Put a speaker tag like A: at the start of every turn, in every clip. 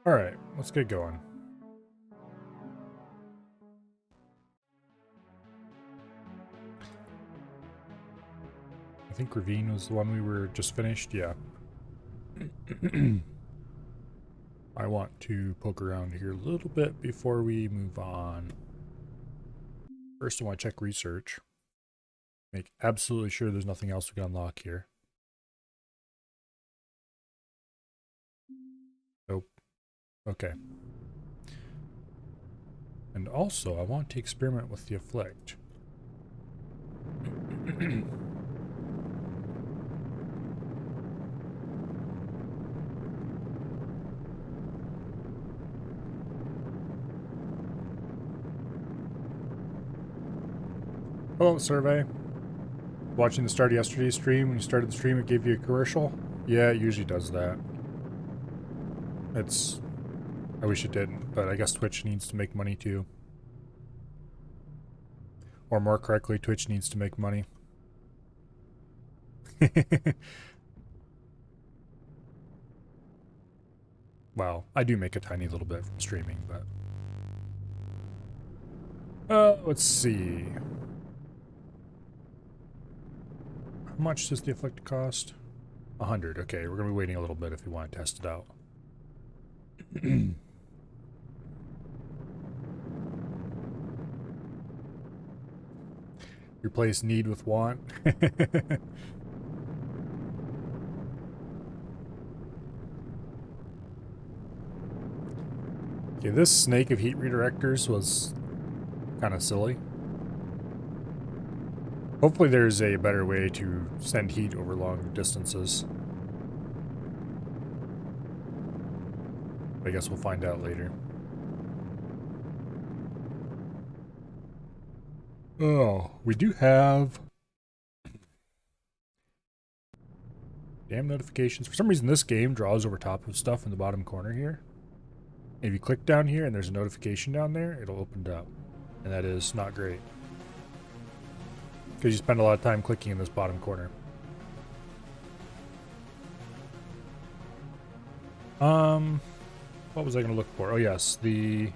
A: Alright, let's get going. I think Ravine was the one we were just finished, yeah. I want to poke around here a little bit before we move on. First I want to check research. Make absolutely sure there's nothing else we can unlock here. Nope. Okay. And also, I want to experiment with the Afflict. Hello, survey. Watching the start of yesterday's stream, when you started the stream, it gave you a commercial? Yeah, it usually does that. I wish it didn't, but I guess Twitch needs to make money too. Or more correctly, Twitch needs to make money. Well, I do make a tiny little bit from streaming, but... let's see. How much does the Afflict cost? 100. Okay, we're gonna be waiting a little bit if we want to test it out. Replace need with want. Okay, this snake of heat redirectors was kind of silly. Hopefully there's a better way to send heat over long distances. I guess we'll find out later. Oh, we do have... Damn notifications. For some reason this game draws over top of stuff in the bottom corner here. And if you click down here and there's a notification down there, it'll open it up. And that is not great. Because you spend a lot of time clicking in this bottom corner. What was I going to look for? Oh yes, the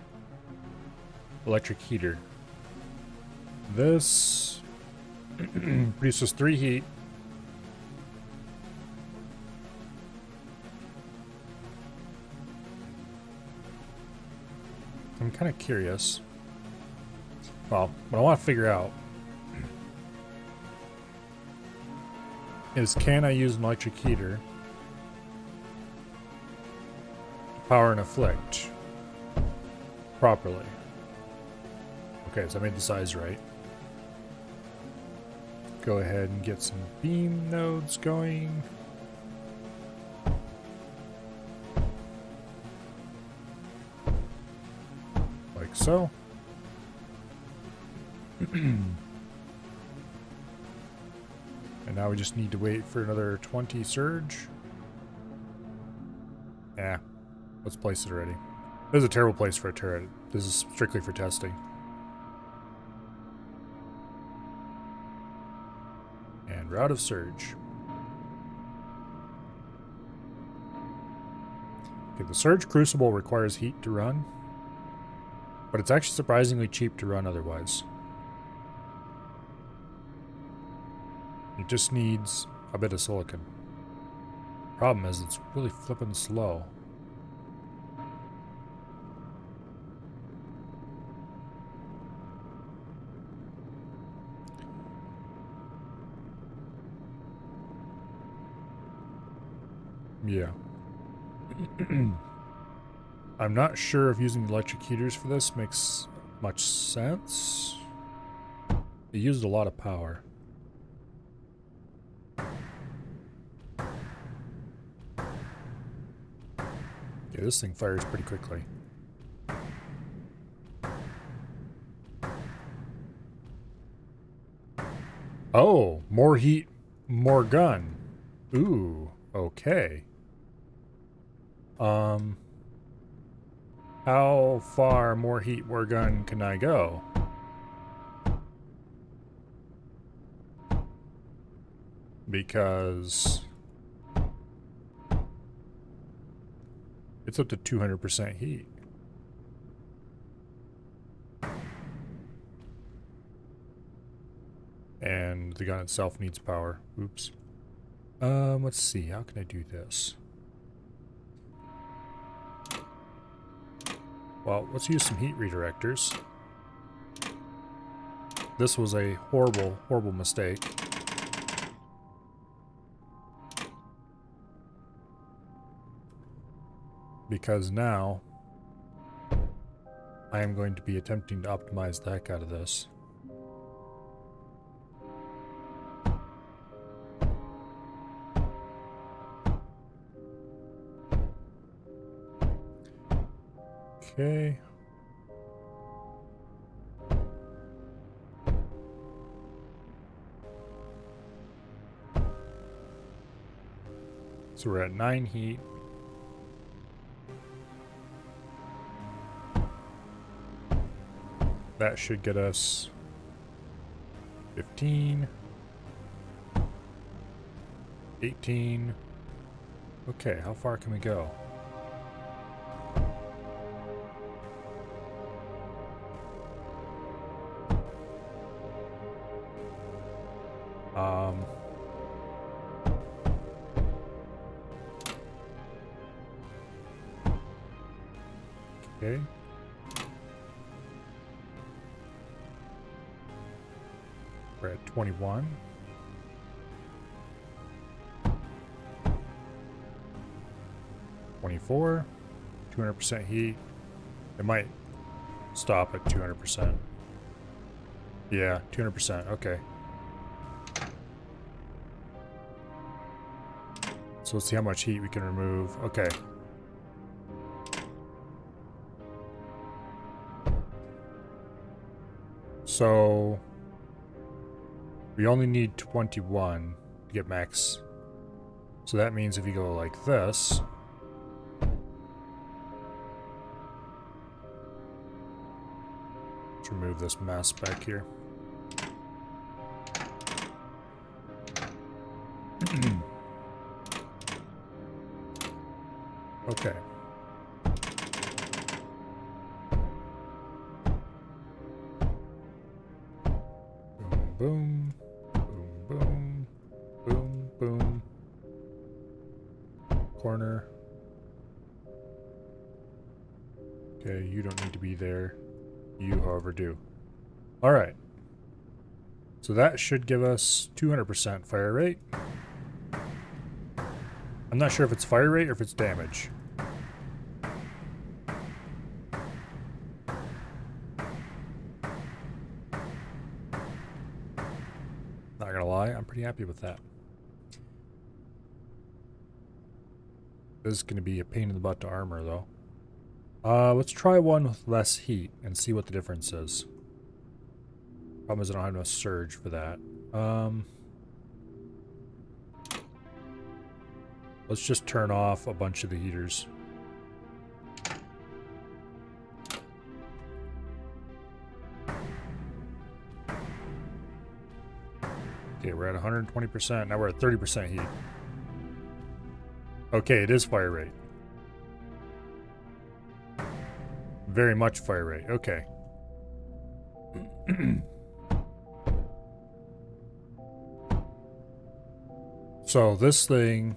A: electric heater. This produces 3 heat. I'm kind of curious. Well, what I want to figure out is, can I use an electric heater to power an Afflict properly? Okay, so I made the size right. Go ahead and get some beam nodes going. Like so. And now we just need to wait for another 20 surge. Yeah, let's place it already. This is a terrible place for a turret. This is strictly for testing. And we're out of surge. Okay, the Surge Crucible requires heat to run, but it's actually surprisingly cheap to run otherwise. It just needs a bit of silicon. Problem is, it's really flippin' slow. Yeah. I'm not sure if using electric heaters for this makes much sense. It used a lot of power. Yeah, this thing fires pretty quickly. Oh, more heat, more gun. Ooh, okay. How far more heat, more gun can I go? Because It's up to 200% heat. And the gun itself needs power. Oops. Let's see. How can I do this? Well, let's use some heat redirectors. This was a horrible, horrible mistake. Because now I am going to be attempting to optimize the heck out of this. Okay. So we're at 9 heat. That should get us 15, 18. Okay, how far can we go? Okay. We're at 21. $24. 200% heat. It might stop at 200%. Yeah, 200%. Okay. So let's see how much heat we can remove. Okay. So we only need 21 to get max. So that means if you go like this, let's remove this mess back here. Okay. Boom, boom, boom, boom, boom. Corner. Okay, you don't need to be there. You, however, do. All right. So that should give us 200% fire rate. I'm not sure if it's fire rate or if it's damage. Not gonna lie, I'm pretty happy with that. This is gonna be a pain in the butt to armor, though. Let's try one with less heat and see what the difference is. Problem is I don't have enough surge for that. Let's just turn off a bunch of the heaters. Okay, we're at 120%. Now we're at 30% heat. Okay, it is fire rate. Very much fire rate. Okay. So this thing,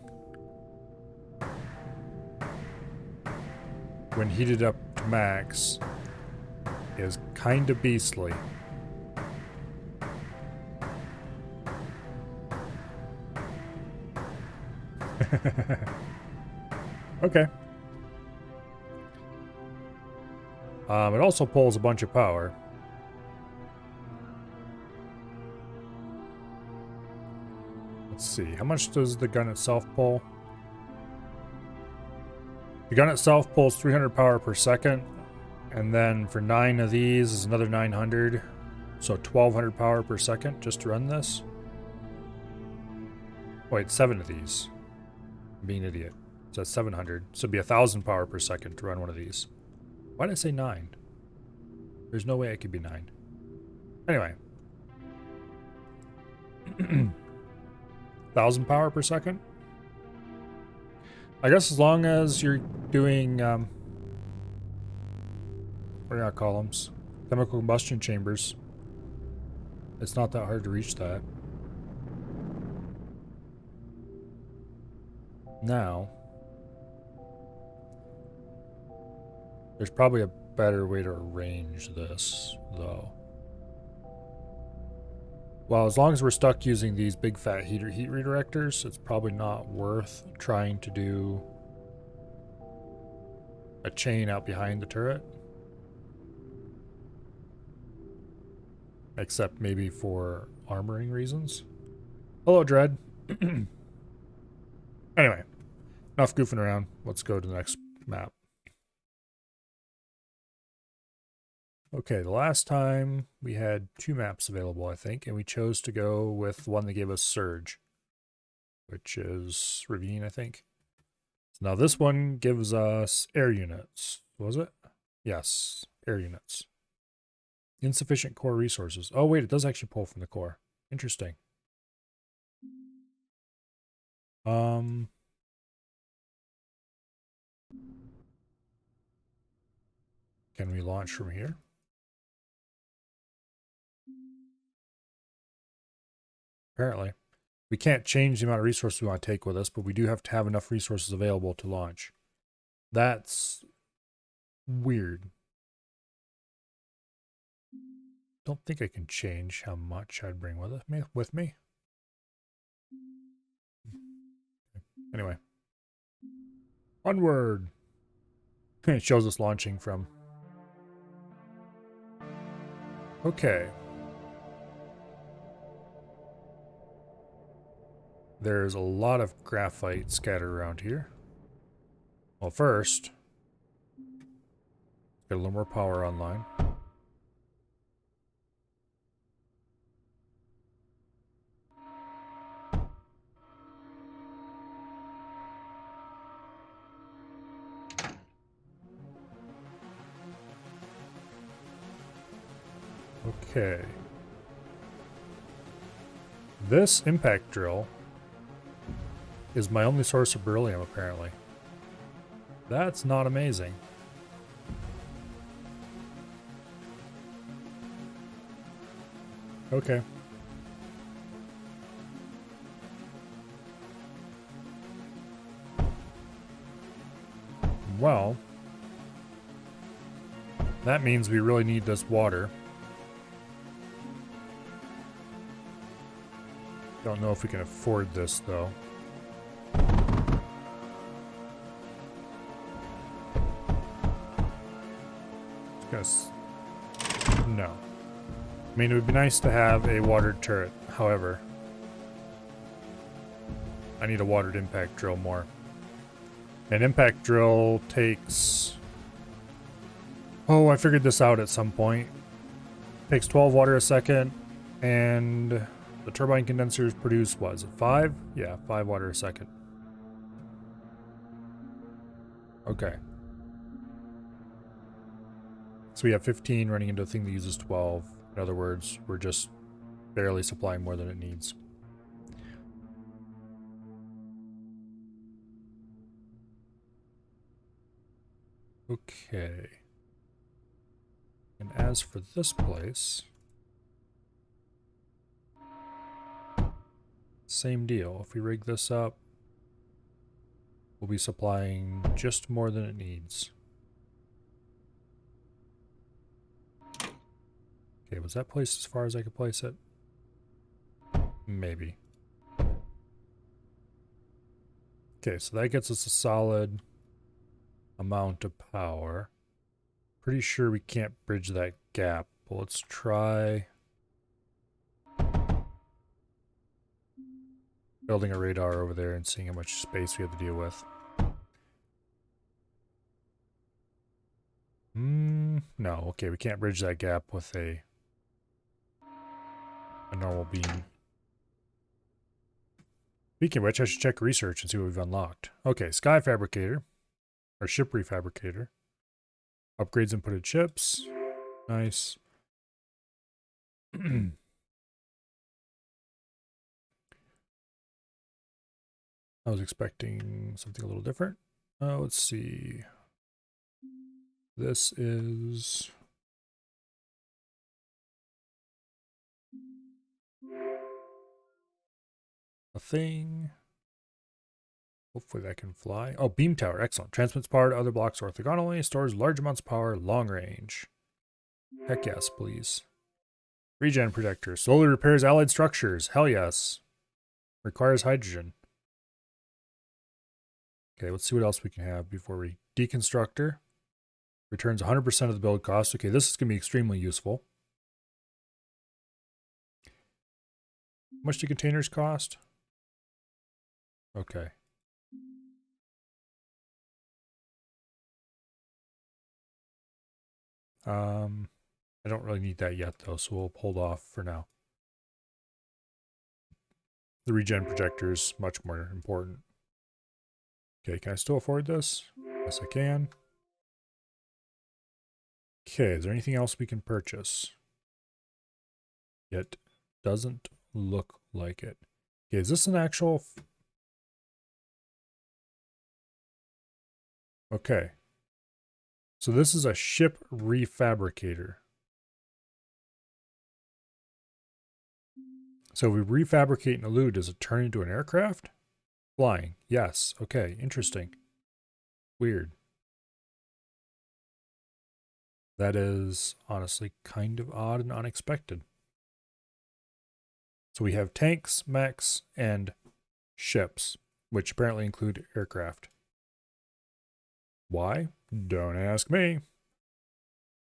A: when heated up to max, is kind of beastly. Okay. It also pulls a bunch of power. Let's see. How much does the gun itself pull? The gun itself pulls 300 power per second. And then for 9 of these is another 900. So 1200 power per second just to run this. Wait, 7 of these. I'm being an idiot. So that's 700. So it'd be 1000 power per second to run one of these. Why did I say 9? There's no way it could be 9. Anyway. 1000 power per second. I guess as long as you're doing, what do you call them? Chemical combustion chambers. It's not that hard to reach that. Now, there's probably a better way to arrange this, though. Well, as long as we're stuck using these big fat heat redirectors, it's probably not worth trying to do a chain out behind the turret. Except maybe for armoring reasons. Hello, Dread. Anyway, enough goofing around. Let's go to the next map. Okay, the last time we had 2 maps available, I think, and we chose to go with one that gave us Surge, which is Ravine, I think. So now this one gives us air units. Was it? Yes, air units. Insufficient core resources. Oh, wait, it does actually pull from the core. Interesting. Can we launch from here? Apparently. We can't change the amount of resources we want to take with us, but we do have to have enough resources available to launch. That's weird. Don't think I can change how much I'd bring with me. Anyway. Onward! It shows us launching from. Okay. There's a lot of graphite scattered around here. Well, first, get a little more power online. Okay. This impact drill is my only source of beryllium, apparently. That's not amazing. Okay. Well, that means we really need this water. Don't know if we can afford this, though. No. I mean, it would be nice to have a watered turret. However, I need a watered impact drill more. An impact drill takes... Oh, I figured this out at some point. Takes 12 water a second, and the turbine condensers produce, what is it, 5? Yeah, 5 water a second. Okay. So we have 15 running into a thing that uses 12. In other words, we're just barely supplying more than it needs. Okay. And as for this place, same deal. If we rig this up, we'll be supplying just more than it needs. Okay, was that placed as far as I could place it? Maybe. Okay, so that gets us a solid amount of power. Pretty sure we can't bridge that gap, but let's try building a radar over there and seeing how much space we have to deal with. No, okay, we can't bridge that gap with a normal beam. Speaking of which, I should check research and see what we've unlocked. Okay, Sky Fabricator, or Ship Refabricator. Upgrades inputted chips. Nice. I was expecting something a little different. Let's see. This is a thing. Hopefully that can fly. Oh, beam tower. Excellent. Transmits power to other blocks orthogonally. Stores large amounts of power, long range. Heck yes, please. Regen projector. Slowly repairs allied structures. Hell yes. Requires hydrogen. Okay, let's see what else we can have before we... Deconstructor. Returns 100% of the build cost. Okay, this is going to be extremely useful. How much do containers cost? Okay. I don't really need that yet though, so we'll hold off for now. The regen projector is much more important. Okay, can I still afford this? Yes, I can. Okay, is there anything else we can purchase? It doesn't look like it. Okay, is this an actual... Okay. So this is a ship refabricator. So if we refabricate an Alud, does it turn into an aircraft? Flying. Yes. Okay, interesting. Weird. That is honestly kind of odd and unexpected. So we have tanks, mechs, and ships, which apparently include aircraft. Why? Don't ask me.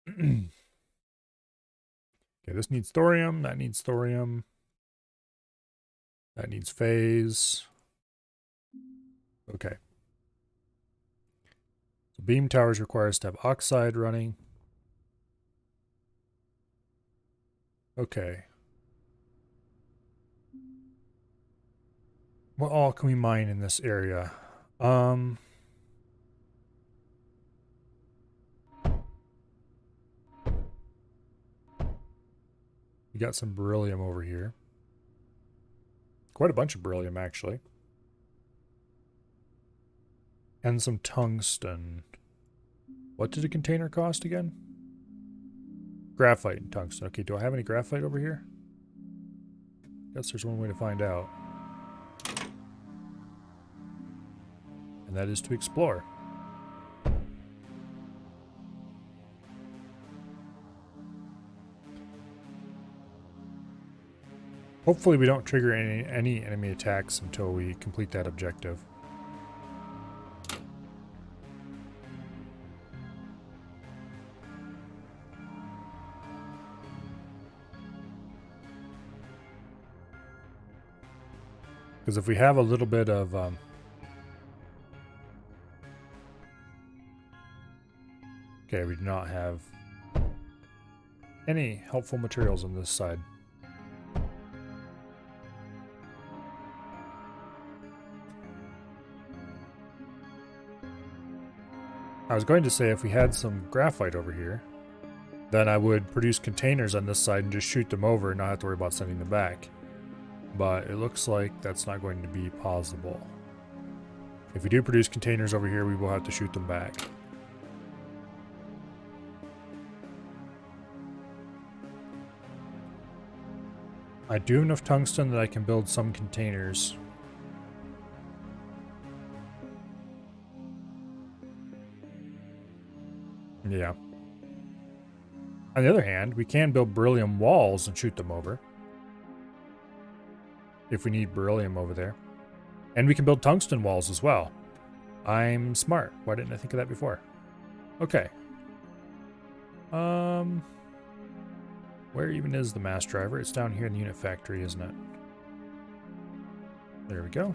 A: Okay, this needs thorium, that needs thorium. That needs phase. Okay. So beam towers require us to have oxide running. Okay. What all can we mine in this area? We got some beryllium over here. Quite a bunch of beryllium, actually. And some tungsten. What did a container cost again? Graphite and tungsten. Okay, do I have any graphite over here? Guess there's one way to find out. And that is to explore. Hopefully we don't trigger any enemy attacks until we complete that objective. Because if we have a little bit of... okay, we do not have any helpful materials on this side. I was going to say if we had some graphite over here, then I would produce containers on this side and just shoot them over and not have to worry about sending them back. But it looks like that's not going to be possible. If we do produce containers over here, we will have to shoot them back. I do have enough tungsten that I can build some containers. Yeah. On the other hand, we can build beryllium walls and shoot them over. If we need beryllium over there. And we can build tungsten walls as well. I'm smart. Why didn't I think of that before? Okay. Where even is the mass driver? It's down here in the unit factory, isn't it? There we go.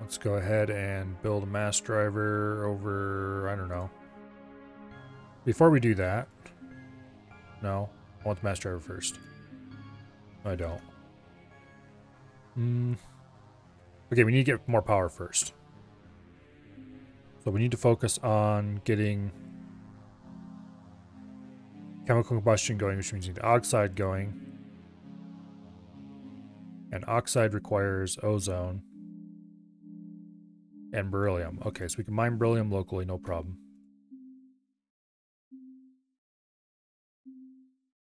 A: Let's go ahead and build a mass driver over, I don't know. Before we do that, no, I want the mass driver first. No, I don't. Okay, we need to get more power first. So we need to focus on getting chemical combustion going, which means we need the oxide going. And oxide requires ozone and beryllium. Okay, so we can mine beryllium locally, no problem.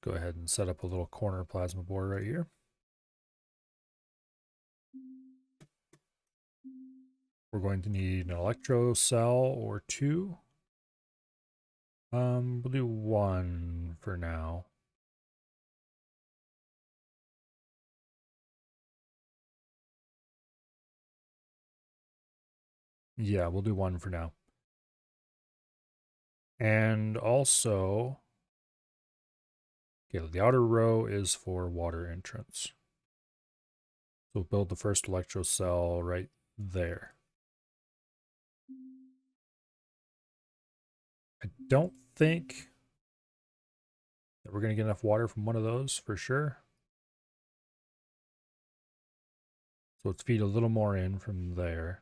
A: Go ahead and set up a little corner plasma board right here. We're going to need an electro cell or two. We'll do one for now. Yeah, we'll do one for now. And also, okay, the outer row is for water entrance. So we'll build the first electro cell right there. I don't think that we're going to get enough water from one of those for sure. So let's feed a little more in from there.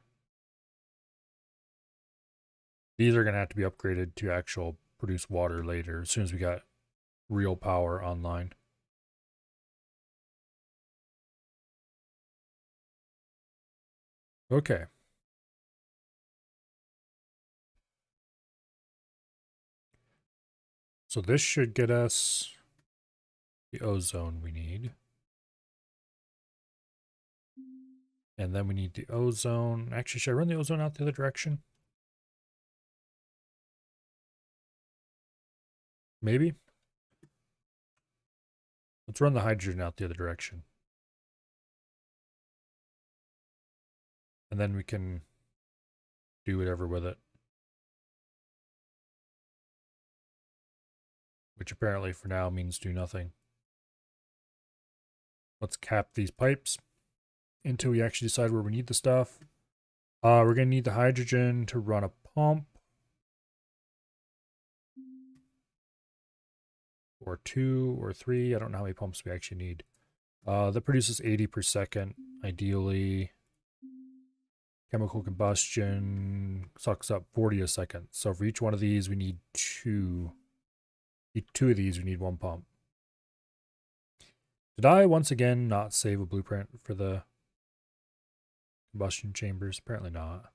A: These are going to have to be upgraded to actual produce water later, as soon as we got real power online. Okay. So this should get us the ozone we need. And then we need the ozone. Actually, should I run the ozone out the other direction? Maybe. Let's run the hydrogen out the other direction. And then we can do whatever with it. Which apparently for now means do nothing. Let's cap these pipes until we actually decide where we need the stuff. We're going to need the hydrogen to run a pump. Or 2 or 3. I don't know how many pumps we actually need. That produces 80 per second, ideally. Chemical combustion sucks up 40 a second. So for each one of these, we need 2. Each 2 of these, we need 1 pump. Did I once again not save a blueprint for the combustion chambers? Apparently not.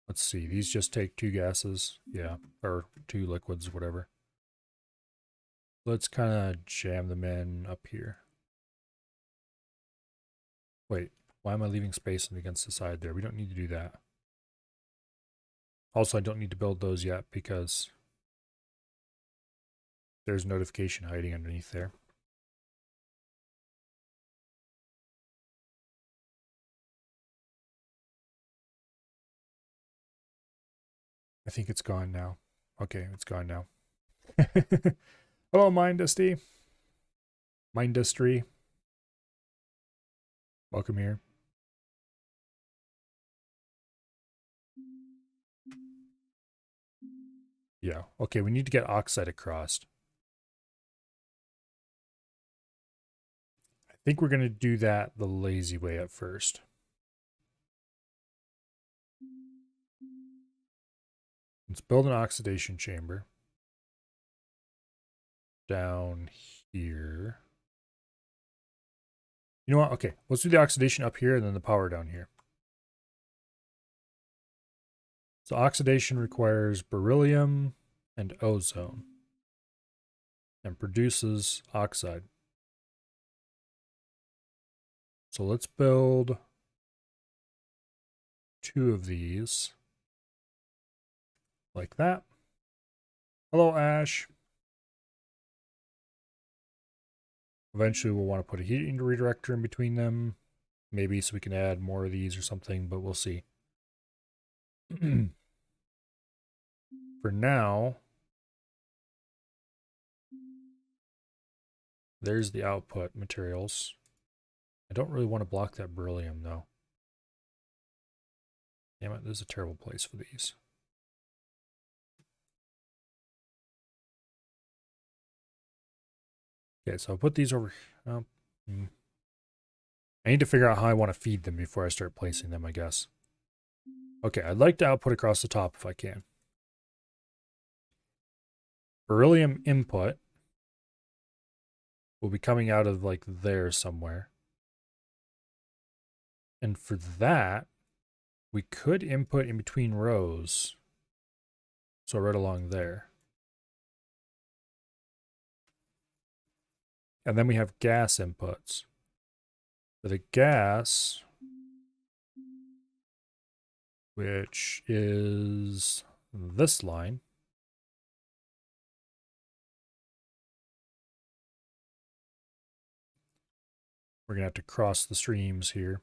A: Let's see. These just take 2 gases. Yeah. Or 2 liquids, whatever. Let's kind of jam them in up here. Wait, why am I leaving space against the side there? We don't need to do that. Also, I don't need to build those yet because there's notification hiding underneath there. I think it's gone now. Okay, it's gone now. Hello, Mindusty. Mindustry. Welcome here. Yeah, okay, we need to get oxide across. I think we're going to do that the lazy way at first. Let's build an oxidation chamber down here. You know what? Okay, let's do the oxidation up here and then the power down here. So oxidation requires beryllium and ozone and produces oxide. So let's build 2 of these like that. Hello, Ash. Eventually we'll want to put a heat redirector in between them. Maybe so we can add more of these or something, but we'll see. For now, there's the output materials. I don't really want to block that beryllium though. Damn it, this is a terrible place for these. Okay, so I'll put these over. I need to figure out how I want to feed them before I start placing them, I guess. Okay, I'd like to output across the top if I can. Beryllium input will be coming out of like there somewhere. And for that, we could input in between rows. So right along there. And then we have gas inputs. For the gas, which is this line. We're going to have to cross the streams here.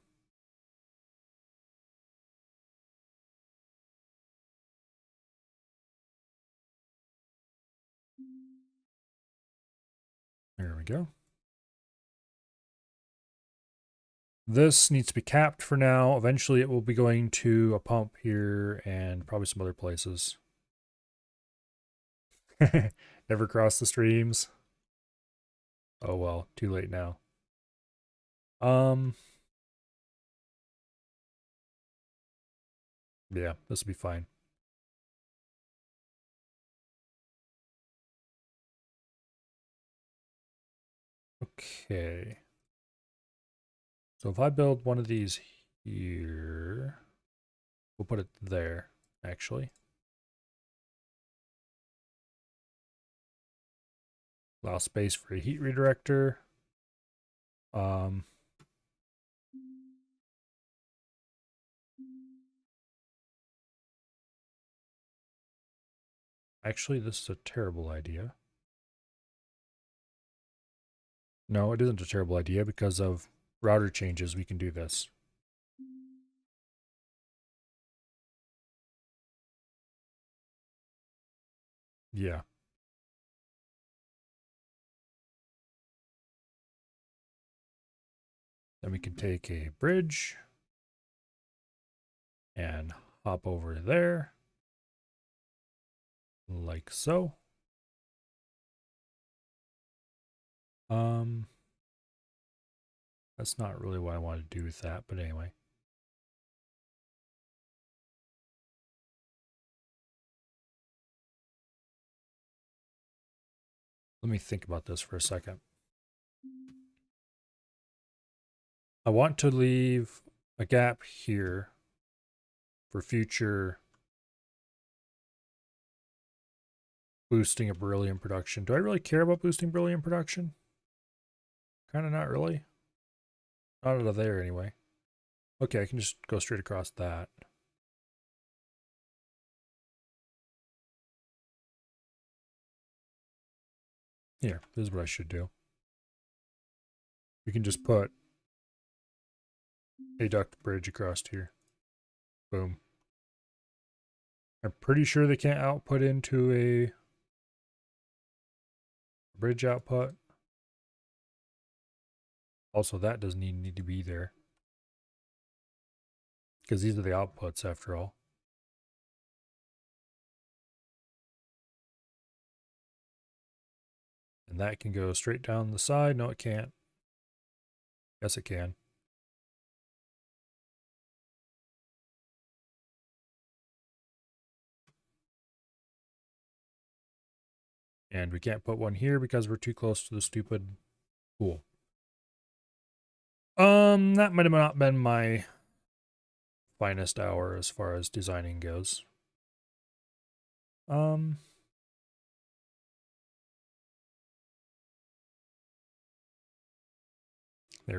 A: There we go. This needs to be capped for now. Eventually it will be going to a pump here and probably some other places. Never cross the streams. Oh well, too late now. Yeah, this will be fine. Okay. So if I build one of these here, we'll put it there, actually. Allow space for a heat redirector. Actually, this is a terrible idea. No, it isn't a terrible idea because of router changes. We can do this. Yeah. Then we can take a bridge and hop over there, like so. That's not really what I want to do with that, but anyway. Let me think about this for a second. I want to leave a gap here for future boosting of beryllium production. Do I really care about boosting beryllium production? Kind of not really. Not out of there anyway. Okay, I can just go straight across that. Here, this is what I should do. We can just put a duct bridge across here. Boom. I'm pretty sure they can't output into a bridge output. Also, that doesn't even need to be there. Because these are the outputs after all. And that can go straight down the side. No, it can't. Yes, it can. And we can't put one here because we're too close to the stupid pool. That might have not been my finest hour as far as designing goes. There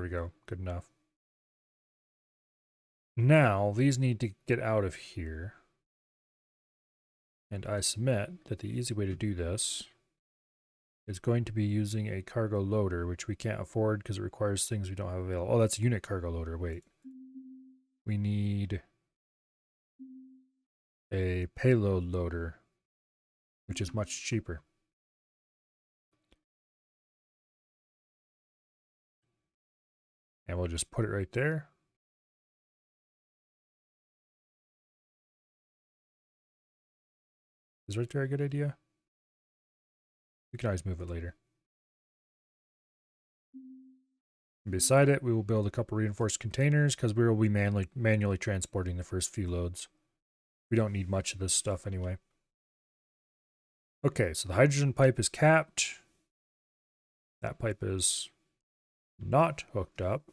A: we go. Good enough. Now, these need to get out of here. And I submit that the easy way to do this is going to be using a cargo loader, which we can't afford because it requires things we don't have available. Oh, that's a unit cargo loader. Wait. We need a payload loader, which is much cheaper. And we'll just put it right there. Is right there a good idea? We can always move it later. And beside it, we will build a couple reinforced containers because we will be manually transporting the first few loads. We don't need much of this stuff anyway. Okay, so the hydrogen pipe is capped. That pipe is not hooked up.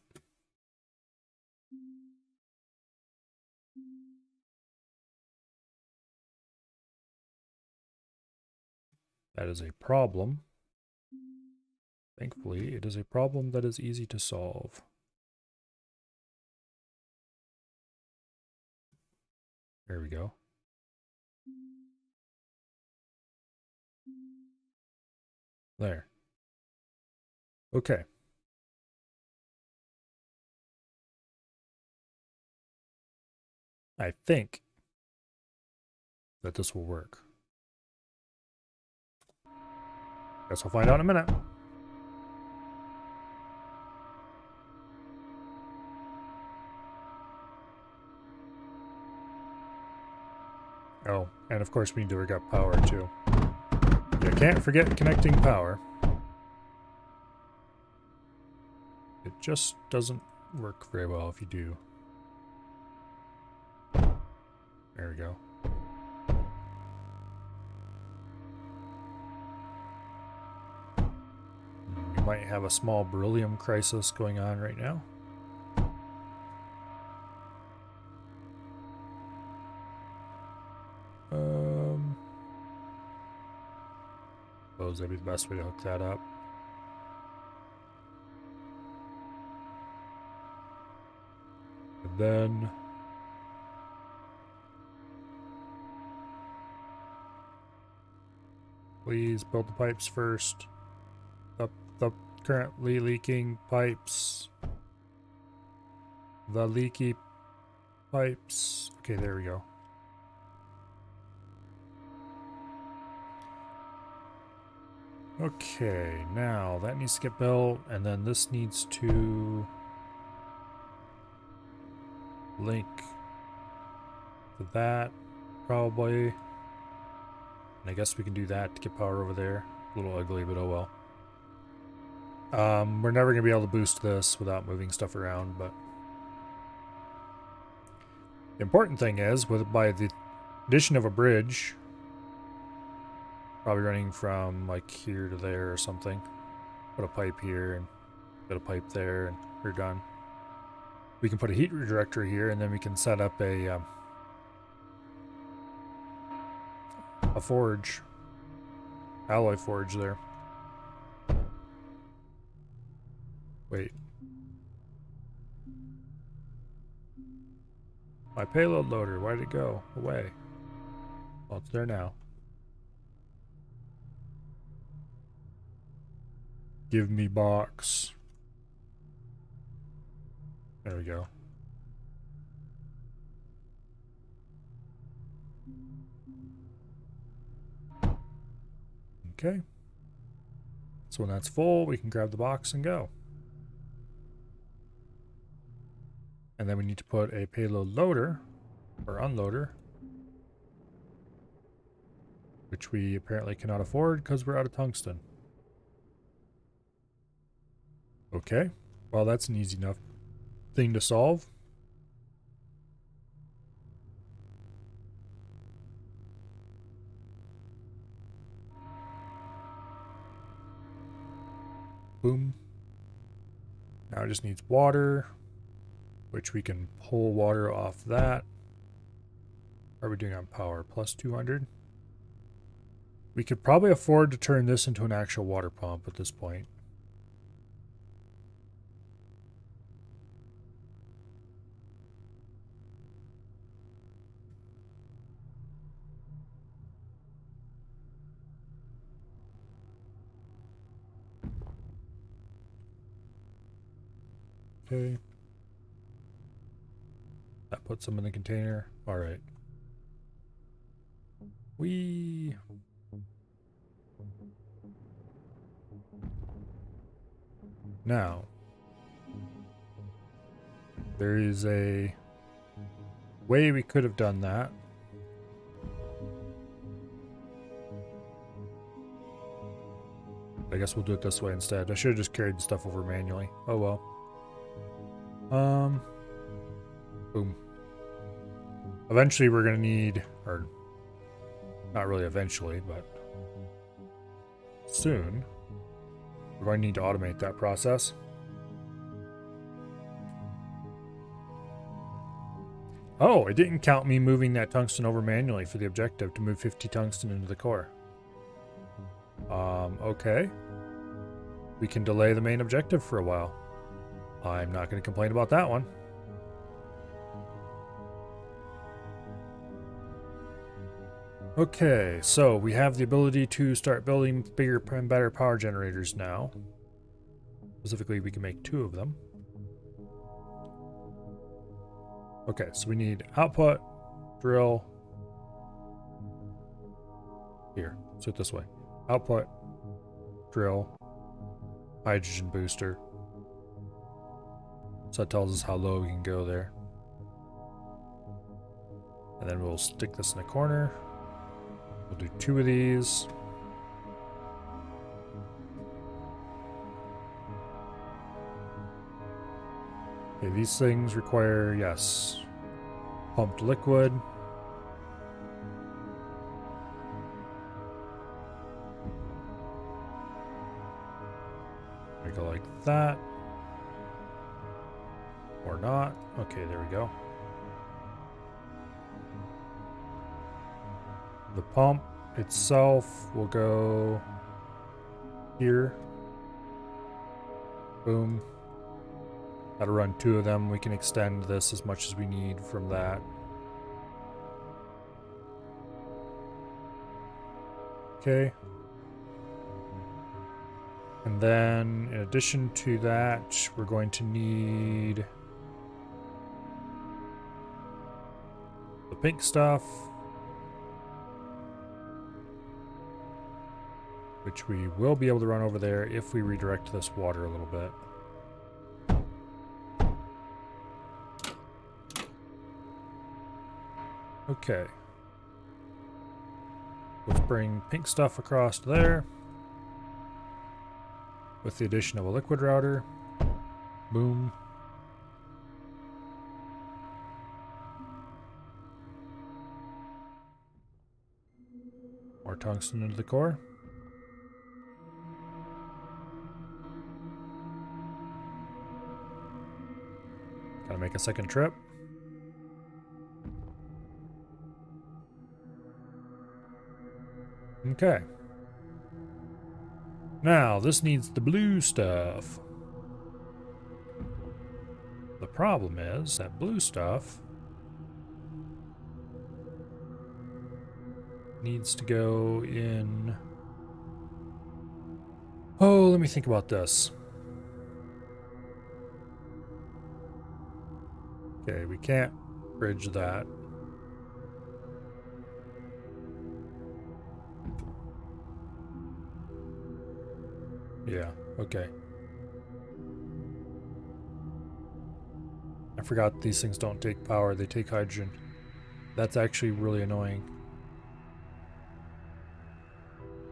A: That is a problem. Thankfully, it is a problem that is easy to solve. There we go. There. Okay. I think that this will work. Guess we'll find out in a minute. Oh, and of course we need to rig up power too. You can't forget connecting power. It just doesn't work very well if you do. There we go. We might have a small beryllium crisis going on right now. Suppose that'd be the best way to hook that up. And then please build the pipes first. The currently leaking pipes. The leaky pipes. Okay, there we go. Okay, now that needs to get built, and then this needs to link to that, probably. And I guess we can do that to get power over there. A little ugly, but oh well. We're never going to be able to boost this without moving stuff around, but the important thing is, by the addition of a bridge, probably running from like here to there or something, put a pipe here and put a pipe there, and we're done. We can put a heat redirector here, and then we can set up a forge, alloy forge there. Wait. My payload loader, why did it go away? Well, it's there now. Give me box. There we go. Okay. So when that's full, we can grab the box and go. And then we need to put a payload loader, or unloader, which we apparently cannot afford because we're out of tungsten. Okay, well that's an easy enough thing to solve. Boom. Now it just needs water, which we can pull water off that. What are we doing on power? Plus 200? We could probably afford to turn this into an actual water pump at this point. Okay. That puts them in the container. All right. Now, there is a way we could have done that. I guess we'll do it this way instead. I should have just carried the stuff over manually. Oh well. Boom. Eventually we're gonna need, or not really eventually, but soon, We're going to need to automate that process. Oh, it didn't count me moving that tungsten over manually for the objective to move 50 tungsten into the core. Okay. We can delay the main objective for a while. I'm not going to complain about that one. Okay, so we have the ability to start building bigger and better power generators now. Specifically, we can make 2 of them. Okay, so we need output, drill. Here, let's do it this way. Output, drill, hydrogen booster. So that tells us how low we can go there. And then we'll stick this in the corner. We'll do 2 of these. Okay, these things require, yes, pumped liquid. We go like that. Or not. Okay, there we go. The pump itself will go here. Boom. Gotta run 2 of them. We can extend this as much as we need from that. Okay. And then, in addition to that, we're going to need the pink stuff, which we will be able to run over there if we redirect this water a little bit. Okay. Let's bring pink stuff across there. With the addition of a liquid router. Boom. More tungsten into the core. Gotta make a second trip. Okay. Now, this needs the blue stuff. The problem is that blue stuff needs to go in... Oh, let me think about this. Okay, we can't bridge that. Yeah, okay. I forgot these things don't take power, they take hydrogen. That's actually really annoying.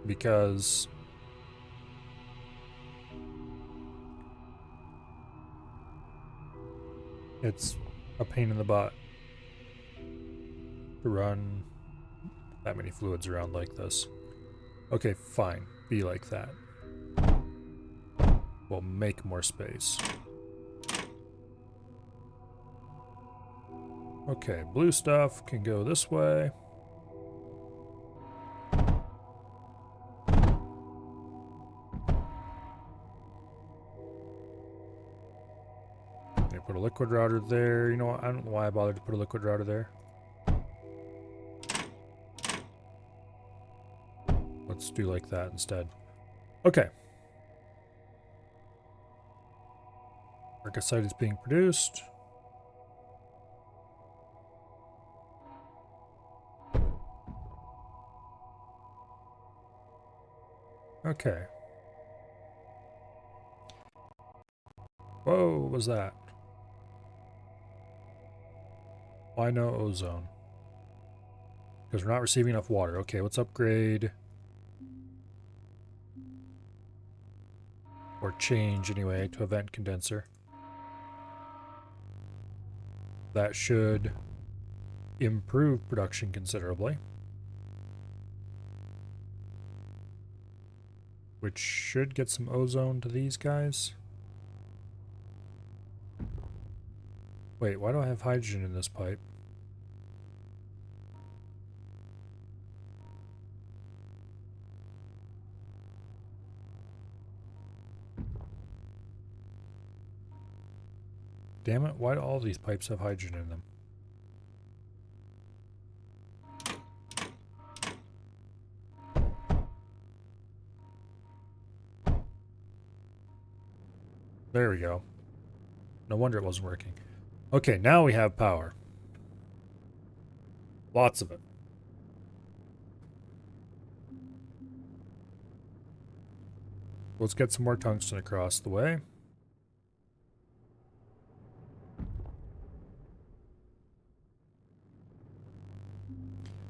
A: Because it's a pain in the butt to run that many fluids around like this. Okay, fine. Be like that. We'll make more space. Okay, blue stuff can go this way. I put a liquid router there. You know what? I don't know why I bothered to put a liquid router there. Let's do like that instead. Okay. Arcosite is being produced. Okay. Whoa, what was that? Why no ozone? Because we're not receiving enough water. Okay, let's upgrade. Or change, anyway, to a vent condenser. That should improve production considerably. which should get some ozone to these guys. Wait, why do I have hydrogen in this pipe? Damn it, why do all these pipes have hydrogen in them? There we go. No wonder it wasn't working. Okay, now we have power. Lots of it. Let's get some more tungsten across the way.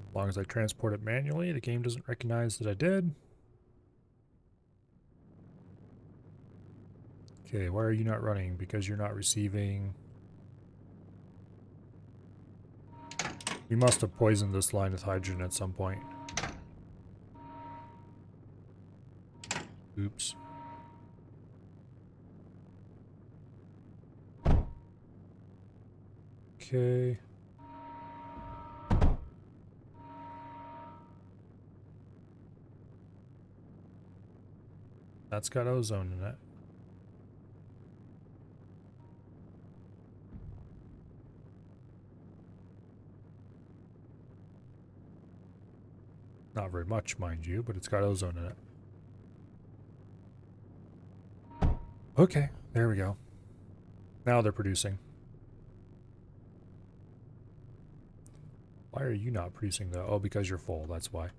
A: As long as I transport it manually, the game doesn't recognize that I did. Okay, why are you not running? Because you're not receiving... We must have poisoned this line with hydrogen at some point. Oops. Okay. That's got ozone in it. Not very much, mind you, but it's got ozone in it. Okay, there we go. Now they're producing. Why are you not producing though? Oh, because you're full, that's why.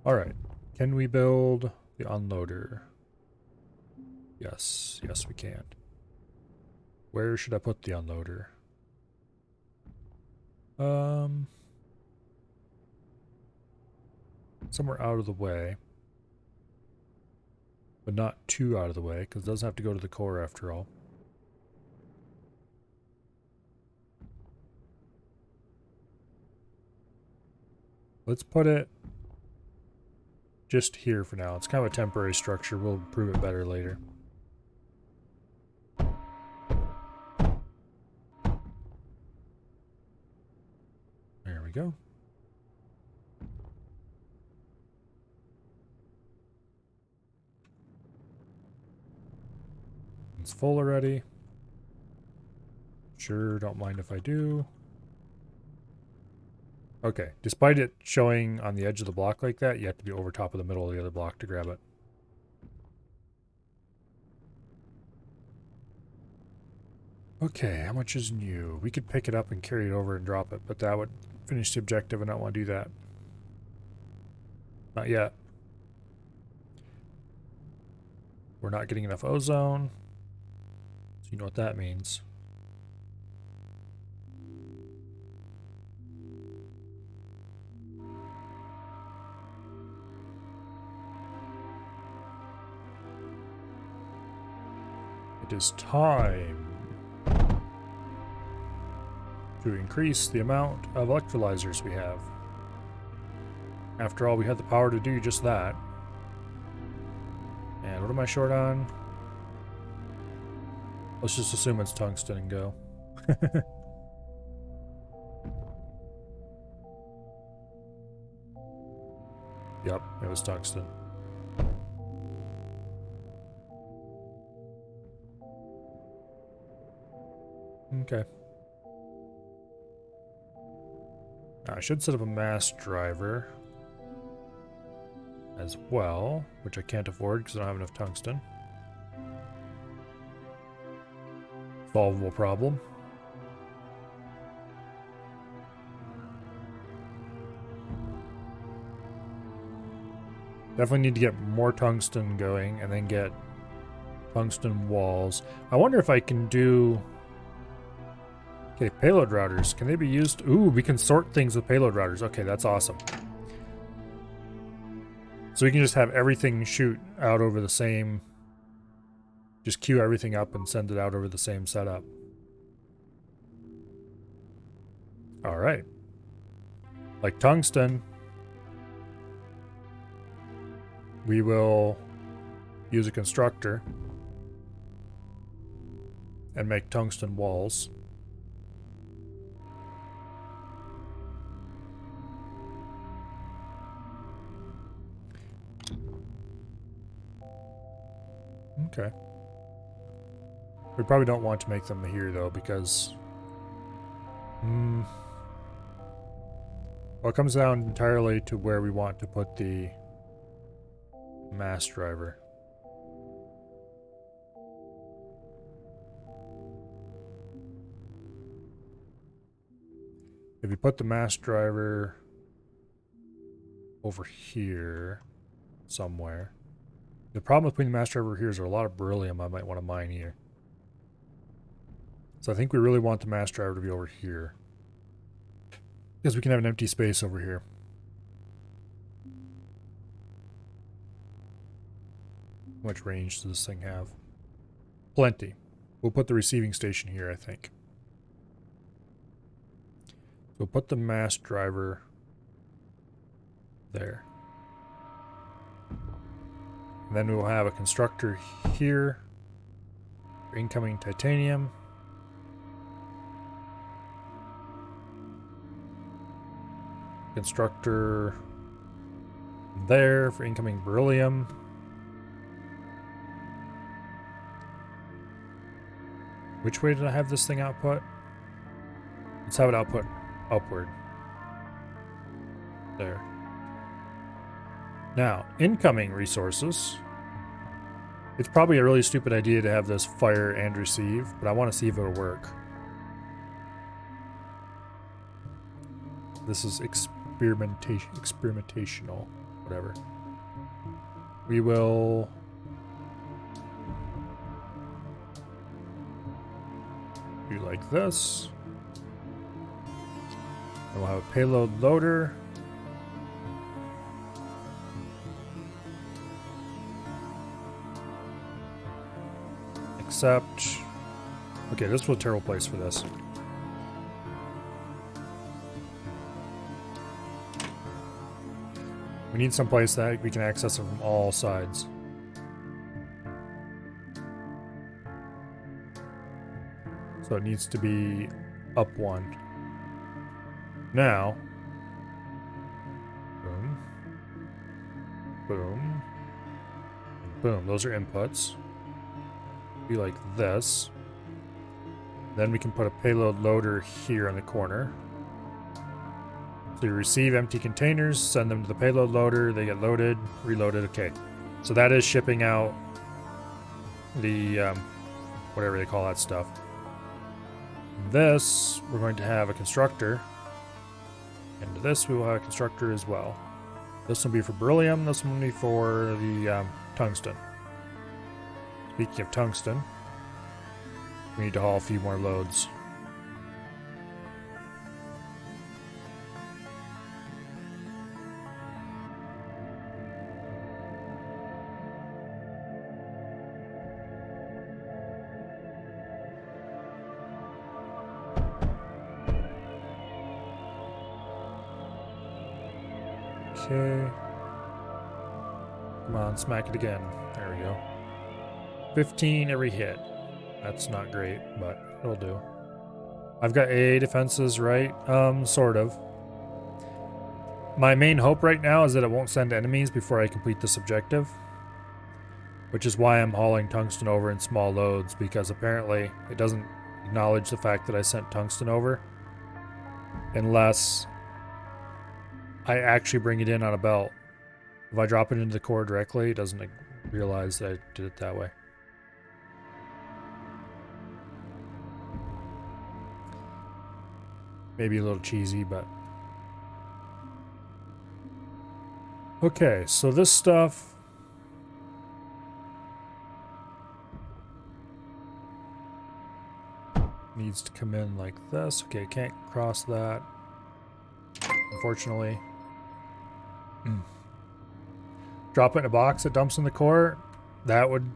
A: Alright, can we build the unloader? Yes, yes we can. Where should I put the unloader? Somewhere out of the way. But not too out of the way, because it doesn't have to go to the core after all. Let's put it just here for now. It's kind of a temporary structure. We'll prove it better later. There we go. It's full already. Sure, don't mind if I do. Okay, despite it showing on the edge of the block like that, you have to be over top of the middle of the other block to grab it. Okay, how much is new? We could pick it up and carry it over and drop it, but that would finish the objective and I don't want to do that. Not yet. We're not getting enough ozone. So you know what that means. It is time to increase the amount of electrolyzers we have. After all, we had the power to do just that. And what am I short on? Let's just assume it's tungsten and go. Yep, it was tungsten. Okay. Now, I should set up a mass driver as well, which I can't afford because I don't have enough tungsten. Solvable problem. Definitely need to get more tungsten going and then get tungsten walls. I wonder if I can do... Okay, payload routers. Can they be used? Ooh, we can sort things with payload routers. Okay, that's awesome. So we can just have everything shoot out over the same... Just queue everything up and send it out over the same setup. Alright. like tungsten, we will use a constructor and make tungsten walls. Okay. We probably don't want to make them here though, because well, it comes down entirely to where we want to put the mass driver. If you put the mass driver over here somewhere, the problem with putting the mass driver here is there's a lot of beryllium I might want to mine here. So I think we really want the mass driver to be over here, because we can have an empty space over here. How much range does this thing have? Plenty. We'll put the receiving station here, I think. We'll put the mass driver there. And then we'll have a constructor here for incoming titanium. Constructor there for incoming beryllium. Which way did I have this thing output? Let's have it output upward. There. Now, incoming resources. It's probably a really stupid idea to have this fire and receive, but I want to see if it'll work. This is experimentational, whatever. We will do like this. And we'll have a payload loader. Except, okay, this was a terrible place for this. We need some place that we can access it from all sides. So it needs to be up one. Now, boom, boom, and boom. Those are inputs. Be like this. Then we can put a payload loader here in the corner. So you receive empty containers, send them to the payload loader, they get loaded, reloaded. Okay. So that is shipping out the, whatever they call that stuff. This, we're going to have a constructor. And this, we will have a constructor as well. This will be for beryllium, this one will be for the tungsten. Speaking of tungsten, we need to haul a few more loads. Okay. Come on, smack it again. There we go. 15 every hit. That's not great, but it'll do. I've got AA defenses, right? Sort of. My main hope right now is that it won't send enemies before I complete this objective. Which is why I'm hauling tungsten over in small loads, because apparently it doesn't acknowledge the fact that I sent tungsten over. Unless I actually bring it in on a belt. If I drop it into the core directly, it doesn't realize that I did it that way. Maybe a little cheesy, but... Okay, so this stuff... needs to come in like this. Okay, can't cross that, unfortunately. Drop it in a box, it dumps in the core. That would...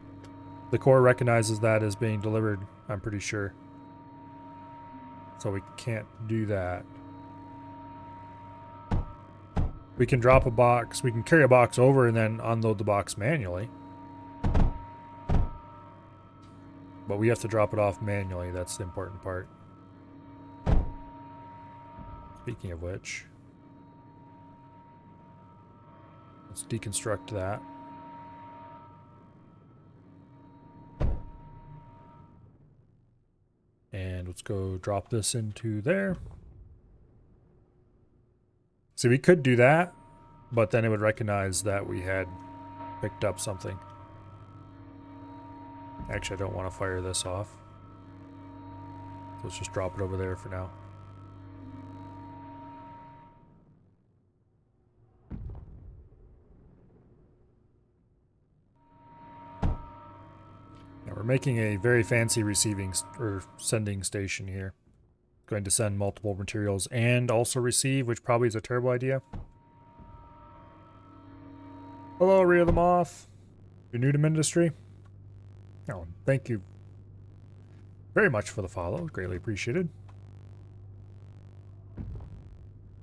A: the core recognizes that as being delivered, I'm pretty sure. So we can't do that. We can drop a box. We can carry a box over and then unload the box manually. But we have to drop it off manually. That's the important part. Speaking of which, let's deconstruct that. And let's go drop this into there. See, we could do that, but then it would recognize that we had picked up something. Actually, I don't want to fire this off. So let's just drop it over there for now. Now we're making a very fancy receiving or sending station here. Going to send multiple materials and also receive, which probably is a terrible idea. Hello, Rhea the Moth. You're new to Mindustry? Oh, thank you very much for the follow. Greatly appreciated.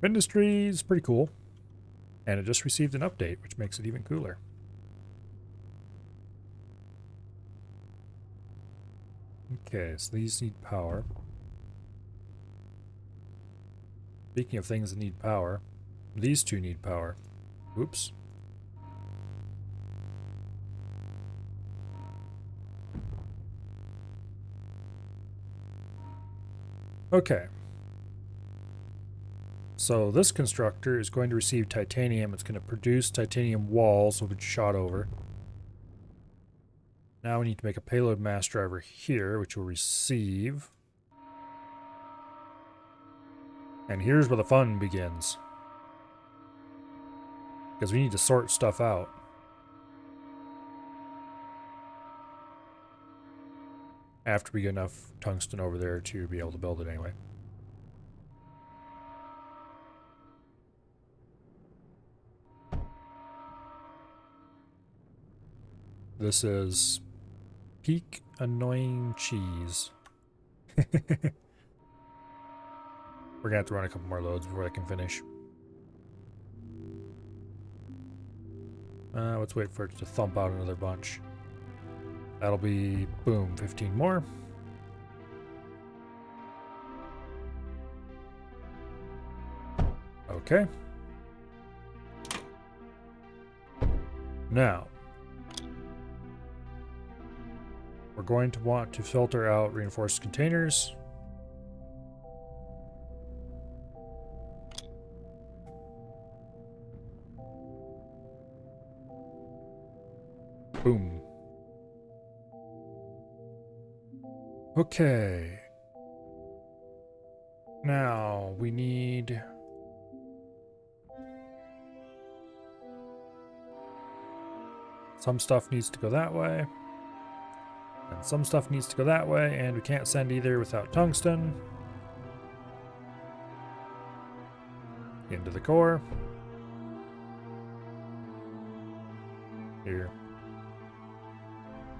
A: Mindustry is pretty cool. And it just received an update, which makes it even cooler. Okay, so these need power. Speaking of things that need power, these two need power. Oops. Okay. So this constructor is going to receive titanium. It's going to produce titanium walls, which shot over. Now we need to make a payload mass driver here, which will receive. And here's where the fun begins. Because we need to sort stuff out. After we get enough tungsten over there to be able to build it anyway. This is peak annoying cheese. We're gonna have to run a couple more loads before I can finish. Let's wait for it to thump out another bunch. That'll be, boom, 15 more. Okay. Now, we're going to want to filter out reinforced containers. Boom. Okay. Now we need some stuff needs to go that way. And some stuff needs to go that way, and we can't send either without tungsten. Into the core. Here.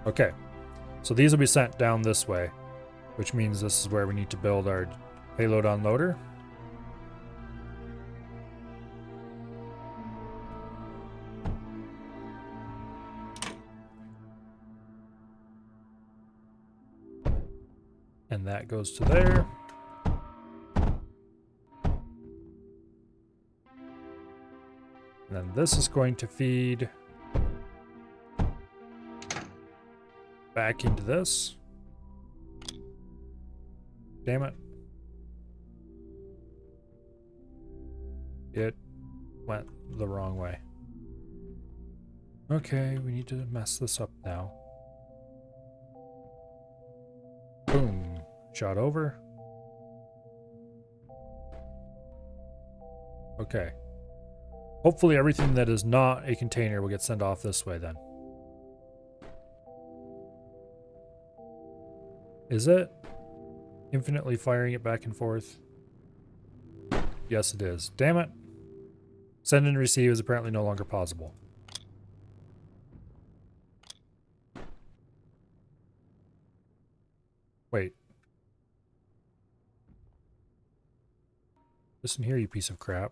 A: Okay. So these will be sent down this way, which means this is where we need to build our payload unloader. And that goes to there. And then this is going to feed back into this. Damn it. It went the wrong way. Okay, we need to mess this up now. Boom. Shot over. Okay. Hopefully everything that is not a container will get sent off this way then. Is it infinitely firing it back and forth? Yes, it is. Damn it. Send and receive is apparently no longer possible. Wait. Listen here, you piece of crap.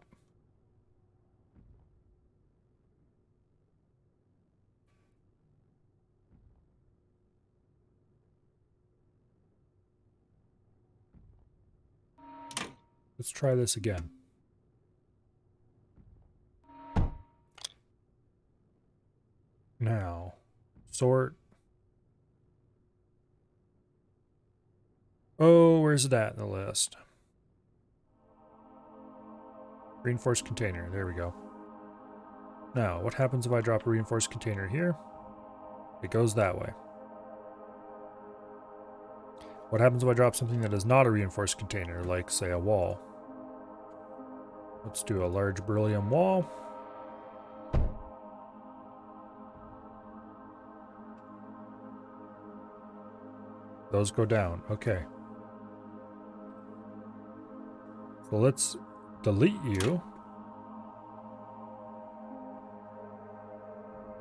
A: let's try this again. Now, sort. Oh, where's it at in the list? Reinforced container. There we go. Now, what happens if I drop a reinforced container here? It goes that way. What happens if I drop something that is not a reinforced container, like, say, a wall? Let's do a large beryllium wall. Those go down. Okay. So let's delete you.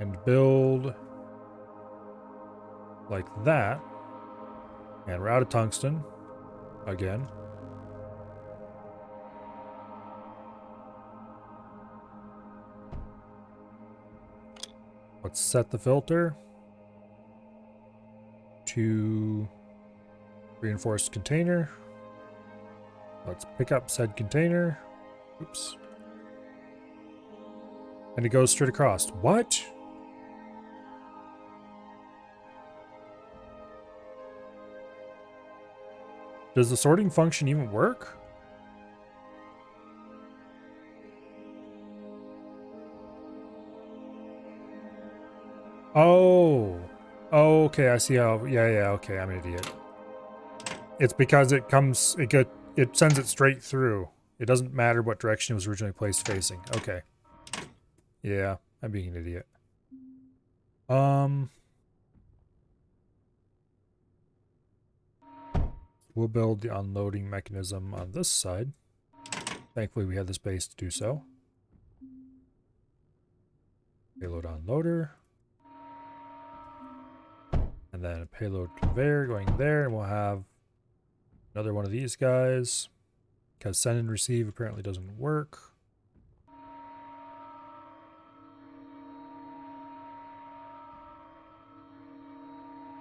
A: And build like that. And we're out of tungsten again. Let's set the filter to reinforced container. Let's pick up said container. Oops. And it goes straight across. What? Does the sorting function even work? Oh. Oh, okay, I see how. Yeah, okay, I'm an idiot. It's because it sends it straight through. It doesn't matter what direction it was originally placed facing. Okay. Yeah, I'm being an idiot. We'll build the unloading mechanism on this side. Thankfully, we have the space to do so. Payload unloader. And then a payload conveyor going there, and we'll have another one of these guys. Because send and receive apparently doesn't work.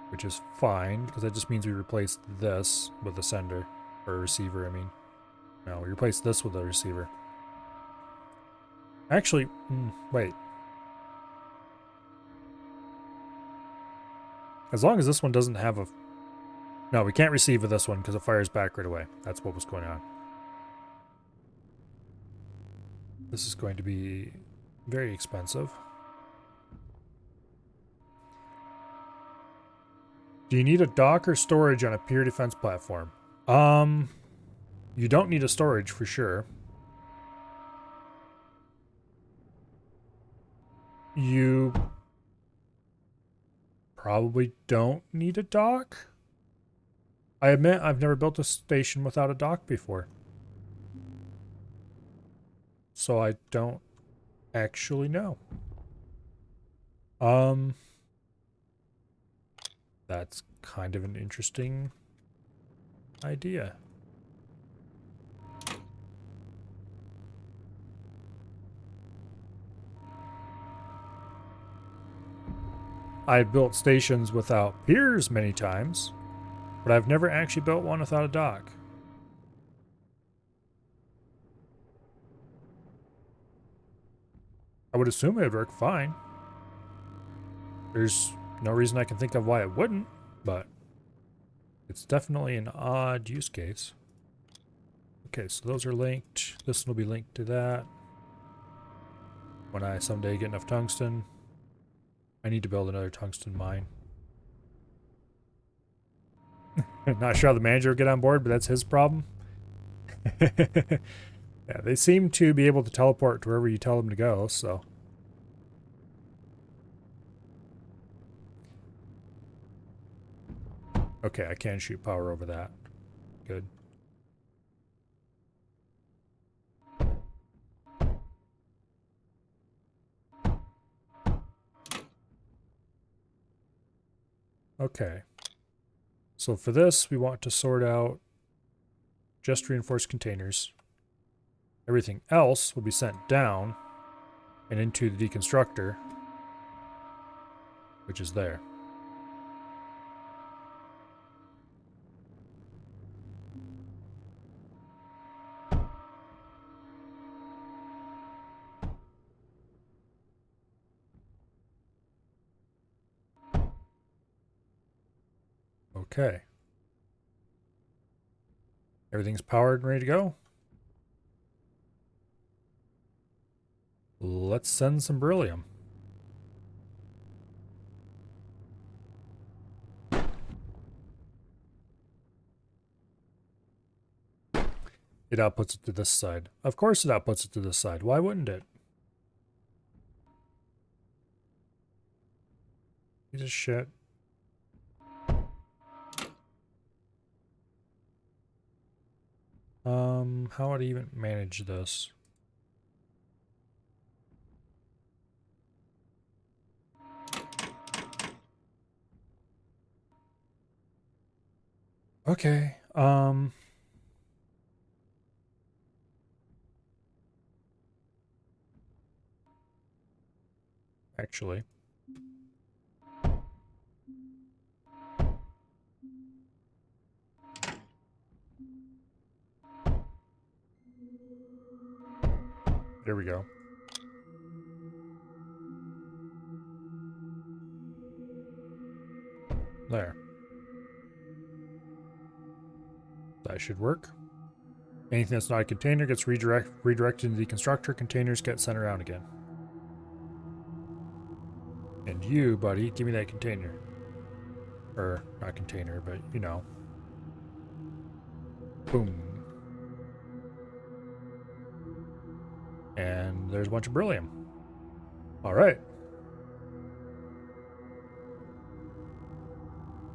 A: Which is fine, because that just means we replace this with a sender. Or a receiver, I mean. No, we replace this with a receiver. Actually, wait. As long as this one doesn't have a... No, we can't receive with this one because it fires back right away. That's what was going on. This is going to be very expensive. Do you need a dock or storage on a peer defense platform? You don't need a storage for sure. You probably don't need a dock. I admit I've never built a station without a dock before. So I don't actually know. That's kind of an interesting idea. I've built stations without piers many times, but I've never actually built one without a dock. I would assume it would work fine. There's no reason I can think of why it wouldn't, but it's definitely an odd use case. Okay, so those are linked. This will be linked to that. When I someday get enough tungsten, I need to build another tungsten mine. Not sure how the manager will get on board, but that's his problem. Yeah, they seem to be able to teleport to wherever you tell them to go, so. Okay, I can shoot power over that. Good. Okay. So for this, we want to sort out just reinforced containers. Everything else will be sent down and into the deconstructor, which is there. Okay. Everything's powered and ready to go. Let's send some beryllium. It outputs it to this side. Of course it outputs it to this side. Why wouldn't it? Piece of shit. How would I even manage this? Okay, actually. There we go. There. That should work. Anything that's not a container gets redirected into the constructor. Containers get sent around again. And you, buddy, give me that container. Or, not container, but you know. Boom. And there's a bunch of beryllium. Alright.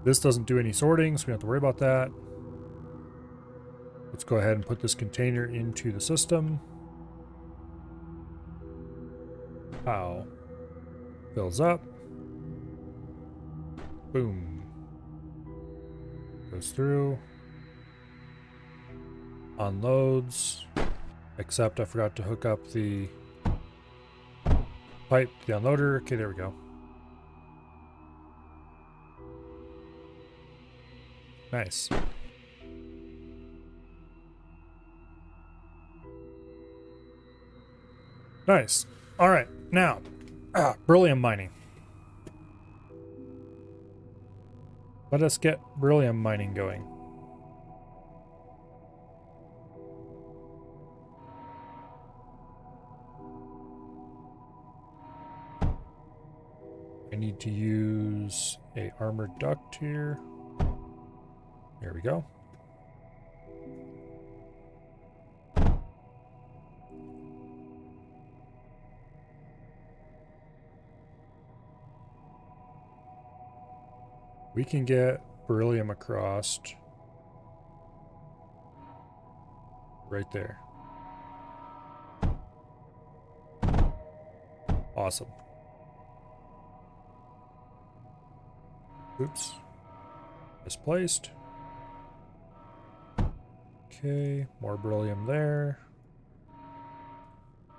A: This doesn't do any sorting, so we don't have to worry about that. Let's go ahead and put this container into the system. Pow. Fills up. Boom. Goes through. Unloads. Except I forgot to hook up the pipe to the unloader. Okay, there we go. Nice. Nice. All right, now, beryllium mining. Let us get beryllium mining going. I need to use a armored duct here. There we go. We can get beryllium across right there. Awesome. Oops. Misplaced. Okay, more beryllium there.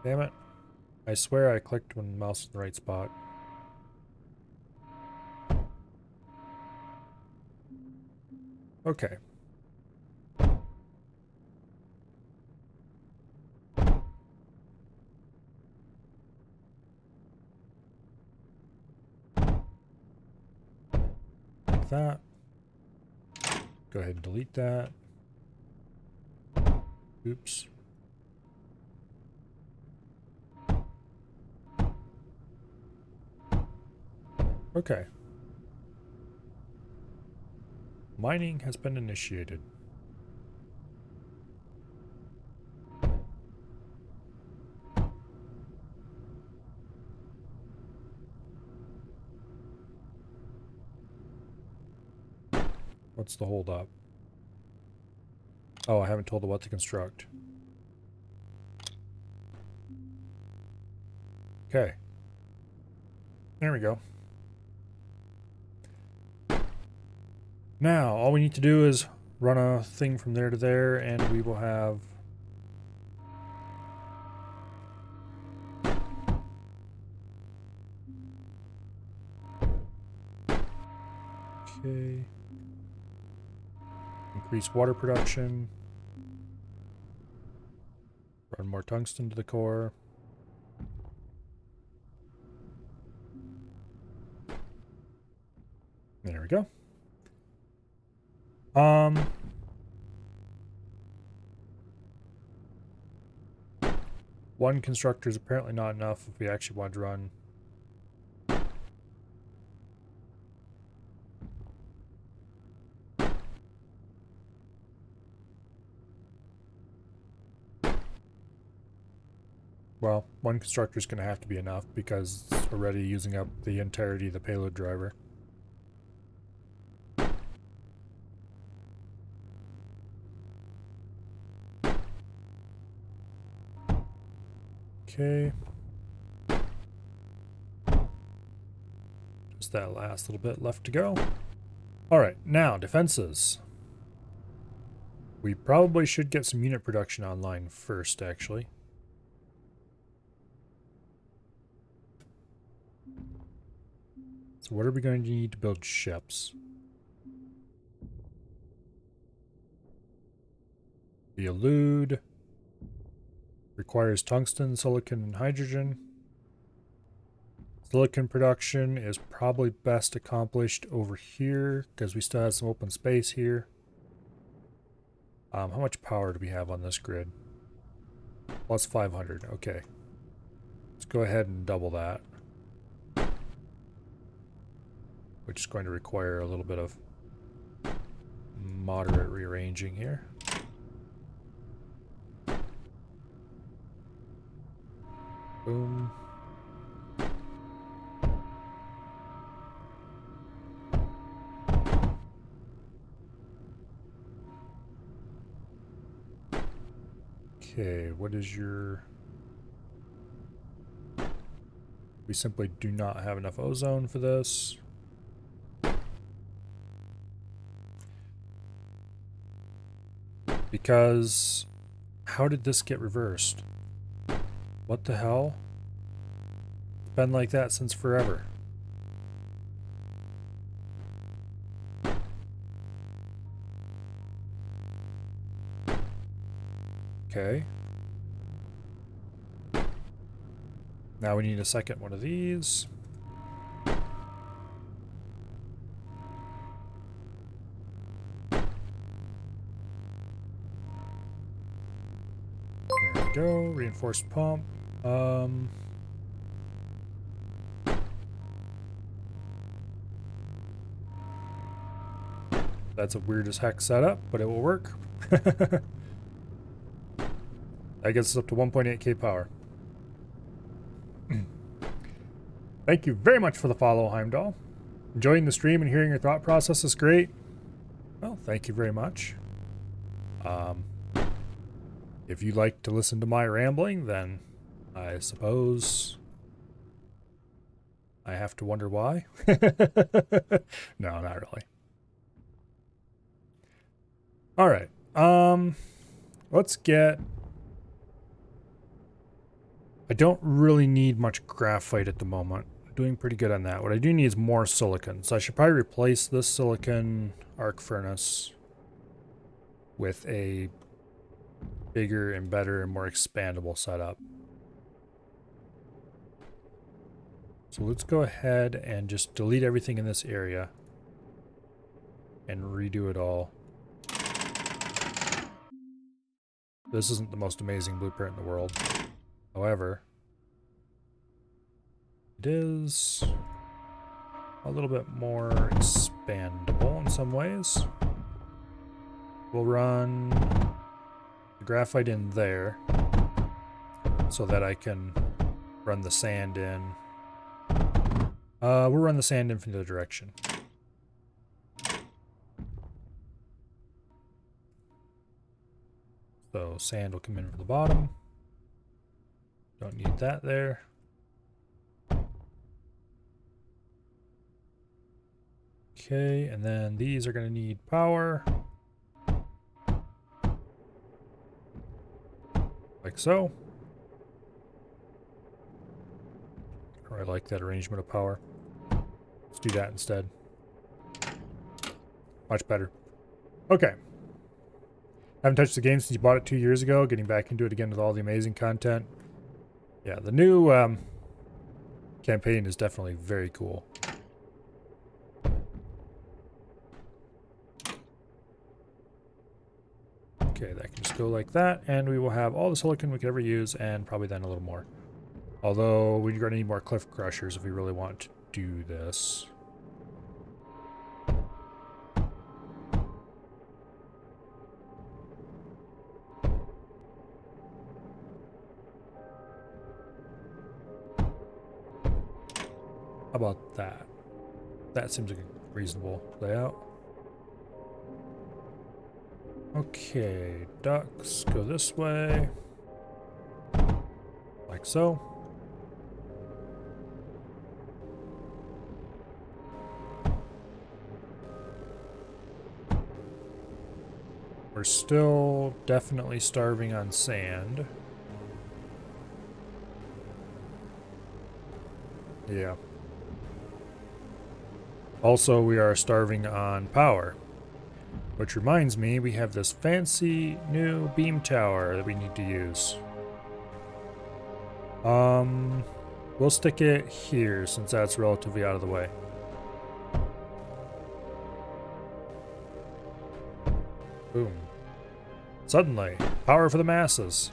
A: Damn it. I swear I clicked when the mouse was in the right spot. Okay. Like that. Go ahead and delete that. Oops. Okay. Mining has been initiated. What's the holdup? Oh, I haven't told it what to construct. Okay. There we go. Now, all we need to do is run a thing from there to there, and we will have... Okay. Increase water production. Run more tungsten to the core. There we go. Um, one constructor is apparently not enough if we actually want to run. Well, one constructor is going to have to be enough because it's already using up the entirety of the payload driver. Okay. Just that last little bit left to go. Alright, now defenses. We probably should get some unit production online first, actually. So what are we going to need to build ships? The Elude requires tungsten, silicon, and hydrogen. Silicon production is probably best accomplished over here because we still have some open space here. How much power do we have on this grid? Plus 500. Okay. Let's go ahead and double that. Which is going to require a little bit of moderate rearranging here. Boom. Okay, what is your... We simply do not have enough ozone for this. Because... How did this get reversed? What the hell? It's been like that since forever. Okay. Now we need a second one of these. There we go. Reinforced pump. That's a weird as heck setup, but it will work. That gets us up to 1.8k power. Thank you very much for the follow, Heimdall. Enjoying the stream and hearing your thought process is great. Well, thank you very much. If you like to listen to my rambling, then I suppose I have to wonder why. No, not really. All right. Let's get... I don't really need much graphite at the moment. I'm doing pretty good on that. What I do need is more silicon. So I should probably replace this silicon arc furnace with a bigger and better and more expandable setup. So let's go ahead and just delete everything in this area and redo it all. This isn't the most amazing blueprint in the world. However, it is a little bit more expandable in some ways. We'll run the graphite in there so that I can run the sand in. We'll run the sand in from the other direction. So sand will come in from the bottom. Don't need that there. Okay, and then these are going to need power. Like so. I like that arrangement of power. Let's do that instead. Much better. Okay. Haven't touched the game since you bought it 2 years ago. Getting back into it again with all the amazing content. Yeah, the new campaign is definitely very cool. Okay, that can just go like that, and we will have all the silicon we could ever use, and probably then a little more. Although, we're going to need more cliff crushers if we really want to do this. How about that? That seems like a reasonable layout. Okay, ducks go this way. Like so. We're still definitely starving on sand. Yeah. Also, we are starving on power. Which reminds me, we have this fancy new beam tower that we need to use. We'll stick it here since that's relatively out of the way. Boom. Suddenly, power for the masses.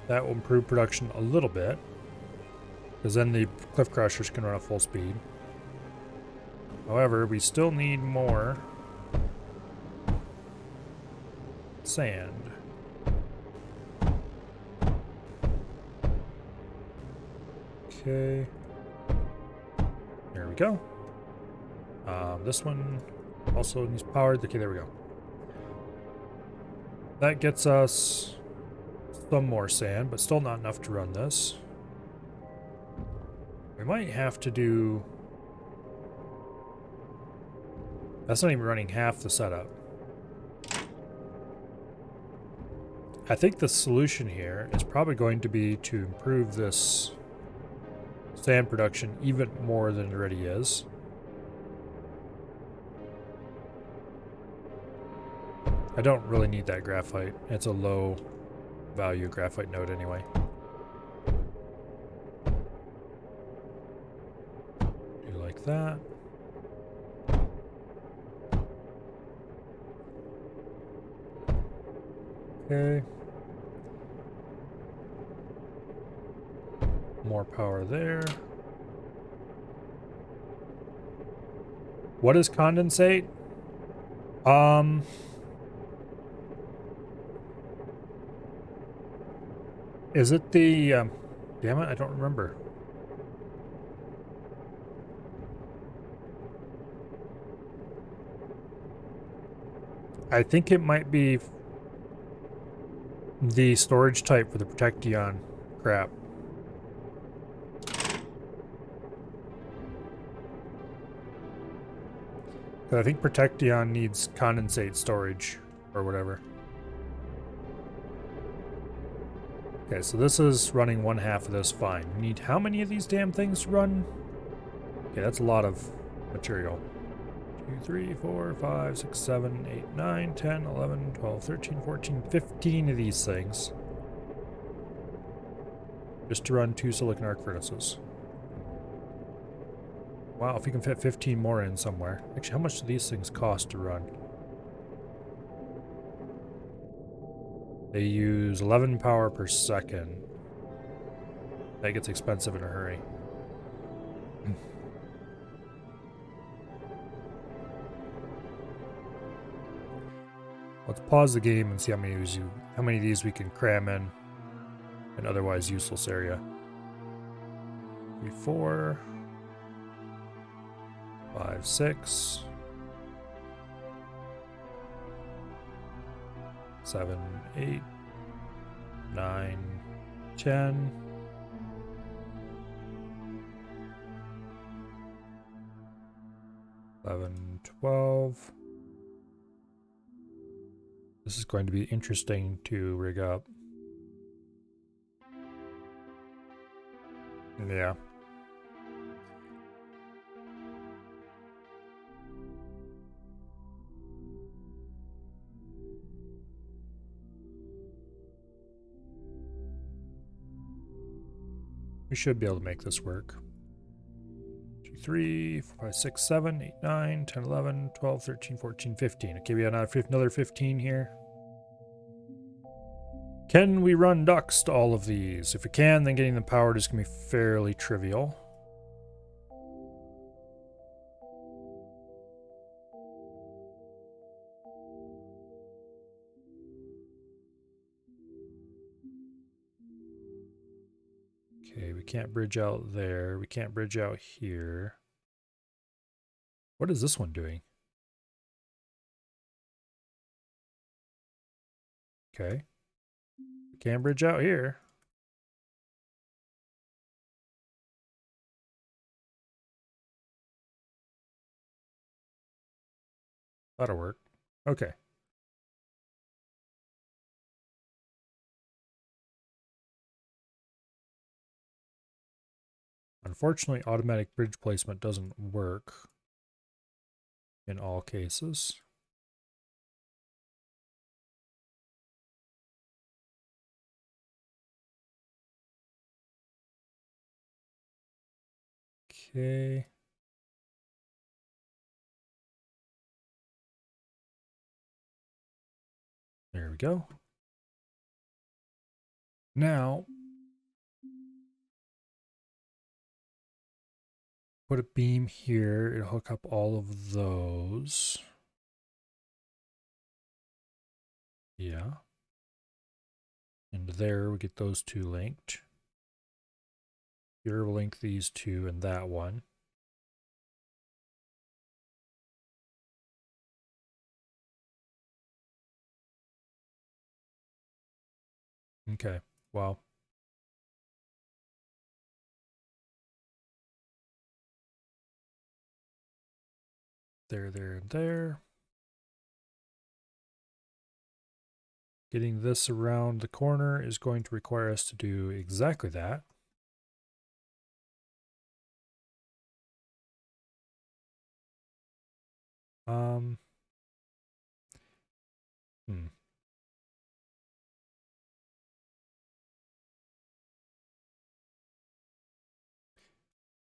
A: That will improve production a little bit, because then the cliff crushers can run at full speed. However, we still need more sand. Okay. There we go. This one also needs powered. Okay, there we go. That gets us some more sand, but still not enough to run this. We might have to do... That's not even running half the setup. I think the solution here is probably going to be to improve this sand production even more than it already is. I don't really need that graphite. It's a low value graphite node anyway. Do like that. Okay. More power there. What is condensate? Is it the, damn it, I don't remember. I think it might be the storage type for the Protecteon crap. I think Protecteon needs condensate storage or whatever. Okay, so this is running one half of this fine. We need how many of these damn things to run? Okay, that's a lot of material. 2, 3, 4, 5, 6, 7, 8, 9, 10, 11, 12, 13, 14, 15 of these things. Just to run 2 silicon arc furnaces. Wow, if we can fit 15 more in somewhere. Actually, how much do these things cost to run? They use 11 power per second. That gets expensive in a hurry. Let's pause the game and see how many of these we can cram in an otherwise useless area. 3, 4, 5, 6, 7, 8, 9, 10. 11, 12. This is going to be interesting to rig up. Yeah. We should be able to make this work. 2, 3, 4, 5, 6, 7, 8, 9, 10, 11, 12, 13, 14, 15. Okay, we got another 15 here. Can we run ducts to all of these? If we can, then getting them powered is going to be fairly trivial. Okay, we can't bridge out there. We can't bridge out here. What is this one doing? Okay. We can't bridge out here. That'll work. Okay. Unfortunately, automatic bridge placement doesn't work in all cases. Okay. There we go. Now, put a beam here. It'll hook up all of those. Yeah. And there we get those two linked. Here we'll link these two and that one. Okay, well. There, and there. Getting this around the corner is going to require us to do exactly that.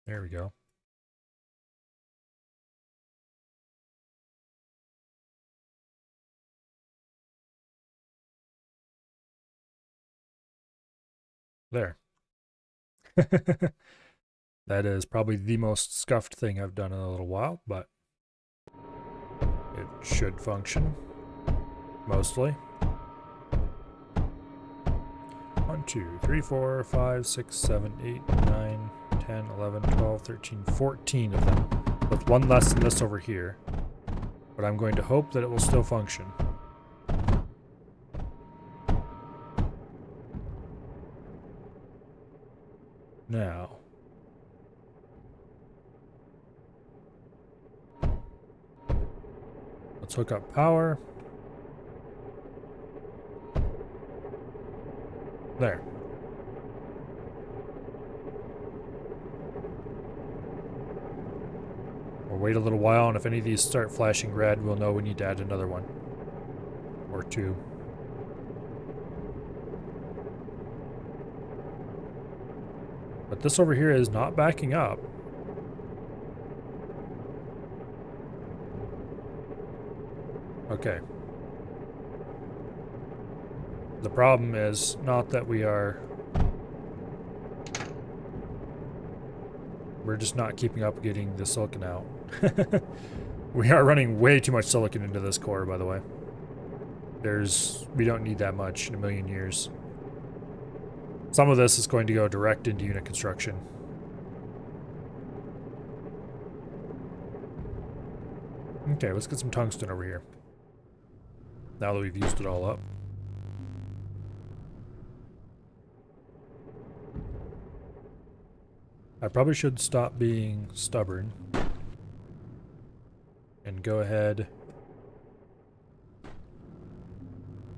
A: There we go. There. That is probably the most scuffed thing I've done in a little while, but it should function. Mostly. 1, 2, 3, 4, 5, 6, 7, 8, 9, 10, 11, 12, 13, 14 of them. With one less than this over here. But I'm going to hope that it will still function. Now. Let's hook up power. There. We'll wait a little while, and if any of these start flashing red, we'll know we need to add another one. Or two. But this over here is not backing up. Okay. The problem is not that we're just not keeping up getting the silicon out. We are running way too much silicon into this core, by the way. We don't need that much in a million years. Some of this is going to go direct into unit construction. Okay, let's get some tungsten over here. Now that we've used it all up. I probably should stop being stubborn and go ahead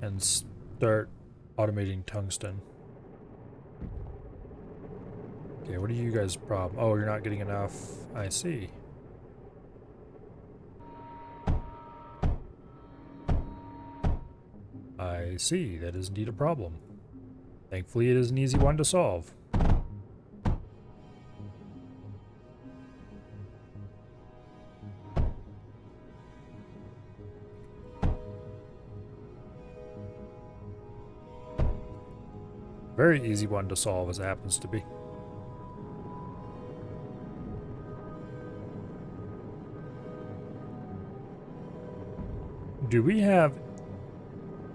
A: and start automating tungsten. Okay, what are you guys' problem? Oh, you're not getting enough. I see. I see. That is indeed a problem. Thankfully, it is an easy one to solve. Very easy one to solve as it happens to be. Do we have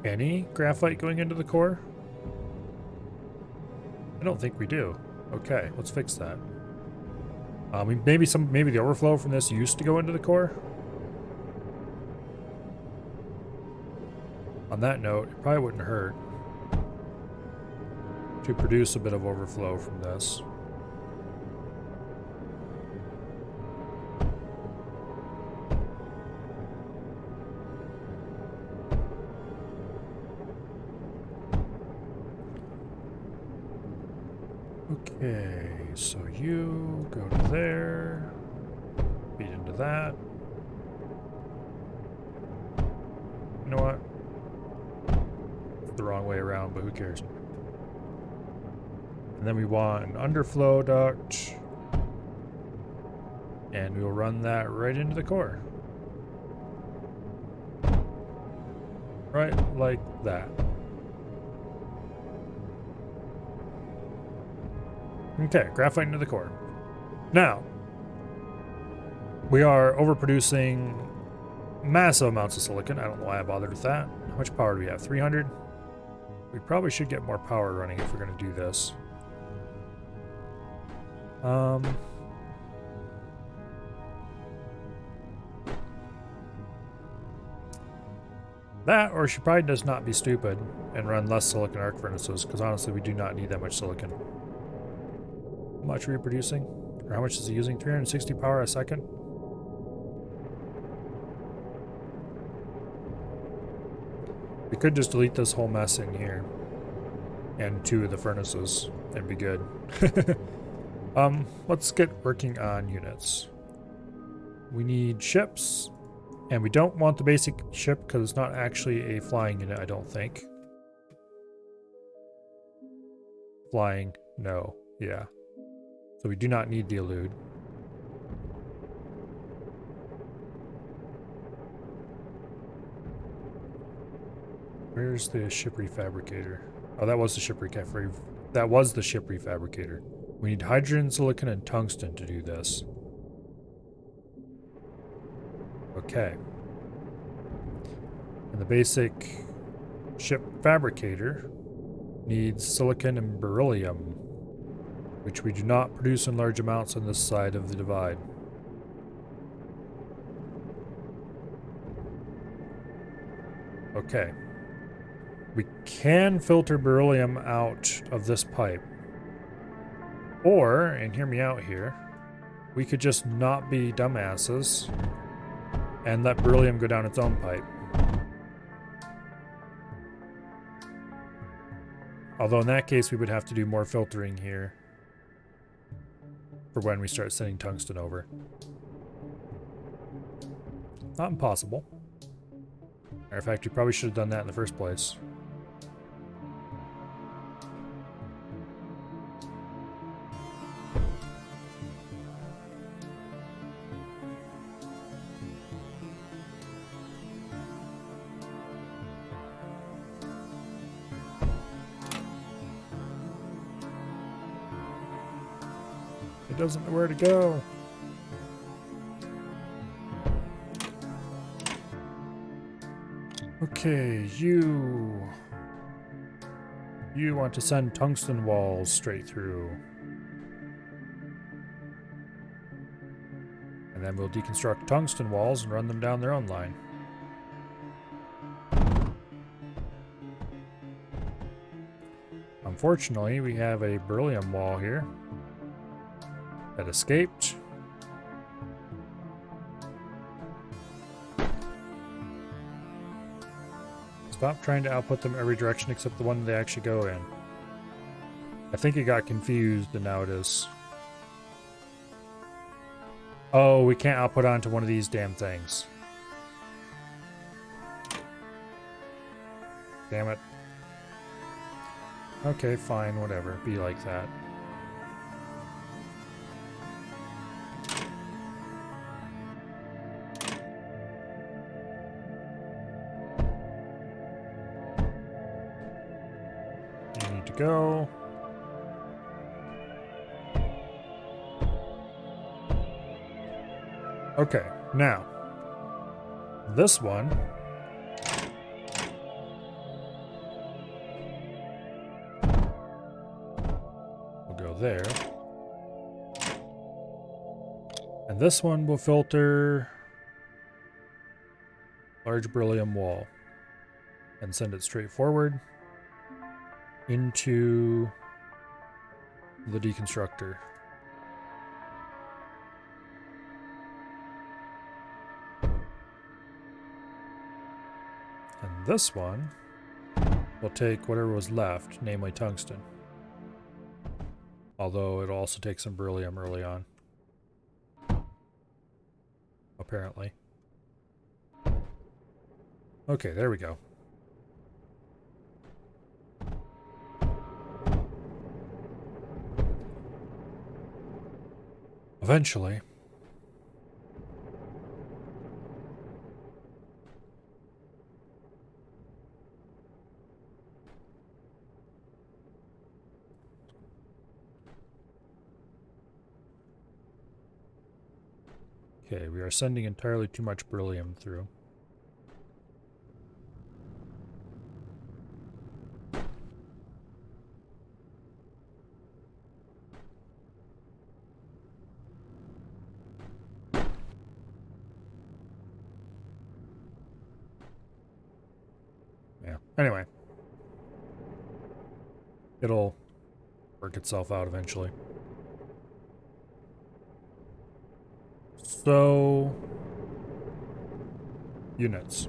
A: any graphite going into the core? I don't think we do. Okay, let's fix that. Maybe the overflow from this used to go into the core. On that note, it probably wouldn't hurt to produce a bit of overflow from this. Okay, so you go to there, feed into that. You know what? The wrong way around, but who cares? And then we want an underflow duct, and we'll run that right into the core. Right like that. Okay, graphite into the core. Now, we are overproducing massive amounts of silicon. I don't know why I bothered with that. How much power do we have? 300? We probably should get more power running if we're going to do this. That, or she probably does not be stupid and run less silicon arc furnaces, because honestly, we do not need that much silicon. How much are we producing? Or how much is it using? 360 power a second? We could just delete this whole mess in here and 2 of the furnaces and be good. Let's get working on units. We need ships, and we don't want the basic ship because it's not actually a flying unit, I don't think. Flying, no, yeah. So we do not need the elude. Where's the ship refabricator? Oh, that was the ship refabricator. That was the ship refabricator. We need hydrogen, silicon, and tungsten to do this. Okay. And the basic ship fabricator needs silicon and beryllium, which we do not produce in large amounts on this side of the divide. Okay. We can filter beryllium out of this pipe. Or, and hear me out here, we could just not be dumbasses and let beryllium go down its own pipe. Although in that case, we would have to do more filtering here for when we start sending tungsten over. Not impossible. Matter of fact, we probably should have done that in the first place. It doesn't know where to go. Okay, you want to send tungsten walls straight through. And then we'll deconstruct tungsten walls and run them down their own line. Unfortunately, we have a beryllium wall here that escaped. Stop trying to output them every direction except the one they actually go in. I think it got confused and now it is. Oh, we can't output onto one of these damn things. Damn it. Okay, fine, whatever. Be like that. go. Okay, now this one will go there. And this one will filter large beryllium wall and send it straight forward into the deconstructor. And this one will take whatever was left, namely tungsten. Although it'll also take some beryllium early on. Apparently. Okay, there we go. Eventually. Okay, we are sending entirely too much beryllium through. Yeah, anyway. It'll work itself out eventually. So, units.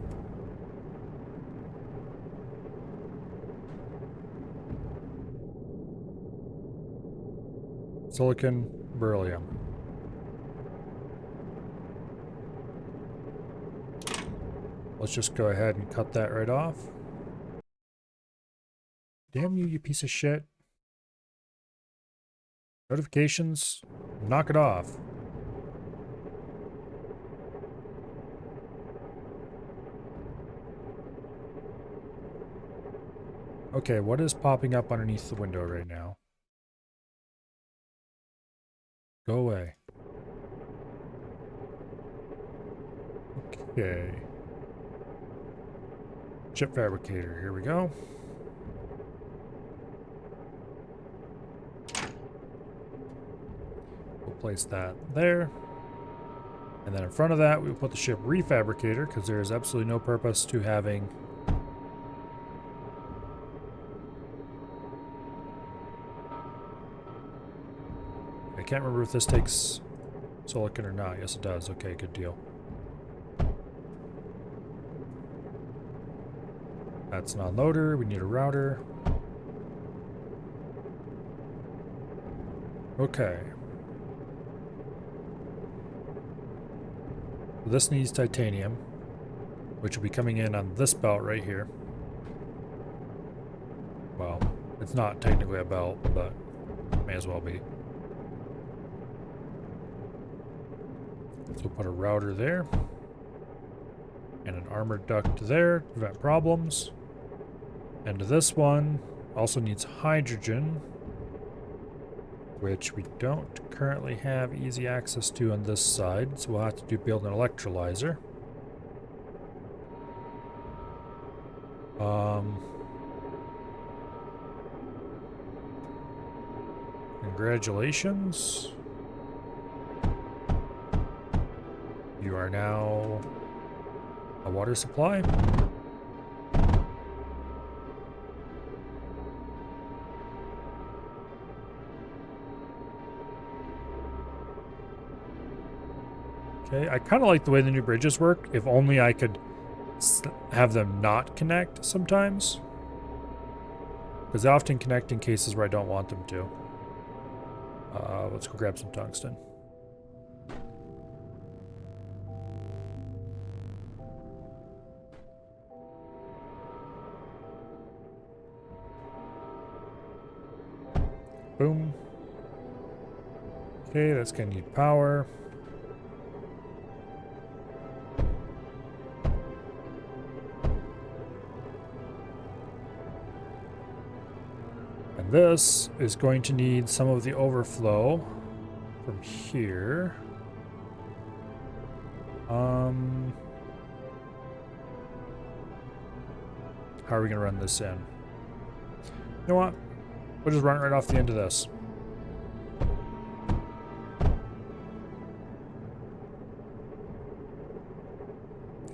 A: Silicon, beryllium. Let's just go ahead and cut that right off. Damn you, you piece of shit. Notifications, knock it off. Okay, what is popping up underneath the window right now? Go away. Okay. Chip fabricator, here we go. We'll place that there. And then in front of that, we'll put the ship refabricator, because there is absolutely no purpose to having I can't remember if this takes silicon or not. Yes, it does. Okay, good deal. That's an unloader. We need a router. Okay. This needs titanium, which will be coming in on this belt right here. Well, it's not technically a belt, but may as well be. So we'll put a router there. And an armored duct there to prevent problems. And this one also needs hydrogen, which we don't currently have easy access to on this side, so we'll have to build an electrolyzer. Congratulations. You are now a water supply. Okay, I kind of like the way the new bridges work. If only I could have them not connect sometimes. Because they often connect in cases where I don't want them to. Let's go grab some tungsten. Boom. Okay, that's gonna need power. And this is going to need some of the overflow from here. How are we going to run this in? You know what? We'll just run it right off the end of this.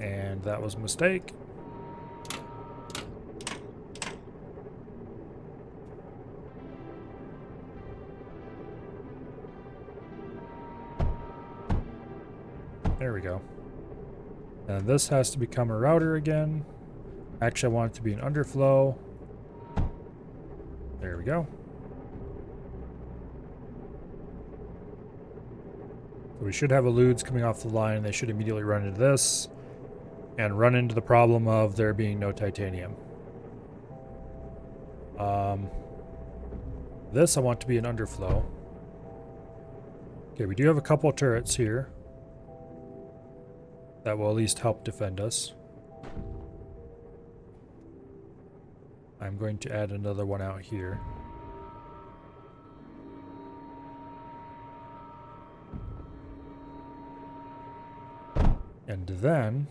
A: And that was a mistake. There we go. And this has to become a router again. Actually, I want it to be an underflow. There we go. So we should have eludes coming off the line. They should immediately run into this and run into the problem of there being no titanium. This I want to be an underflow. Okay, we do have a couple of turrets here that will at least help defend us. I'm going to add another one out here. And then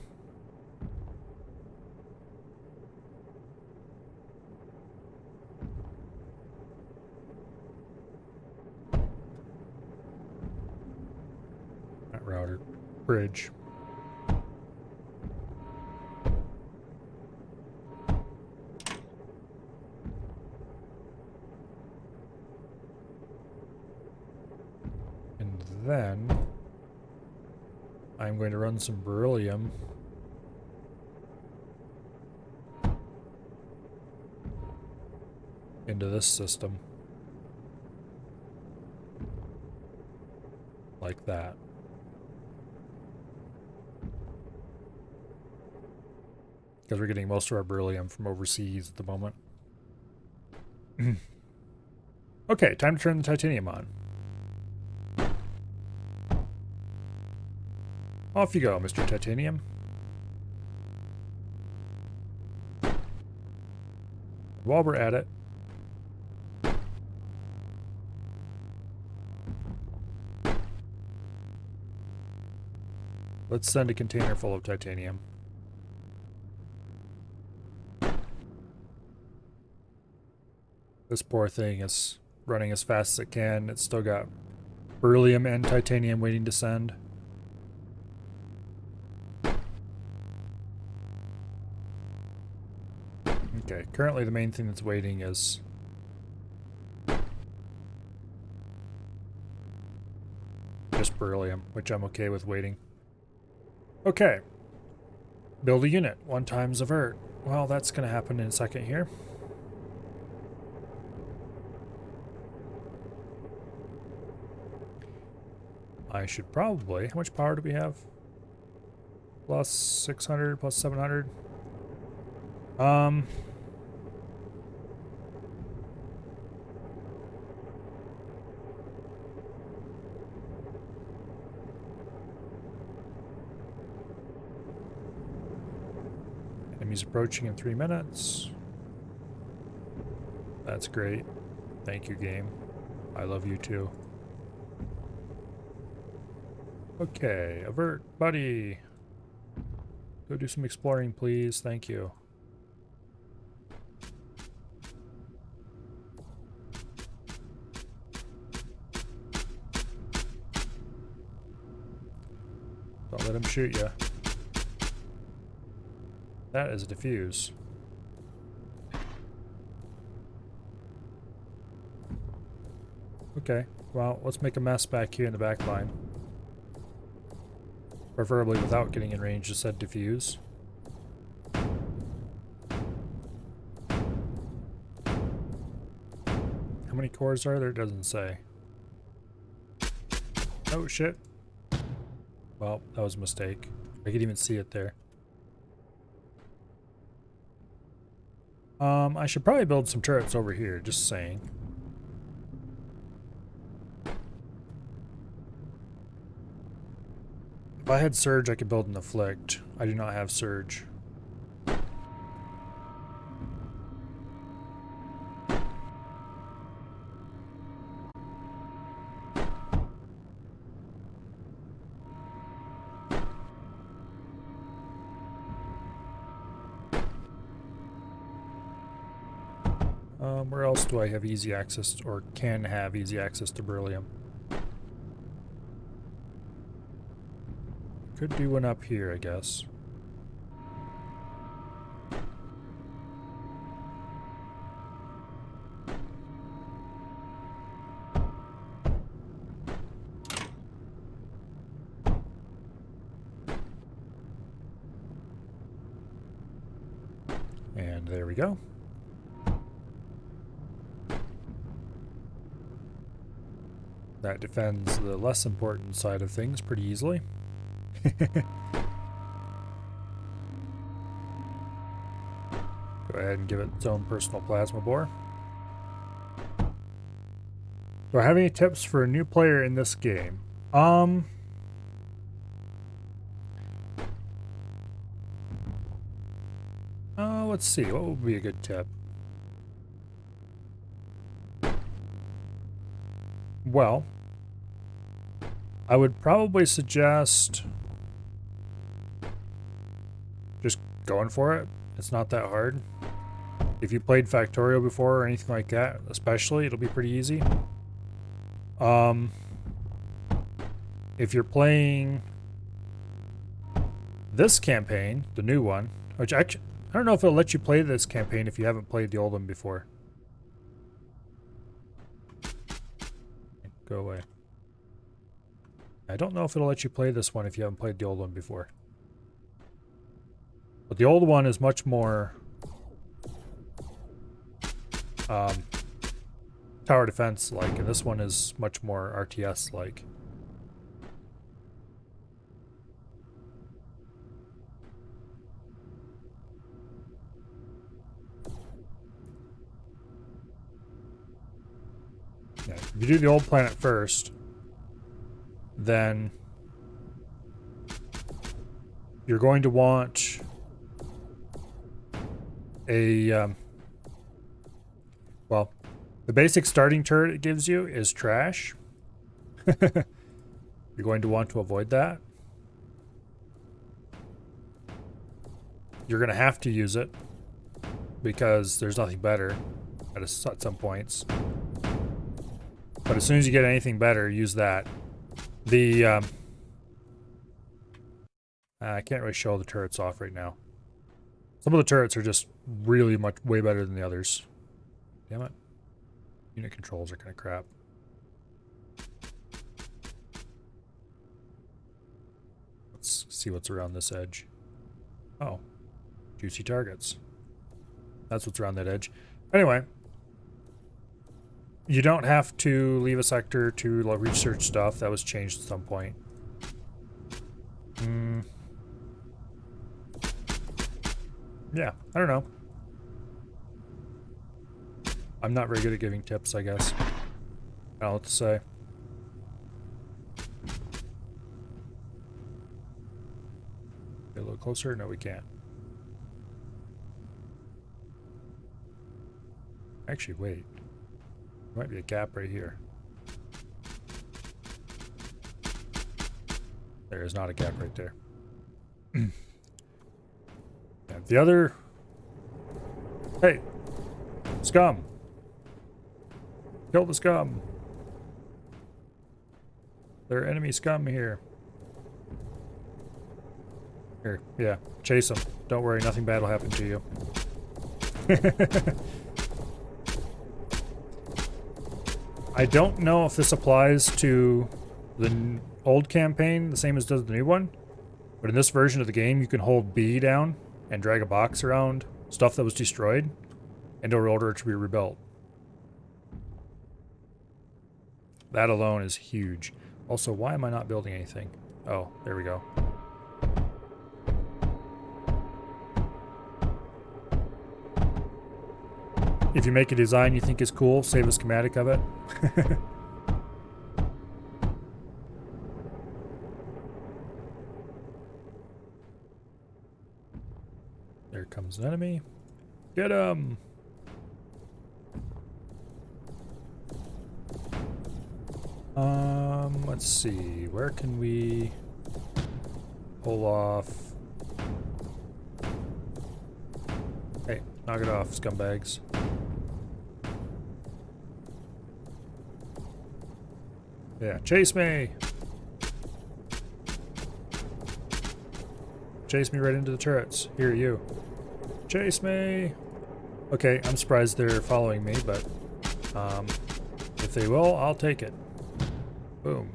A: not router, bridge. And then I'm going to run some beryllium into this system. Like that. Because we're getting most of our beryllium from overseas at the moment. Okay, time to turn the titanium on. Off you go, Mr. Titanium. While we're at it, let's send a container full of titanium. This poor thing is running as fast as it can. It's still got beryllium and titanium waiting to send. Okay, currently the main thing that's waiting is just beryllium, which I'm okay with waiting. Okay. Build a unit. 1 times avert. Well, that's going to happen in a second here. I should probably... How much power do we have? Plus 600, plus 700. Enemies approaching in 3 minutes. That's great. Thank you, game. I love you too. Okay, avert, buddy. Go do some exploring, please. Thank you. Don't let him shoot you. That is a defuse. Okay, well, let's make a mess back here in the back line. Preferably without getting in range of said defuse. How many cores are there? It doesn't say. Oh shit. Well, that was a mistake. I could even see it there. I should probably build some turrets over here, just saying. If I had Surge, I could build an Afflict. I do not have Surge. Where else do I have easy access or can have easy access to beryllium? Could do one up here, I guess. And there we go. That defends the less important side of things pretty easily. Go ahead and give it its own personal plasma bore. Do I have any tips for a new player in this game? Let's see. What would be a good tip? Well, I would probably suggest just going for it. It's not that hard. If you played Factorio before or anything like that, especially, it'll be pretty easy. If you're playing this campaign, the new one, which actually, I don't know if it'll let you play this campaign if you haven't played the old one before. Go away. I don't know if it'll let you play this one if you haven't played the old one before. But the old one is much more tower defense like, and this one is much more RTS like. Yeah, if you do the old planet first, then you're going to want a well, the basic starting turret it gives you is trash. You're going to want to avoid that. You're going to have to use it because there's nothing better at some points. But as soon as you get anything better, use that. The I can't really show the turrets off right now. Some of the turrets are just really way better than the others. Damn it. Unit controls are kind of crap. Let's see what's around this edge. Oh. Juicy targets. That's what's around that edge. Anyway. You don't have to leave a sector to research stuff. That was changed at some point. Yeah, I don't know. I'm not very good at giving tips, I guess. I don't know what to say. Get a little closer? No, we can't. Actually, wait. There might be a gap right here. There is not a gap right there. Yeah, the other... Hey! Scum! Kill the scum! There are enemy scum here. Here, yeah. Chase them. Don't worry, nothing bad will happen to you. I don't know if this applies to the old campaign the same as does the new one, but in this version of the game you can hold B down and drag a box around stuff that was destroyed in order to be rebuilt. That alone is huge. Also, why am I not building anything? Oh, there we go. If you make a design you think is cool, save a schematic of it. There comes an enemy. Get him! Let's see. Where can we pull off? Hey, knock it off, scumbags. Yeah, chase me! Chase me right into the turrets. Here, you. Chase me! Okay, I'm surprised they're following me, but if they will, I'll take it. Boom.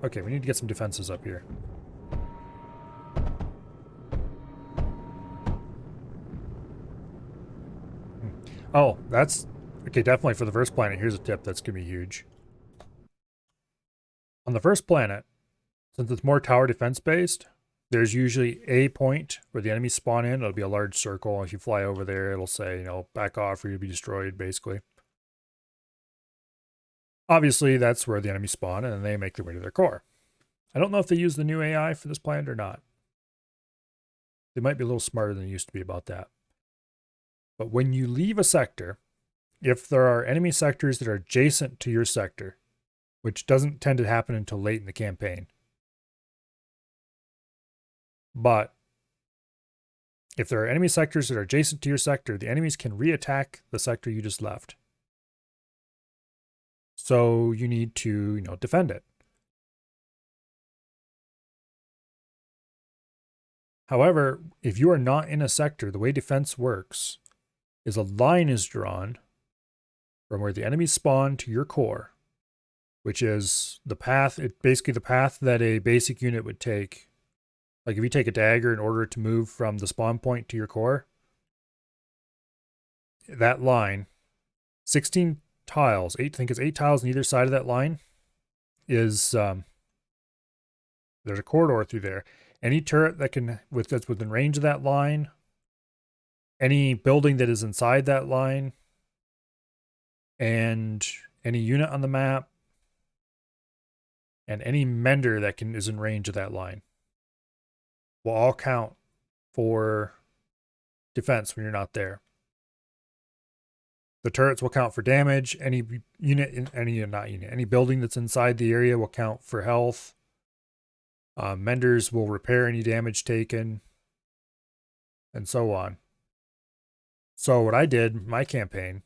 A: Okay, we need to get some defenses up here. Oh, that's... Okay, definitely for the first planet, here's a tip that's going to be huge. On the first planet, since it's more tower defense based, there's usually a point where the enemies spawn in. It'll be a large circle. If you fly over there, it'll say, you know, back off or you'll be destroyed, basically. Obviously, that's where the enemies spawn, and then they make their way to their core. I don't know if they use the new AI for this planet or not. They might be a little smarter than they used to be about that. But when you leave a sector, if there are enemy sectors that are adjacent to your sector, which doesn't tend to happen until late in the campaign, but if there are enemy sectors that are adjacent to your sector, the enemies can re-attack the sector you just left. So you need to, you know, defend it. However, if you are not in a sector, the way defense works is a line is drawn from where the enemies spawn to your core, which is the path, basically the path that a basic unit would take. Like if you take a dagger in order to move from the spawn point to your core, that line, 16 tiles, I think it's 8 tiles on either side of that line, is there's a corridor through there. Any turret that that's within range of that line, any building that is inside that line, and any unit on the map, and any mender that is in range of that line will all count for defense when you're not there. The turrets will count for damage. Any unit, any building that's inside the area will count for health. Menders will repair any damage taken, and so on. So what I did in my campaign,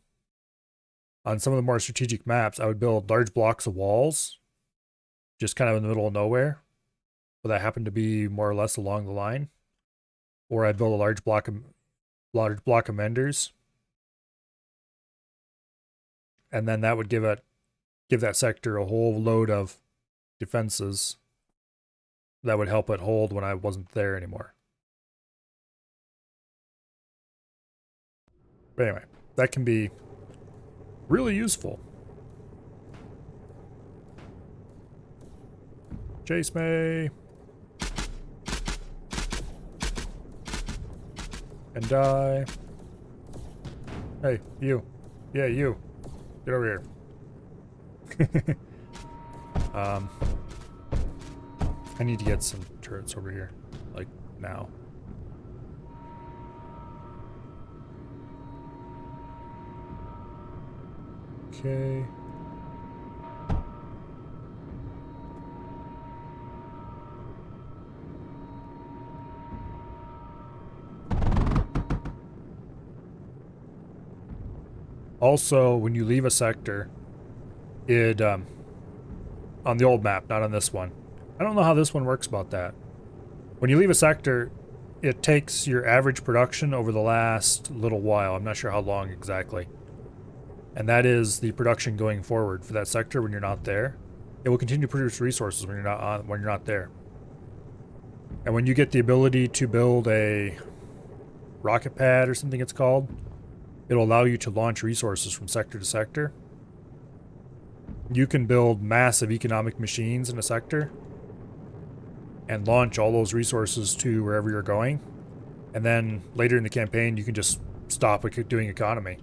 A: on some of the more strategic maps, I would build large blocks of walls, just kind of in the middle of nowhere, but that happened to be more or less along the line. Or I'd build a large block of menders, and then that would give that sector a whole load of defenses that would help it hold when I wasn't there anymore. But anyway, that can be really useful. Chase me. And die. Hey, you. Yeah, you. Get over here. I need to get some turrets over here. Like, now. Okay. Also, when you leave a sector, it, on the old map, not on this one. I don't know how this one works about that. When you leave a sector, it takes your average production over the last little while. I'm not sure how long exactly. And that is the production going forward for that sector when you're not there. It will continue to produce resources when you're not there. And when you get the ability to build a rocket pad or something it's called, it'll allow you to launch resources from sector to sector. You can build massive economic machines in a sector and launch all those resources to wherever you're going. And then later in the campaign, you can just stop doing economy.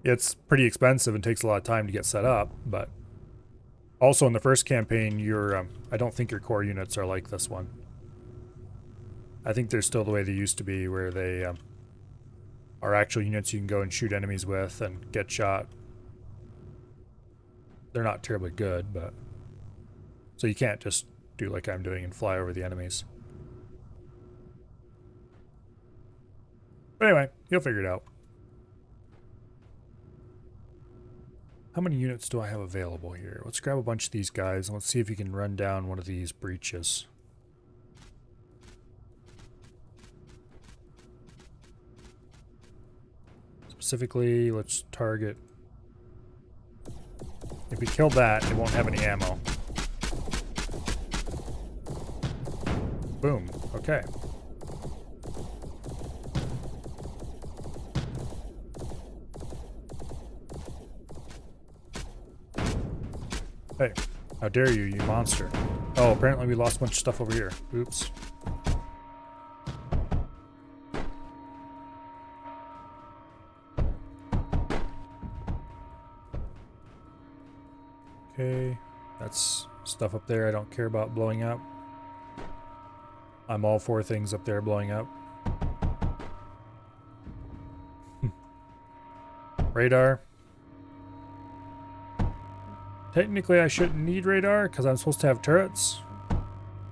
A: It's pretty expensive and takes a lot of time to get set up, but also in the first campaign, I don't think your core units are like this one. I think they're still the way they used to be, where they are actual units you can go and shoot enemies with and get shot. They're not terribly good, but... So you can't just do like I'm doing and fly over the enemies. But anyway, you'll figure it out. How many units do I have available here? Let's grab a bunch of these guys and let's see if you can run down one of these breaches. Specifically, let's target. If we kill that, it won't have any ammo. Boom. Okay. Hey, how dare you, you monster. Oh, apparently we lost a bunch of stuff over here. Oops. Okay, that's stuff up there I don't care about blowing up. I'm all for things up there blowing up. Radar. Technically I shouldn't need radar because I'm supposed to have turrets.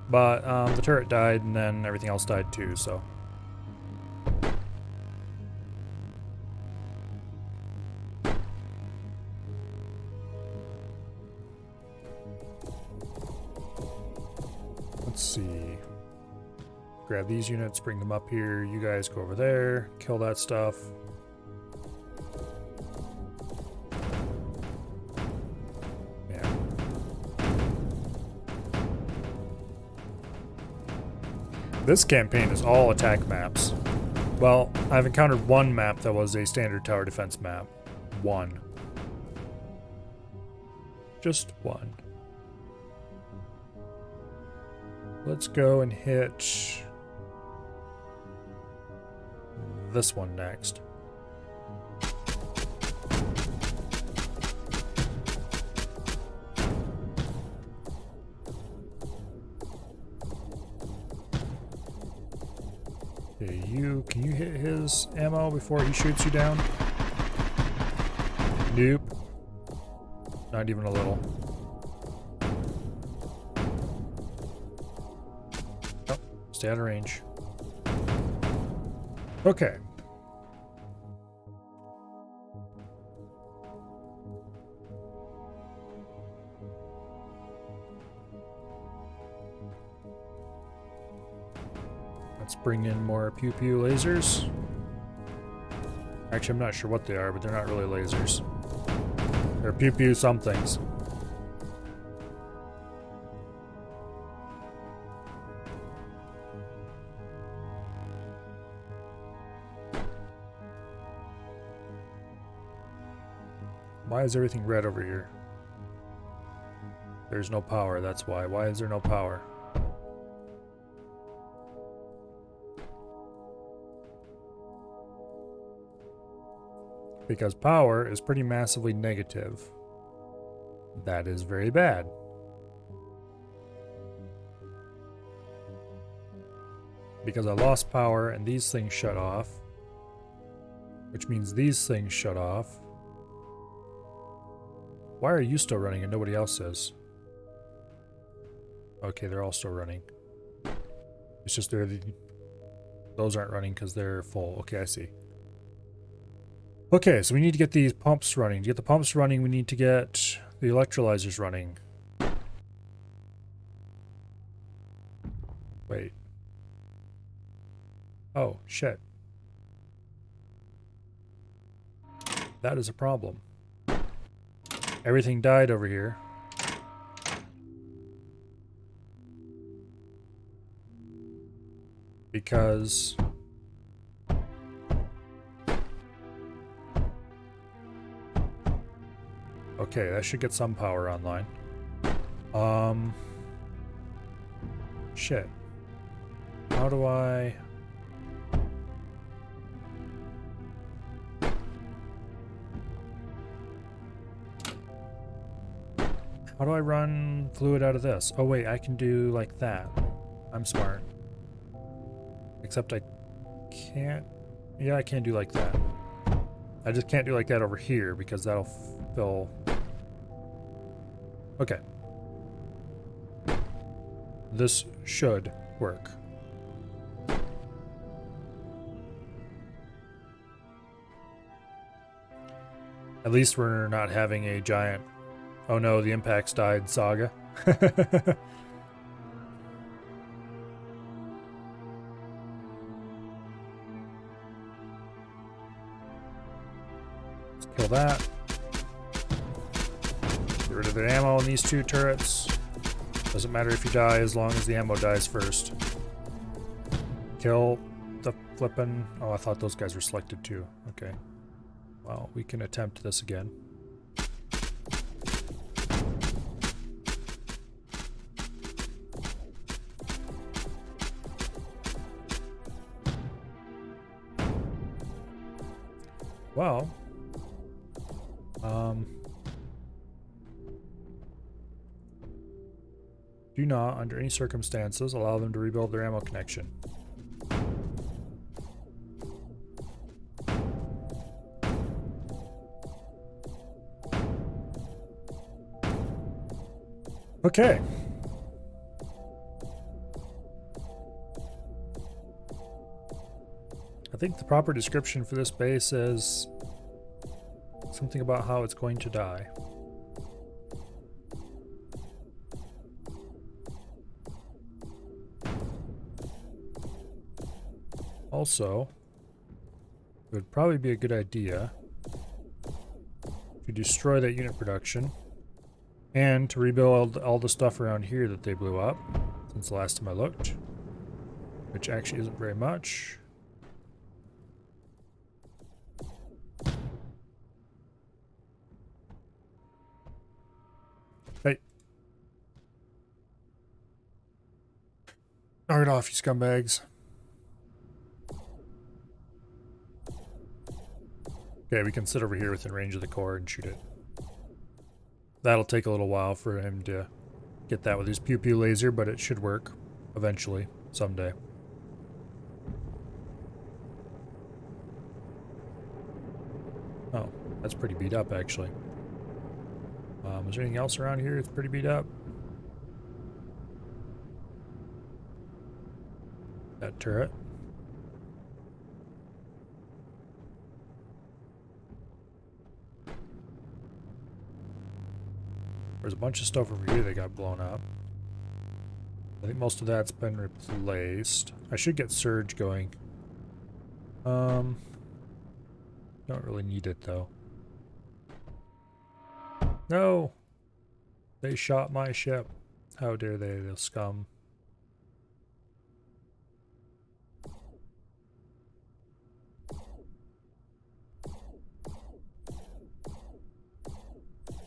A: But the turret died and then everything else died too, so. Let's see. Grab these units, bring them up here. You guys go over there, kill that stuff. Yeah. This campaign is all attack maps. Well, I've encountered one map that was a standard tower defense map. One. Just one. Let's go and hit this one next. Okay, can you hit his ammo before he shoots you down? Nope. Not even a little. Oh, stay out of range. Okay. Let's bring in more pew pew lasers. Actually, I'm not sure what they are, but they're not really lasers. They're pew pew somethings. Why is everything red over here? There's no power, that's why. Why is there no power? Because power is pretty massively negative. That is very bad. Because I lost power and these things shut off. Which means these things shut off. Why are you still running and nobody else is? Okay, they're all still running. It's just those aren't running because they're full. Okay, I see. Okay, so we need to get these pumps running. To get the pumps running, we need to get the electrolyzers running. Wait. Oh, shit. That is a problem. Everything died over here. Because... okay, that should get some power online. Shit. How do I... how do I run fluid out of this? Oh wait, I can do like that. I'm smart. Except I can't... yeah, I can do like that. I just can't do like that over here because that'll fill... okay. This should work. At least we're not having a giant, oh no, the impacts died saga. Let's kill that. Get rid of the ammo in these two turrets. Doesn't matter if you die as long as the ammo dies first. Kill the flippin'... Oh, I thought those guys were selected too. Okay. Well, we can attempt this again. Well, do not, under any circumstances, allow them to rebuild their ammo connection. Okay. I think the proper description for this base is something about how it's going to die. Also, it would probably be a good idea to destroy that unit production and to rebuild all the stuff around here that they blew up since the last time I looked, which actually isn't very much. Hey. Knock it off, you scumbags. Okay, we can sit over here within range of the core and shoot it. That'll take a little while for him to get that with his pew pew laser, but it should work eventually, someday. Oh, that's pretty beat up actually. Is there anything else around here that's pretty beat up? That turret. There's a bunch of stuff over here that got blown up. I think most of that's been replaced. I should get Surge going. Don't really need it though. No! They shot my ship. How dare they, the scum.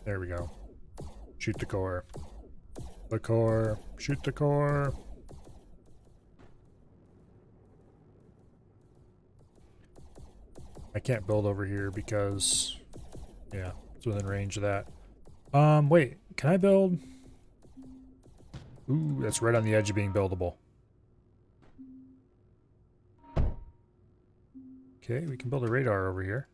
A: There we go. Shoot the core. The core. Shoot the core. I can't build over here because, yeah, it's within range of that. Wait, can I build? Ooh, that's right on the edge of being buildable. Okay, we can build a radar over here.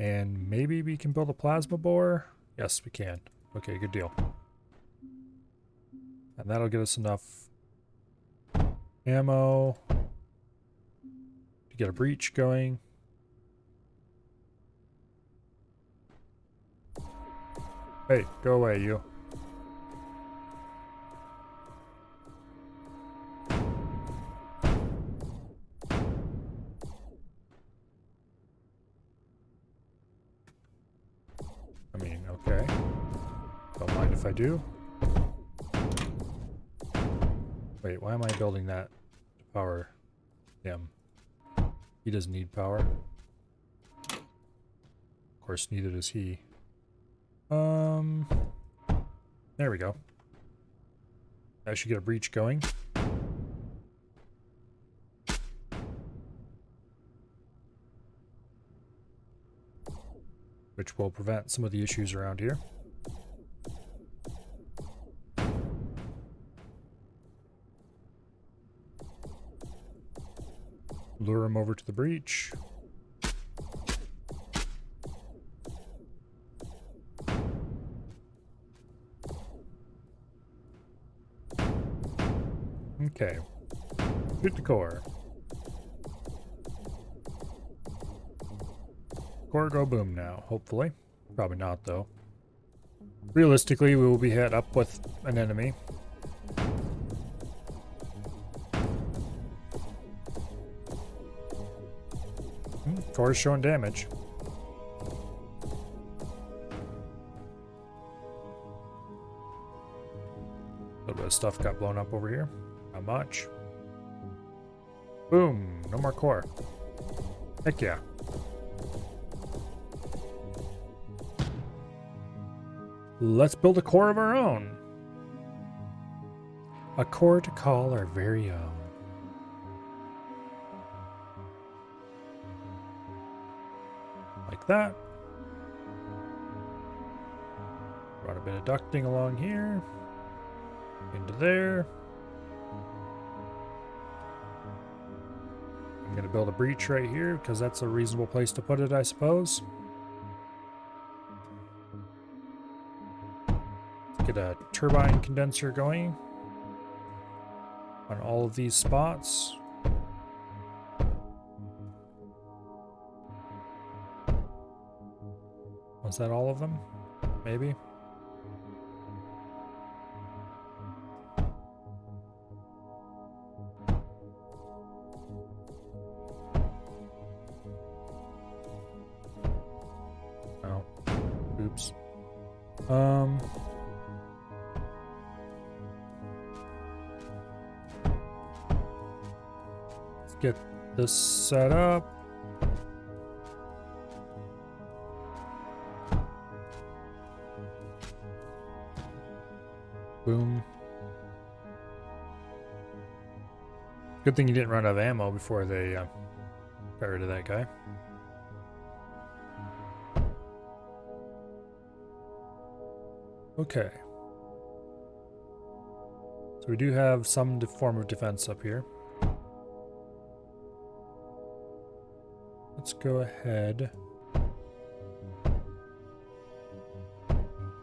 A: And maybe we can build a plasma bore? Yes, we can. Okay, good deal. And that'll get us enough ammo to get a breach going. Hey, go away, you. I mean, okay. Don't mind if I do. Wait, why am I building that to power him? He doesn't need power. Of course, neither does he. There we go. I should get a breach going. Which will prevent some of the issues around here. Lure him over to the breach. Okay. Shoot the core. Core go boom now, hopefully. Probably not, though. Realistically, we will be hit up with an enemy. Core's showing damage. A little bit of stuff got blown up over here. Not much. Boom! No more core. Heck yeah. Let's build a core of our own. A core to call our very own. Like that. Brought a bit of ducting along here. Into there. I'm going to build a breach right here because that's a reasonable place to put it, I suppose. Get a turbine condenser going on all of these spots. Was that all of them? Maybe. Oh. Oops. Let's get this set up. Boom. Good thing you didn't run out of ammo before they got rid of that guy. Okay. So we do have some form of defense up here. Let's go ahead.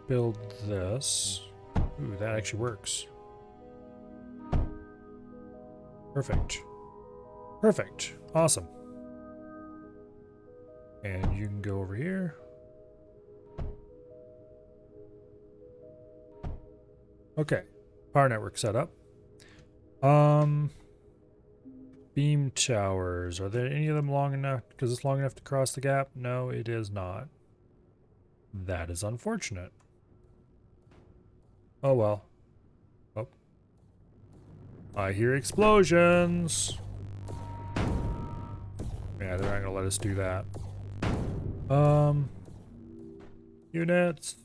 A: Build this. Ooh, that actually works. Perfect. Perfect. Awesome. And you can go over here. Okay. Power network set up. Beam towers. Are there any of them long enough? Because it's long enough to cross the gap? No, it is not. That is unfortunate. Oh well. Oh. I hear explosions. Yeah, they're not gonna let us do that. Units.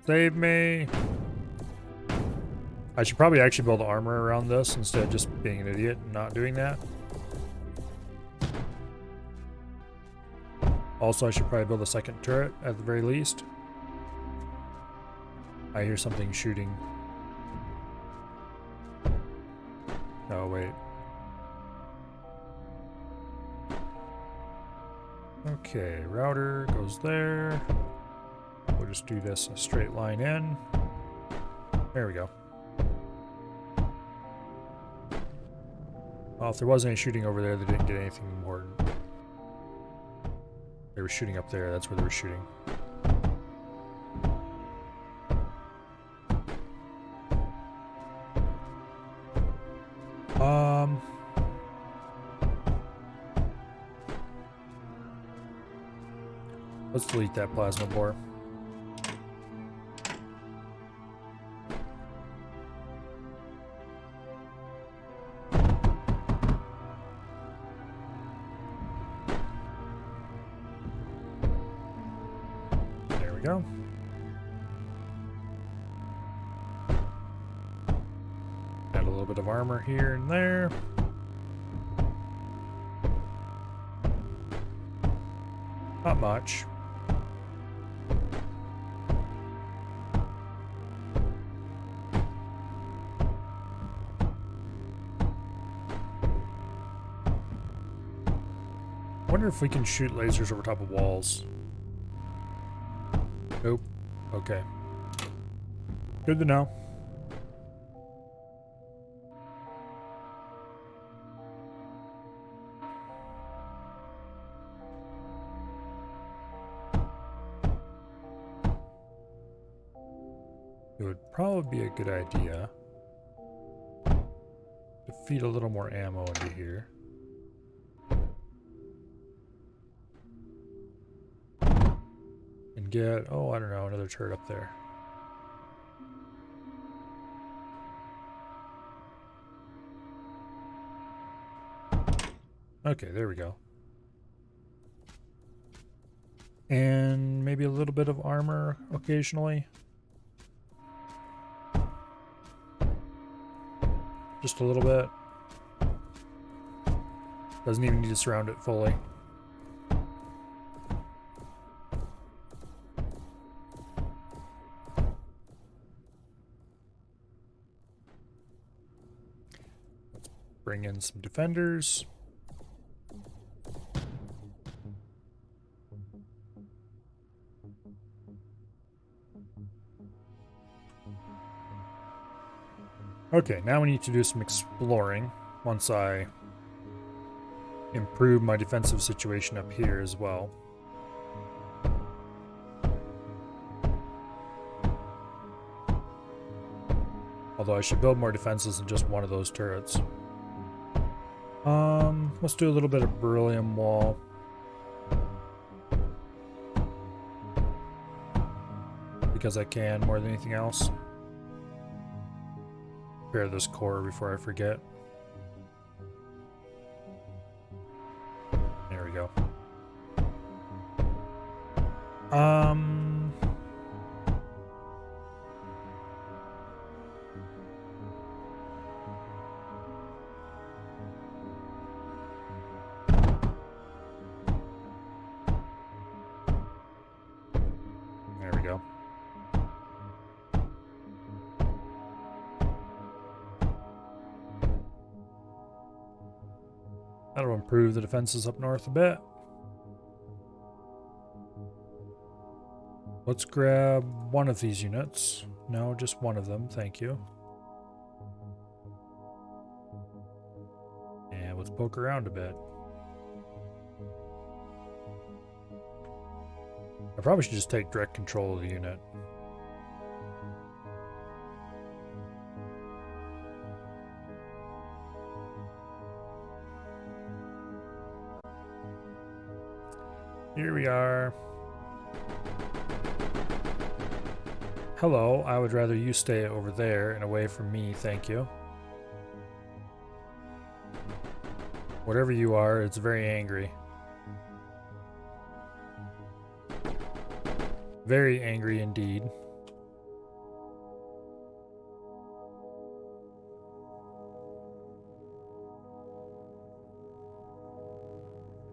A: Save me. I should probably actually build armor around this instead of just being an idiot and not doing that. Also, I should probably build a second turret at the very least. I hear something shooting. Oh, wait. Okay, router goes there. We'll just do this a straight line in. There we go. Well, if there was any shooting over there, they didn't get anything important. They were shooting up there, that's where they were shooting. Let's delete that plasma bore. There we go. Add a little bit of armor here and there. Not much. I wonder if we can shoot lasers over top of walls. Nope. Okay. Good to know. it would probably be a good idea to feed a little more ammo into here. And get, oh, I don't know, another turret up there. Okay, there we go. And maybe a little bit of armor occasionally. Just a little bit. Doesn't even need to surround it fully. Let's bring in some defenders. Okay, now we need to do some exploring once I improve my defensive situation up here as well. Although I should build more defenses than just one of those turrets. Let's do a little bit of beryllium wall. Because I can more than anything else. Repair this core before I forget. There we go. There we go. That'll improve the defenses up north a bit. Let's grab one of these units. No, just one of them, thank you. And let's poke around a bit. I probably should just take direct control of the unit. Here we are. Hello, I would rather you stay over there and away from me, thank you. Whatever you are, it's very angry. Very angry indeed.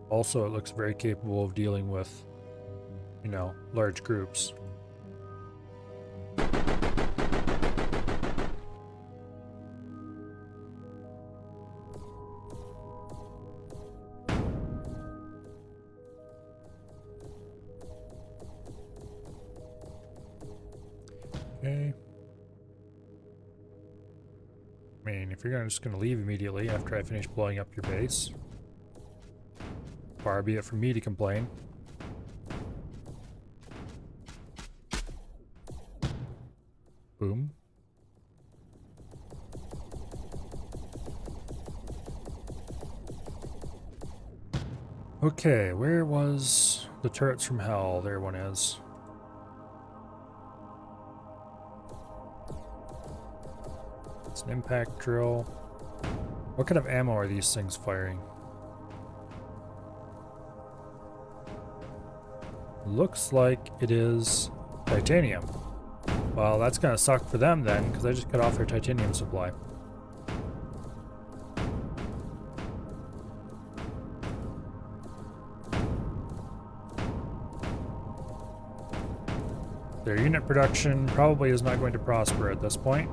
A: Also, it looks very capable of dealing with, you know, large groups. Okay. I mean, if you're just gonna leave immediately after I finish blowing up your base, far be it from me to complain. Boom. Okay, where was the turrets from hell? There one is. It's an impact drill. What kind of ammo are these things firing? Looks like it is titanium. Well, that's gonna suck for them then, because I just cut off their titanium supply. Their unit production probably is not going to prosper at this point.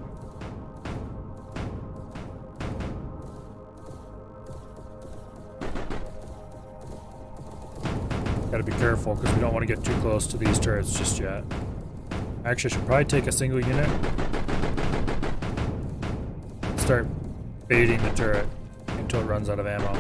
A: Gotta be careful because we don't want to get too close to these turrets just yet. Actually, I should probably take a single unit. Start baiting the turret until it runs out of ammo.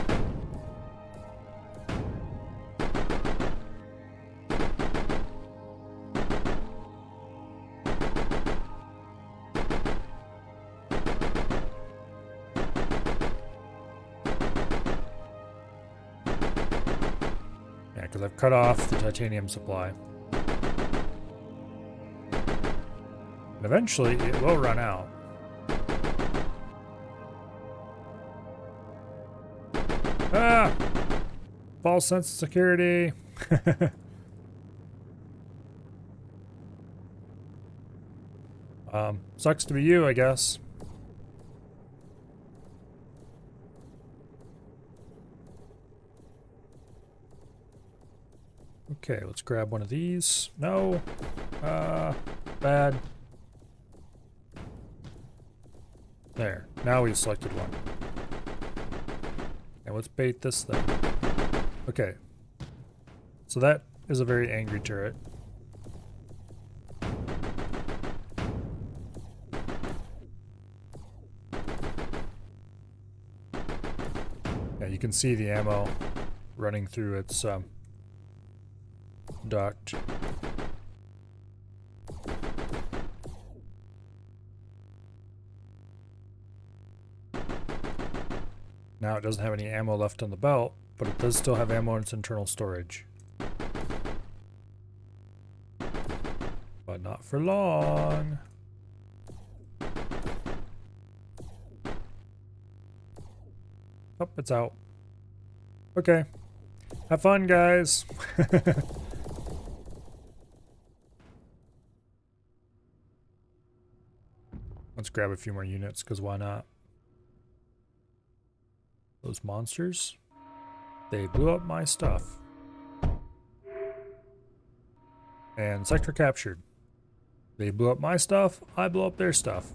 A: because I've cut off the titanium supply. And eventually it will run out. Ah! False sense of security. Sucks to be you, I guess. Okay, let's grab one of these. No. Bad. There. Now we've selected one. And let's bait this thing. Okay. So that is a very angry turret. Yeah, you can see the ammo running through its duct. Now it doesn't have any ammo left on the belt, but it does still have ammo in its internal storage. But not for long. Oh, it's out. Okay. Have fun, guys. Let's grab a few more units, because why not? Those monsters, they blew up my stuff. And sector captured. They blew up my stuff, I blew up their stuff.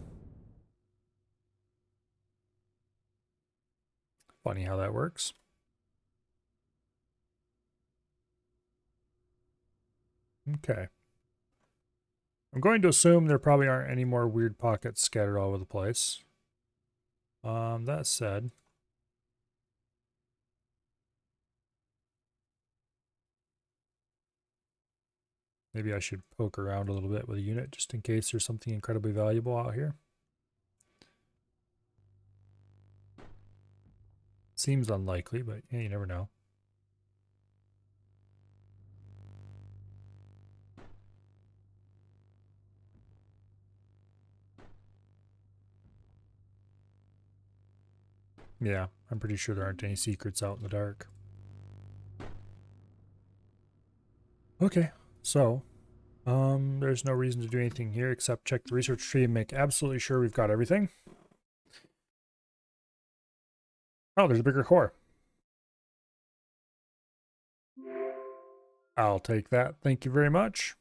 A: Funny how that works. Okay. I'm going to assume there probably aren't any more weird pockets scattered all over the place. That said, maybe I should poke around a little bit with a unit just in case there's something incredibly valuable out here. Seems unlikely, but yeah, you never know. Yeah, I'm pretty sure there aren't any secrets out in the dark. Okay, so there's no reason to do anything here except check the research tree and make absolutely sure we've got everything. Oh, there's a bigger core. I'll take that. Thank you very much.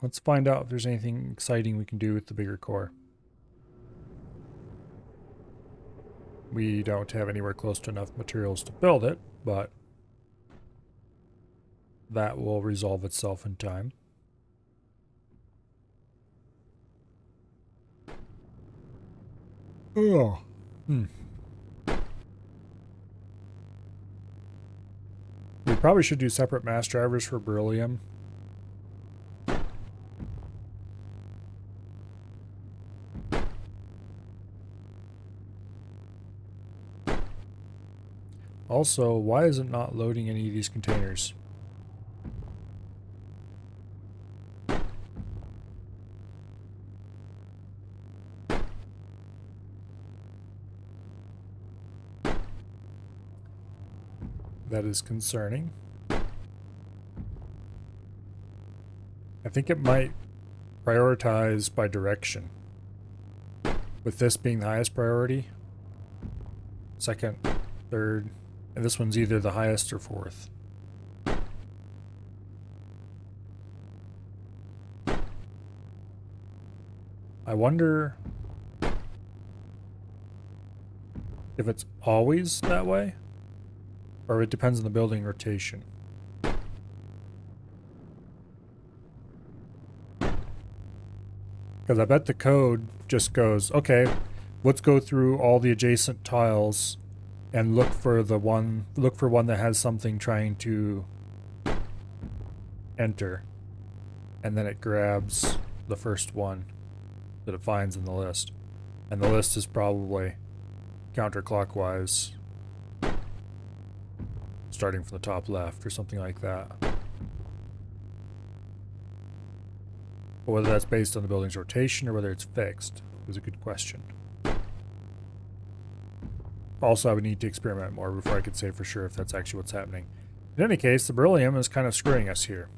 A: Let's find out if there's anything exciting we can do with the bigger core. We don't have anywhere close to enough materials to build it, but that will resolve itself in time. Oh. We probably should do separate mass drivers for beryllium. Also, why is it not loading any of these containers? That is concerning. I think it might prioritize by direction. With this being the highest priority, second, third, and this one's either the highest or fourth. I wonder if it's always that way, or it depends on the building rotation. Because I bet the code just goes, okay, let's go through all the adjacent tiles and look for one that has something trying to enter. And then it grabs the first one that it finds in the list. And the list is probably counterclockwise starting from the top left or something like that. But whether that's based on the building's rotation or whether it's fixed is a good question. Also, I would need to experiment more before I could say for sure if that's actually what's happening. In any case, the beryllium is kind of screwing us here.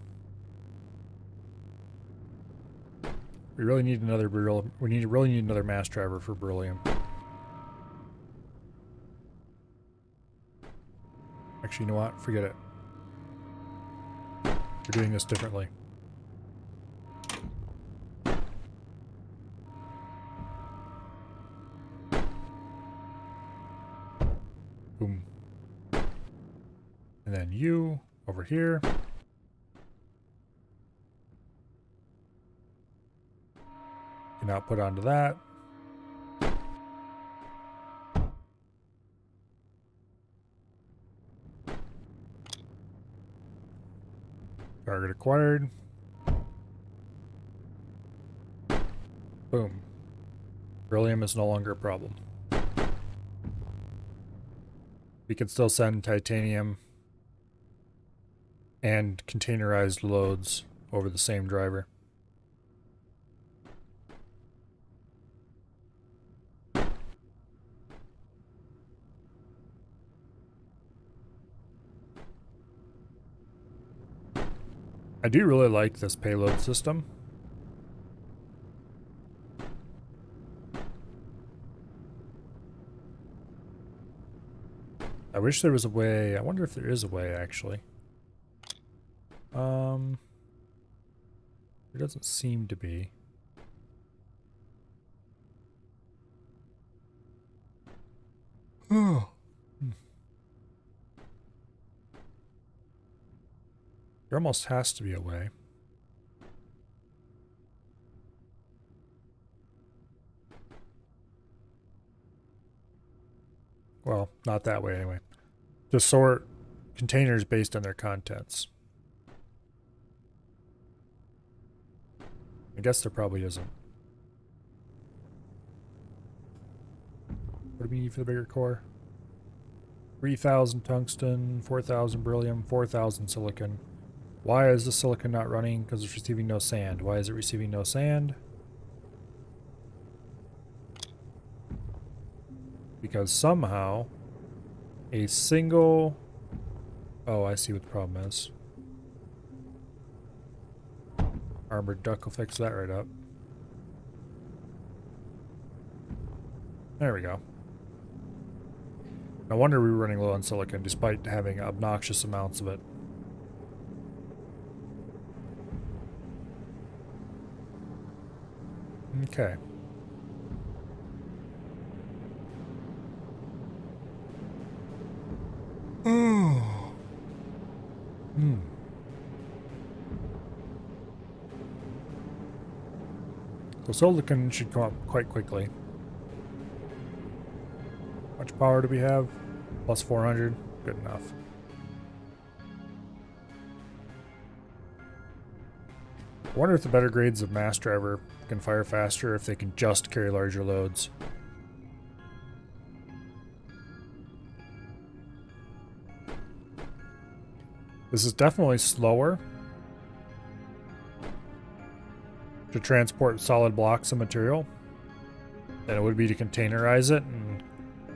A: We really need another beryllium. Really need another mass driver for beryllium. Actually, you know what? Forget it. We're doing this differently. Boom. And then you over here. Can output onto that. Target acquired. Boom. Beryllium is no longer a problem. We can still send titanium and containerized loads over the same driver. I do really like this payload system. I wish there was a way. I wonder if there is a way, actually. There doesn't seem to be. Oh. There almost has to be a way. Well, not that way anyway. To sort containers based on their contents. I guess there probably isn't. What do we need for the bigger core? 3,000 tungsten, 4,000 beryllium, 4,000 silicon. Why is the silicon not running? Because it's receiving no sand. Why is it receiving no sand? Because somehow a single... Oh, I see what the problem is. Armored duct will fix that right up. There we go. No wonder we were running low on silicon despite having obnoxious amounts of it. Okay. Oh. So silicon should come up quite quickly. How much power do we have? Plus 400. Good enough. I wonder if the better grades of mass driver can fire faster if they can just carry larger loads. This is definitely slower to transport solid blocks of material than it would be to containerize it and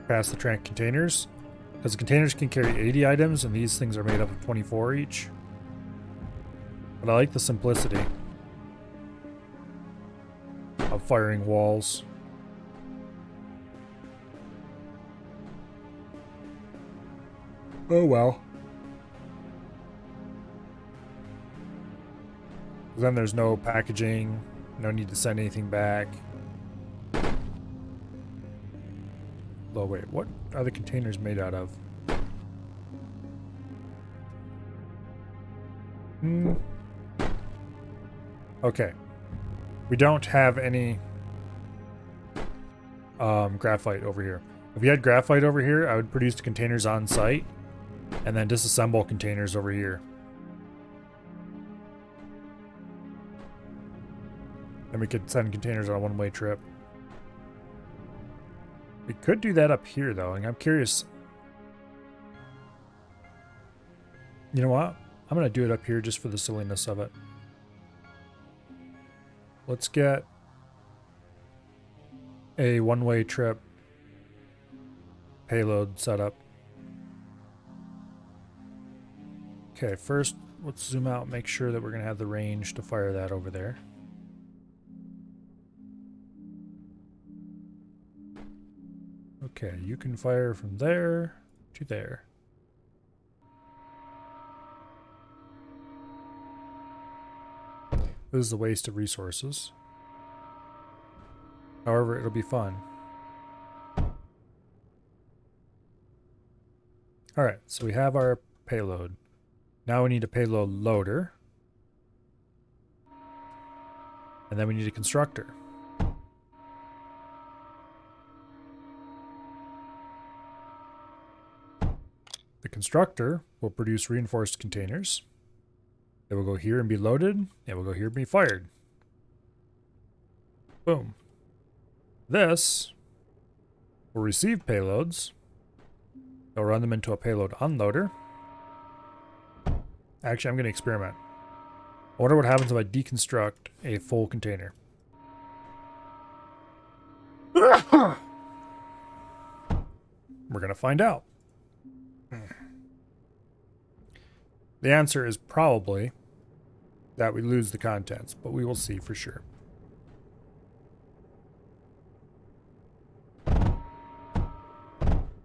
A: pass the trank containers. Because the containers can carry 80 items and these things are made up of 24 each. But I like the simplicity of firing walls. Oh well. Then there's no packaging, no need to send anything back. Oh wait, what are the containers made out of? Okay. We don't have any graphite over here. If we had graphite over here, I would produce the containers on site and then disassemble containers over here. Then we could send containers on a one-way trip. We could do that up here, though, and I'm curious. You know what? I'm going to do it up here just for the silliness of it. Let's get a one-way trip payload set up. Okay, first let's zoom out, make sure that we're going to have the range to fire that over there. Okay, you can fire from there to there. This is a waste of resources. However, it'll be fun. Alright, so we have our payload. Now we need a payload loader. And then we need a constructor. The constructor will produce reinforced containers. It will go here and be loaded. It will go here and be fired. Boom. This will receive payloads. It'll run them into a payload unloader. Actually, I'm going to experiment. I wonder what happens if I deconstruct a full container. We're going to find out. The answer is probably that we lose the contents, but we will see for sure.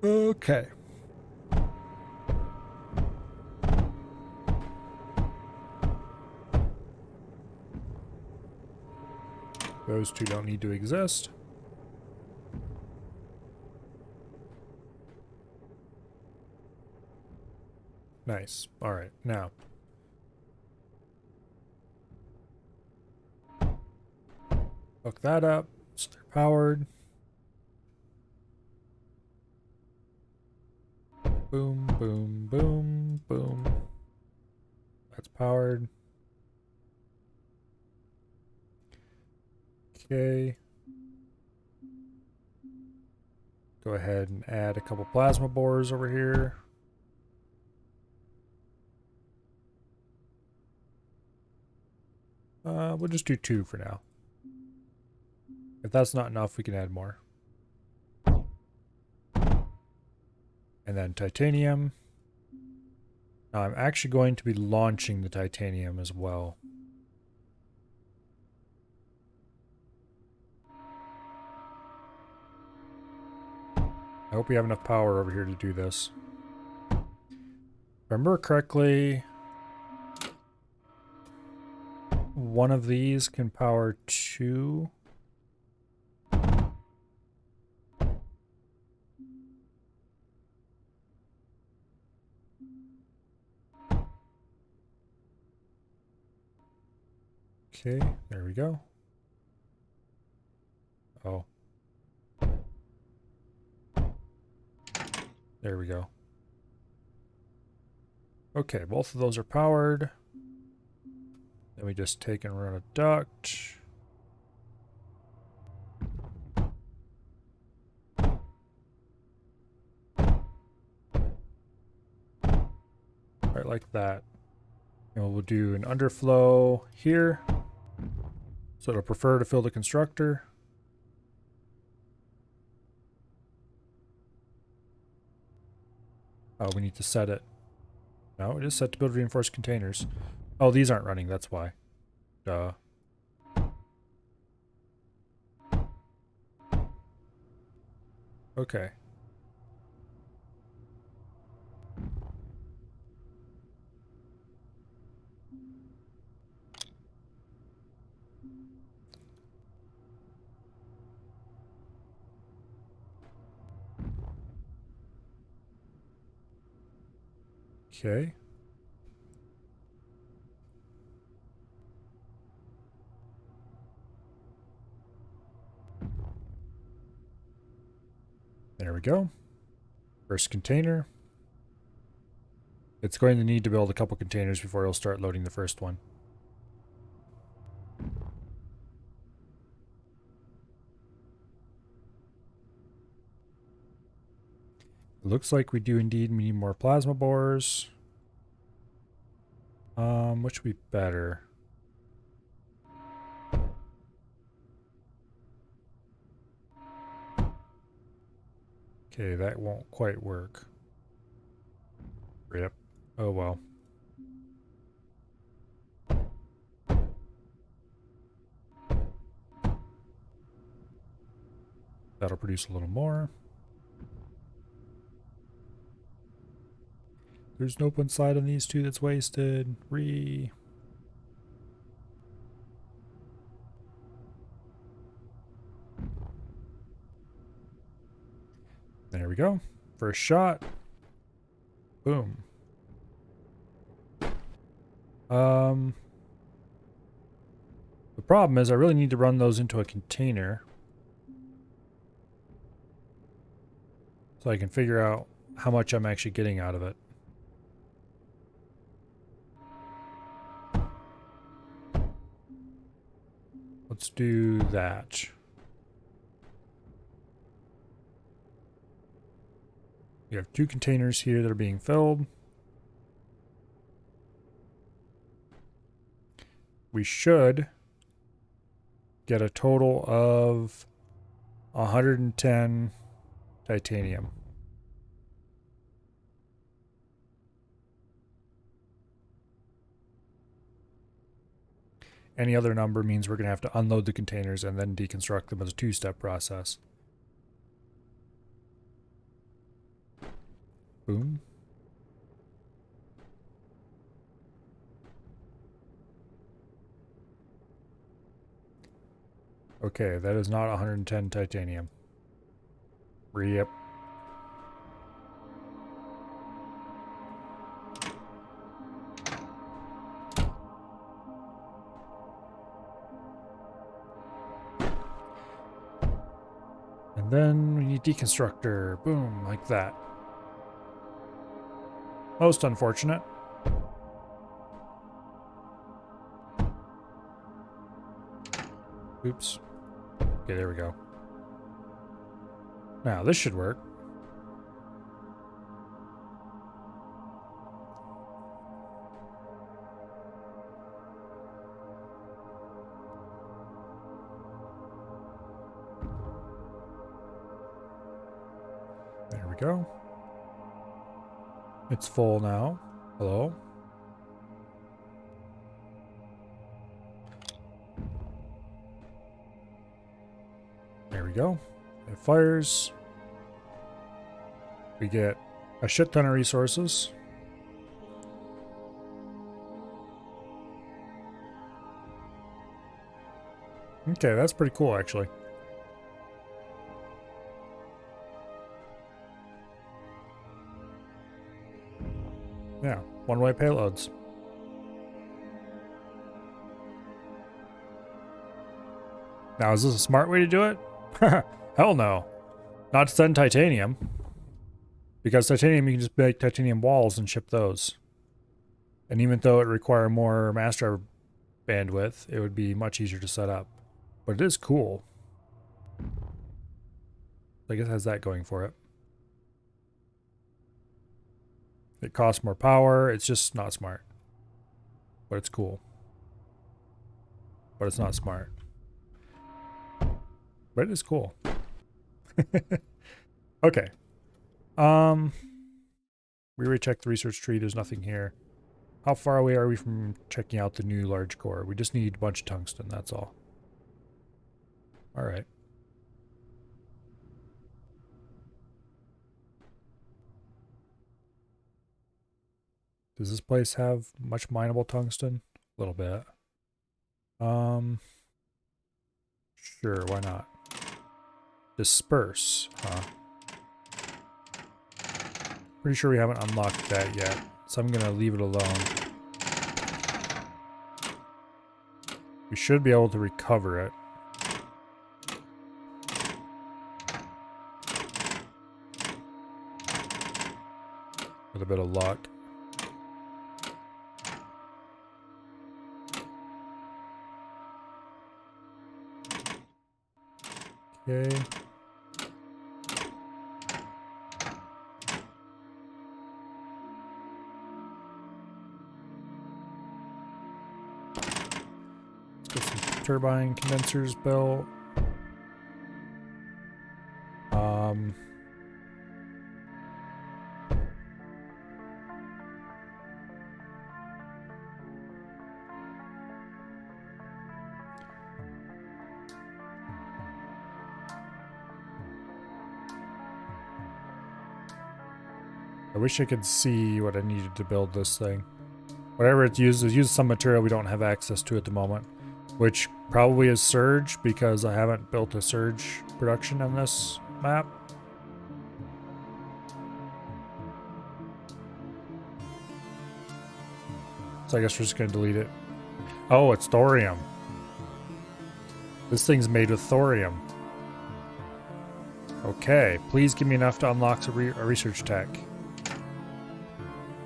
A: Okay. Those two don't need to exist. Nice. All right, now. Hook that up so they're powered. Boom, boom, boom, boom. That's powered. Okay. Go ahead and add a couple plasma bores over here. We'll just do 2 for now. If that's not enough, we can add more. And then titanium. Now I'm actually going to be launching the titanium as well. I hope we have enough power over here to do this. If I remember correctly, one of these can power 2. Okay, there we go. Oh. There we go. Okay, both of those are powered. Then we just take and run a duct. Right like that. And we'll do an underflow here. So it'll prefer to fill the constructor. Oh, we need to set it. No, it is set to build reinforced containers. Oh, these aren't running, that's why. Duh. Okay. Okay. There we go. First container. It's going to need to build a couple containers before it'll start loading the first one. It looks like we do indeed need more plasma bores. Which would be better? Okay, that won't quite work. Rip. Oh well. That'll produce a little more. There's an open side on these two that's wasted. There we go. First shot. Boom. The problem is I really need to run those into a container so I can figure out how much I'm actually getting out of it. Let's do that. We have 2 containers here that are being filled. We should get a total of 110 titanium. Any other number means we're going to have to unload the containers and then deconstruct them as a 2-step process. Boom. Okay, that is not 110 titanium. Yep. And then we need deconstructor. Boom, like that. Most unfortunate. Oops. Okay, there we go. Now, this should work. There we go. It's full now. Hello? There we go. It fires. We get a shit ton of resources. Okay, that's pretty cool, actually. Yeah, one-way payloads. Now, is this a smart way to do it? Hell no. Not to send titanium. Because titanium, you can just make titanium walls and ship those. And even though it require more mass driver bandwidth, it would be much easier to set up. But it is cool. I guess it has that going for it. It costs more power. It's just not smart. But it's cool. But it's not smart. But it is cool. Okay. We already checked the research tree. There's nothing here. How far away are we from checking out the new large core? We just need a bunch of tungsten, that's all. Alright. Does this place have much mineable tungsten? A little bit. Sure, why not? Disperse, huh? Pretty sure we haven't unlocked that yet, so I'm gonna leave it alone. We should be able to recover it. With a bit of luck. Okay. Get some turbine condensers built. I wish I could see what I needed to build this thing. Whatever it uses some material we don't have access to at the moment, which probably is surge because I haven't built a surge production on this map. So I guess we're just going to delete it. Oh, it's thorium. This thing's made with thorium. Okay, please give me enough to unlock a research tech.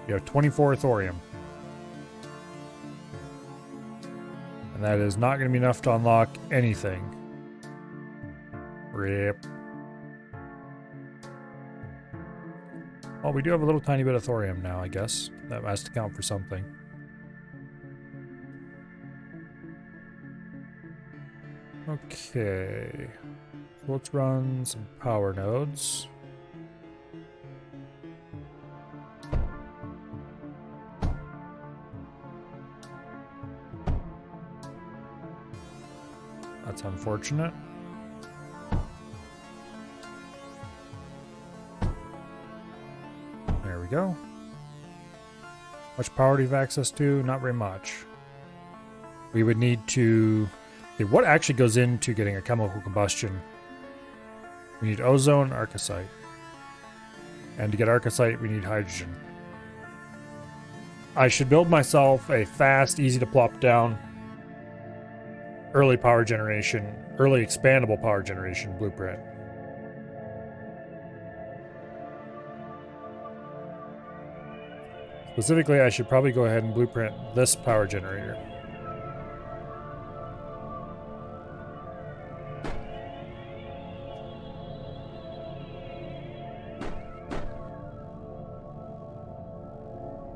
A: You have 24 thorium. And that is not going to be enough to unlock anything. Rip. Well, we do have a little tiny bit of thorium now, I guess. That has to count for something. Okay. So let's run some power nodes. That's unfortunate. There we go. Much power do you have access to? Not very much. We would need to... Okay, what actually goes into getting a chemical combustion? We need ozone, arcosite. And to get arcosite, we need hydrogen. I should build myself a fast, easy to plop down early power generation, early expandable power generation blueprint. Specifically, I should probably go ahead and blueprint this power generator.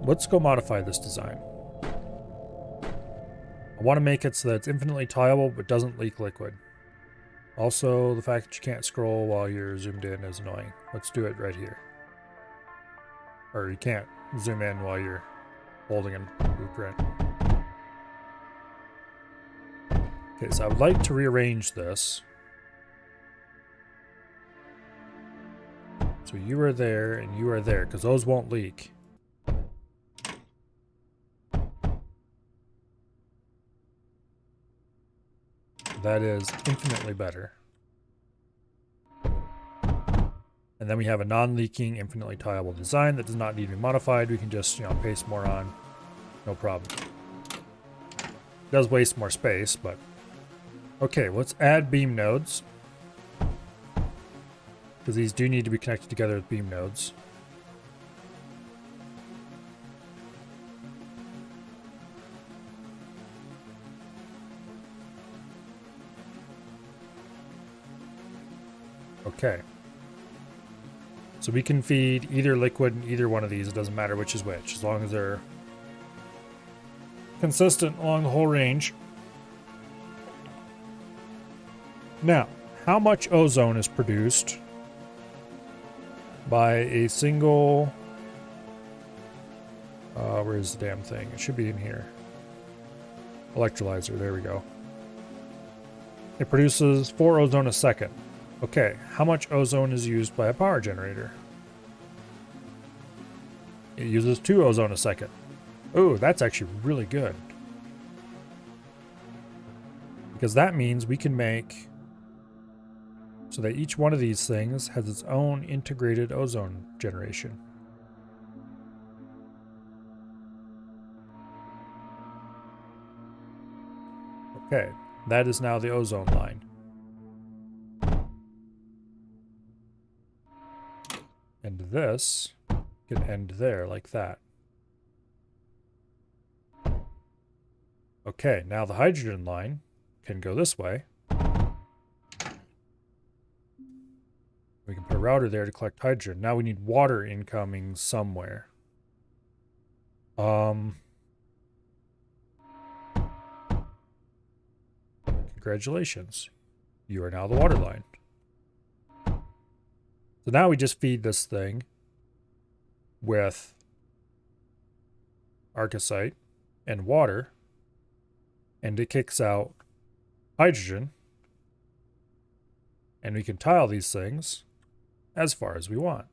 A: Let's go modify this design. I want to make it so that it's infinitely tileable but doesn't leak liquid. Also, the fact that you can't scroll while you're zoomed in is annoying. Let's do it right here. Or you can't zoom in while you're holding a blueprint. Okay, so I would like to rearrange this. So you are there and you are there, because those won't leak. That is infinitely better. And then we have a non-leaking, infinitely tileable design that does not need to be modified. We can just, paste more on. No problem. It does waste more space, but... Okay, let's add beam nodes. Because these do need to be connected together with beam nodes. Okay. So we can feed either liquid in either one of these. It doesn't matter which is which, as long as they're consistent along the whole range. Now, how much ozone is produced by a single... where's the damn thing? It should be in here. Electrolyzer, there we go. It produces 4 ozone a second. Okay, how much ozone is used by a power generator? It uses 2 ozone a second. Oh, that's actually really good. Because that means we can make so that each one of these things has its own integrated ozone generation. Okay, that is now the ozone line. And this can end there like that. Okay, now the hydrogen line can go this way. We can put a router there to collect hydrogen. Now we need water incoming somewhere. Congratulations. You are now the water line. So now we just feed this thing with arcosite and water, and it kicks out hydrogen, and we can tile these things as far as we want.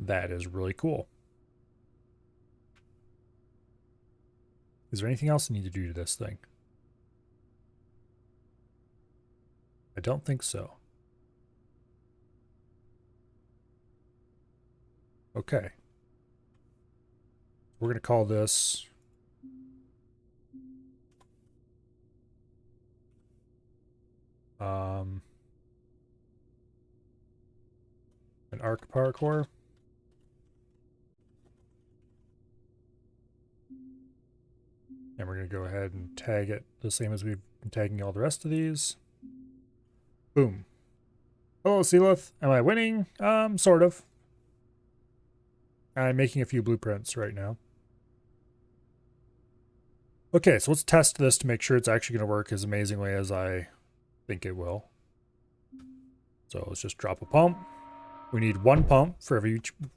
A: That is really cool. Is there anything else I need to do to this thing? I don't think so. Okay. We're going to call this an arc power core. And we're going to go ahead and tag it the same as we've been tagging all the rest of these. Boom. Hello, Sealith. Am I winning? Sort of. I'm making a few blueprints right now. Okay, so let's test this to make sure it's actually going to work as amazingly as I think it will. So let's just drop a pump. We need one pump for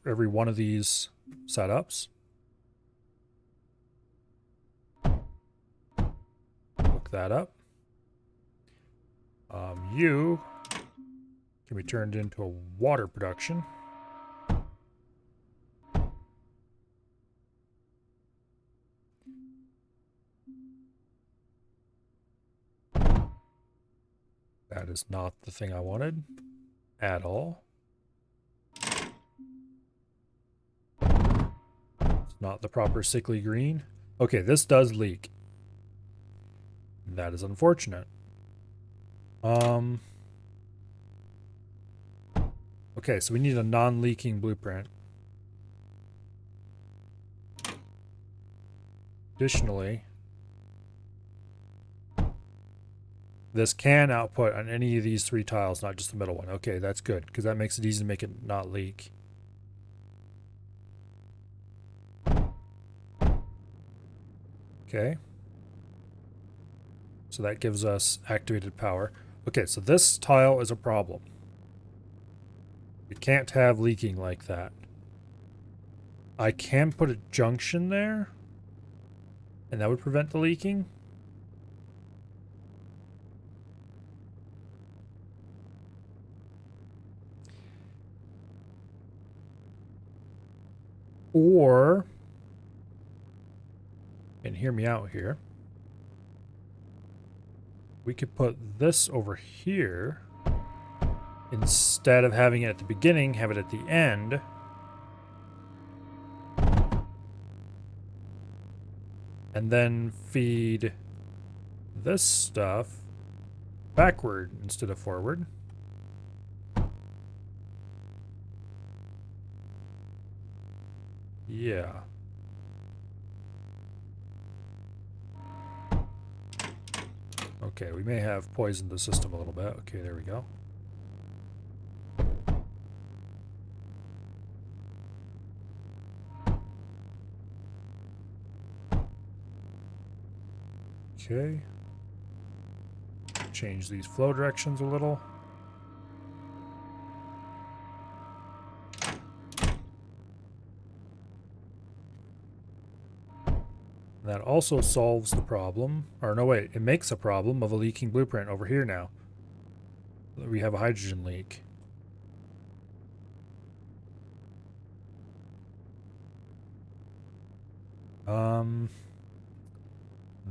A: every one of these setups. Look that up. You can be turned into a water production. That is not the thing I wanted at all. It's not the proper sickly green. Okay, this does leak. That is unfortunate. Okay, so we need a non-leaking blueprint. Additionally, this can output on any of these three tiles, not just the middle one. Okay, that's good, because that makes it easy to make it not leak. Okay. So that gives us activated power. Okay, so this tile is a problem. We can't have leaking like that. I can put a junction there, and that would prevent the leaking. Or, and hear me out here, we could put this over here. Instead of having it at the beginning, have it at the end. And then feed this stuff backward instead of forward. Yeah. Okay, we may have poisoned the system a little bit. Okay, there we go. Okay. Change these flow directions a little. That also solves the problem, or no wait, it makes a problem of a leaking blueprint over here now. We have a hydrogen leak.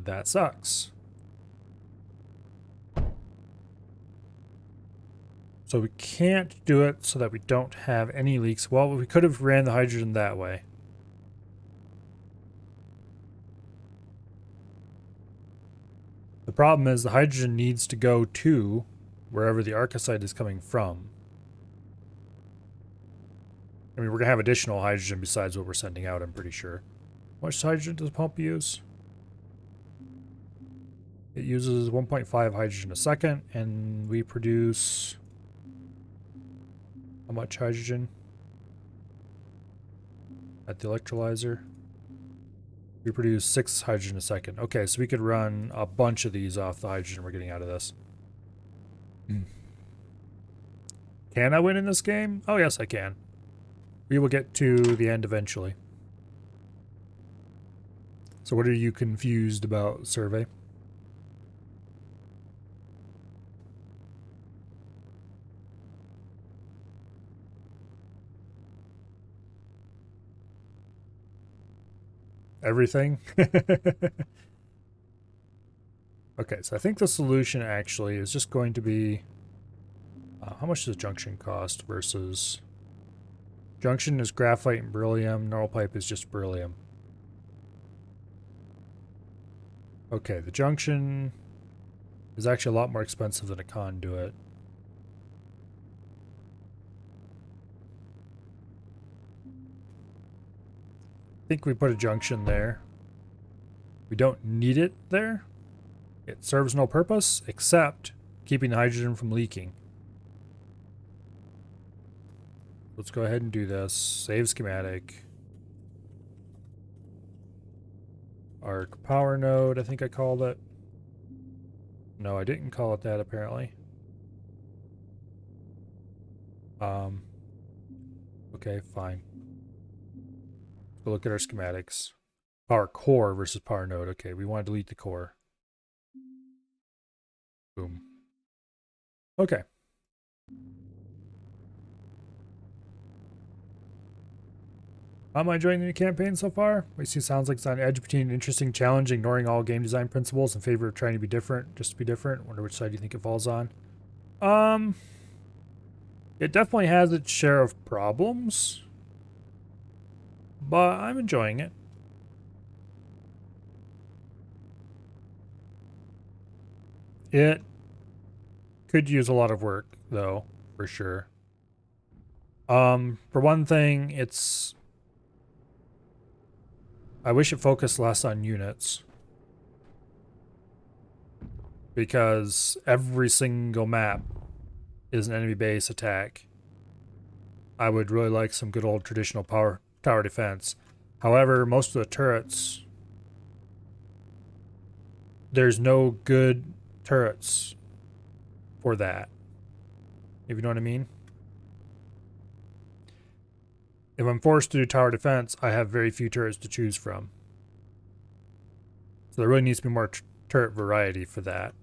A: That sucks. So we can't do it so that we don't have any leaks. Well, we could have ran the hydrogen that way. The problem is the hydrogen needs to go to wherever the arcosite is coming from. I mean, we're going to have additional hydrogen besides what we're sending out, I'm pretty sure. How much hydrogen does the pump use? It uses 1.5 hydrogen a second, and we produce... how much hydrogen? At the electrolyzer? We produce 6 hydrogen a second. Okay, so we could run a bunch of these off the hydrogen we're getting out of this. Can I win in this game? Oh, yes, I can. We will get to the end eventually. So what are you confused about, survey? Everything? Okay, so I think the solution actually is just going to be... how much does junction cost versus... Junction is graphite and beryllium. Normal pipe is just beryllium. Okay, the junction is actually a lot more expensive than a conduit. I think we put a junction there. We don't need it there. It serves no purpose except keeping the hydrogen from leaking. Let's go ahead and do this. Save schematic. Arc power node, I think I called it. No, I didn't call it that apparently. Okay, fine. We'll look at our schematics. Power core versus power node. Okay, we want to delete the core. Boom. Okay. How am I enjoying the new campaign so far? Wasty sounds like it's on edge between interesting challenge, ignoring all game design principles in favor of trying to be different, just to be different. Wonder which side you think it falls on. It definitely has its share of problems, but I'm enjoying it. It could use a lot of work, though, for sure. For one thing, I wish it focused less on units. Because every single map is an enemy base attack. I would really like some good old traditional tower defense. However, most of the turrets, there's no good turrets for that. If you know what I mean? If I'm forced to do tower defense, I have very few turrets to choose from. So there really needs to be more turret variety for that.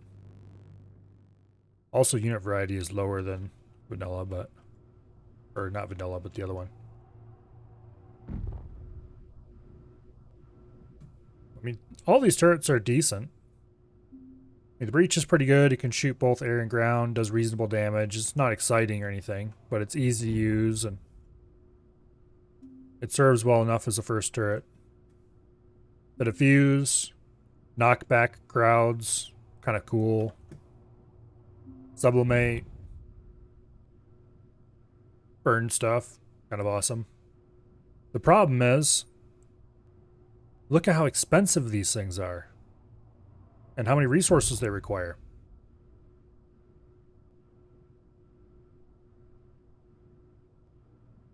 A: Also, unit variety is lower than vanilla, but... Or not vanilla, but the other one. I mean, all these turrets are decent. I mean, the breach is pretty good. It can shoot both air and ground, does reasonable damage. It's not exciting or anything, but it's easy to use, and it serves well enough as a first turret. The diffuse, knockback crowds, kind of cool. Sublimate, burn stuff, kind of awesome. The problem is, look at how expensive these things are and how many resources they require.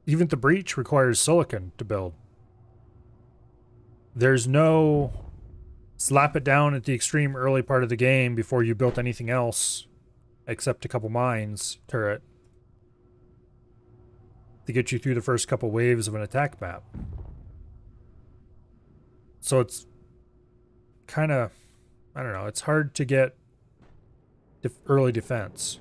A: Even the breach requires silicon to build. There's no slap it down at the extreme early part of the game before you built anything else except a couple mines turret to get you through the first couple waves of an attack map. So it's kind of, I don't know, it's hard to get early defense.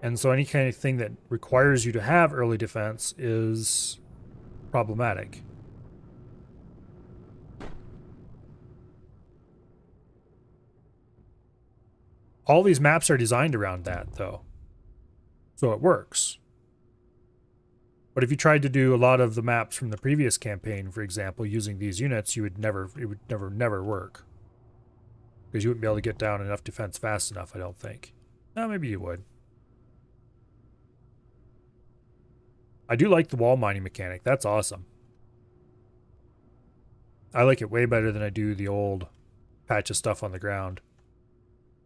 A: And so any kind of thing that requires you to have early defense is problematic. All these maps are designed around that, though. So it works. But if you tried to do a lot of the maps from the previous campaign, for example, using these units, it would never work. Because you wouldn't be able to get down enough defense fast enough, I don't think. No, maybe you would. I do like the wall mining mechanic. That's awesome. I like it way better than I do the old patch of stuff on the ground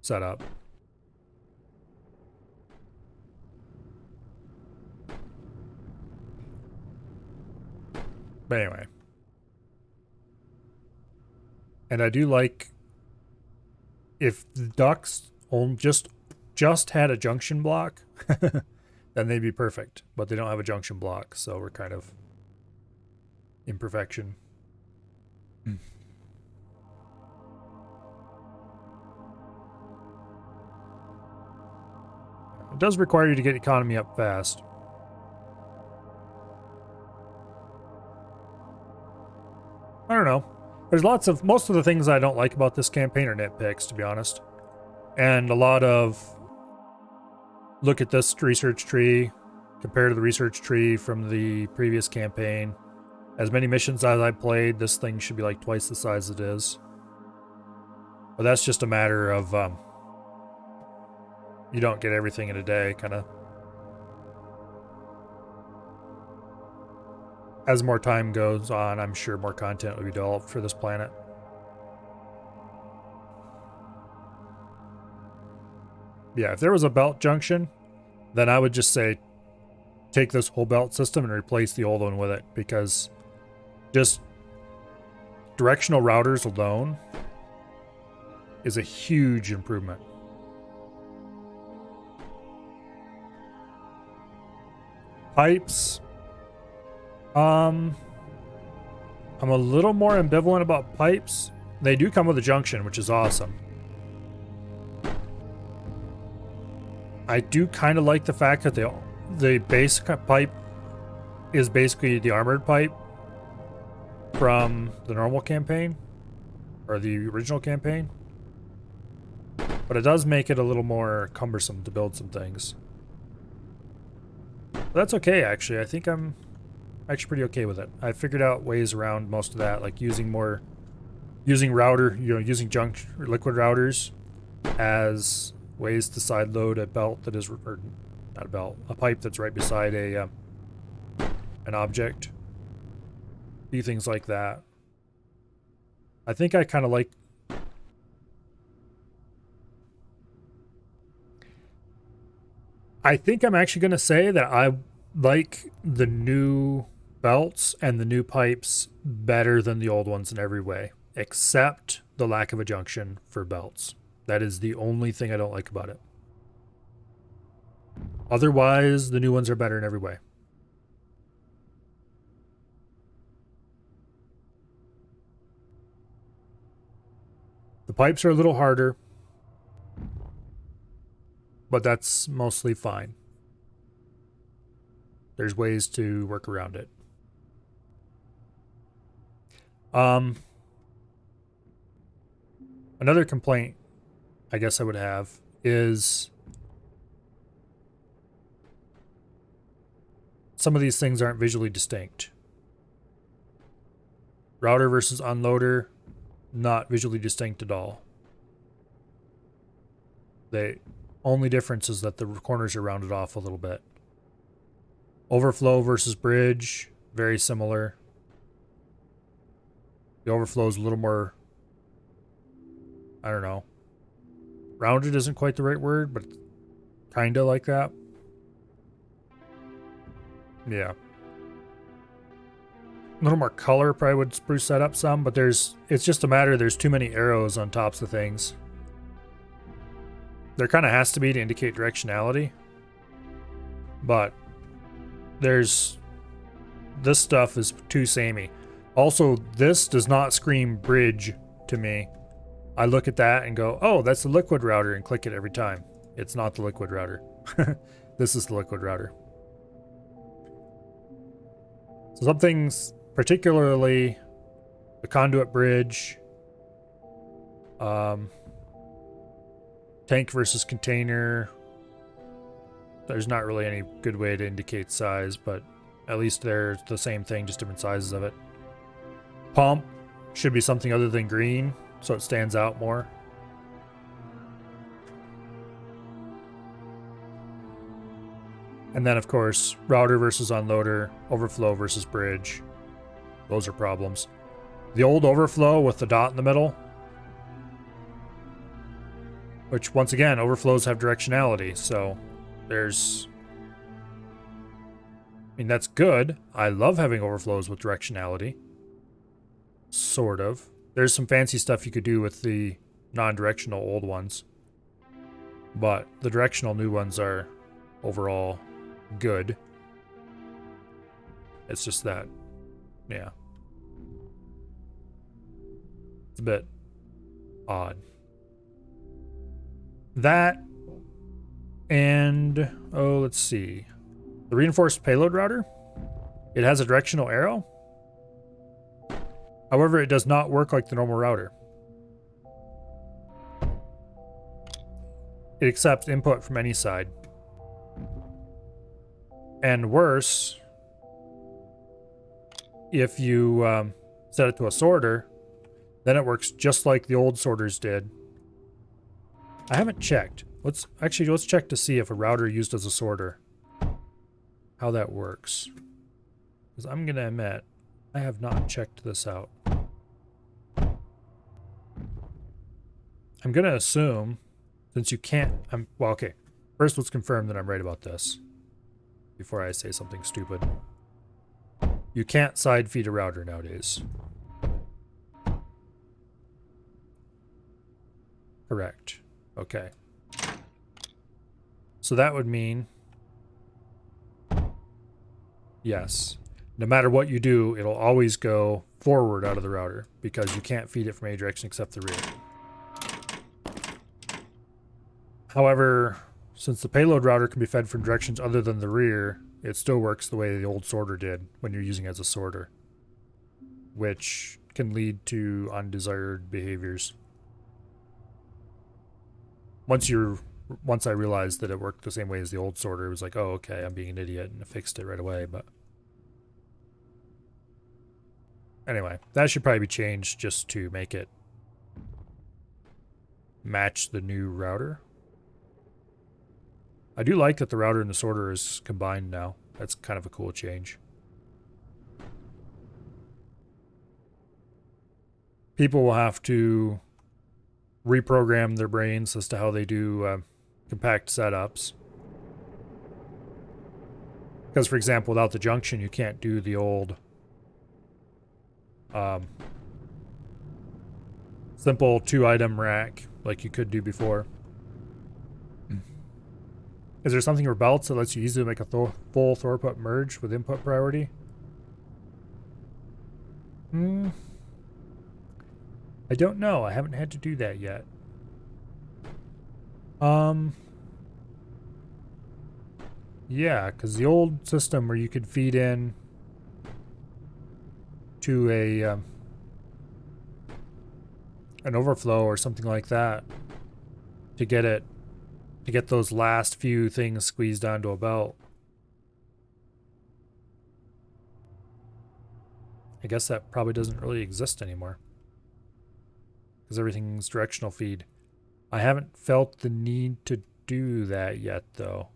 A: setup. But anyway. And I do like if the ducks just had a junction block, then they'd be perfect. But they don't have a junction block, so we're kind of imperfection. It does require you to get economy up fast. I don't know. There's most of the things I don't like about this campaign are nitpicks, to be honest. And a lot of look at this research tree compared to the research tree from the previous campaign. As many missions as I played, this thing should be like twice the size it is. But that's just a matter of you don't get everything in a day, kind of. As more time goes on, I'm sure more content will be developed for this planet. Yeah, if there was a belt junction, then I would just say take this whole belt system and replace the old one with it, because just directional routers alone is a huge improvement. Pipes. I'm a little more ambivalent about pipes. They do come with a junction, which is awesome. I do kind of like the fact that the base pipe is basically the armored pipe from the normal campaign, or the original campaign. But it does make it a little more cumbersome to build some things. But that's okay, actually. I think I'm actually pretty okay with it. I figured out ways around most of that, like using liquid routers as ways to sideload a belt that is, or not a belt, a pipe that's right beside an object. Do things like that. I think I kind of like. I think I'm actually going to say that I like the new belts and the new pipes better than the old ones in every way, except the lack of a junction for belts. That is the only thing I don't like about it. Otherwise, the new ones are better in every way. The pipes are a little harder, but that's mostly fine. There's ways to work around it. Another complaint I guess I would have is some of these things aren't visually distinct. Router versus unloader, not visually distinct at all. The only difference is that the corners are rounded off a little bit. Overflow versus bridge, very similar. The overflow is a little more, I don't know. Rounded isn't quite the right word, but kinda like that. Yeah. A little more color probably would spruce that up some, but it's just a matter there's too many arrows on tops of things. There kind of has to be to indicate directionality. But this stuff is too samey. Also, this does not scream bridge to me. I look at that and go, oh, that's the liquid router, and click it every time. It's not the liquid router. This is the liquid router. So some things, particularly the conduit bridge, tank versus container, there's not really any good way to indicate size, but at least they're the same thing, just different sizes of it. Pump should be something other than green, so it stands out more. And then, of course, router versus unloader, overflow versus bridge. Those are problems. The old overflow with the dot in the middle, which, once again, overflows have directionality, so there's... I mean, that's good. I love having overflows with directionality. Sort of. There's some fancy stuff you could do with the non-directional old ones, but the directional new ones are overall good. It's just that, yeah, it's a bit odd. That, and oh, let's see, the reinforced payload router. It has a directional arrow. However, it does not work like the normal router. It accepts input from any side. And worse, if you set it to a sorter, then it works just like the old sorters did. I haven't checked. Let's check to see if a router used as a sorter, how that works. Because I'm going to admit, I have not checked this out. I'm going to assume, since you can't, well, okay. First, let's confirm that I'm right about this before I say something stupid. You can't side feed a router nowadays. Correct. Okay. So that would mean, yes, no matter what you do, it'll always go forward out of the router because you can't feed it from any direction except the rear. However, since the payload router can be fed from directions other than the rear, it still works the way the old sorter did when you're using it as a sorter, which can lead to undesired behaviors. Once I realized that it worked the same way as the old sorter, it was like, oh, okay, I'm being an idiot, and I fixed it right away, but anyway, that should probably be changed just to make it match the new router. I do like that the router and the sorter is combined now. That's kind of a cool change. People will have to reprogram their brains as to how they do compact setups. Because, for example, without the junction, you can't do the old simple 2-item rack like you could do before. Is there something for belts that lets you easily make a full throughput merge with input priority? I don't know. I haven't had to do that yet. Yeah, because the old system where you could feed in to an overflow or something like that to get those last few things squeezed onto a belt. I guess that probably doesn't really exist anymore because everything's directional feed. I haven't felt the need to do that yet, though.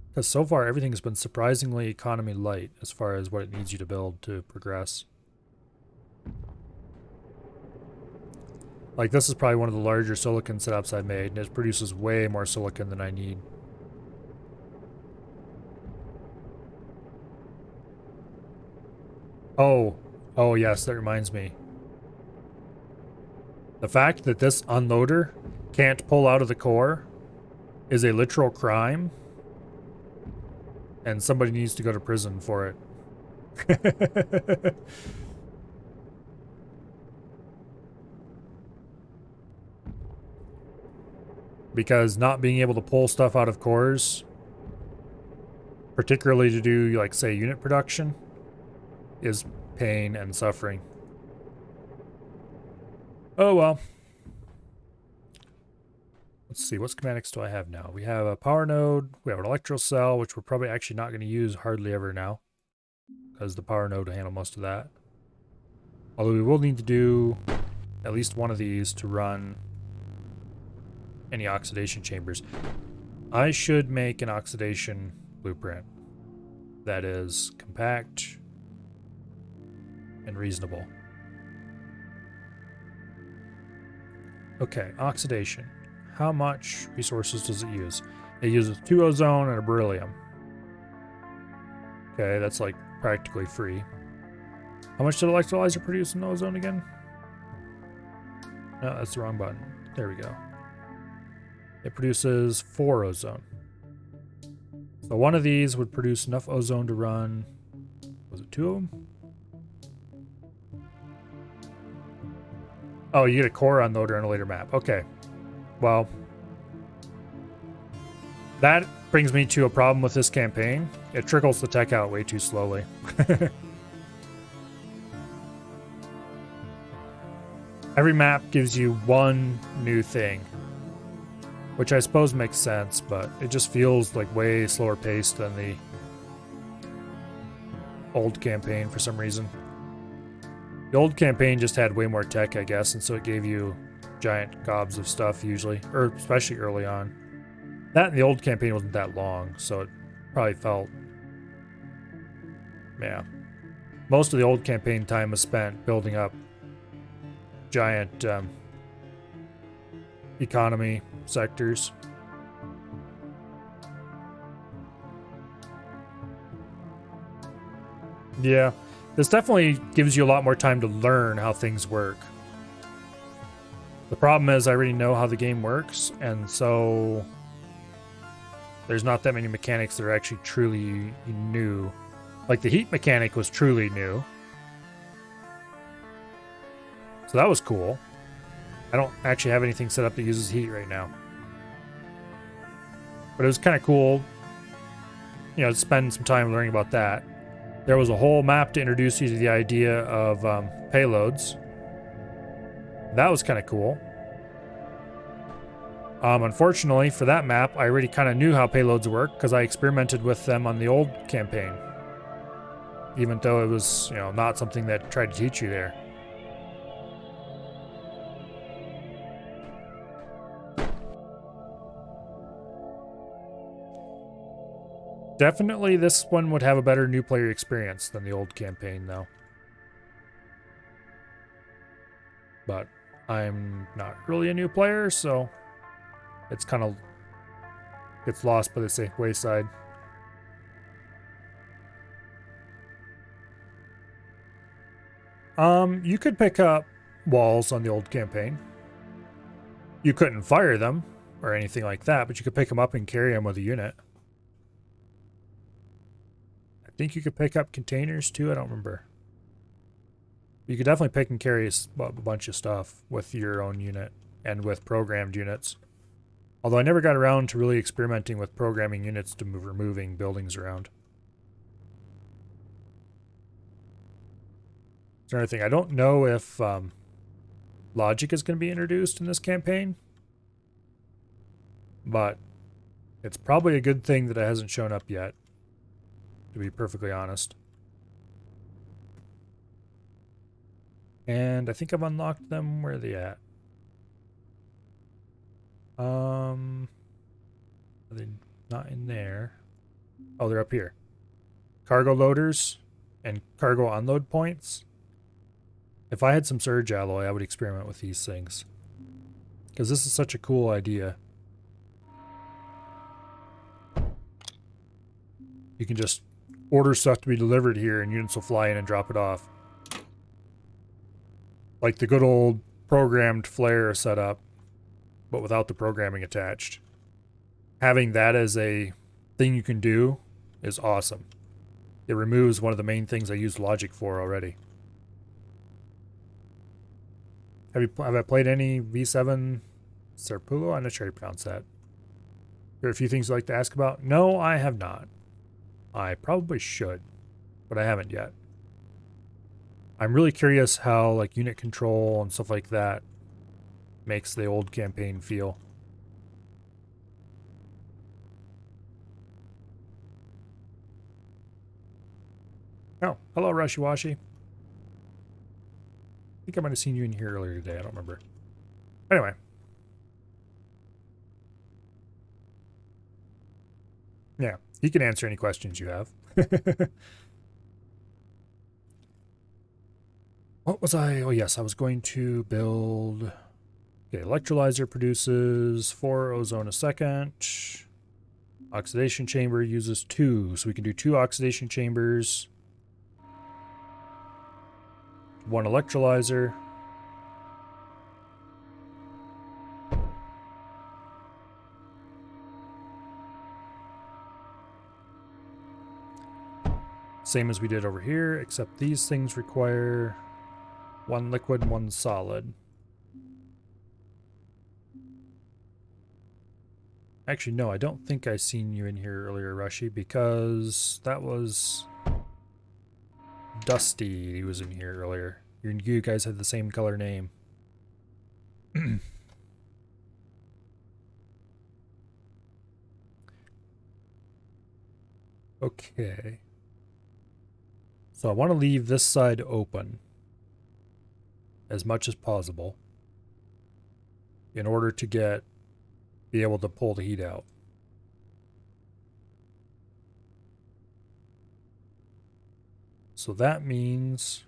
A: Because so far everything has been surprisingly economy light as far as what it needs you to build to progress. Like, this is probably one of the larger silicon setups I've made, and it produces way more silicon than I need. Oh yes, that reminds me. The fact that this unloader can't pull out of the core is a literal crime, and somebody needs to go to prison for it. Because not being able to pull stuff out of cores, particularly to do, like, say, unit production, is pain and suffering. Oh well. Let's see, what schematics do I have now? We have a power node, we have an electrical cell, which we're probably actually not going to use hardly ever now, because the power node will handle most of that. Although we will need to do at least one of these to run any oxidation chambers. I should make an oxidation blueprint that is compact and reasonable. Okay, oxidation. How much resources does it use? It uses 2 ozone and a beryllium. Okay, that's like practically free. How much did electrolyzer produce in ozone again? No, that's the wrong button. There we go. It produces 4 ozone. So one of these would produce enough ozone to run, was it 2 of them? Oh, you get a core unloader on a later map. Okay. Well, that brings me to a problem with this campaign. It trickles the tech out way too slowly. Every map gives you one new thing, which I suppose makes sense, but it just feels like way slower paced than the old campaign for some reason. The old campaign just had way more tech, I guess, and so it gave you giant gobs of stuff usually, or especially early on. That in the old campaign wasn't that long, so it probably felt... Yeah. Most of the old campaign time was spent building up giant economy sectors. Yeah, this definitely gives you a lot more time to learn how things work. The problem is I already know how the game works, and so there's not that many mechanics that are actually truly new. Like the heat mechanic was truly new. So that was cool. I don't actually have anything set up that uses heat right now. But it was kind of cool, you know, to spend some time learning about that. There was a whole map to introduce you to the idea of payloads. That was kind of cool. Unfortunately, for that map, I already kind of knew how payloads work because I experimented with them on the old campaign. Even though it was, you know, not something that tried to teach you there. Definitely this one would have a better new player experience than the old campaign, though. But I'm not really a new player, so it's kind of gets lost by the wayside. You could pick up walls on the old campaign. You couldn't fire them or anything like that, but you could pick them up and carry them with a unit. I think you could pick up containers too, I don't remember. You could definitely pick and carry a bunch of stuff with your own unit and with programmed units. Although I never got around to really experimenting with programming units to removing buildings around. That's another thing. I don't know if logic is going to be introduced in this campaign. But it's probably a good thing that it hasn't shown up yet, to be perfectly honest. And I think I've unlocked them. Where are they at? Are they not in there? Oh, they're up here. Cargo loaders and cargo unload points. If I had some surge alloy, I would experiment with these things. Because this is such a cool idea. You can just order stuff to be delivered here and units will fly in and drop it off. Like the good old programmed flare setup, but without the programming attached. Having that as a thing you can do is awesome. It removes one of the main things I use logic for already. Have I played any V7 Serpulo? I'm not sure how you pronounce that. There are a few things you'd like to ask about? No, I have not. I probably should, but I haven't yet. I'm really curious how like unit control and stuff like that makes the old campaign feel. Oh, hello Rashiwashi. I think I might have seen you in here earlier today. I don't remember. Anyway. Yeah, he can answer any questions you have. What was I? Oh, yes, I was going to build... Okay, electrolyzer produces 4 ozone a second. Oxidation chamber uses 2, so we can do 2 oxidation chambers. one electrolyzer. Same as we did over here, except these things require one liquid and one solid. Actually, no, I don't think I seen you in here earlier, Rushy, because that was Dusty. He was in here earlier. You guys had the same color name. Okay. So I want to leave this side open as much as possible in order to be able to pull the heat out. So that means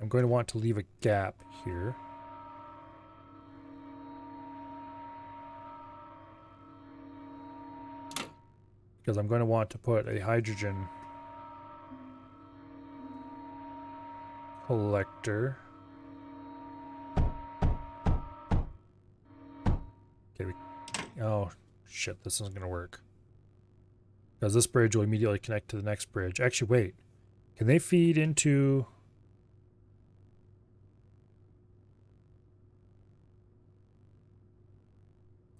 A: I'm going to want to leave a gap here. Because I'm going to want to put a hydrogen collector. Okay, oh shit, this isn't going to work. Because this bridge will immediately connect to the next bridge. Actually, wait. Can they feed into...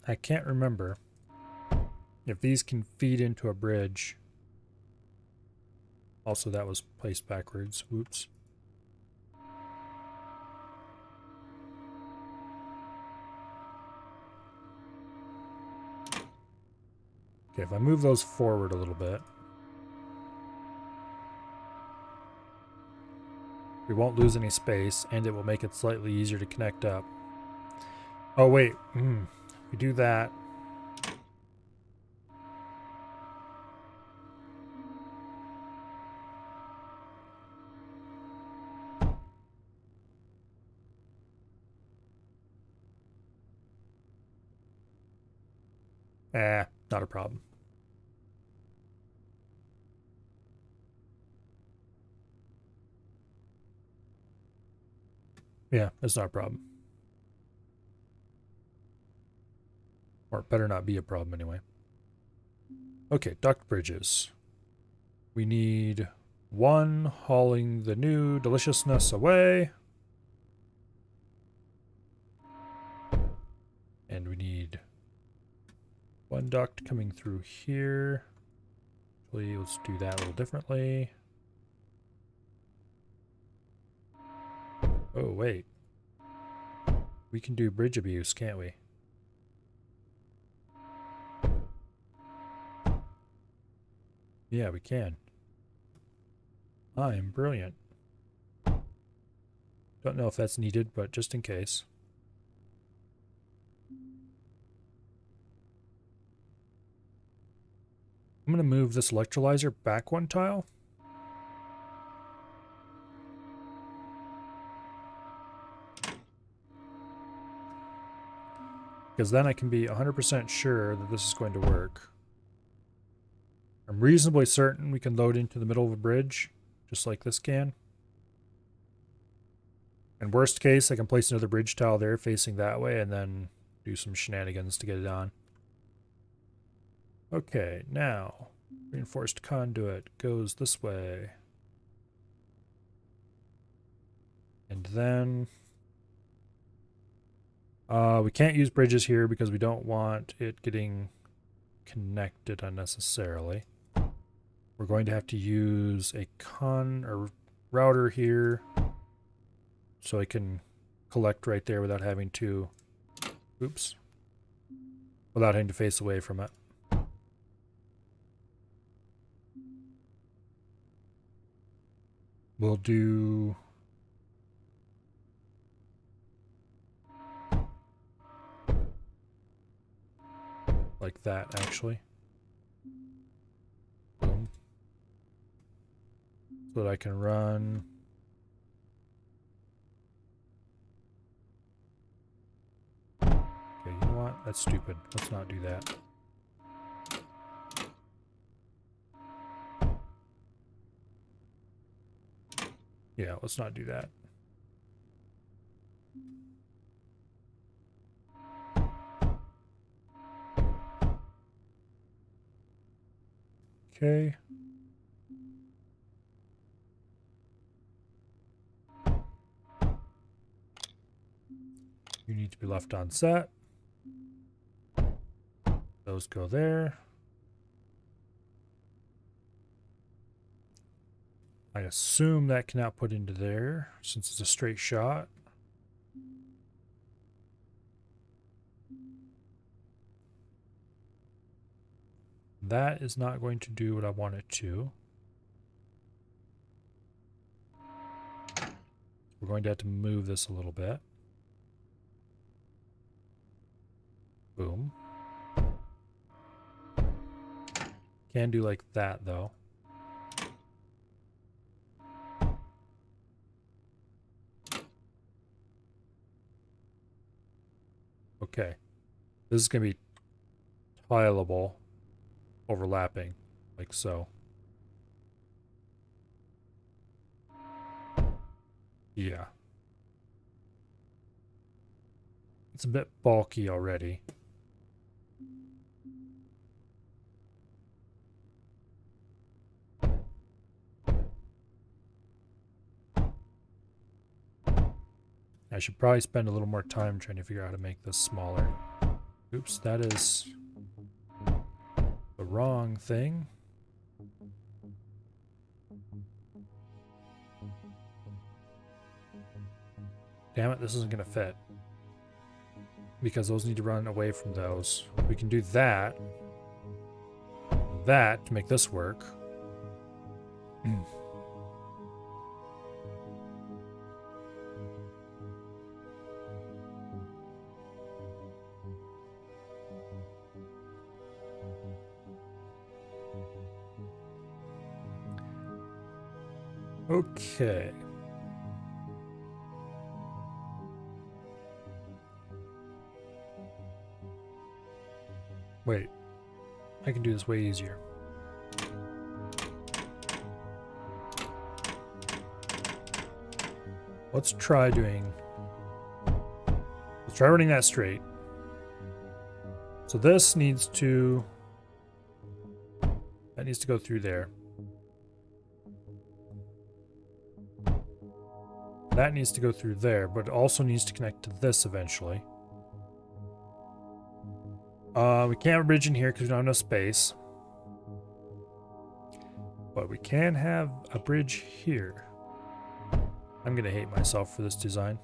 A: I can't remember if these can feed into a bridge. Also, that was placed backwards. Whoops. Okay, if I move those forward a little bit, we won't lose any space, and it will make it slightly easier to connect up. Oh, wait. We do that. Not a problem. Yeah, it's not a problem. Or it better not be a problem anyway. Okay, duct bridges. We need one hauling the new deliciousness away. And we need one duct coming through here. Actually, let's do that a little differently. Oh, wait. We can do bridge abuse, can't we? Yeah, we can. I'm brilliant. Don't know if that's needed, but just in case. I'm going to move this electrolyzer back one tile. Because then I can be 100% sure that this is going to work. I'm reasonably certain we can load into the middle of a bridge, just like this can. In worst case, I can place another bridge tile there facing that way and then do some shenanigans to get it on. Okay, now, reinforced conduit goes this way. And then... we can't use bridges here because we don't want it getting connected unnecessarily. We're going to have to use a router here so I can collect right there without having to, without having to face away from it. We'll do like that, actually. Boom. So that I can run. Okay, you know what? That's stupid. Let's not do that. Yeah, let's not do that. Okay. You need to be left on set. Those go there. I assume that can output into there since it's a straight shot. That is not going to do what I want it to. We're going to have to move this a little bit. Boom. Can do like that though. Okay. This is going to be tileable, overlapping, like so. Yeah. It's a bit bulky already. I should probably spend a little more time trying to figure out how to make this smaller. Oops, that is the wrong thing. Damn it, this isn't going to fit. Because those need to run away from those. We can do that. That to make this work. Okay. Wait. I can do this way easier. Let's try doing... Let's try running that straight. So this needs to... That needs to go through there. That needs to go through there, but it also needs to connect to this eventually. We can't have a bridge in here because we don't have enough space. But we can have a bridge here. I'm going to hate myself for this design.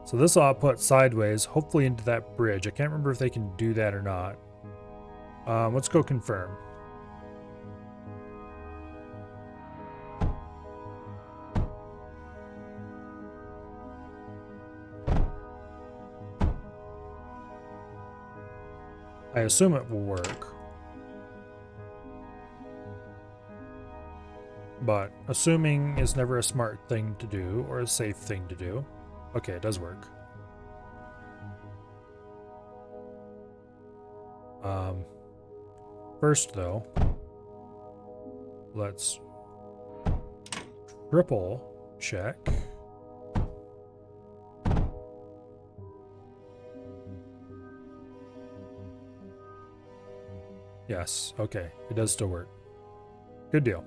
A: So this will output sideways, hopefully into that bridge. I can't remember if they can do that or not. Let's go confirm. I assume it will work. But assuming is never a smart thing to do or a safe thing to do. Okay, it does work. First though, let's triple check. Yes, okay, it does still work. Good deal.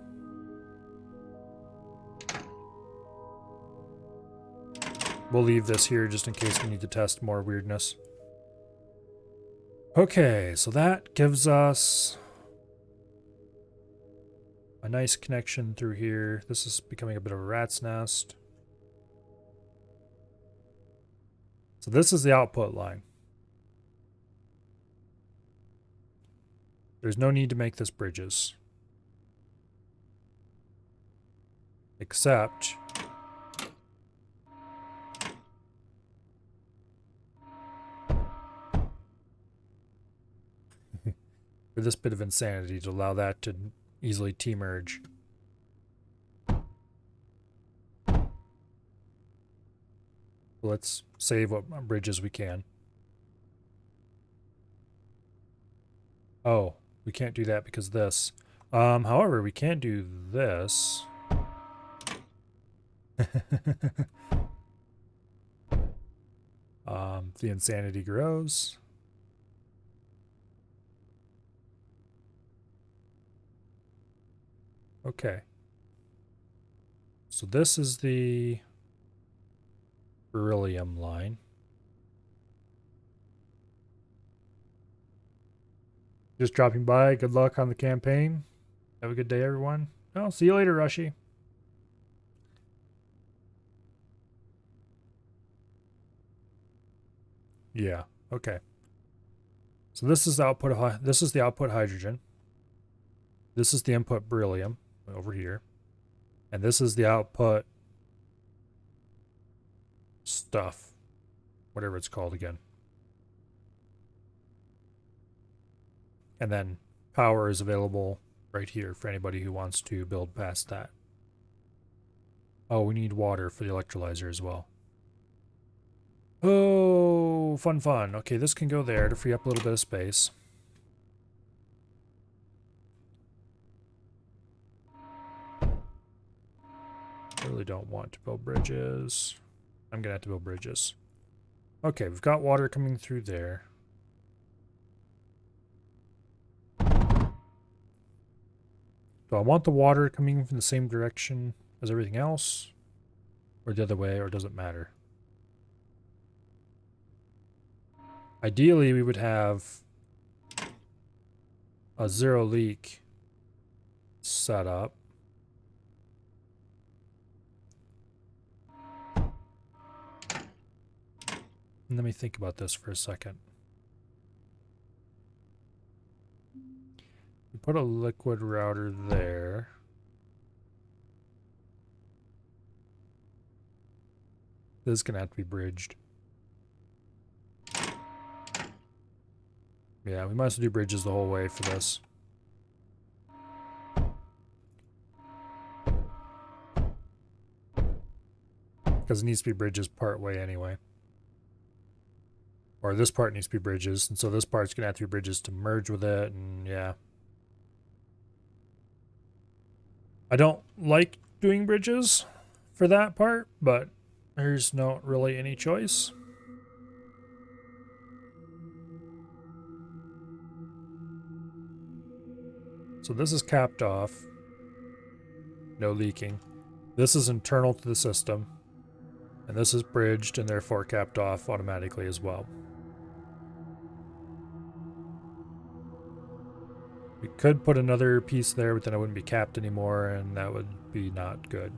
A: We'll leave this here just in case we need to test more weirdness. Okay, so that gives us a nice connection through here. This is becoming a bit of a rat's nest. So this is the output line. There's no need to make this bridges. Except... for this bit of insanity to allow that to easily T-merge. Let's save what bridges we can. Oh, We can't do that because this. However, we can do this. The insanity grows. Okay. So this is the beryllium line. Just dropping by. Good luck on the campaign. Have a good day, everyone. Oh, see you later, Rushy. Yeah. Okay. So this is the output. This is the output hydrogen. This is the input beryllium over here, and this is the output stuff, whatever it's called again. And then power is available right here for anybody who wants to build past that. Oh, we need water for the electrolyzer as well. Oh, fun, fun. Okay, this can go there to free up a little bit of space. I really don't want to build bridges. I'm gonna have to build bridges. Okay, we've got water coming through there. Do I want the water coming from the same direction as everything else? Or the other way, or does it matter? Ideally, we would have a zero leak set up. Let me think about this for a second. We put a liquid router there. This is going to have to be bridged. Yeah, we might as well do bridges the whole way for this. Because it needs to be bridges part way anyway. Or this part needs to be bridges, and so this part's going to have to be bridges to merge with it, and yeah. I don't like doing bridges for that part, but there's not really any choice. So this is capped off. No leaking. This is internal to the system. And this is bridged and therefore capped off automatically as well. We could put another piece there, but then it wouldn't be capped anymore, and that would be not good.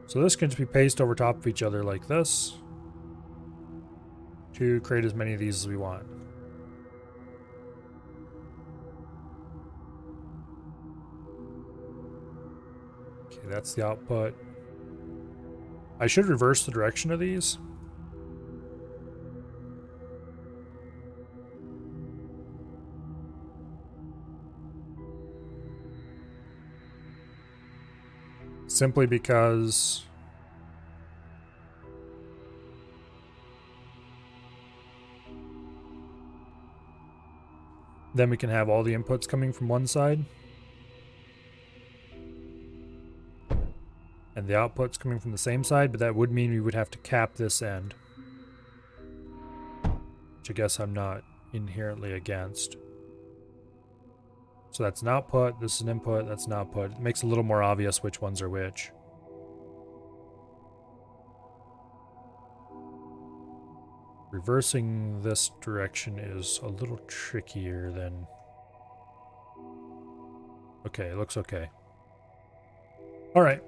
A: So this can just be pasted over top of each other like this to create as many of these as we want. Okay, that's the output. I should reverse the direction of these. Simply because then we can have all the inputs coming from one side and the outputs coming from the same side, but that would mean we would have to cap this end, which I guess I'm not inherently against. So that's an output, this is an input, that's an output. It makes it a little more obvious which ones are which. Reversing this direction is a little trickier than... Okay, it looks okay. Alright.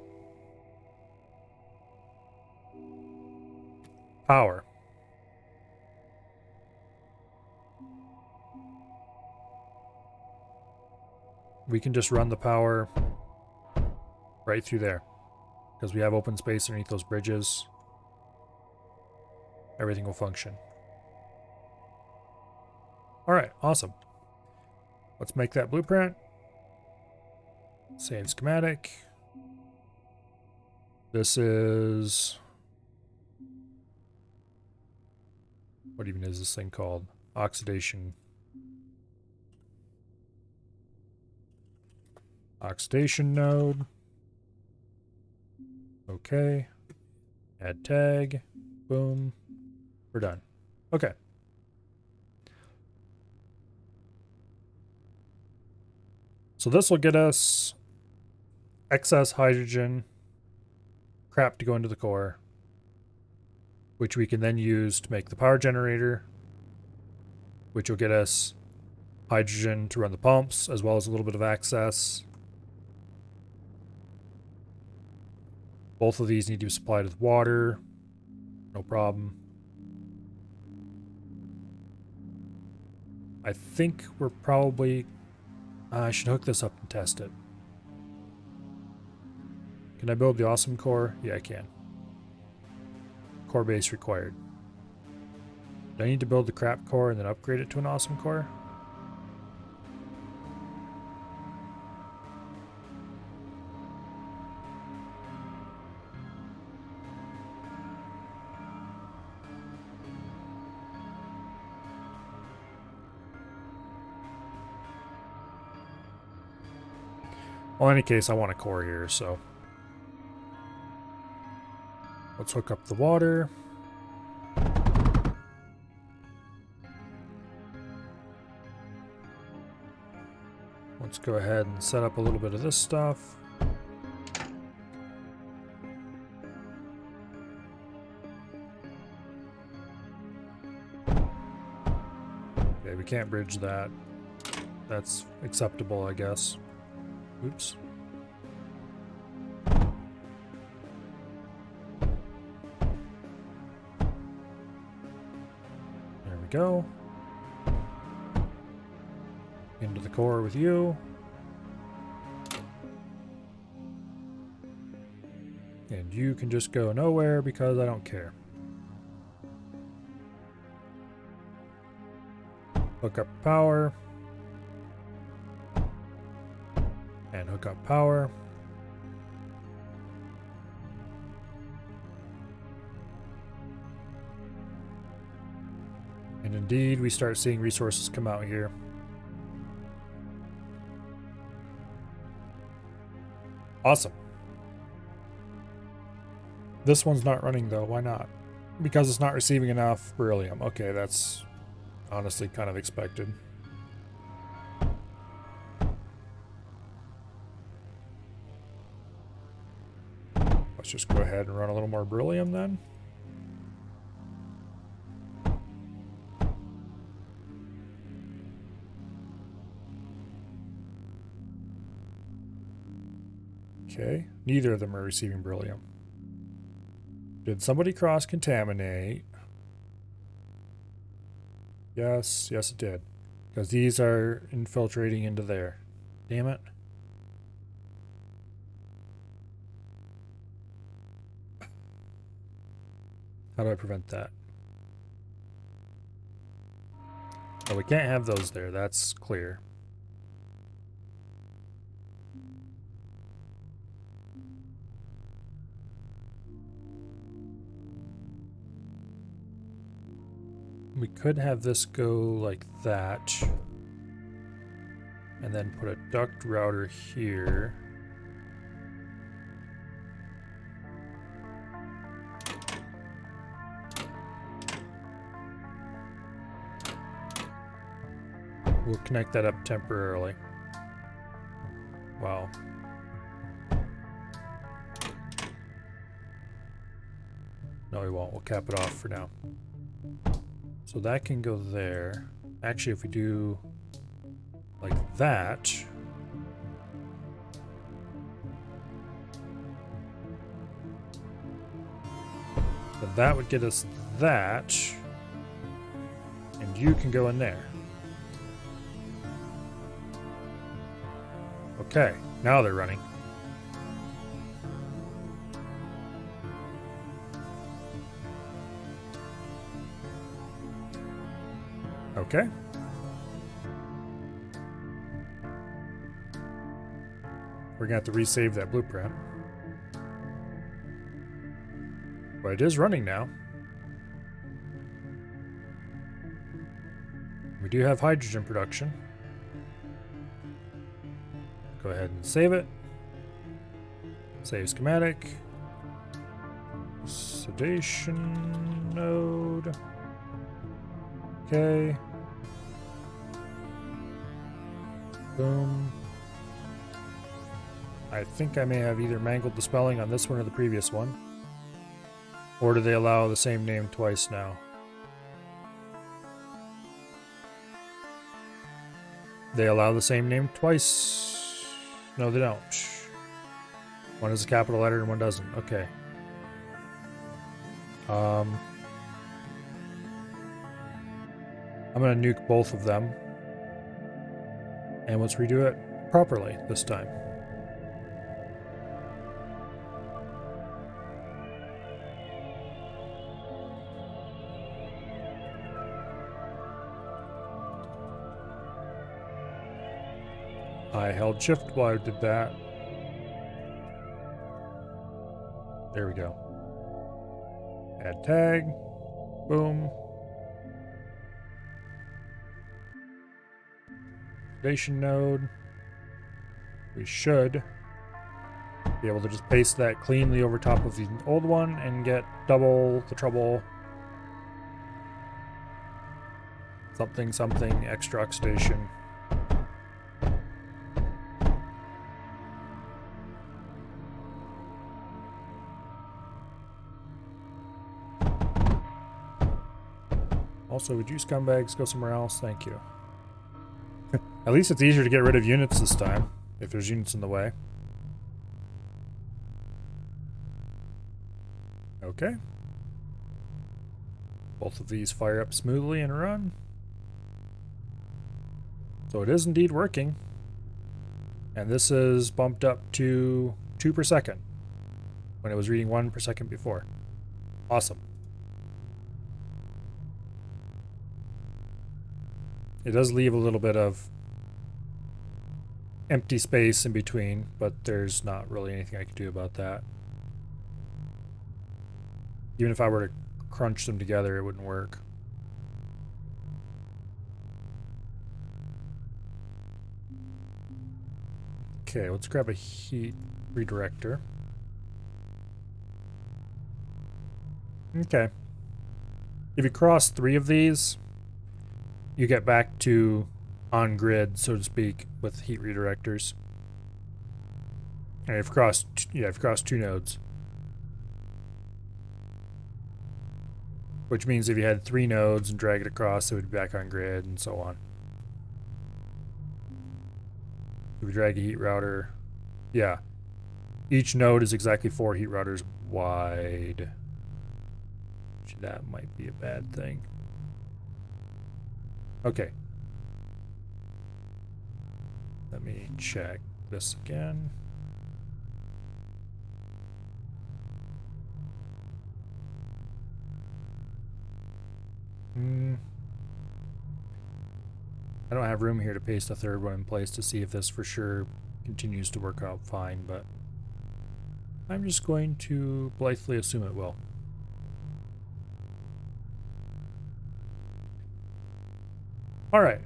A: Power. We can just run the power right through there because we have open space underneath those bridges. Everything will function. Alright, awesome. Let's make that blueprint. Save schematic. This is... What even is this thing called? Oxidation Oxidation node. Okay. Add tag. Boom. We're done. Okay. So this will get us excess hydrogen crap to go into the core, which we can then use to make the power generator, which will get us hydrogen to run the pumps, as well as a little bit of access. Both of these need to be supplied with water. No problem. I think we're probably... I should hook this up and test it. Can I build the awesome core? Yeah, I can. Core base required. Do I need to build the crap core and then upgrade it to an awesome core? Well, in any case, I want a core here, so let's hook up the water. Let's go ahead and set up a little bit of this stuff. Okay, we can't bridge that. That's acceptable, I guess. Oops. There we go. Into the core with you. And you can just go nowhere because I don't care. Hook up power. And hook up power. And indeed, we start seeing resources come out here. Awesome. This one's not running though. Why not? Because it's not receiving enough beryllium. Okay, that's honestly kind of expected. Let's just go ahead and run a little more beryllium then. Okay, neither of them are receiving beryllium. Did somebody cross-contaminate? Yes, yes it did. Because these are infiltrating into there. Damn it. How do I prevent that? Oh, we can't have those there, that's clear. We could have this go like that. And then put a duct router here. We'll connect that up temporarily. Wow. No, we won't. We'll cap it off for now. So that can go there. Actually, if we do like that, then that would get us that, and you can go in there. Okay, now they're running. Okay. We're gonna have to resave that blueprint. But it is running now. We do have hydrogen production. Go ahead and save it. Save schematic. Sedation node. Okay. Boom. I think I may have either mangled the spelling on this one or the previous one. Or do they allow the same name twice now? They allow the same name twice. No, they don't. One is a capital letter and one doesn't. Okay. I'm gonna nuke both of them. And let's redo it properly this time. I held shift while I did that. There we go. Add tag. Boom. Foundation node. We should be able to just paste that cleanly over top of the old one and get double the trouble. Something, something, extra oxidation. Also, would you scumbags go somewhere else? Thank you. At least it's easier to get rid of units this time, if there's units in the way. Okay. Both of these fire up smoothly and run. So it is indeed working. And this is bumped up to 2 per second, when it was reading 1 per second before. Awesome. It does leave a little bit of empty space in between, but there's not really anything I can do about that. Even if I were to crunch them together, it wouldn't work. Okay, let's grab a heat redirector. Okay. If you cross 3 of these, you get back to on grid, so to speak, with heat redirectors. And if you cross, yeah, if you cross 2 nodes. Which means if you had 3 nodes and drag it across, it would be back on grid, and so on. If you drag a heat router, yeah. Each node is exactly 4 heat routers wide. That might be a bad thing. Okay. Let me check this again. I don't have room here to paste a third one in place to see if this for sure continues to work out fine, but I'm just going to blithely assume it will. Alright.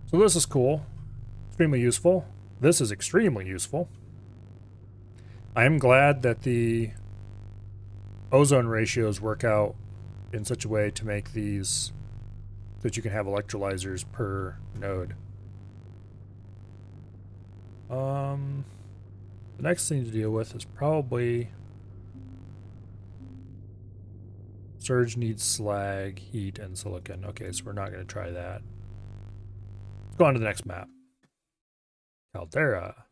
A: So this is cool. Extremely useful. This is extremely useful. I am glad that the ozone ratios work out in such a way to make these that you can have electrolyzers per node. The next thing to deal with is probably surge needs slag, heat, and silicon. Okay, so we're not going to try that. Let's go on to the next map. Caldera.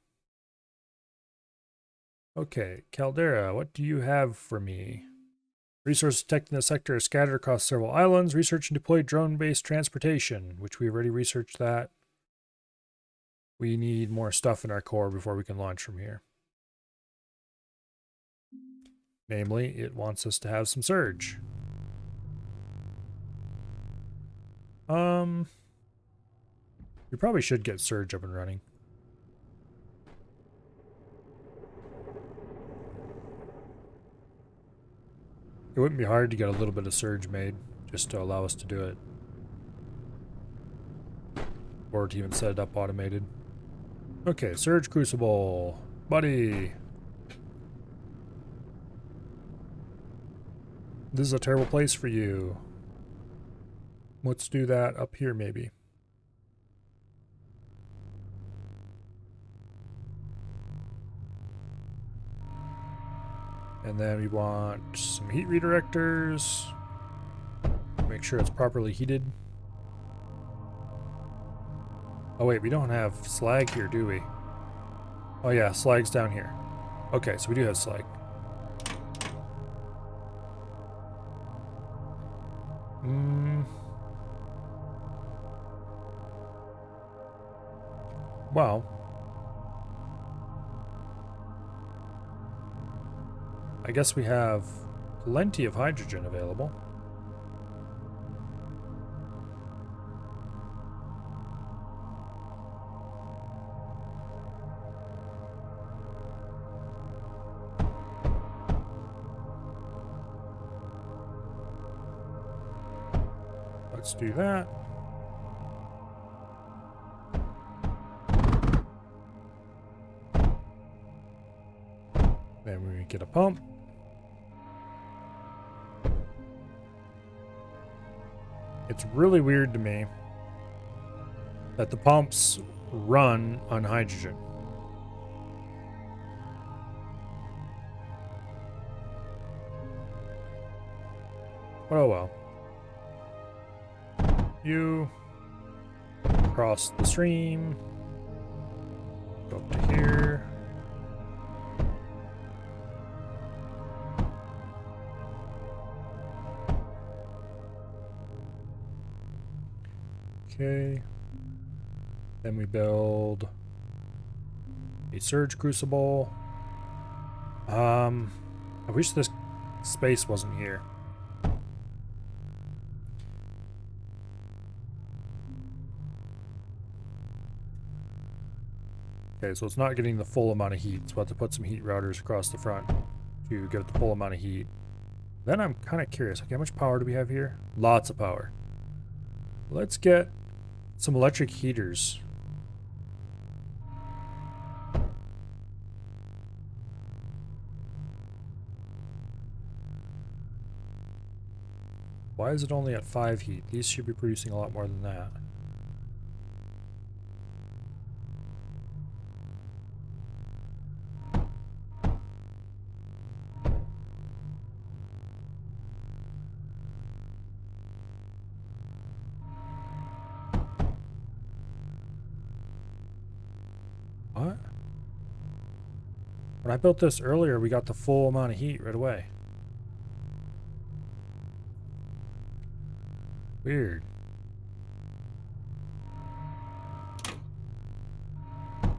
A: Okay, Caldera, what do you have for me? Resources detected in the sector are scattered across several islands. Research and deploy drone-based transportation, which we already researched that. We need more stuff in our core before we can launch from here. Namely, it wants us to have some surge. We probably should get surge up and running. It wouldn't be hard to get a little bit of surge made, just to allow us to do it. Or to even set it up automated. Okay, Surge Crucible. Buddy. This is a terrible place for you. Let's do that up here, maybe. And then we want some heat redirectors. Make sure it's properly heated. Oh wait, we don't have slag here, do we? Oh yeah, slag's down here. Okay, so we do have slag. Well, I guess we have plenty of hydrogen available. Let's do that. Then we get a pump. It's really weird to me that the pumps run on hydrogen. But oh well. You cross the stream, go up to here. Okay. Then we build a surge crucible. I wish this space wasn't here. Okay, so it's not getting the full amount of heat. So we'll have to put some heat routers across the front to get the full amount of heat. Then I'm kind of curious. Okay, how much power do we have here? Lots of power. Let's get some electric heaters. Why is it only at 5 heat? These should be producing a lot more than that. What? When I built this earlier, we got the full amount of heat right away. Weird.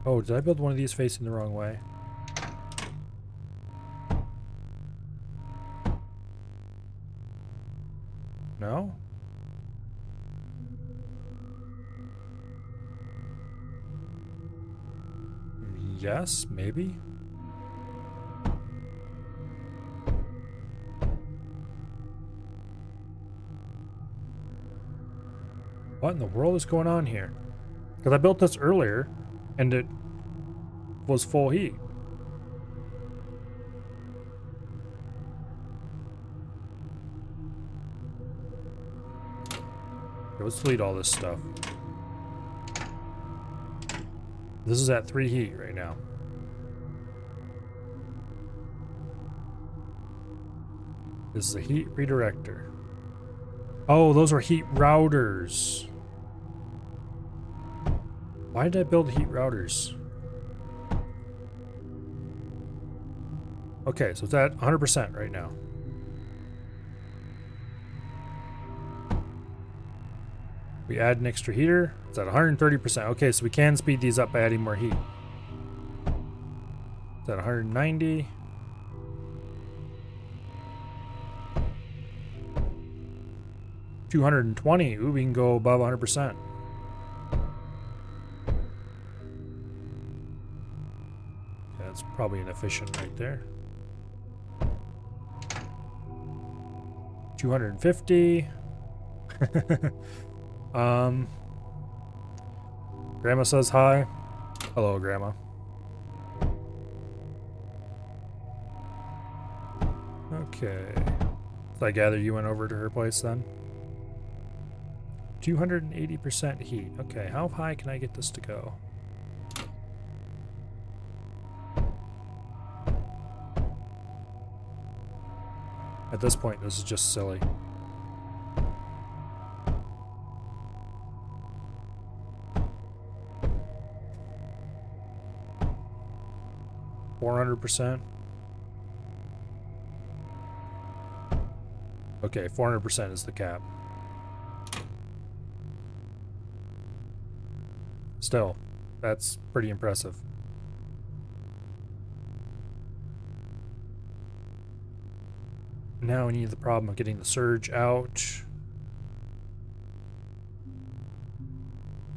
A: Oh, did I build one of these facing the wrong way? No? Yes, maybe? What in the world is going on here? Because I built this earlier, and it was full heat. Okay, let's delete all this stuff. This is at 3 heat right now. This is a heat redirector. Oh, those were heat routers. Why did I build heat routers? Okay, so it's at 100% right now. We add an extra heater. It's at 130%. Okay, so we can speed these up by adding more heat. It's at 190. $220. Ooh, we can go above 100%. Yeah, that's probably inefficient right there. 250. Grandma says hi. Hello, Grandma. Okay. So I gather you went over to her place then? 280% heat. Okay, how high can I get this to go? At this point, this is just silly. $400%. Okay, 400% is the cap. Still, that's pretty impressive. Now we need the problem of getting the surge out.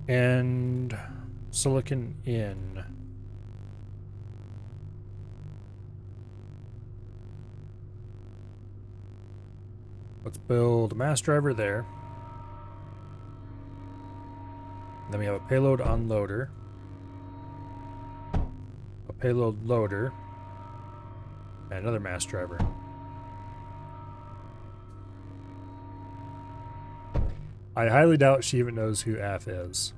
A: And silicon in. Let's build a mass driver there. Then we have a payload unloader. A payload loader. And another mass driver. I highly doubt she even knows who Af is.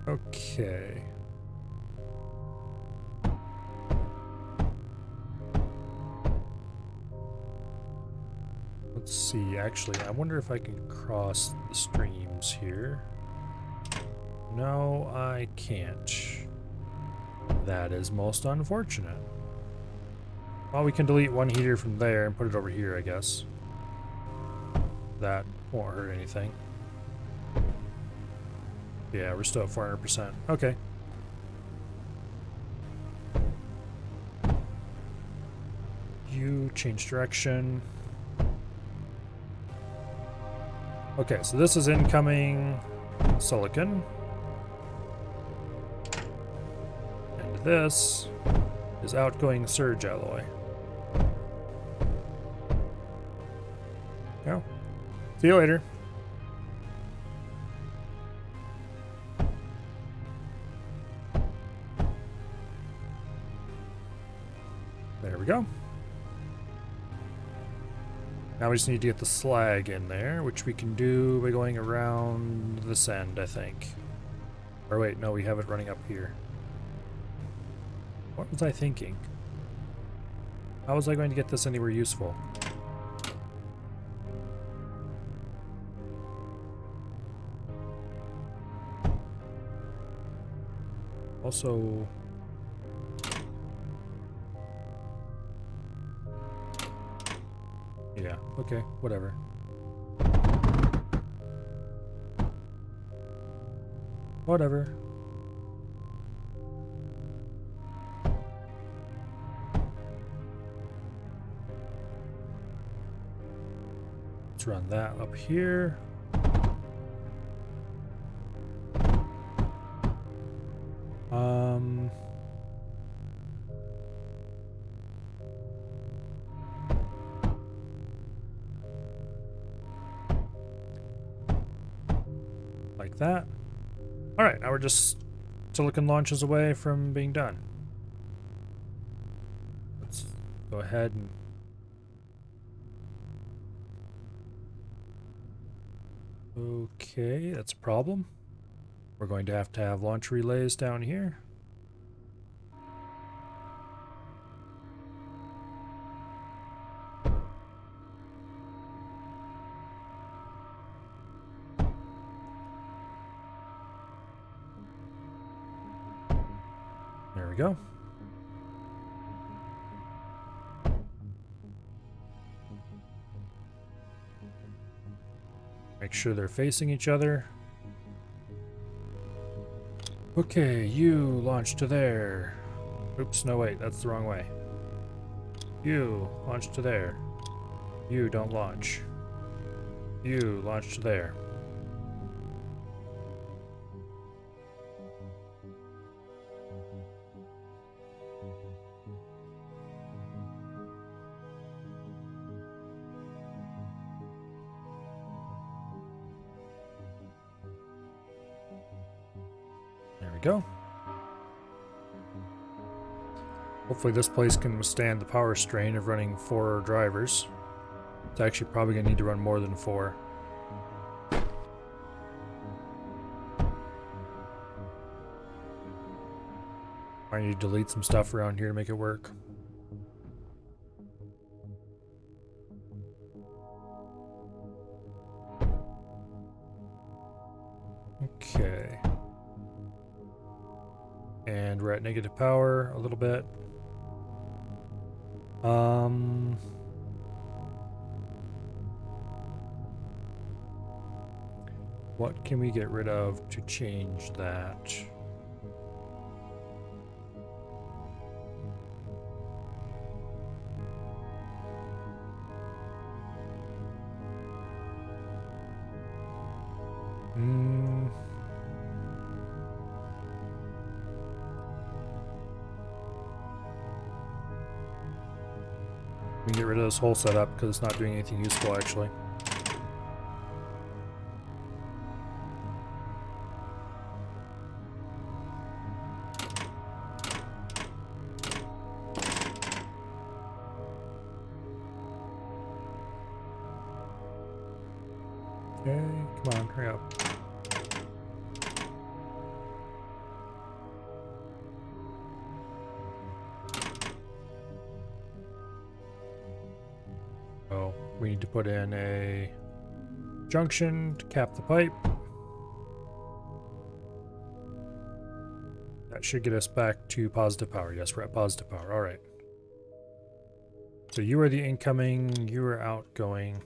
A: Okay. Let's see, actually, I wonder if I can cross the streams here. No, I can't. That is most unfortunate. Well, we can delete one heater from there and put it over here, I guess. That won't hurt anything. Yeah, we're still at 400%. Okay. You change direction. Okay, so this is incoming silicon. And this is outgoing surge alloy. Yeah. See you later. There we go. Now we just need to get the slag in there, which we can do by going around this end, I think. Or wait, no, we have it running up here. What was I thinking? How was I going to get this anywhere useful? Also... yeah, okay, whatever. Whatever. Let's run that up here. Like that. Alright, now we're just silicon launches away from being done. Let's go ahead and... okay, that's a problem. We're going to have launch relays down here. There we go. Make sure they're facing each other. Okay, you launch to there. Oops, no wait, that's the wrong way. You launch to there. You don't launch. You launch to there. go. Hopefully this place can withstand the power strain of running 4 drivers. It's actually probably going to need to run more than 4. I need to delete some stuff around here to make it work. Okay. And we're at negative power a little bit. What can we get rid of to change that? We can get rid of this whole setup because it's not doing anything useful actually. Okay, come on, hurry up. Oh, we need to put in a junction to cap the pipe. That should get us back to positive power. Yes, we're at positive power. All right. So you are the incoming, you are outgoing.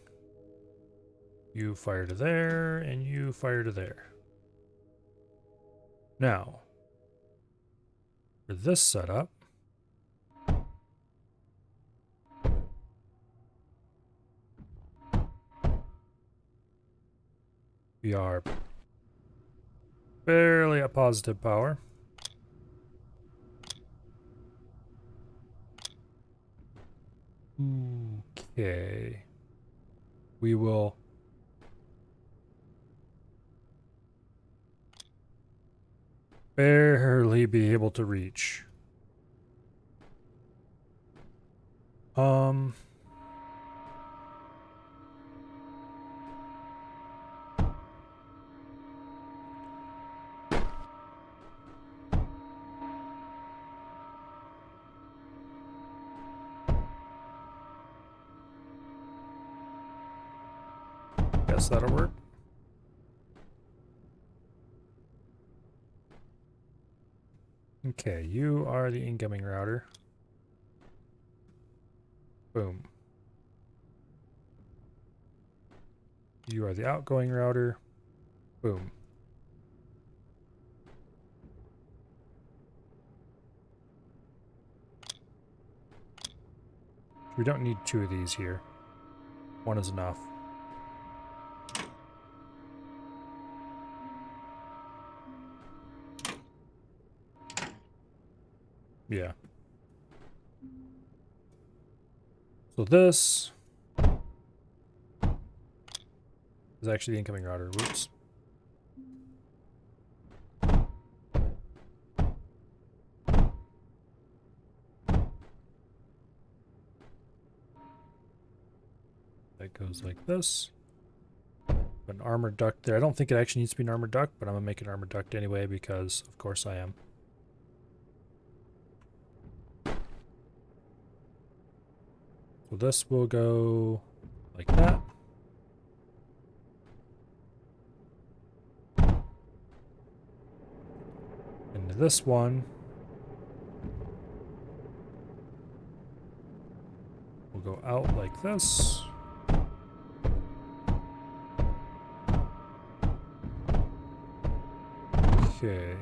A: You fire to there, and you fire to there. Now, for this setup, we are barely at positive power. Okay. We will barely be able to reach. Guess that'll work. Okay, you are the incoming router. Boom. You are the outgoing router. Boom. We don't need 2 of these here. 1 is enough. Yeah. So this is actually the incoming router. Whoops. That goes like this. An armored duct there. I don't think it actually needs to be an armored duct, but I'm gonna make an armored duct anyway because of course I am. So this will go like that. And this one will go out like this. Okay.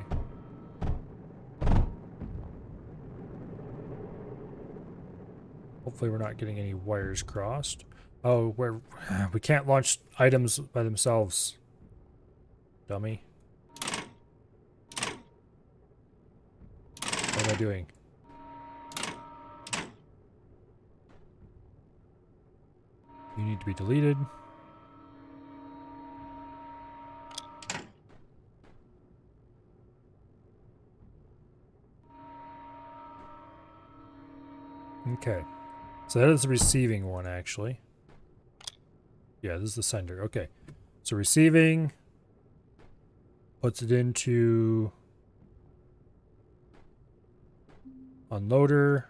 A: Hopefully we're not getting any wires crossed. Oh, we can't launch items by themselves. Dummy. What am I doing? You need to be deleted. Okay. So that is the receiving one, actually. Yeah, this is the sender. Okay. So receiving puts it into unloader,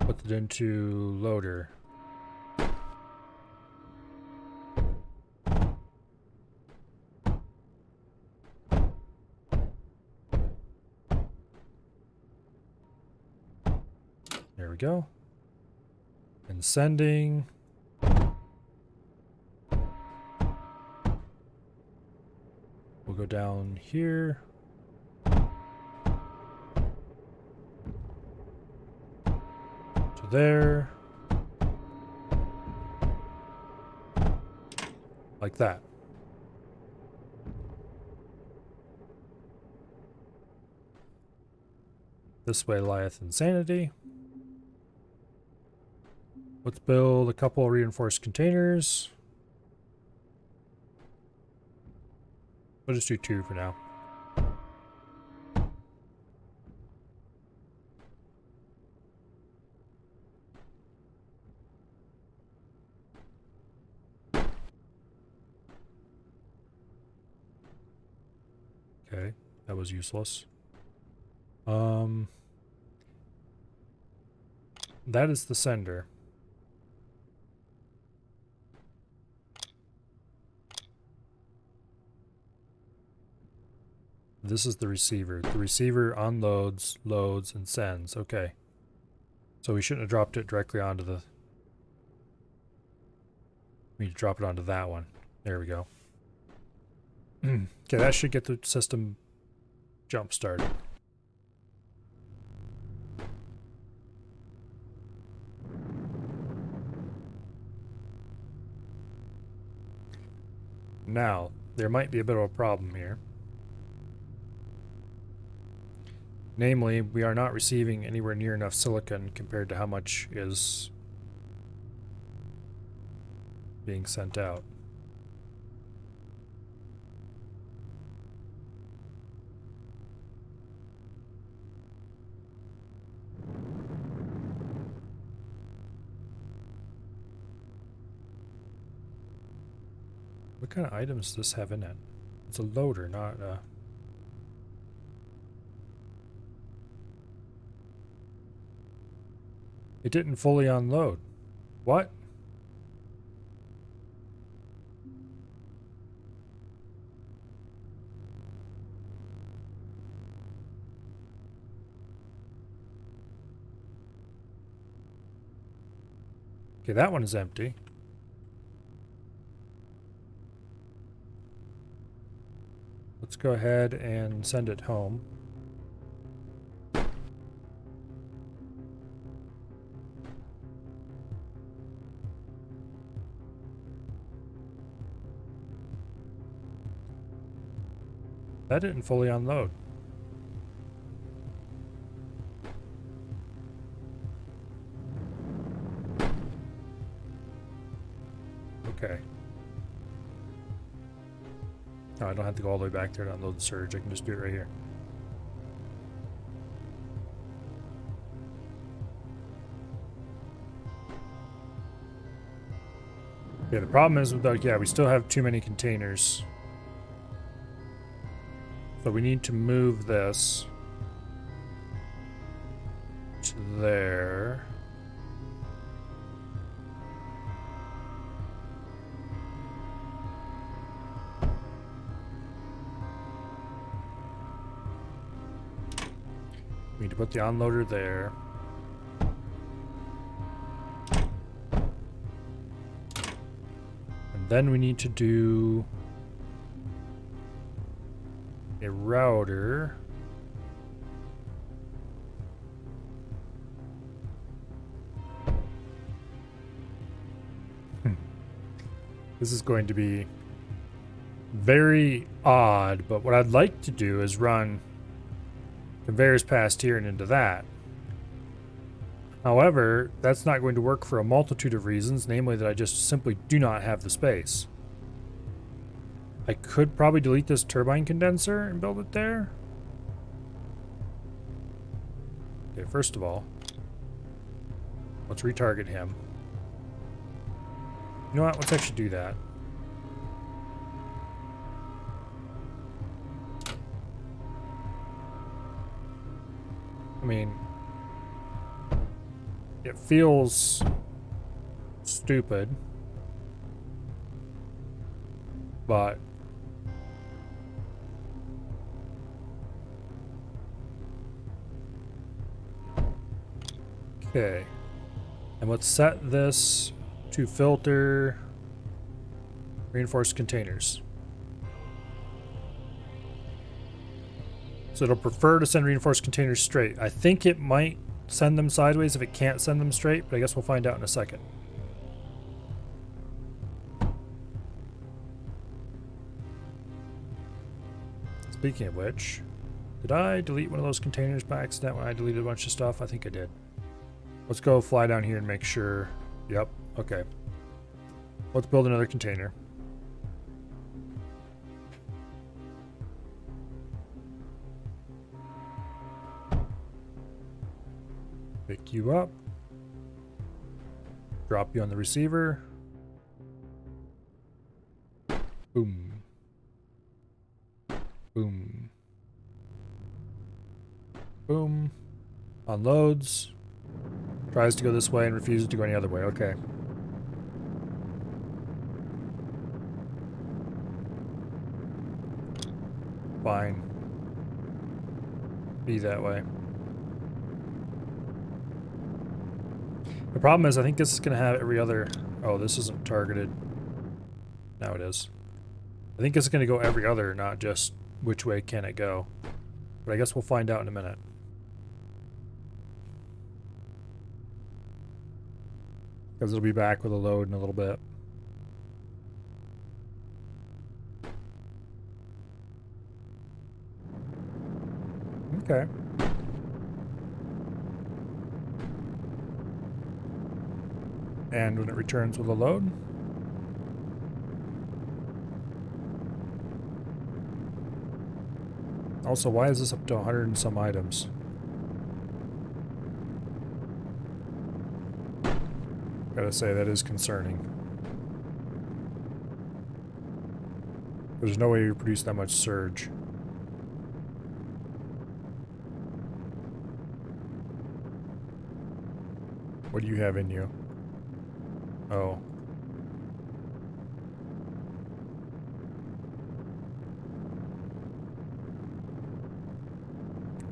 A: puts it into loader. There we go. And sending. We'll go down here. To there. Like that. This way lieth insanity. Let's build a couple reinforced containers. We'll just do 2 for now. Okay, that was useless. That is the sender. This is the receiver. The receiver unloads, loads, and sends. Okay. So we shouldn't have dropped it directly onto the... We need to drop it onto that one. There we go. Okay, that should get the system jump started. Now, there might be a bit of a problem here. Namely, we are not receiving anywhere near enough silicon compared to how much is being sent out. What kind of items does this have in it? It's a loader, not a... It didn't fully unload. What? Okay, that one is empty. Let's go ahead and send it home. That didn't fully unload. Okay. No, I don't have to go all the way back there to unload the surge. I can just do it right here. Yeah, the problem is with that, yeah, we still have too many containers. So we need to move this to there. We need to put the unloader there. And then we need to do a router. This is going to be very odd, but what I'd like to do is run conveyors past here and into that. However, that's not going to work for a multitude of reasons, namely that I just simply do not have the space. I could probably delete this turbine condenser and build it there. Okay, first of all, Let's retarget him. You know what? Let's actually do that. I mean, it feels stupid, but okay. And let's set this to filter reinforced containers. So it'll prefer to send reinforced containers straight. I think it might send them sideways if it can't send them straight, but I guess we'll find out in a second. Speaking of which, did I delete one of those containers by accident when I deleted a bunch of stuff? I think I did. Let's go fly down here and make sure. Yep, okay. Let's build another container. Pick you up. Drop you on the receiver. Boom. Boom. Boom. Unloads. Tries to go this way and refuses to go any other way. Okay. Fine. Be that way. The problem is I think this is going to have every other... Oh, this isn't targeted. Now it is. I think it's going to go every other, not just which way can it go. But I guess we'll find out in a minute. Because it'll be back with a load in a little bit. Okay. And when it returns with a load. Also, why is this up to 100 and some items? Gotta say, that is concerning. There's no way you produce that much surge. What do you have in you? Oh.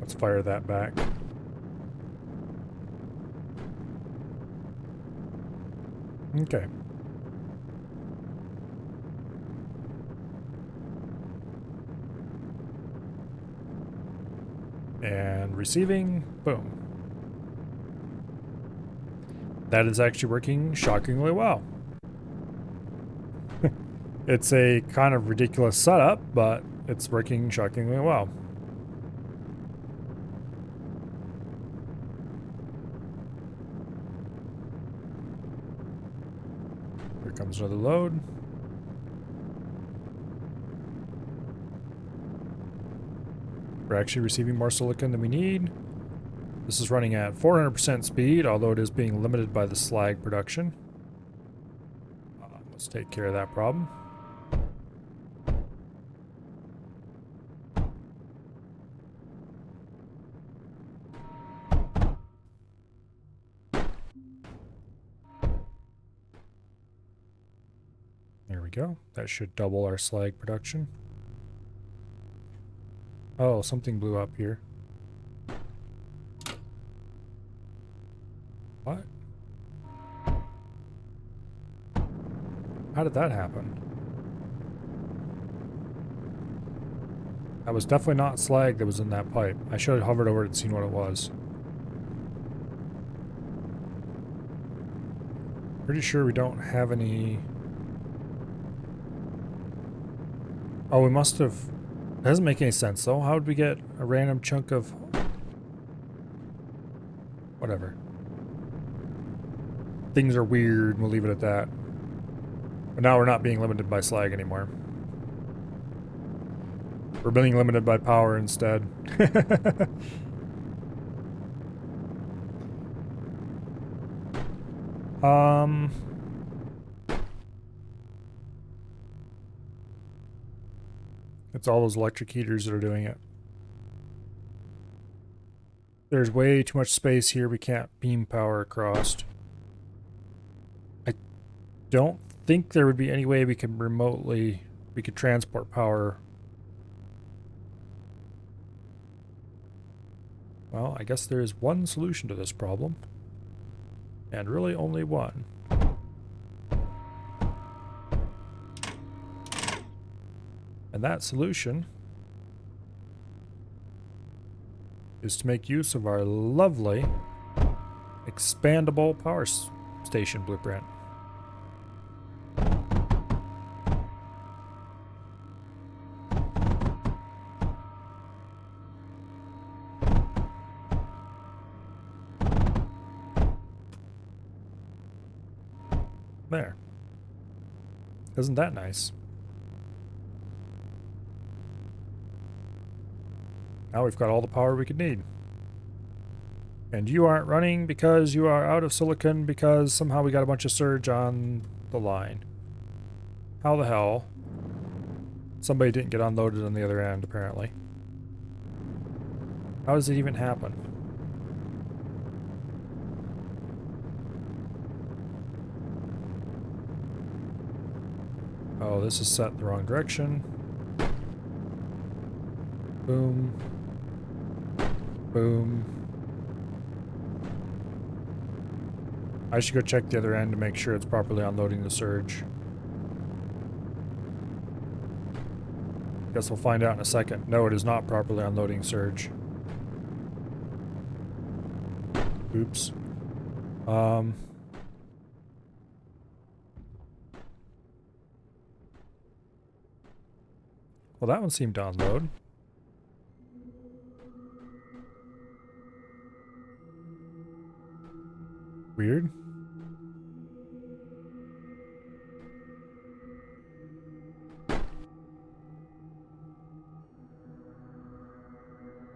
A: Let's fire that back. Okay. And receiving, boom. That is actually working shockingly well. It's a kind of ridiculous setup, but it's working shockingly well. Here comes another load. We're actually receiving more silicon than we need. This is running at 400% speed, although it is being limited by the slag production. Let's take care of that problem. There we go. That should double our slag production. Oh, something blew up here. What? How did that happen? That was definitely not slag that was in that pipe. I should have hovered over it and seen what it was. Pretty sure we don't have any... Oh, we must have... That doesn't make any sense though. How would we get a random chunk of... Whatever. Things are weird, we'll leave it at that. But now we're not being limited by slag anymore. We're being limited by power instead. It's all those electric heaters that are doing it. There's way too much space here. We can't beam power across. I don't think there would be any way we could transport power. Well, I guess there is one solution to this problem. And really only one. And that solution is to make use of our lovely expandable power station blueprint. There. Isn't that nice? Now we've got all the power we could need. And you aren't running because you are out of silicon because somehow we got a bunch of surge on the line. How the hell? Somebody didn't get unloaded on the other end, apparently. How does it even happen? Oh, this is set in the wrong direction. Boom. Boom. I should go check the other end to make sure it's properly unloading the surge. Guess we'll find out in a second. No, it is not properly unloading surge. Oops. Well, that one seemed to unload. Weird.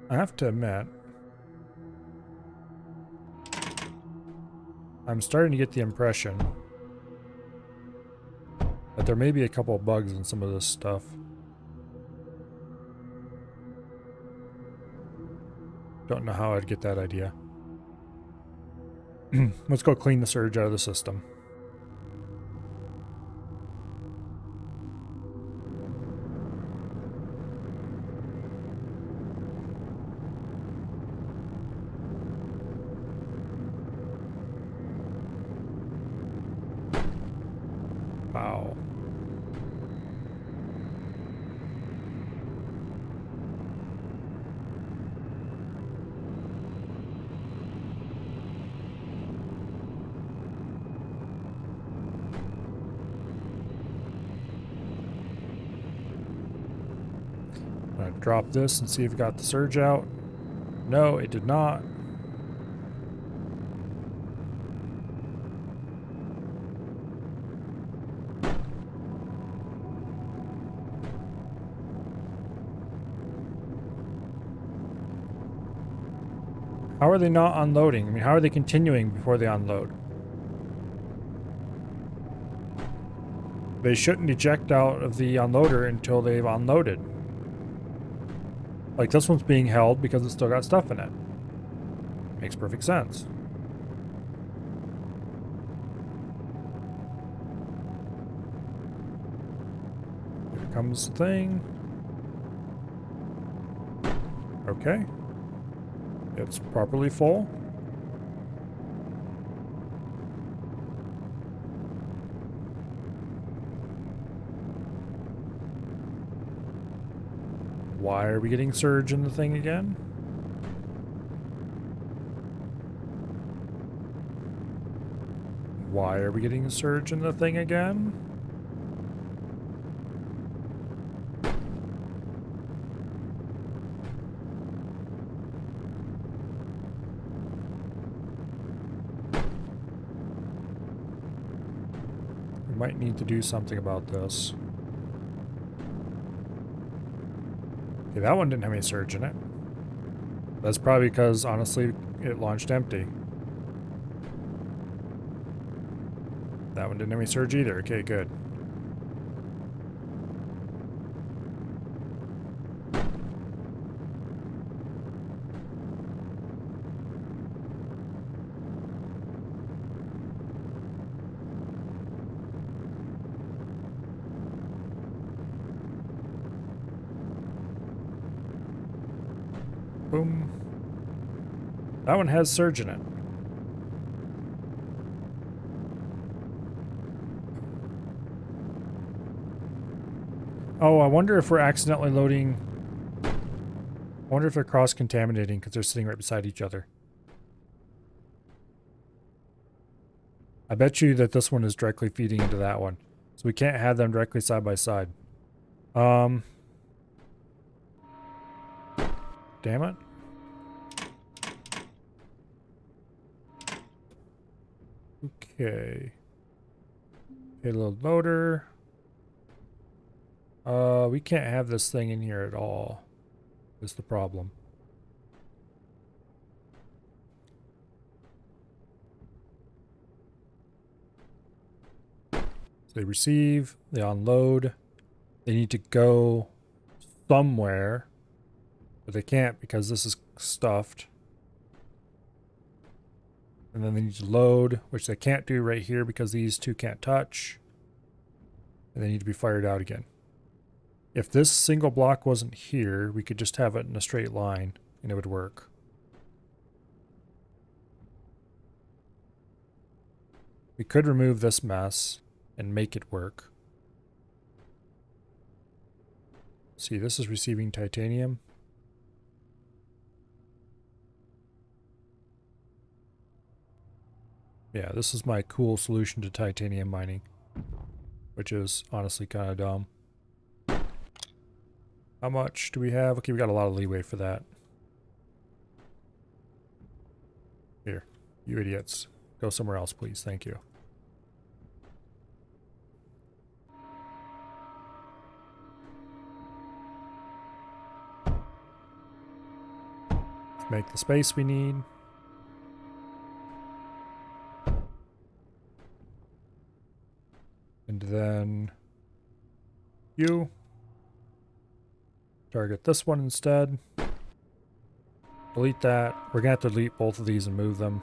A: I have to admit, I'm starting to get the impression that there may be a couple of bugs in some of this stuff. Don't know how I'd get that idea. Let's go clean the surge out of the system. Wow. I'm gonna drop this and see if it got the surge out. No, it did not. How are they not unloading? I mean, how are they continuing before they unload? They shouldn't eject out of the unloader until they've unloaded. Like, this one's being held because it's still got stuff in it. Makes perfect sense. Here comes the thing. Okay. It's properly full. Why are we getting surge in the thing again? Why are we getting surge in the thing again? We might need to do something about this. Okay, that one didn't have any surge in it. That's probably because, honestly, it launched empty. That one didn't have any surge either. Okay, good. Boom. That one has surge in it. Oh, I wonder if we're accidentally loading. I wonder if they're cross-contaminating because they're sitting right beside each other. I bet you that this one is directly feeding into that one. So we can't have them directly side by side. Damn it. Okay. Payload loader. We can't have this thing in here at all. Is the problem. So they receive, they unload. They need to go somewhere, but they can't because this is stuffed. And then they need to load, which they can't do right here because these two can't touch. And they need to be fired out again. If this single block wasn't here, we could just have it in a straight line and it would work. We could remove this mess and make it work. See, this is receiving titanium. Yeah, this is my cool solution to titanium mining, which is honestly kind of dumb. How much do we have? Okay, we got a lot of leeway for that. Here, you idiots. Go somewhere else, please. Thank you. Let's make the space we need. And then you target this one instead. Delete that. We're gonna have to delete both of these and move them.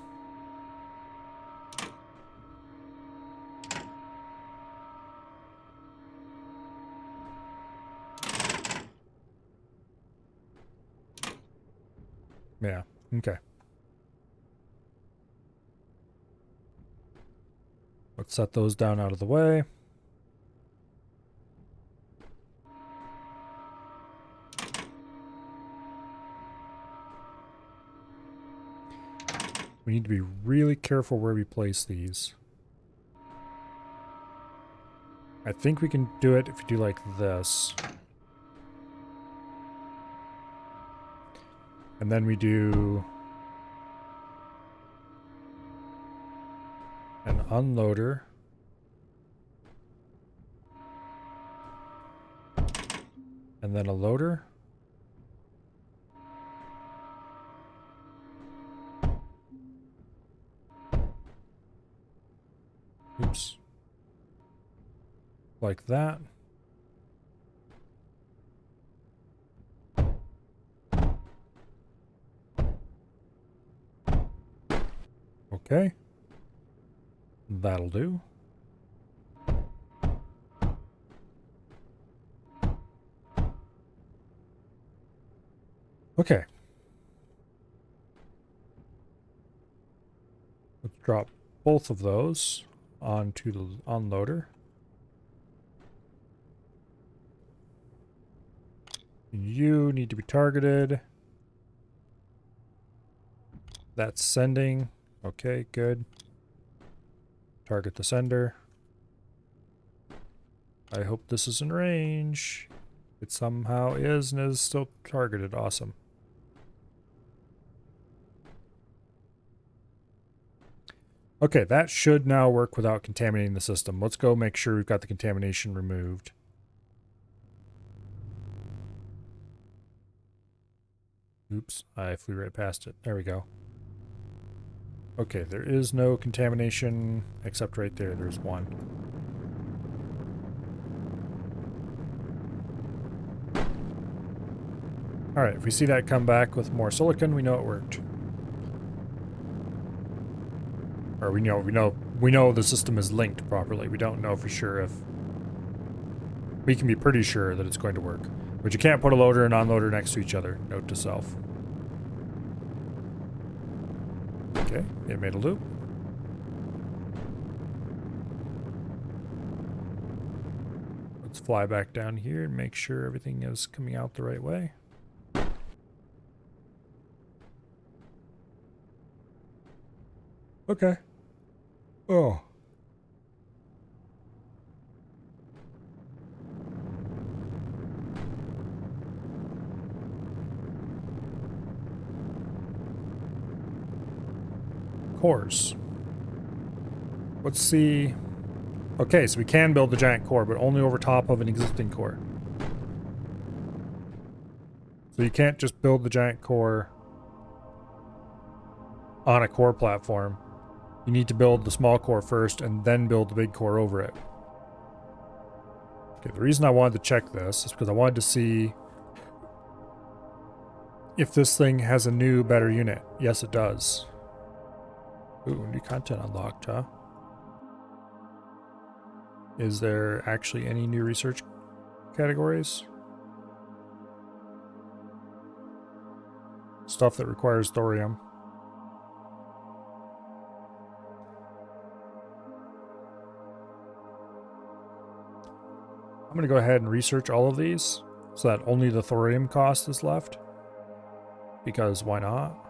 A: Yeah, okay. Let's set those down out of the way. We need to be really careful where we place these. I think we can do it if you do like this. And then we do an unloader. And then a loader. Oops. Like that. Okay. That'll do. Okay. Let's drop both of those onto the unloader. You need to be targeted. That's sending. Okay, good. Target the sender. I hope this is in range. It somehow is and is still targeted. Awesome. Okay, that should now work without contaminating the system. Let's go make sure we've got the contamination removed. Oops, I flew right past it. There we go. Okay, there is no contamination except right there. There's one. Alright, if we see that come back with more silicon, we know it worked. Or we know the system is linked properly. We don't know for sure if... We can be pretty sure that it's going to work. But you can't put a loader and unloader next to each other. Note to self. Okay, it made a loop. Let's fly back down here and make sure everything is coming out the right way. Okay. Oh. Cores. Let's see. Okay, so we can build the giant core, but only over top of an existing core. So you can't just build the giant core on a core platform. You need to build the small core first and then build the big core over it. Okay, the reason I wanted to check this is because I wanted to see if this thing has a new, better unit. Yes, it does. Ooh, new content unlocked, huh? Is there actually any new research categories? Stuff that requires thorium. I'm going to go ahead and research all of these so that only the thorium cost is left. Because why not?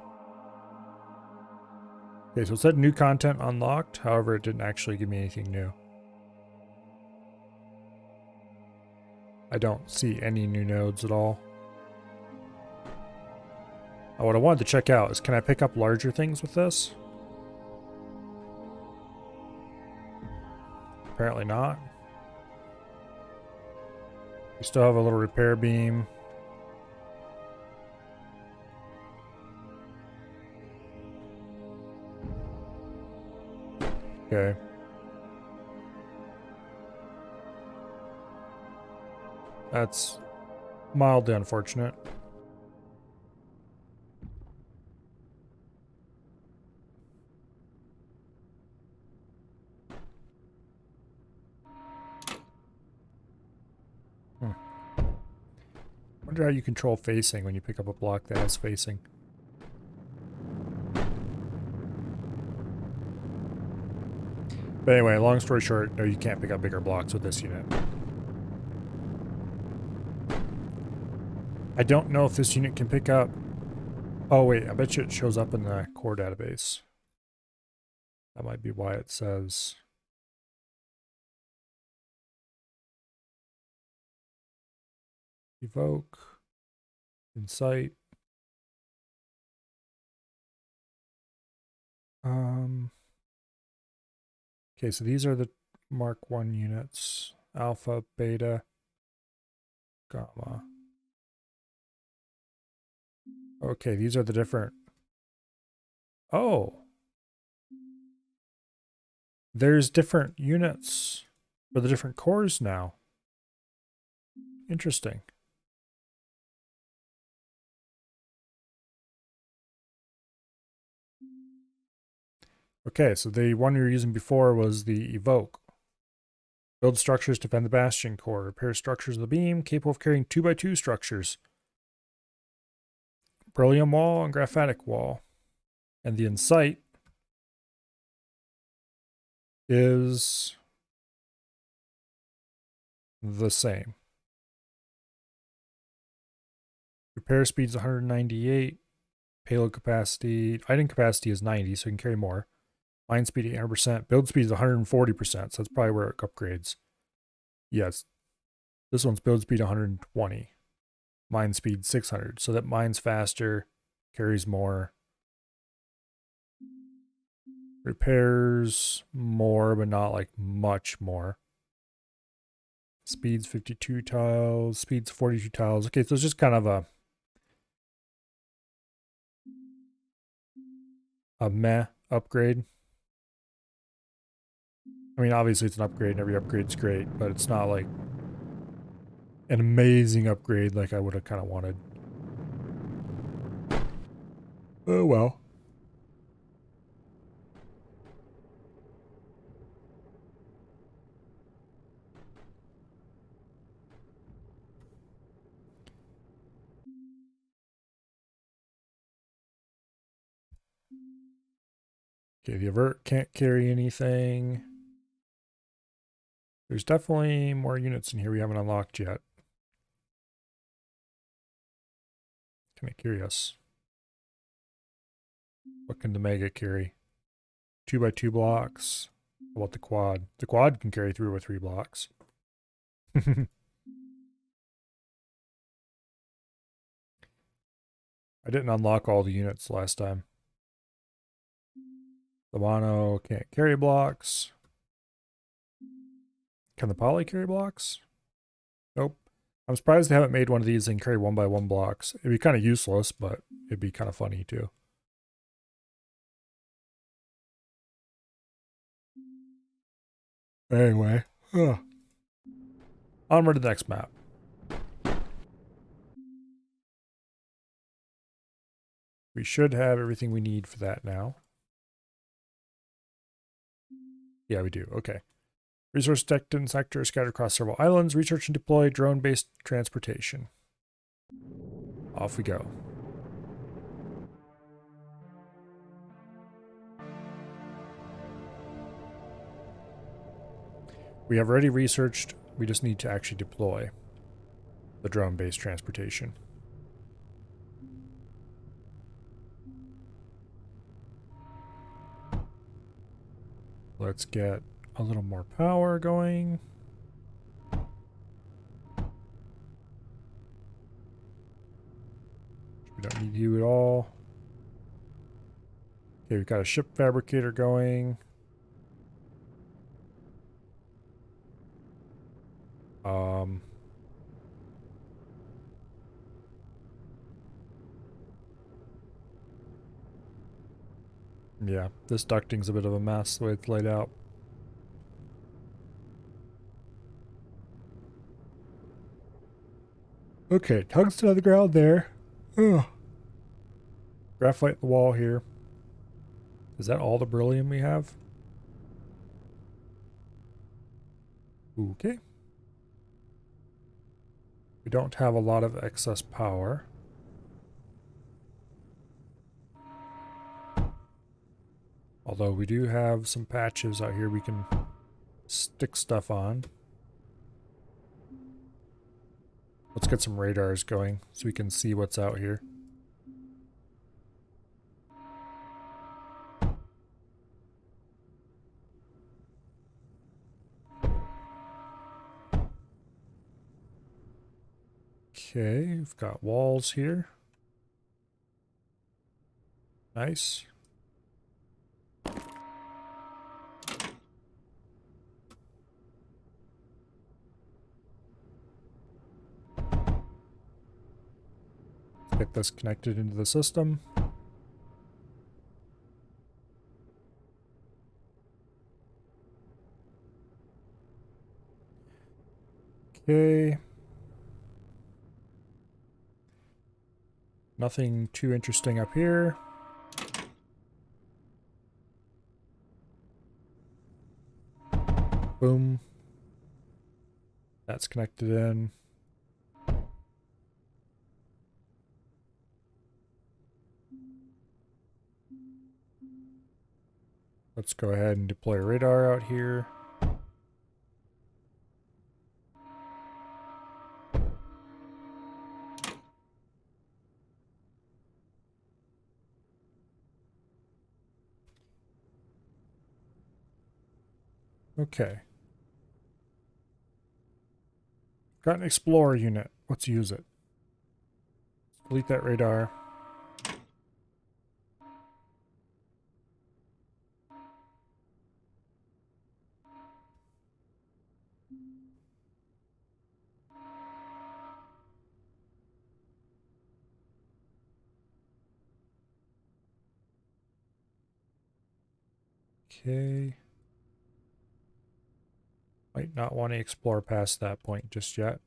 A: Okay, so it said new content unlocked. However, it didn't actually give me anything new. I don't see any new nodes at all. What I wanted to check out is, can I pick up larger things with this? Apparently not. We still have a little repair beam. Okay. That's mildly unfortunate. Wonder how you control facing when you pick up a block that has facing. But anyway, long story short, no, you can't pick up bigger blocks with this unit. I don't know if this unit can pick up... Oh wait, I bet you it shows up in the core database. That might be why it says... Evoke. Insight. Okay, so these are the Mark 1 units. Alpha, Beta, Gamma. Okay, these are the different... Oh! There's different units for the different cores now. Interesting. Okay, so the one we were using before was the Evoke. Build structures, defend the Bastion core. Repair structures of the beam, capable of carrying 2x2 structures. Beryllium wall and graphatic wall. And the Insight is the same. Repair speed is 198. Payload capacity, item capacity is 90, so you can carry more. Mine speed 800%. Build speed is 140%, so that's probably where it upgrades. Yes. This one's build speed 120. Mine speed 600. So that mine's faster, carries more. Repairs more, but not like much more. Speed's 52 tiles. Speed's 42 tiles. Okay, so it's just kind of a meh upgrade. I mean, obviously it's an upgrade and every upgrade's great, but it's not like an amazing upgrade like I would have kind of wanted. Oh well. Okay, the Avert can't carry anything. There's definitely more units in here we haven't unlocked yet. Kind of curious. What can the Mega carry? 2x2 blocks. How about the Quad? The Quad can carry 3x3 blocks. I didn't unlock all the units last time. The Mono can't carry blocks. Can the Poly carry blocks? Nope. I'm surprised they haven't made one of these and carry 1x1 blocks. It'd be kind of useless, but it'd be kind of funny too. Anyway, onward to the next map. We should have everything we need for that now. Yeah, we do. Okay. Resource detected sector scattered across several islands. Research and deploy drone-based transportation. Off we go. We have already researched. We just need to actually deploy the drone-based transportation. Let's get a little more power going. We don't need you at all. Okay, we've got a ship fabricator going. Yeah, this ducting's a bit of a mess the way it's laid out. Okay, tungsten on the ground there. Ugh. Graphite in the wall here. Is that all the beryllium we have? Okay. We don't have a lot of excess power. Although we do have some patches out here we can stick stuff on. Let's get some radars going so we can see what's out here. Okay, we've got walls here. Nice. Get this connected into the system. Okay. Nothing too interesting up here. Boom. That's connected in. Let's go ahead and deploy a radar out here. Okay. Got an explorer unit. Let's use it. Delete that radar. Okay. Might not want to explore past that point just yet.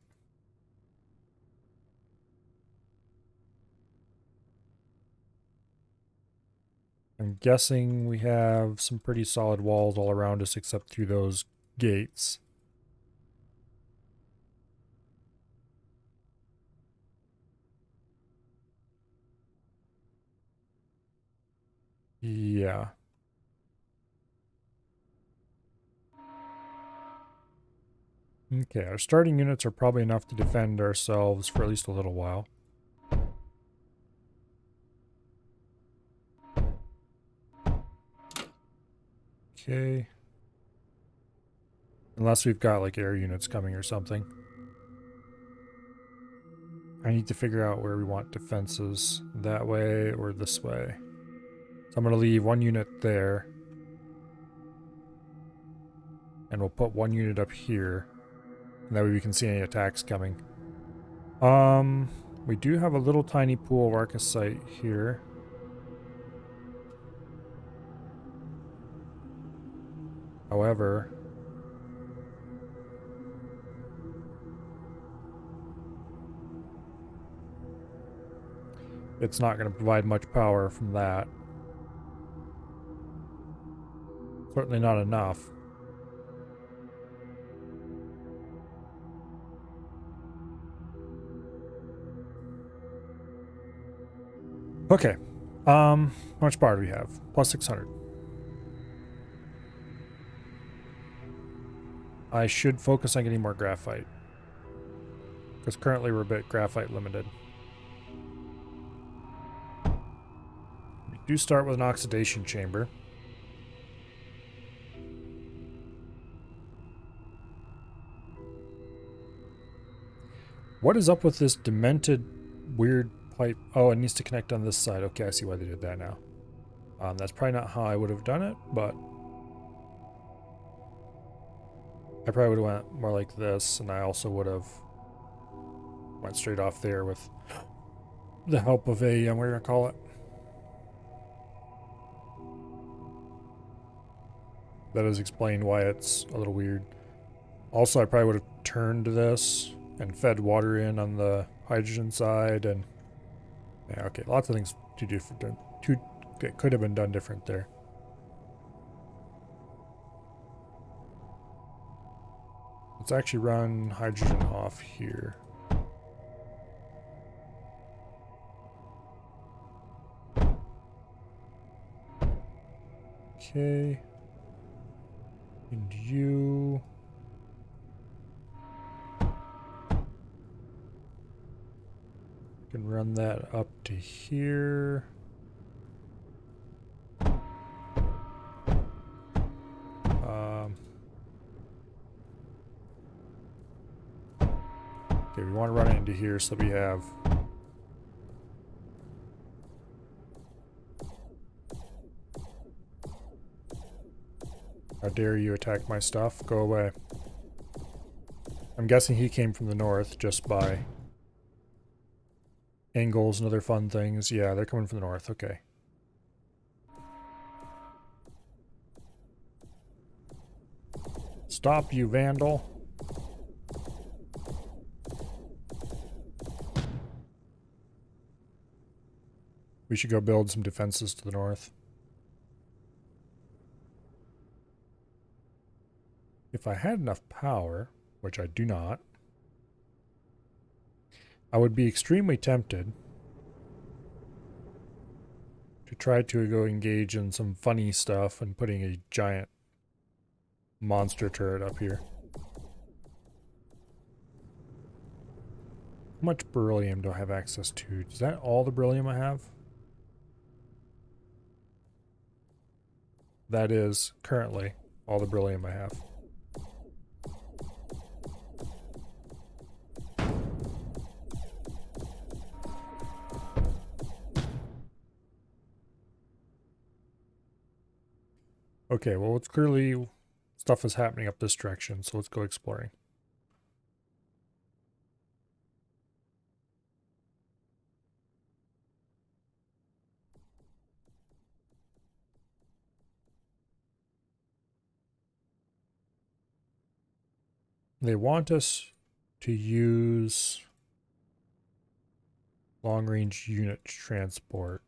A: I'm guessing we have some pretty solid walls all around us except through those gates. Yeah. Okay, our starting units are probably enough to defend ourselves for at least a little while. Okay. Unless we've got like air units coming or something. I need to figure out where we want defenses. That way or this way. So I'm going to leave one unit there. And we'll put one unit up here. And that way we can see any attacks coming. We do have a little tiny pool of Arcosite here. However, it's not going to provide much power from that. Certainly not enough. Okay. How much power do we have? Plus 600. I should focus on getting more graphite. Because currently we're a bit graphite limited. We do start with an oxidation chamber. What is up with this demented weird pipe? Oh, it needs to connect on this side. Okay, I see why they did that now. That's probably not how I would have done it, but I probably would have went more like this, and I also would have went straight off there with the help of a, what do you call it? That has explained why it's a little weird. Also, I probably would have turned this and fed water in on the hydrogen side, and yeah, okay, lots of things to do different. It could have been done different there. Let's actually run hydrogen off here. Okay. And you... can run that up to here. Okay, we want to run it into here so we have... How dare you attack my stuff? Go away. I'm guessing he came from the north just by angles and other fun things. Yeah, they're coming from the north. Okay. Stop, you vandal. We should go build some defenses to the north. If I had enough power, which I do not, I would be extremely tempted to try to go engage in some funny stuff and putting a giant monster turret up here. How much beryllium do I have access to? Is that all the beryllium I have? That is currently all the beryllium I have. Okay, well, it's clearly stuff is happening up this direction, so let's go exploring. they want us to use long-range unit transport.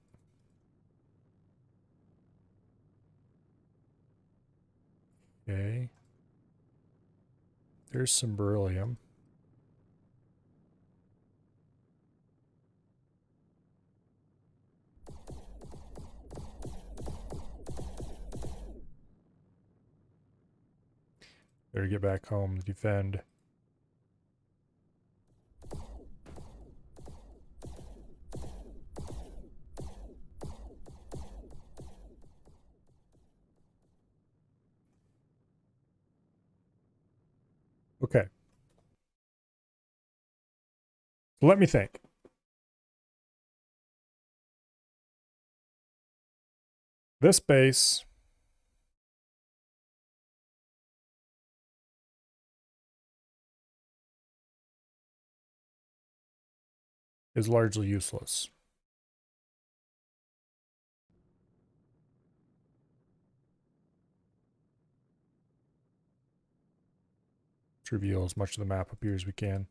A: Okay. There's some beryllium. Better get back home to defend. Okay. Let me think. This base is largely useless. Let's reveal as much of the map up here as we can.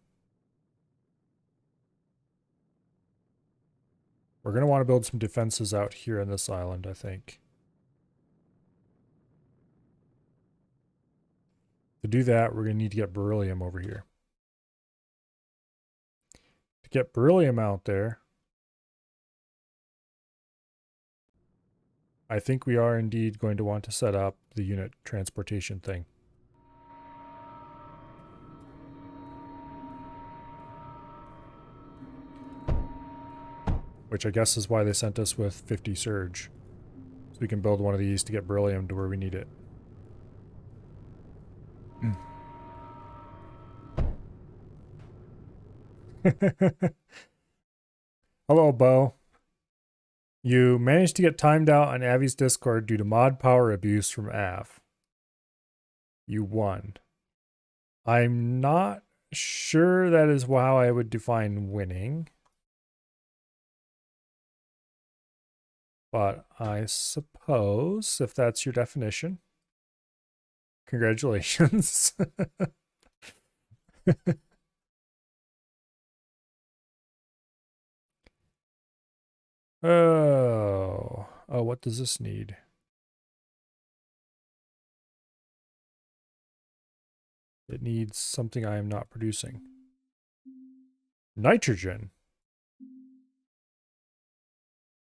A: We're going to want to build some defenses out here on this island, I think. To do that, we're going to need to get beryllium over here. To get beryllium out there, I think we are indeed going to want to set up the unit transportation thing. Which I guess is why they sent us with 50 surge. So we can build one of these to get beryllium to where we need it. Hello, Bo. You managed to get timed out on Avi's Discord due to mod power abuse from Av. You won. I'm not sure that is how I would define winning. But I suppose if that's your definition, congratulations. Oh, what does this need? It needs something I am not producing. Nitrogen.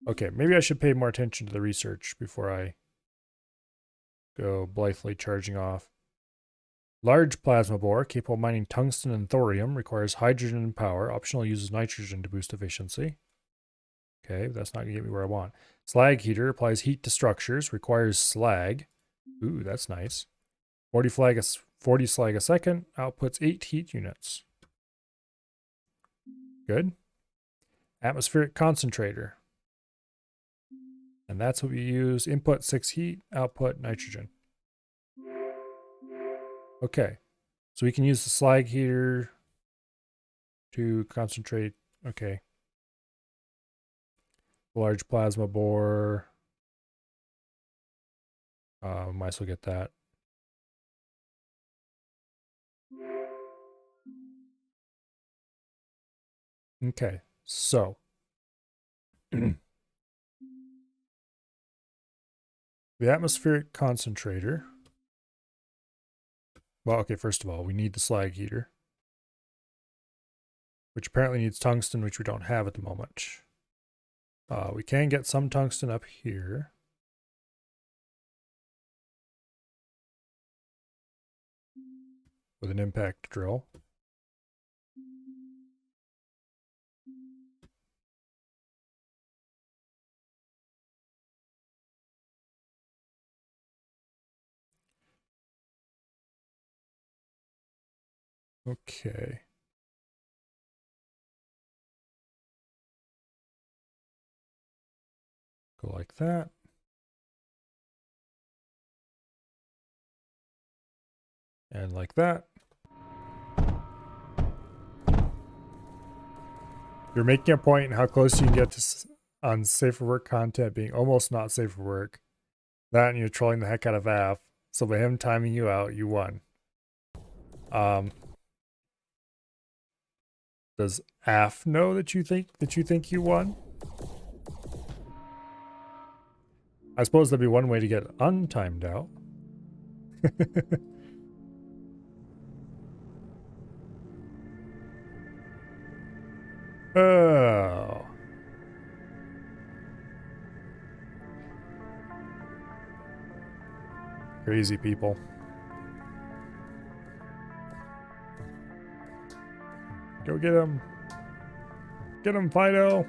A: Okay, maybe I should pay more attention to the research before I go blithely charging off. Large plasma bore, capable of mining tungsten and thorium, requires hydrogen and power. Optional uses nitrogen to boost efficiency. Okay, that's not going to get me where I want. Slag heater applies heat to structures, requires slag. Ooh, that's nice. 40 slag a second, outputs 8 heat units. Good. Atmospheric concentrator. And that's what we use. Input 6 heat, output nitrogen. Okay. So we can use the slag heater to concentrate. Okay. Large plasma bore. Might as well get that. Okay. So. The atmospheric concentrator. Well, okay, first of all, we need the slag heater. Which apparently needs tungsten, which we don't have at the moment. We can get some tungsten up here. With an impact drill. Okay. Go like that. And like that. You're making a point in how close you can get to on safe for work content being almost not safe for work. That and you're trolling the heck out of Av. So by him timing you out, you won. Does AF know that you think you won? I suppose that'd be one way to get untimed out. Oh. Crazy people. Go get him. Get him, Fido.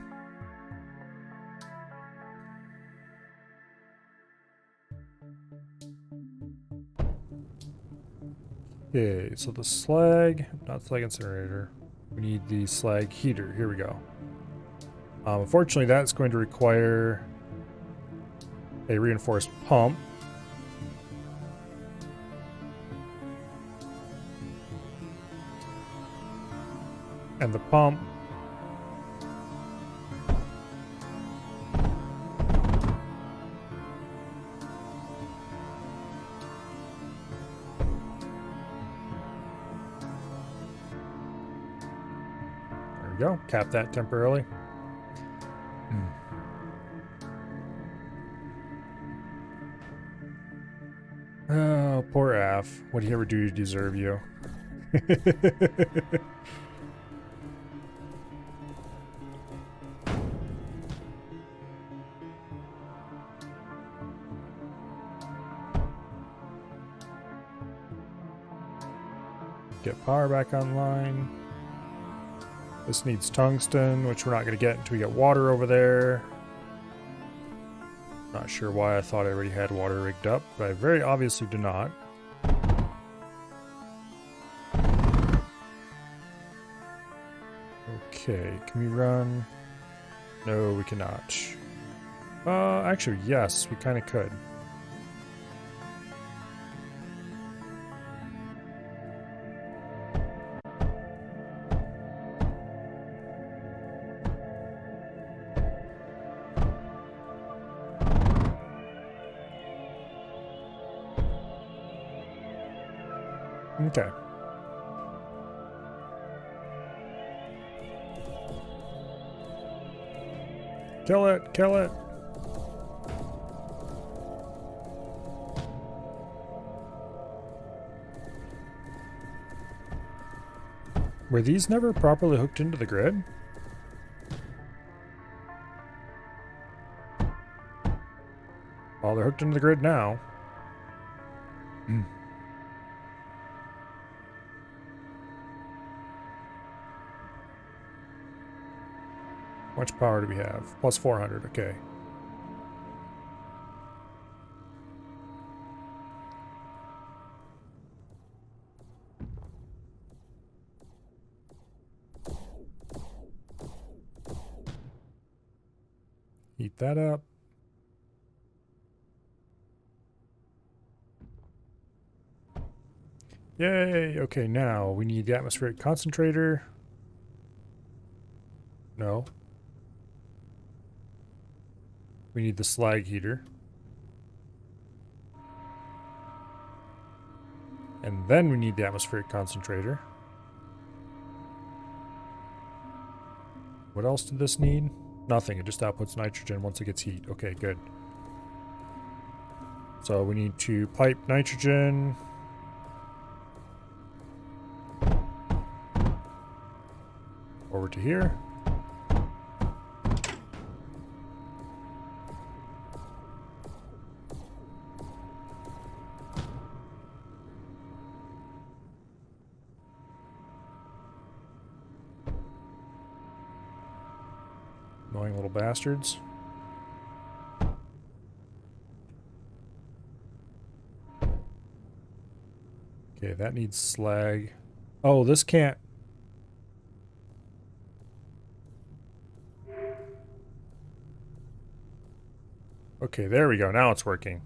A: Okay, so the slag, not slag incinerator. We need the slag heater. Here we go. Unfortunately, that's going to require a reinforced pump. And the pump there we go. Cap that temporarily. Oh, poor Af. What did he ever do to deserve you? Get power back online. This needs tungsten, which we're not going to get until we get water over there. Not sure why I thought I already had water rigged up, but I very obviously do not. Okay, can we run? No, we cannot. Actually, yes, we kind of could. Okay. Kill it! Kill it! Were these never properly hooked into the grid? Well, they're hooked into the grid now. How much power do we have? Plus 400, okay. Heat that up. Yay! Okay, now we need the atmospheric concentrator. No. We need the slag heater. And then we need the atmospheric concentrator. What else did this need? Nothing. It just outputs nitrogen once it gets heat. Okay, good. So we need to pipe nitrogen. Over to here. Annoying little bastards. Okay, that needs slag. Oh, this can't. Okay, there we go. Now it's working.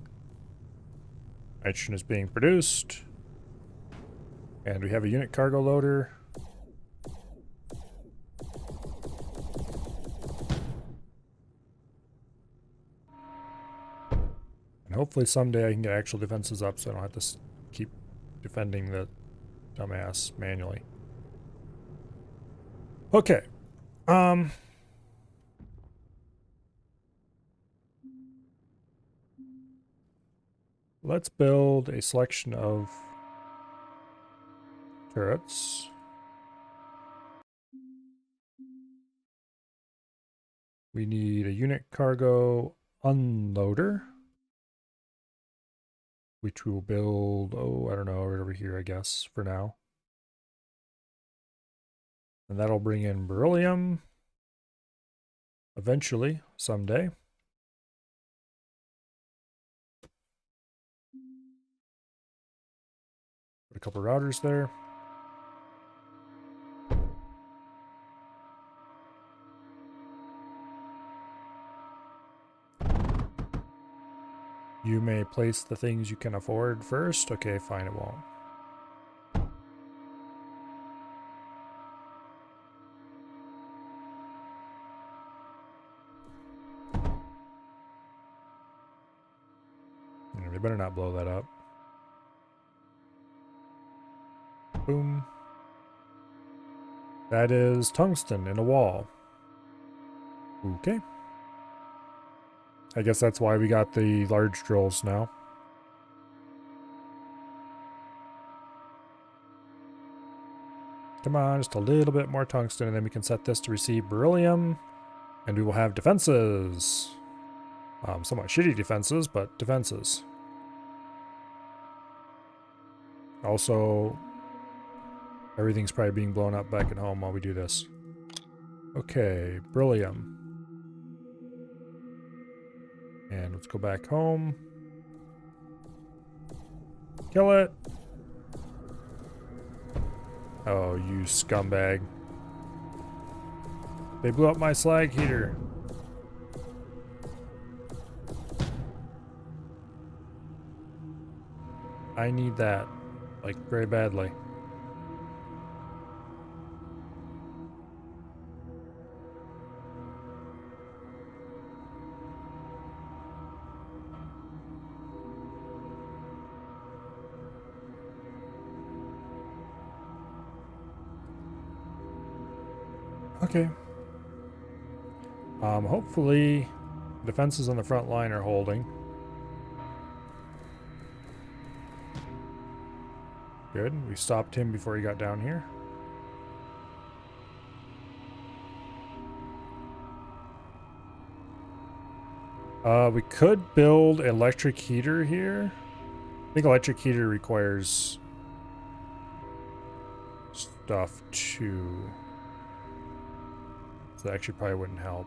A: Nitrogen is being produced. And we have a unit cargo loader. And hopefully someday I can get actual defenses up so I don't have to keep defending the dumbass manually. Okay. Let's build a selection of turrets. We need a unit cargo unloader, which we will build, oh, I don't know, right over here, I guess, for now. And that'll bring in beryllium eventually, someday. Put a couple routers there. You may place the things you can afford first. Okay, fine, it won't. They better not blow that up. Boom. That is tungsten in a wall. Okay. I guess that's why we got the large drills now. Come on, just a little bit more tungsten, and then we can set this to receive beryllium, and we will have defenses. Somewhat shitty defenses, but defenses. Also, everything's probably being blown up back at home while we do this. Okay, beryllium. And let's go back home. Kill it! Oh, you scumbag. They blew up my slag heater. I need that, like, very badly. Okay. Hopefully defenses on the front line are holding. Good. We stopped him before he got down here. We could build electric heater here. I think electric heater requires stuff too. So that actually probably wouldn't help.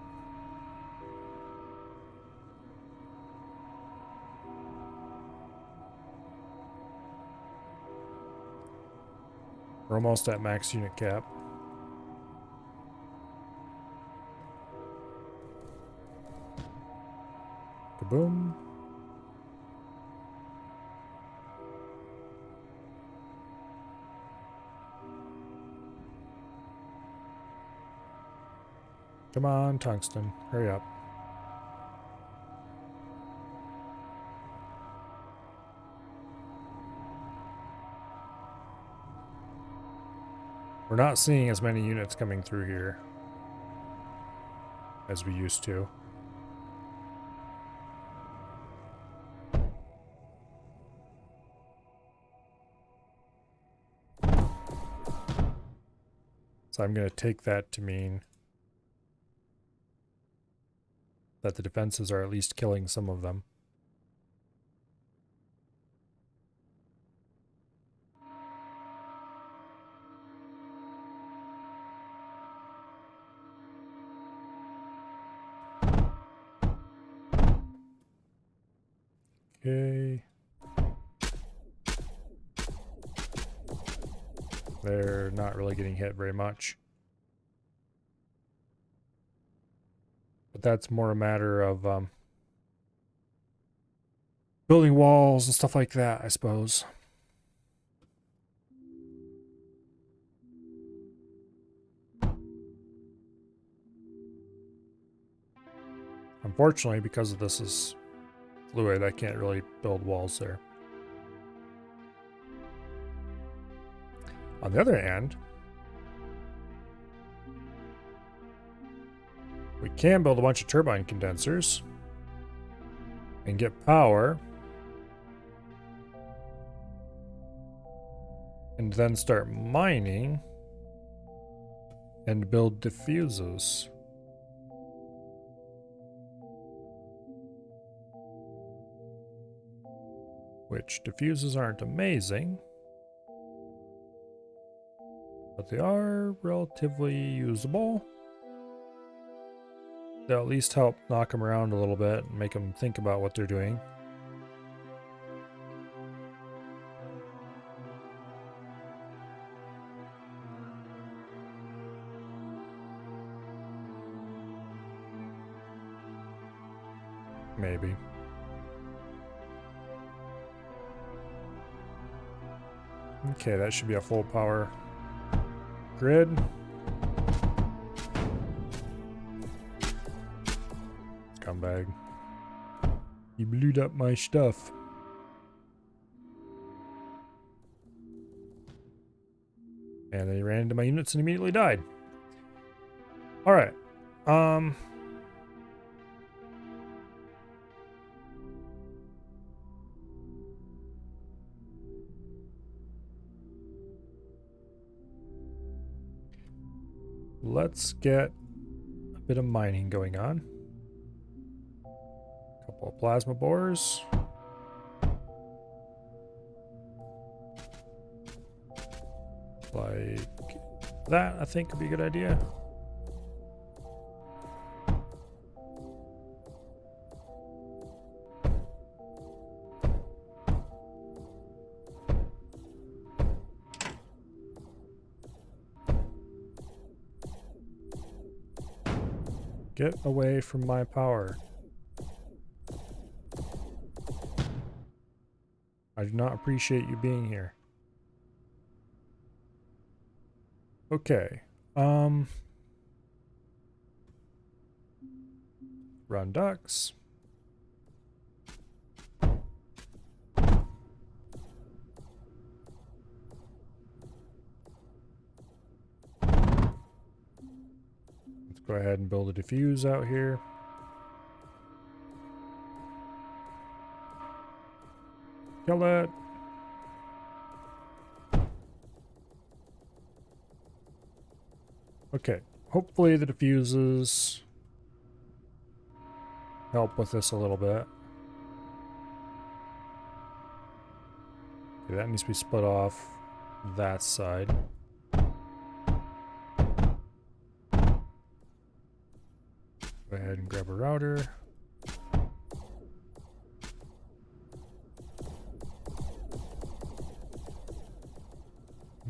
A: We're almost at max unit cap. Kaboom. Come on, tungsten. Hurry up. We're not seeing as many units coming through here as we used to. So I'm going to take that to mean that the defenses are at least killing some of them. Okay. They're not really getting hit very much. But that's more a matter of building walls and stuff like that, I suppose. Unfortunately, because of this is fluid, I can't really build walls there. On the other hand, We can build a bunch of turbine condensers and get power. And then start mining and build diffuses. Which diffuses aren't amazing, but they are relatively usable. They'll at least help knock them around a little bit and make them think about what they're doing. Maybe. Okay, that should be a full power grid. Scumbag. He blew up my stuff. And then he ran into my units and immediately died. Alright. Let's get a bit of mining going on. A couple of plasma bores. Like that, I think would be a good idea. Get away from my power. I do not appreciate you being here. Okay. Run ducks. Go ahead and build a diffuse out here. Kill it. Okay. Hopefully the diffuses help with this a little bit. Okay, that needs to be split off that side. Go ahead and grab a router.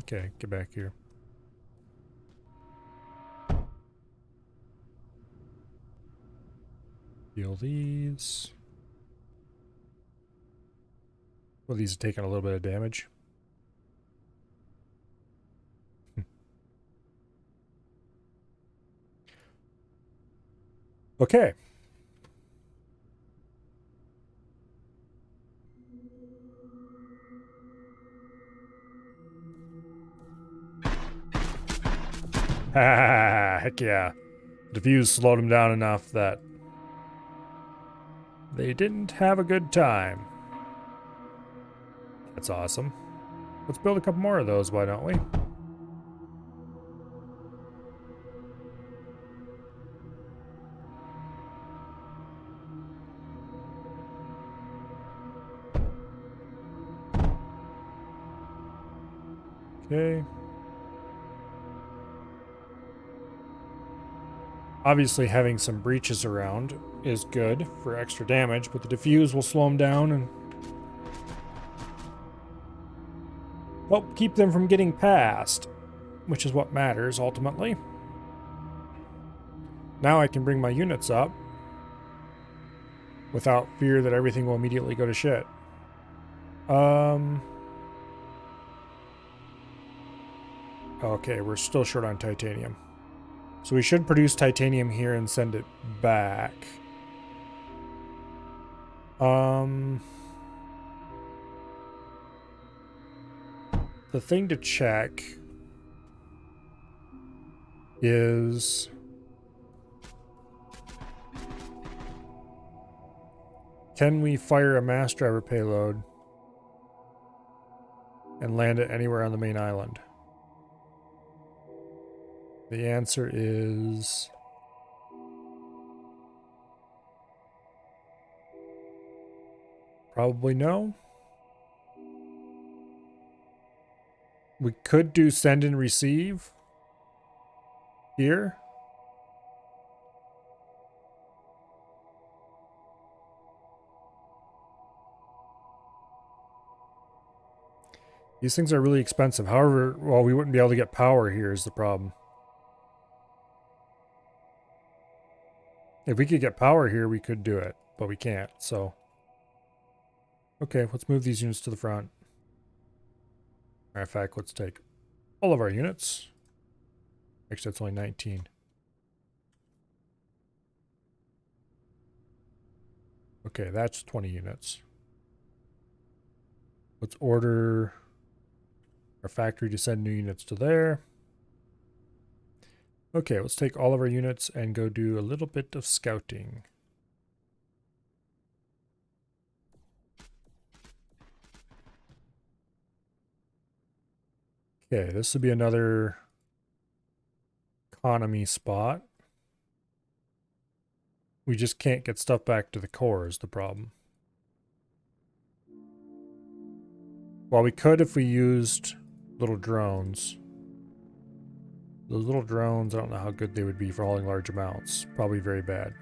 A: Okay, get back here. Heal these. Well, these are taking a little bit of damage. Okay. Heck yeah. Diffuse slowed them down enough that they didn't have a good time. That's awesome. Let's build a couple more of those, why don't we? Okay. Obviously having some breaches around is good for extra damage, but the diffuse will slow them down and help keep them from getting past, which is what matters ultimately. Now I can bring my units up without fear that everything will immediately go to shit. Okay, we're still short on titanium. So we should produce titanium here and send it back. The thing to check is Can we fire a mass driver payload and land it anywhere on the main island? The answer is probably no. We could do send and receive here. These things are really expensive. However, well, we wouldn't be able to get power here is the problem. If we could get power here, we could do it, but we can't, so. Okay, let's move these units to the front. Matter of fact, let's take all of our units. Actually, that's only 19. Okay, that's 20 units. Let's order our factory to send new units to there. Okay, let's take all of our units and go do a little bit of scouting. Okay, this would be another economy spot. We just can't get stuff back to the core is the problem. Well, we could if we used little drones. Those little drones, I don't know how good they would be for hauling large amounts. Probably very bad.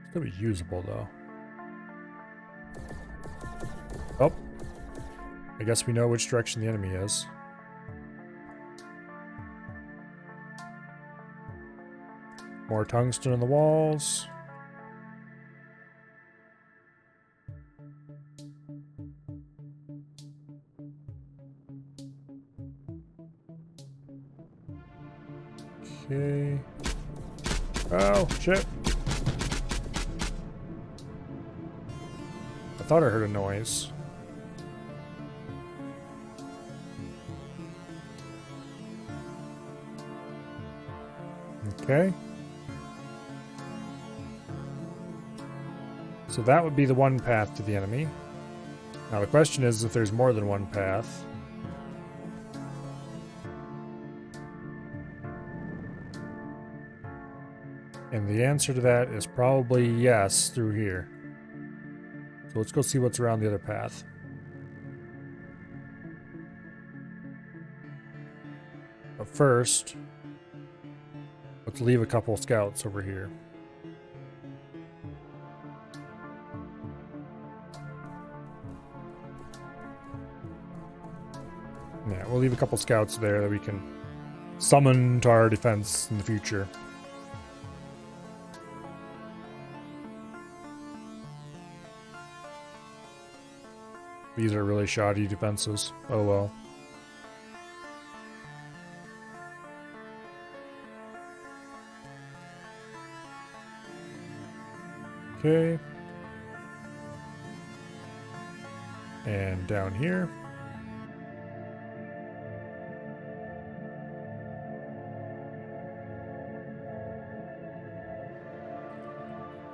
A: It's gonna be usable though. Oh. I guess we know which direction the enemy is. More tungsten on the walls. Okay. Oh, shit. I thought I heard a noise. Okay. So that would be the one path to the enemy. Now the question is if there's more than one path. And the answer to that is probably yes through here. So let's go see what's around the other path. But first, let's leave a couple scouts over here. Yeah, we'll leave a couple scouts there that we can summon to our defense in the future. These are really shoddy defenses. Oh well. Okay. And down here.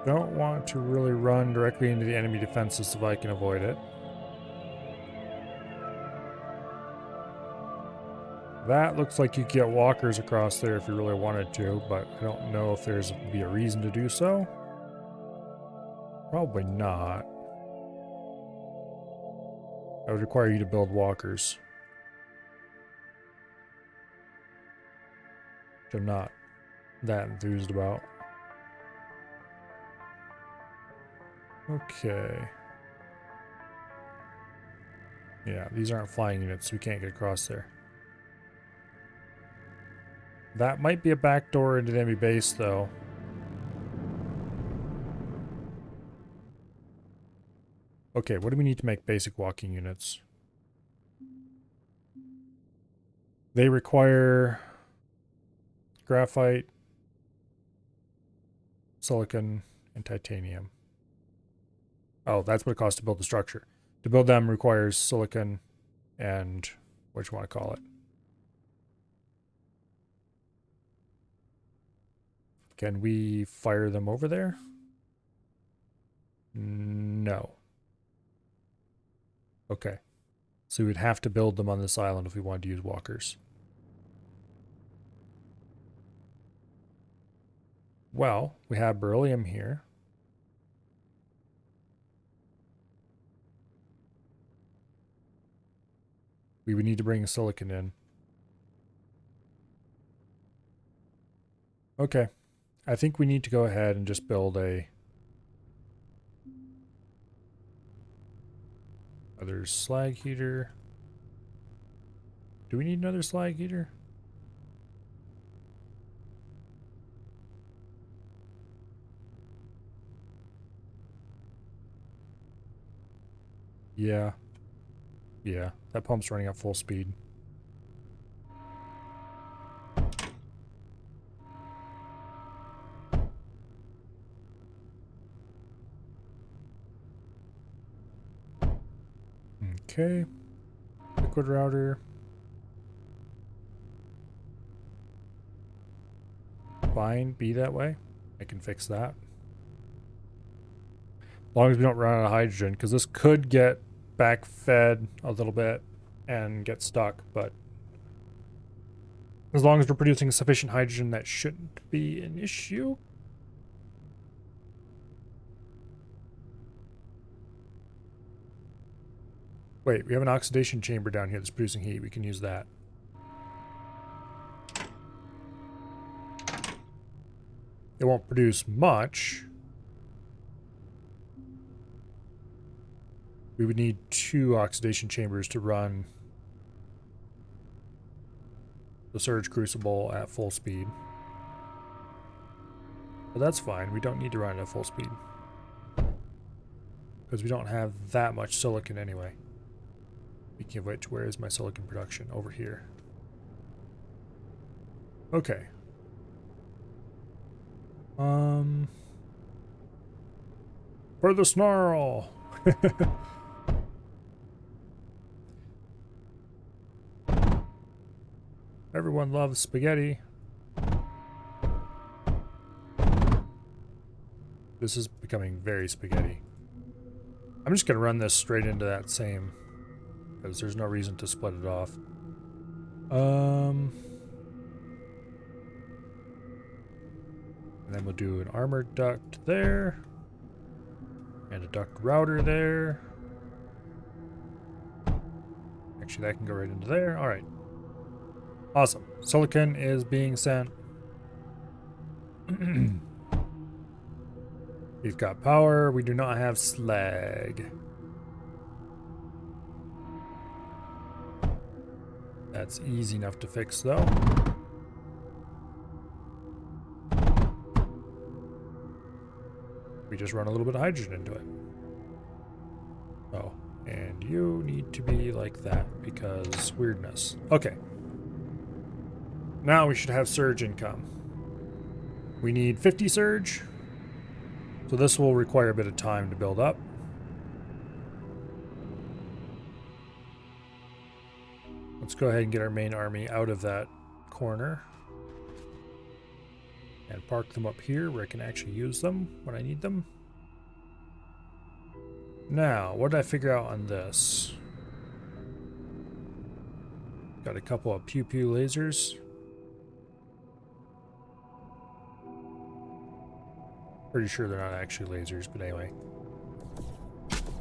A: Don't want to really run directly into the enemy defenses if I can avoid it. That looks like you could get walkers across there if you really wanted to, but I don't know if there's be a reason to do so. Probably not. That would require you to build walkers. Which I'm not that enthused about. Okay. Yeah, these aren't flying units, so we can't get across there. That might be a backdoor into the enemy base, though. Okay, what do we need to make basic walking units? They require graphite, silicon, and titanium. Oh, that's what it costs to build the structure. To build them requires silicon and what you want to call it. Can we fire them over there? No. Okay. So we'd have to build them on this island if we wanted to use walkers. Well, we have beryllium here. We would need to bring silicon in. Okay. I think we need to go ahead and just build a... Another slag heater. Do we need another slag heater? Yeah. Yeah, that pump's running at full speed. Okay. Liquid router. Fine, be that way. I can fix that. As long as we don't run out of hydrogen, because this could get backfed a little bit and get stuck, but as long as we're producing sufficient hydrogen, that shouldn't be an issue. Wait, we have an oxidation chamber down here that's producing heat. We can use that. It won't produce much. We would need 2 oxidation chambers to run the surge crucible at full speed. But that's fine. We don't need to run it at full speed, because we don't have that much silicon anyway. Speaking of which, where is my silicon production? Over here. Okay. For the snarl! Everyone loves spaghetti. This is becoming very spaghetti. I'm just going to run this straight into that same, because there's no reason to split it off. And then we'll do an armored duct there. And a duct router there. Actually, that can go right into there. Alright. Awesome. Silicon is being sent. We've got power. We do not have slag. That's easy enough to fix, though. We just run a little bit of hydrogen into it. Oh, and you need to be like that because weirdness. Okay. Now we should have surge income. We need 50 surge. So this will require a bit of time to build up. Let's go ahead and get our main army out of that corner. And park them up here where I can actually use them when I need them. Now, what did I figure out on this? Got a couple of pew-pew lasers. Pretty sure they're not actually lasers, but anyway.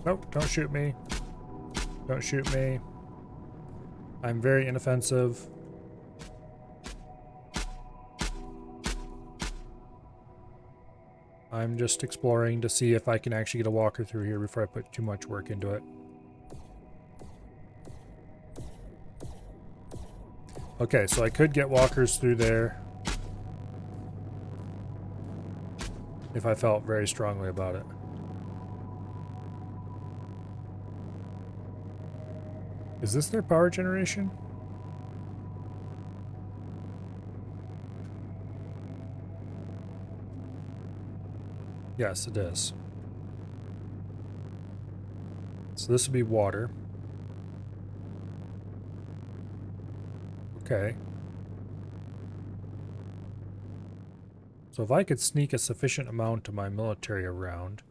A: Nope, don't shoot me. Don't shoot me. I'm very inoffensive. I'm just exploring to see if I can actually get a walker through here before I put too much work into it. Okay, so I could get walkers through there if I felt very strongly about it. Is this their power generation? Yes, it is. So this would be water. Okay. So if I could sneak a sufficient amount of my military around,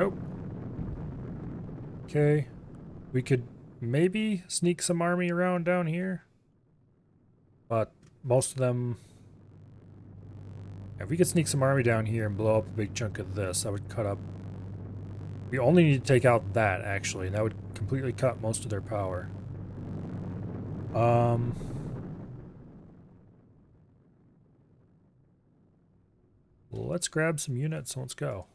A: Nope. Okay. We could maybe sneak some army around down here. But most of them... If we could sneak some army down here and blow up a big chunk of this, that would cut up... We only need to take out that, actually. And that would completely cut most of their power. Let's grab some units and let's go.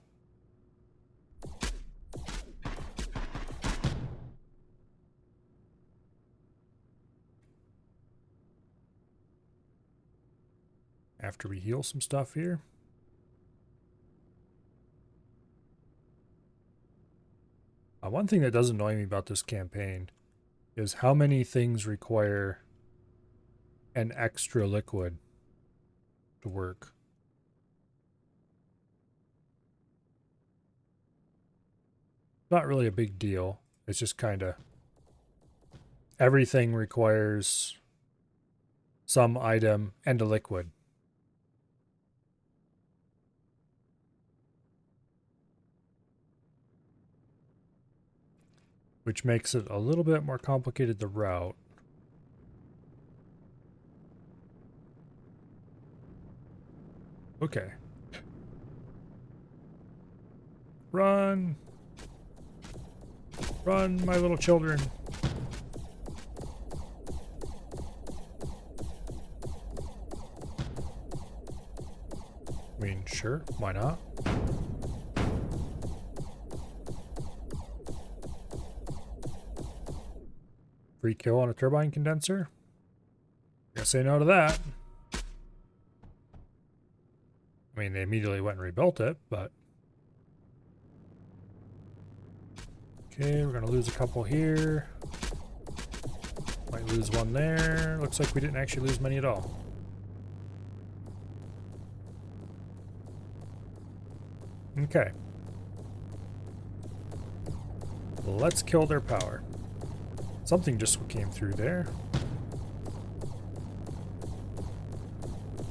A: After we heal some stuff here. One thing that does annoy me about this campaign is how many things require an extra liquid to work. Not really a big deal. It's just kind of everything requires some item and a liquid. Which makes it a little bit more complicated to route. Okay. Run! Run, my little children. I mean, sure, why not? Free kill on a turbine condenser? Gonna say no to that. I mean, they immediately went and rebuilt it, but... Okay, we're gonna lose a couple here. Might lose one there. Looks like we didn't actually lose many at all. Okay. Let's kill their power. Something just came through there.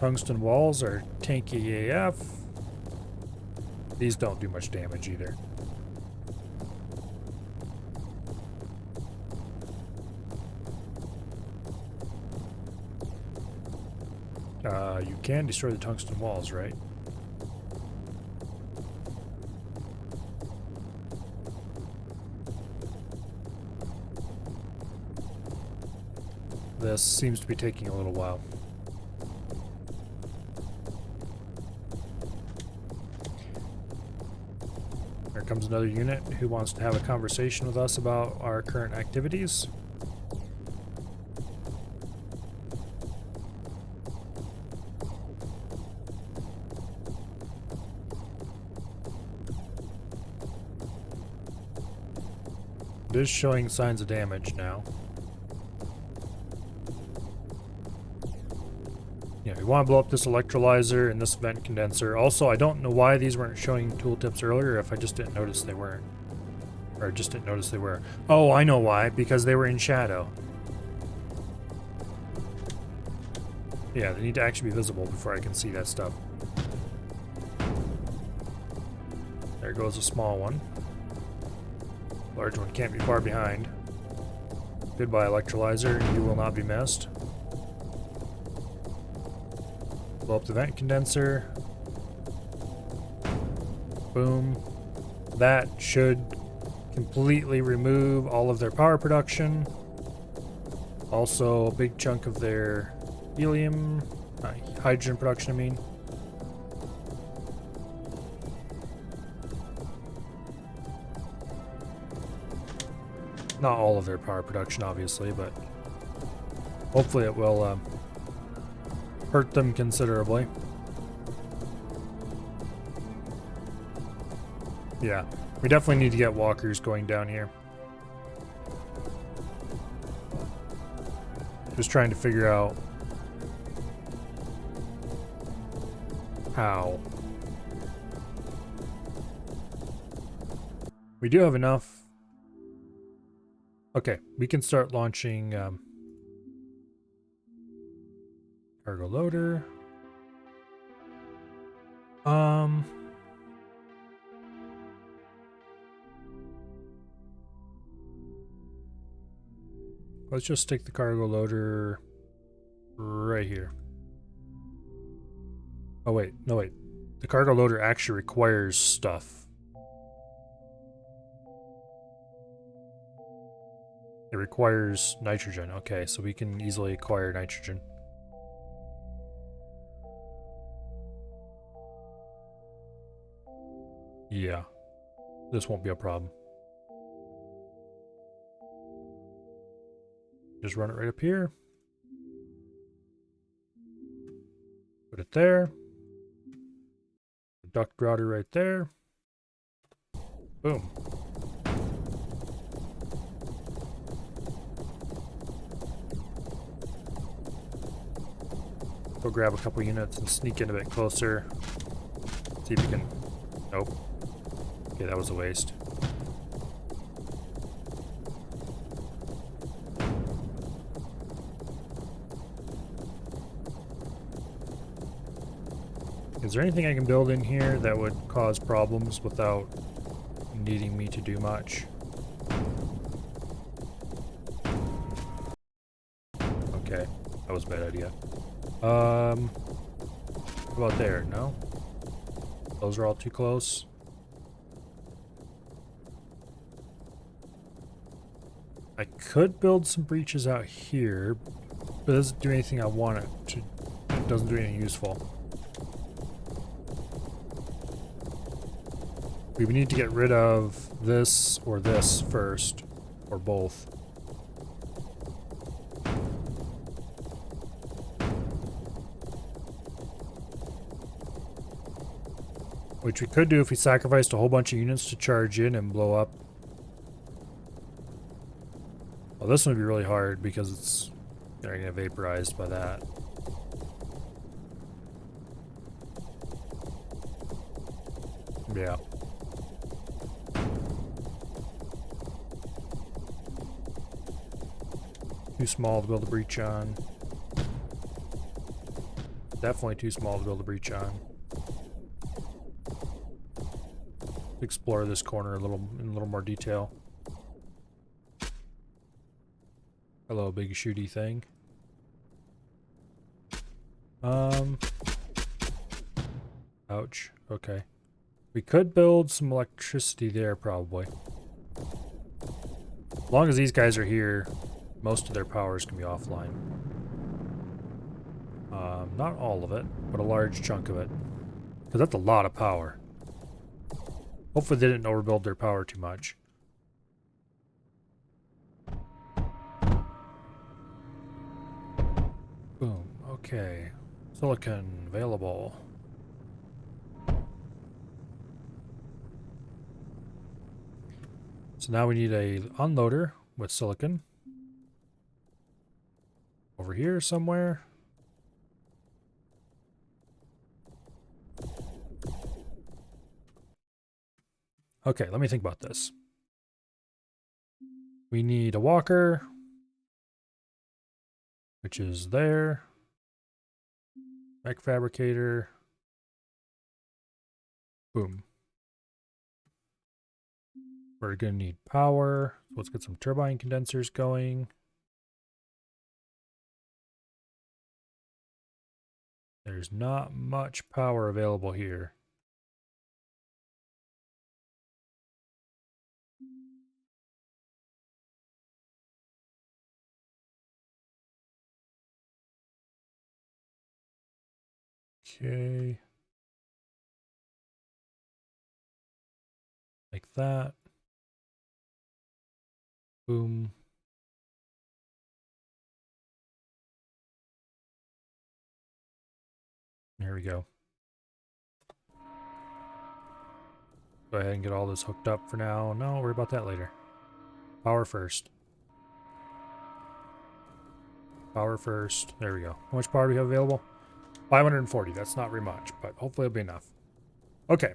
A: Tungsten walls are tanky AF. These don't do much damage either. You can destroy the tungsten walls, right? This seems to be taking a little while. There comes another unit who wants to have a conversation with us about our current activities. It is showing signs of damage now. Yeah, we want to blow up this electrolyzer and this vent condenser. Also, I don't know why these weren't showing tooltips earlier if I just didn't notice they weren't. Or just didn't notice they were. Oh, I know why. Because they were in shadow. Yeah, they need to actually be visible before I can see that stuff. There goes a small one. Large one can't be far behind. Goodbye, electrolyzer. You will not be missed. Blow up the vent condenser. Boom. That should completely remove all of their power production. Also, a big chunk of their helium, hydrogen production, I mean. Not all of their power production, obviously, but hopefully it will hurt them considerably. Yeah, we definitely need to get walkers going down here. Just trying to figure out how. We do have enough. Okay, we can start launching cargo loader. let's just stick the cargo loader right here. Oh wait, no wait. The cargo loader actually requires stuff. It requires nitrogen. Okay, so we can easily acquire nitrogen. Yeah, this won't be a problem. Just run it right up here. Put it there. Duct router right there. Boom. Go grab a couple units and sneak in a bit closer. See if we can... Nope. Okay, that was a waste. Is there anything I can build in here that would cause problems without needing me to do much? Okay, that was a bad idea. How about there? No? Those are all too close. I could build some breaches out here, but it doesn't do anything I want it to. It doesn't do anything useful. We need to get rid of this or this first, or both. Which we could do if we sacrificed a whole bunch of units to charge in and blow up. Well, this one would be really hard because it's gonna get vaporized by that. Yeah. Too small to build a breach on. Definitely too small to build a breach on. Explore this corner in a little more detail. Hello, big shooty thing. Ouch. Okay. We could build some electricity there, probably. As long as these guys are here, most of their powers can be offline. Not all of it, but a large chunk of it. Because that's a lot of power. Hopefully they didn't overbuild their power too much. Boom. Okay. Silicon available. So now we need a unloader with silicon. Over here somewhere. Okay, let me think about this. We need a walker, which is there. Mech fabricator. Boom. We're going to need power. So let's get some turbine condensers going. There's not much power available here. Okay. Like that. Boom. There we go. Go ahead and get all this hooked up for now. No, worry about that later. Power first. Power first. There we go. How much power do we have available? 540. That's not very much, but hopefully it'll be enough. Okay.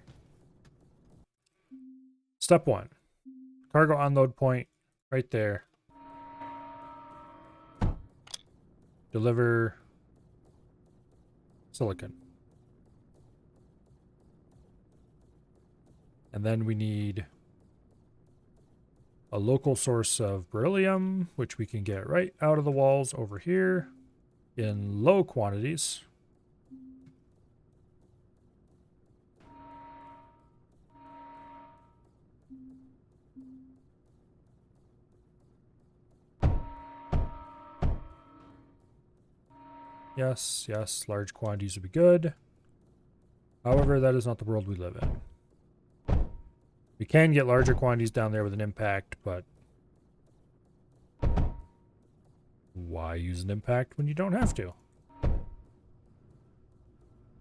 A: Step 1. Cargo unload point right there. Deliver silicon. And then we need a local source of beryllium, which we can get right out of the walls over here in low quantities. Yes, yes, large quantities would be good. However, that is not the world we live in. We can get larger quantities down there with an impact, but why use an impact when you don't have to?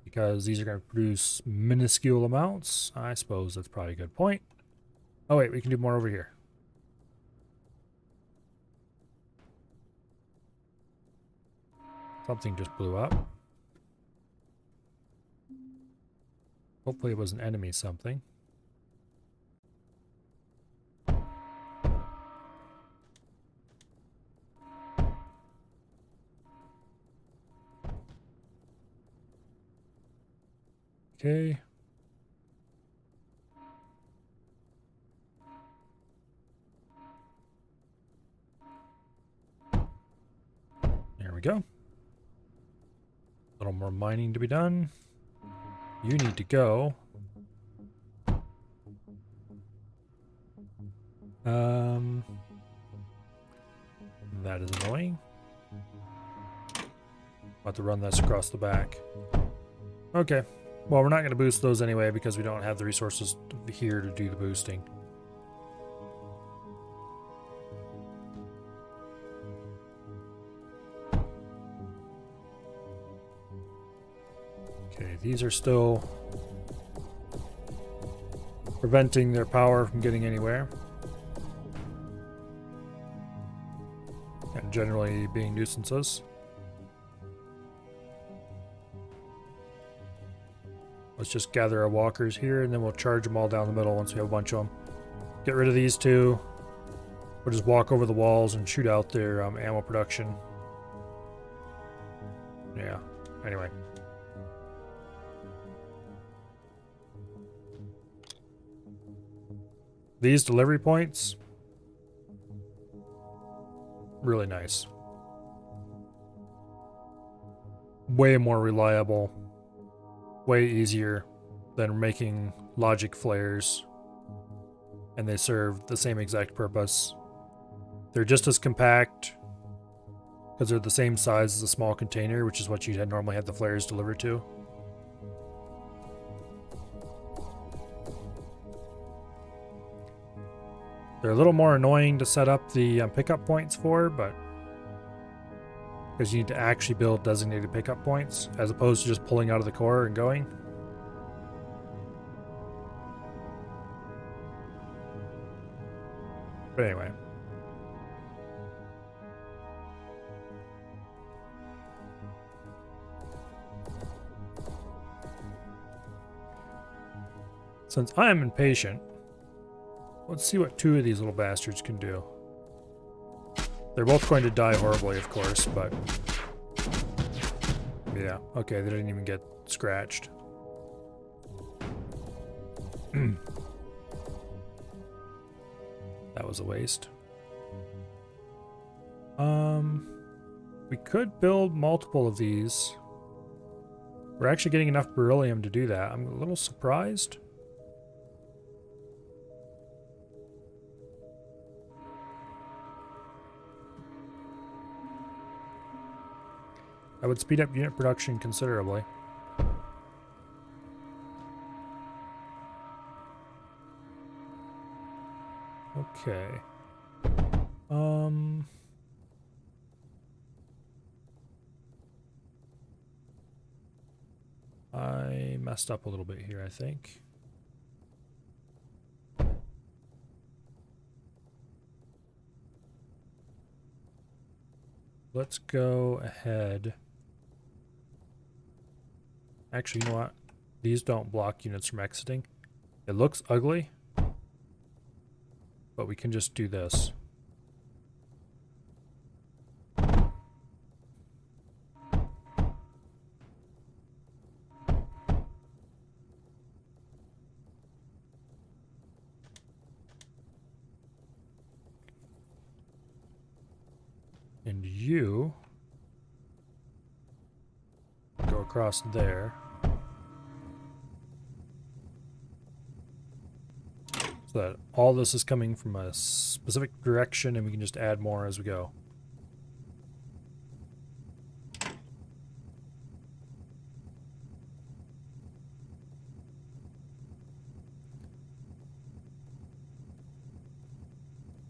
A: Because these are going to produce minuscule amounts. I suppose that's probably a good point. Oh wait, we can do more over here. Something just blew up. Hopefully it was an enemy something. Okay. There we go. A little more mining to be done. You need to go. That is annoying. I'll have to run this across the back. Okay. Well, we're not going to boost those anyway because we don't have the resources here to do the boosting. Okay, these are still preventing their power from getting anywhere. And generally being nuisances. Let's just gather our walkers here, and then we'll charge them all down the middle once we have a bunch of them. Get rid of these two. We'll just walk over the walls and shoot out their ammo production. Yeah, anyway. These delivery points, really nice. Way more reliable. Way easier than making logic flares, and they serve the same exact purpose. They're just as compact because they're the same size as a small container, which is what you normally have the flares delivered to. They're a little more annoying to set up the pickup points for, but because you need to actually build designated pickup points as opposed to just pulling out of the core and going. But anyway. Since I am impatient, let's see what two of these little bastards can do. They're both going to die horribly, of course, but yeah, okay, they didn't even get scratched. That was a waste. We could build multiple of these. We're actually getting enough beryllium to do that. I'm a little surprised. That would speed up unit production considerably. Okay. I messed up a little bit here, I think. Let's go ahead. Actually, you know what? These don't block units from exiting. It looks ugly, but we can just do this. And you go across there. So that all this is coming from a specific direction and we can just add more as we go.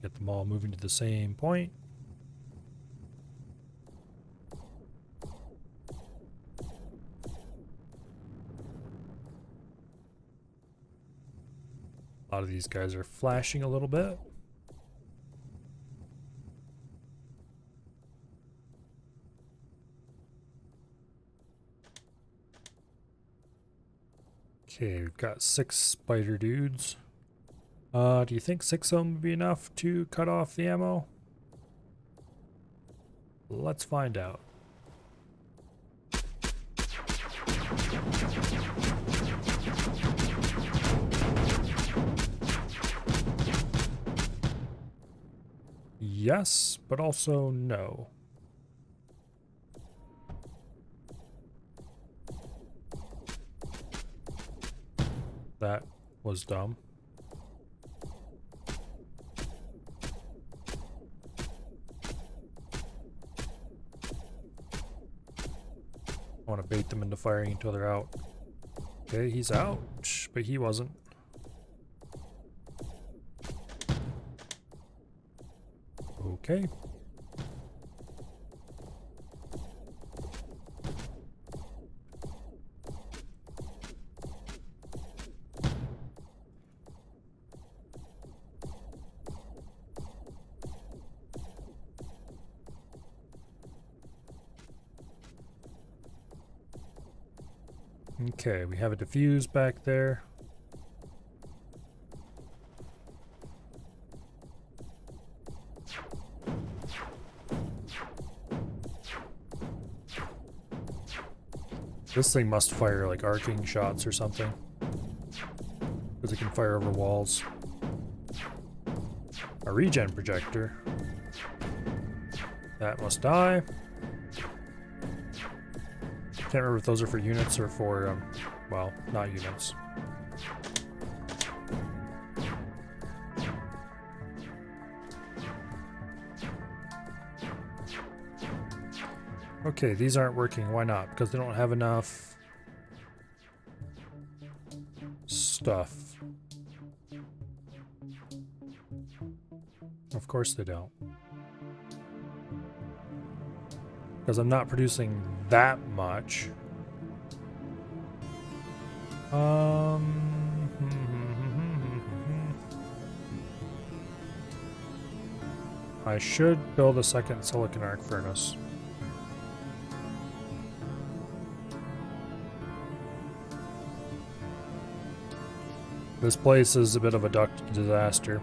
A: Get them all moving to the same point. A lot of these guys are flashing a little bit. Okay, we've got 6 spider dudes. Do you think 6 of them would be enough to cut off the ammo? Let's find out. Yes, but also no. That was dumb. I want to bait them into firing until they're out. Okay, he's out, but he wasn't. Okay. Okay, we have a diffuse back there. This thing must fire like arcing shots or something, because it can fire over walls. A regen projector. That must die. Can't remember if those are for units or for, well, not units. Okay, these aren't working. Why not? Because they don't have enough stuff. Of course they don't. Because I'm not producing that much. I should build a second silicon arc furnace. This place is a bit of a duct disaster.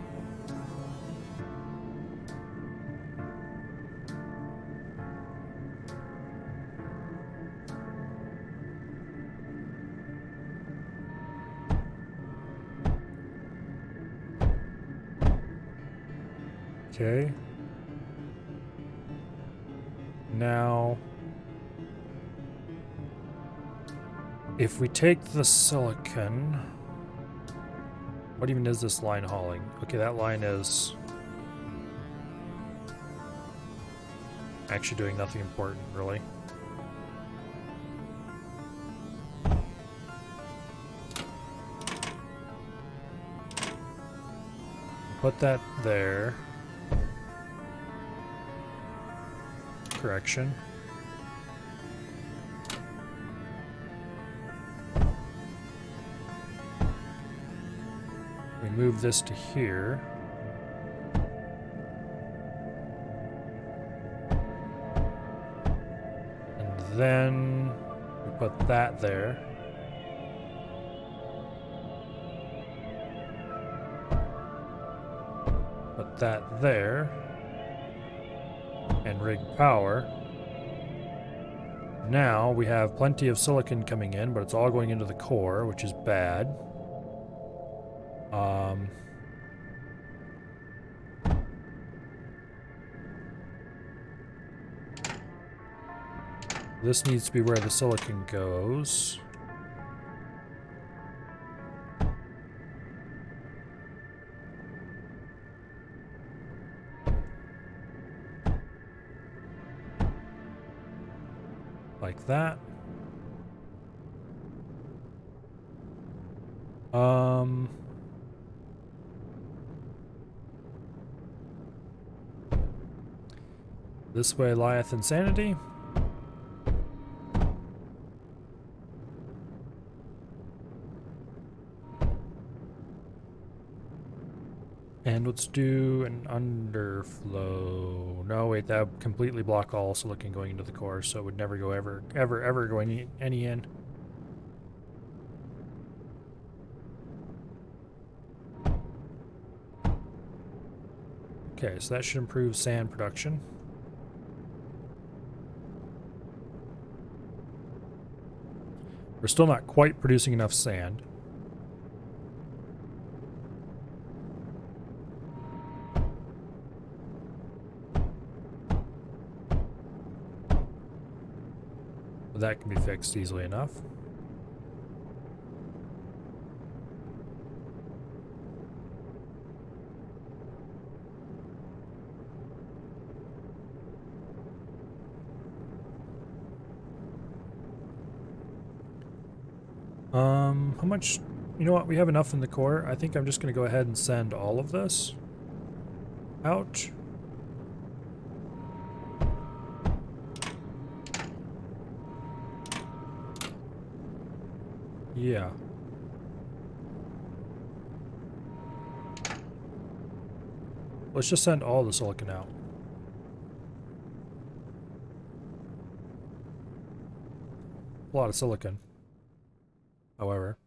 A: Okay. Now, if we take the silicon, what even is this line hauling? Okay, that line is actually doing nothing important, really. Put that there. Correction. We move this to here. And then we put that there. Put that there. And rig power. Now we have plenty of silicon coming in, but it's all going into the core, which is bad. This needs to be where the silicon goes. Like that. This way lieth insanity. And let's do an underflow. No, wait, that would completely block all silicon going into the core, so it would never go ever go any in. Okay, so that should improve sand production. We're still not quite producing enough sand. But that can be fixed easily enough. How much? You know what? We have enough in the core. I think I'm just going to go ahead and send all of this out. Yeah. Let's just send all the silicon out. A lot of silicon, however.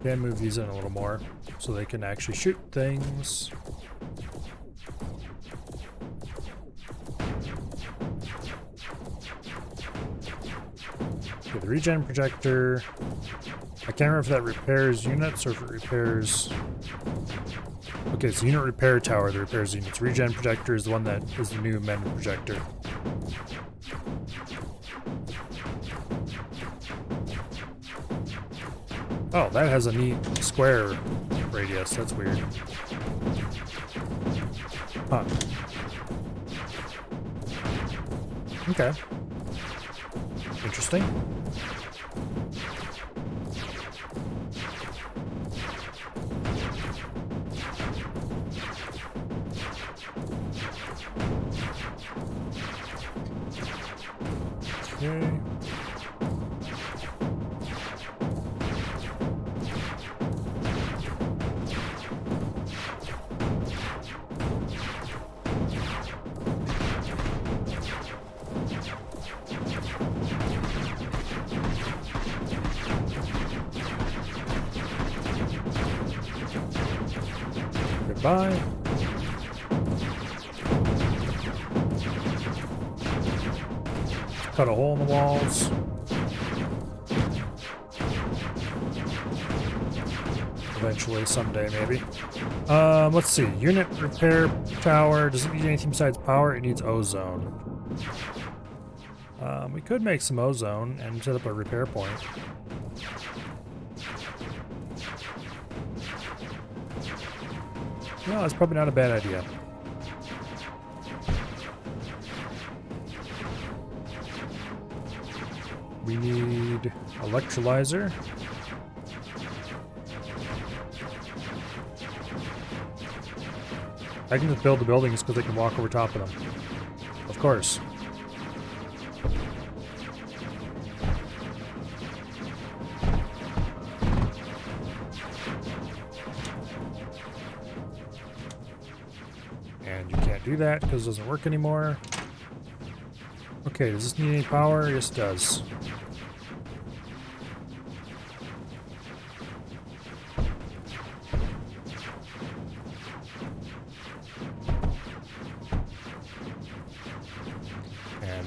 A: Can move these in a little more so they can actually shoot things. Okay, the regen projector. I can't remember if that repairs units or if it repairs. Okay, it's the unit repair tower that repairs units. Regen projector is the one that is the new amendment projector. Oh, that has a neat square radius. That's weird. Huh. Okay. Interesting. Okay. Goodbye. Cut a hole in the walls. Eventually, someday, maybe. Let's see. Unit repair tower. Does it need anything besides power? It needs ozone. We could make some ozone and set up a repair point. No, that's probably not a bad idea. We need electrolyzer. I can just build the buildings because they can walk over top of them. Of course. And you can't do that because it doesn't work anymore. Okay, does this need any power? Yes, it does.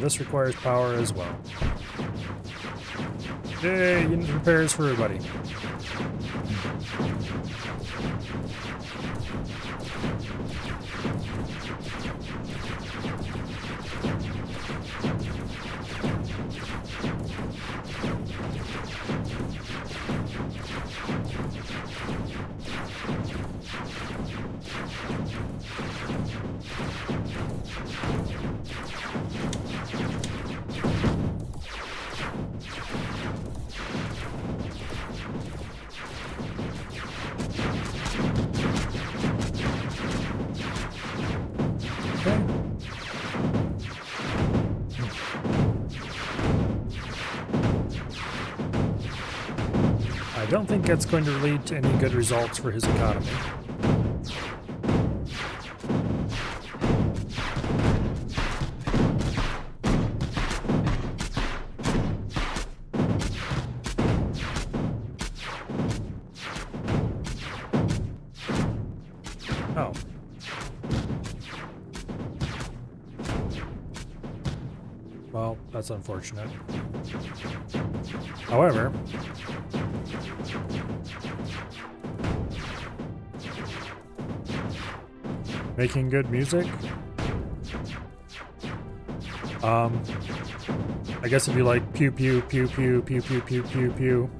A: this requires power as well. Yay, unit repairs for everybody. I don't think that's going to lead to any good results for his economy. Oh. Well, that's unfortunate. However, making good music. I guess if you like pew pew pew pew pew pew pew pew pew.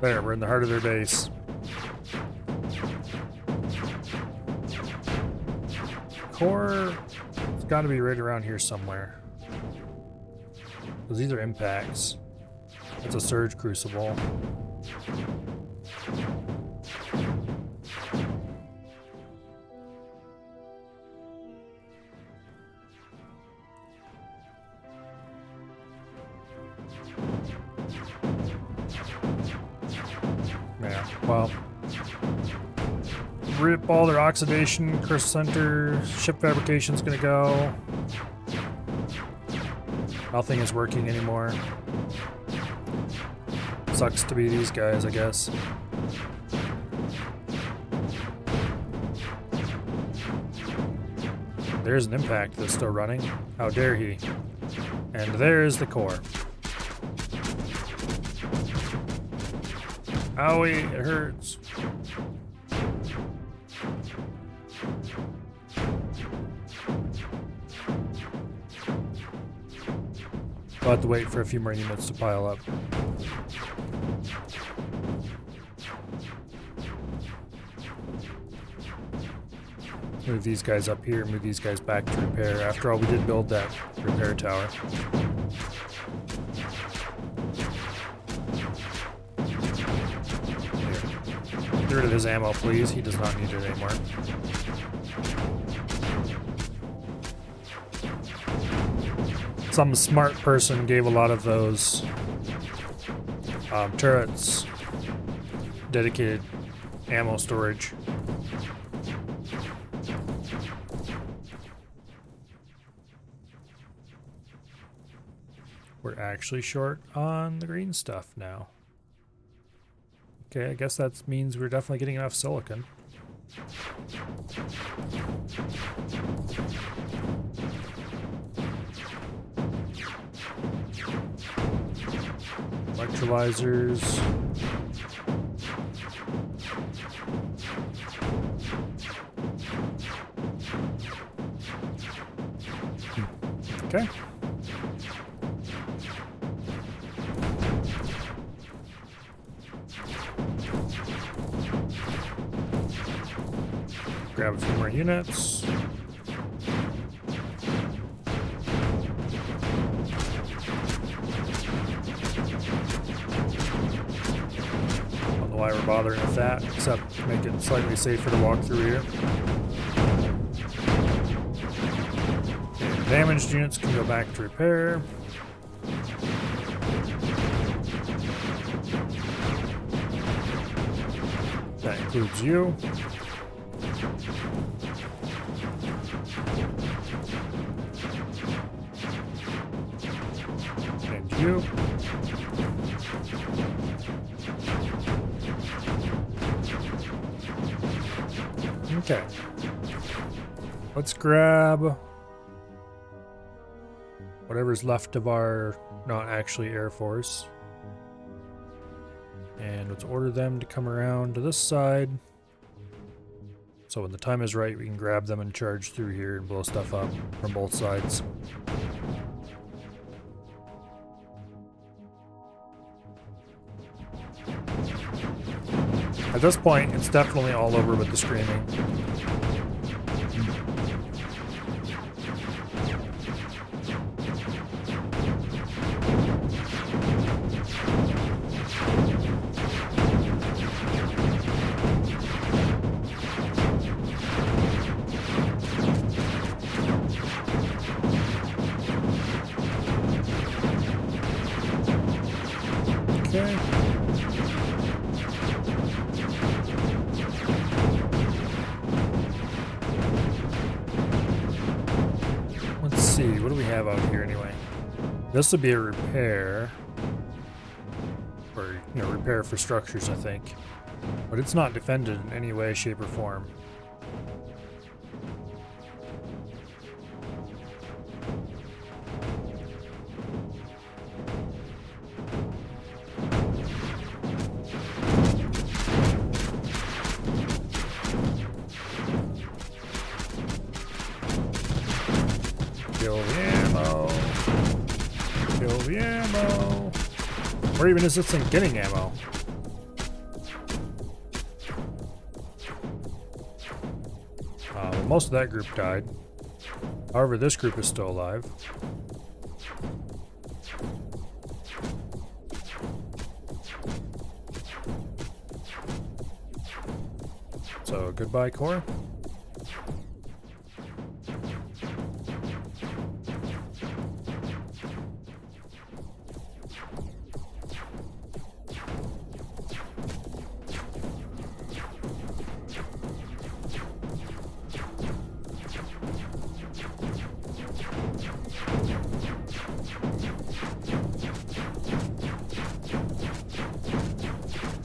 A: There, we're in the heart of their base. Core, it's got to be right around here somewhere. Because these are impacts. It's a surge crucible. Yeah, well, rip all their oxidation, curse center, ship fabrication's gonna go. Nothing is working anymore. Sucks to be these guys, I guess. There's an impact that's still running. How dare he? And there's the core. Owie, it hurts. We'll have to wait for a few more units to pile up. Move these guys up here, move these guys back to repair. After all, we did build that repair tower. Here. Get rid of his ammo, please. He does not need it anymore. Some smart person gave a lot of those turrets dedicated ammo storage. We're actually short on the green stuff now. Okay, I guess that means we're definitely getting enough silicon. Electrolyzers. Okay. Grab a few more units. Don't know why we're bothering with that, except to make it slightly safer to walk through here. Okay, damaged units can go back to repair. That includes you. And you. Okay. Let's grab whatever's left of our not actually Air Force. And let's order them to come around to this side. So when the time is right, we can grab them and charge through here and blow stuff up from both sides. At this point, it's definitely all over with the screaming. Okay. Let's see, what do we have out here anyway? This would be a repair. Or, you know, repair for structures, I think. But it's not defended in any way, shape, or form. Kill the ammo. Kill the ammo. Where even is this thing getting ammo? Most of that group died. However, this group is still alive. So, goodbye, Core.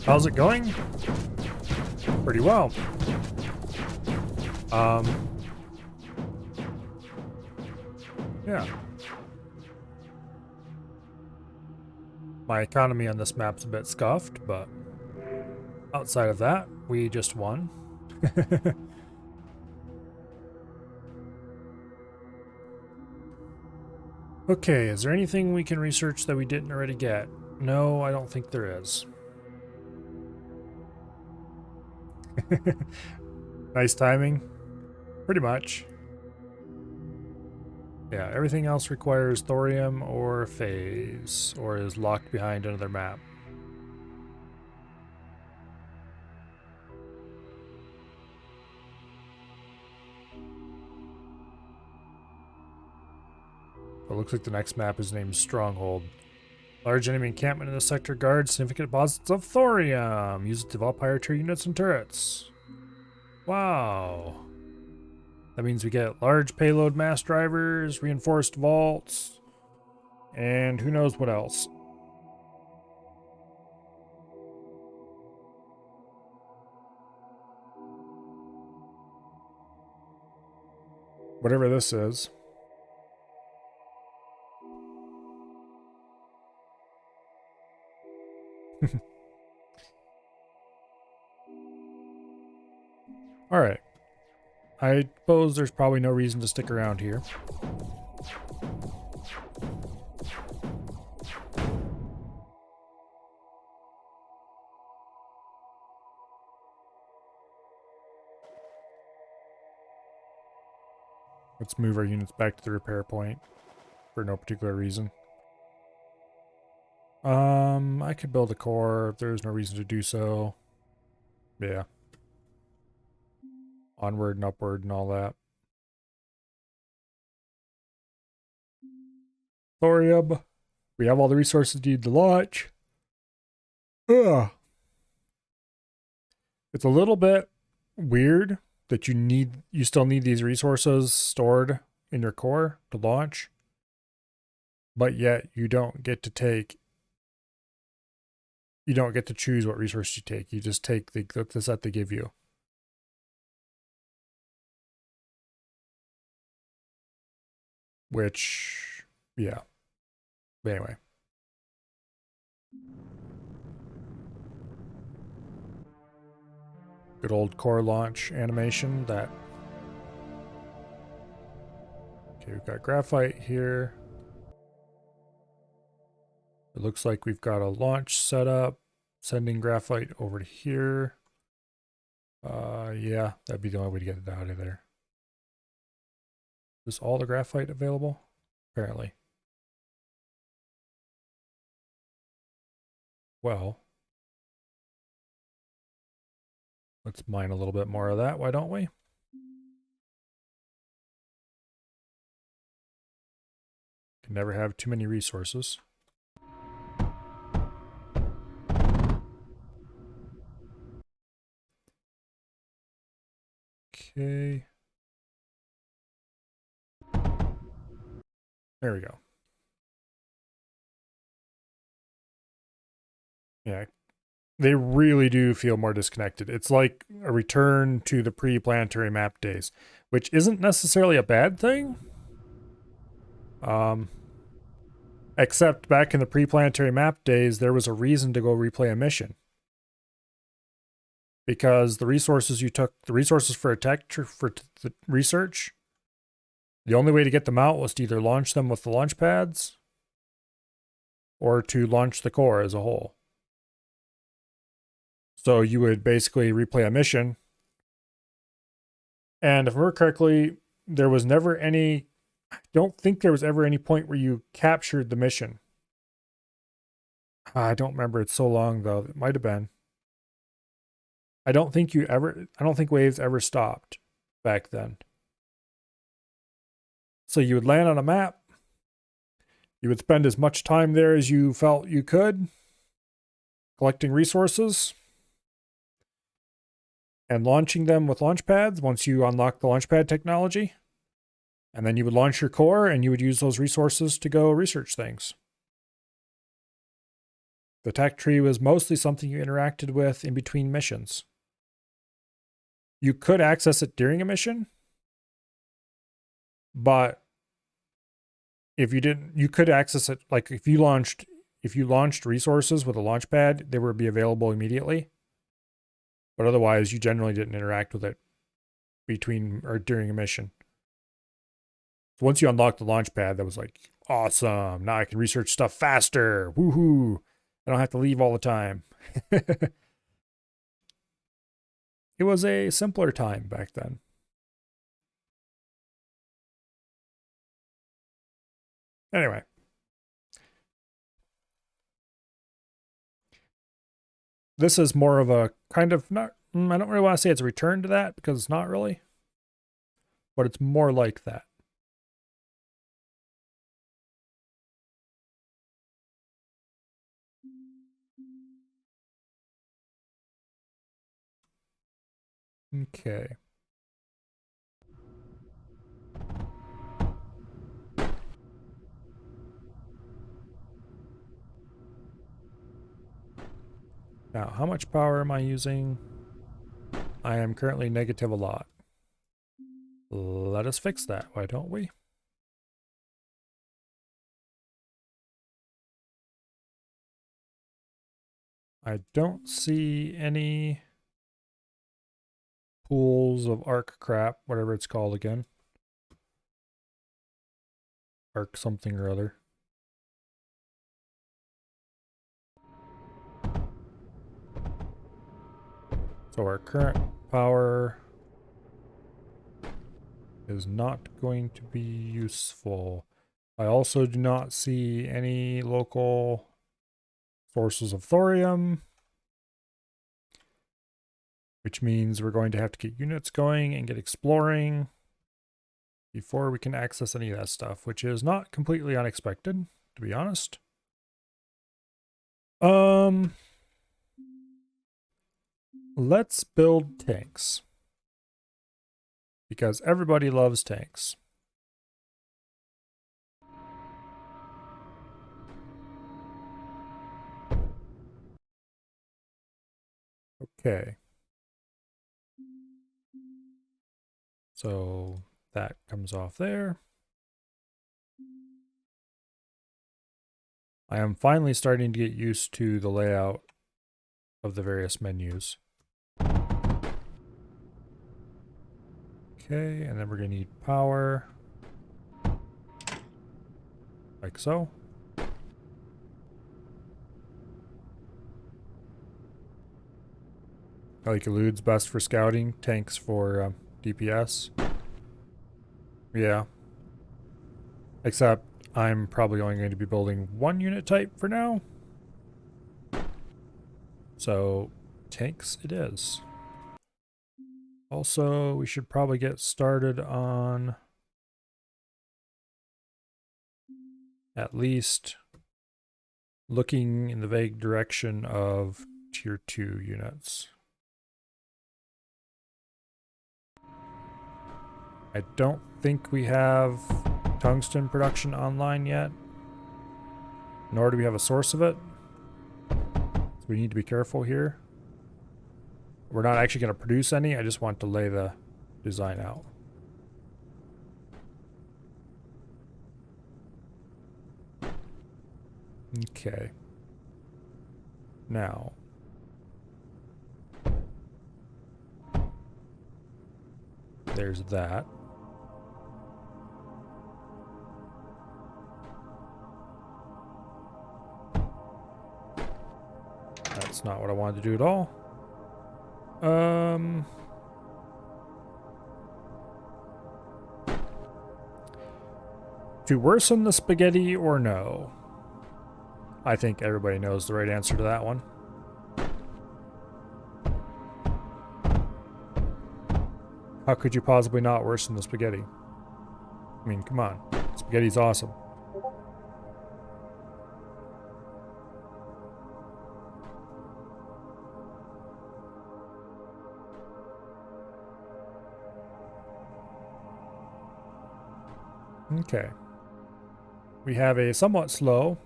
A: How's it going? Pretty well. Yeah. My economy on this map's a bit scuffed, but outside of that, we just won. Okay, is there anything we can research that we didn't already get? No, I don't think there is. Nice timing. Pretty much. Yeah, everything else requires thorium or phase, or is locked behind another map. It looks like the next map is named Stronghold. Large enemy encampment in the sector guards significant deposits of thorium. Use it to develop higher tier units and turrets. Wow. That means we get large payload mass drivers, reinforced vaults, and who knows what else. Whatever this is. Alright. I suppose there's probably no reason to stick around here. Let's move our units back to the repair point for no particular reason. I could build a core if there's no reason to do so. Yeah. Onward and upward and all that. Thorium. We have all the resources needed to launch. Ugh. It's a little bit weird that you still need these resources stored in your core to launch, but yet you don't get to choose what resource you take. You just take the set they give you. which, yeah. But anyway. Good old core launch animation that. Okay, we've got graphite here. It looks like we've got a launch set up, sending graphite over to here. Yeah, that'd be the only way to get it out of there. Is all the graphite available? Apparently. Well, let's mine a little bit more of that, why don't we? Can never have too many resources. Okay. There we go. Yeah. They really do feel more disconnected. It's like a return to the pre-planetary map days, which isn't necessarily a bad thing. Except back in the pre-planetary map days, there was a reason to go replay a mission. Because the resources you took, the resources for the research, the only way to get them out was to either launch them with the launch pads or to launch the core as a whole. So you would basically replay a mission. And if I remember correctly, there was never any, I don't think there was ever any point where you captured the mission. I don't remember. It's so long though. It might have been. I don't think waves ever stopped back then. So you would land on a map. You would spend as much time there as you felt you could, collecting resources and launching them with launch pads once you unlock the launch pad technology. And then you would launch your core and you would use those resources to go research things. The tech tree was mostly something you interacted with in between missions. You could access it during a mission, but if you didn't, you could access it, like if you launched resources with a launch pad, they would be available immediately. But otherwise, you generally didn't interact with it between or during a mission. So once you unlocked the launch pad, that was like, awesome. Now I can research stuff faster. Woohoo. I don't have to leave all the time. It was a simpler time back then. Anyway. This is more of a kind of not, I don't really want to say it's a return to that because it's not really, but it's more like that. Okay. Now, how much power am I using? I am currently negative a lot. Let us fix that, why don't we? I don't see any pools of arc crap, whatever it's called again. Arc something or other. So our current power is not going to be useful. I also do not see any local sources of thorium, which means we're going to have to get units going and get exploring before we can access any of that stuff, which is not completely unexpected, to be honest. Let's build tanks because everybody loves tanks. Okay. So that comes off there. I am finally starting to get used to the layout of the various menus. Okay, and then we're going to need power. Like so. I like eludes best for scouting, tanks for DPS. Yeah. Except I'm probably only going to be building one unit type for now. So tanks it is. Also, we should probably get started on at least looking in the vague direction of tier 2 units. I don't think we have tungsten production online yet, nor do we have a source of it. So we need to be careful here. We're not actually going to produce any, I just want to lay the design out. Okay. Now. There's that. That's not what I wanted to do at all. To worsen the spaghetti or no? I think everybody knows the right answer to that one. How could you possibly not worsen the spaghetti? I mean, come on. Spaghetti's awesome. Okay. We have a somewhat slow.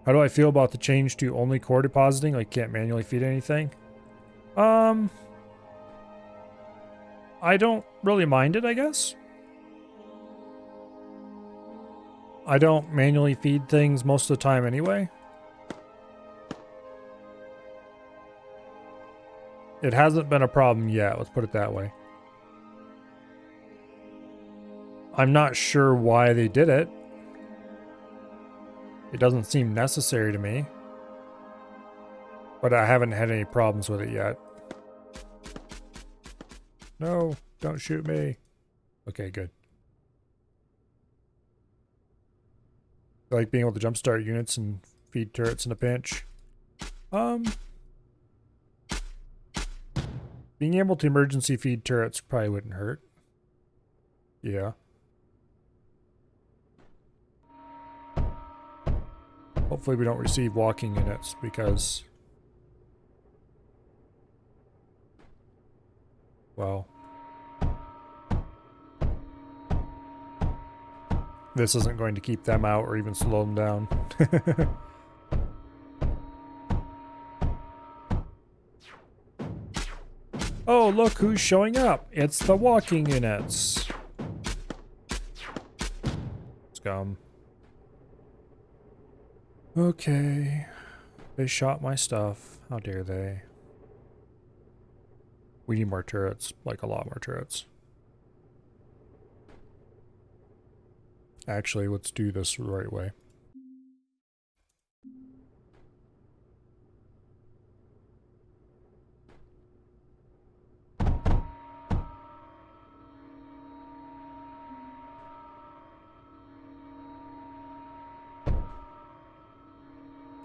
A: How do I feel about the change to only core depositing? Like, can't manually feed anything? I don't really mind it, I guess. I don't manually feed things most of the time anyway. It hasn't been a problem yet, let's put it that way. I'm not sure why they did it. It doesn't seem necessary to me. But I haven't had any problems with it yet. No, don't shoot me. Okay, good. I like being able to jumpstart units and feed turrets in a pinch. Being able to emergency feed turrets probably wouldn't hurt. Yeah. Hopefully we don't receive walking units because... well... this isn't going to keep them out or even slow them down. Oh, look who's showing up. It's the walking units. Scum. Okay. They shot my stuff. How dare they? We need more turrets. Like a lot more turrets. Actually, let's do this the right way.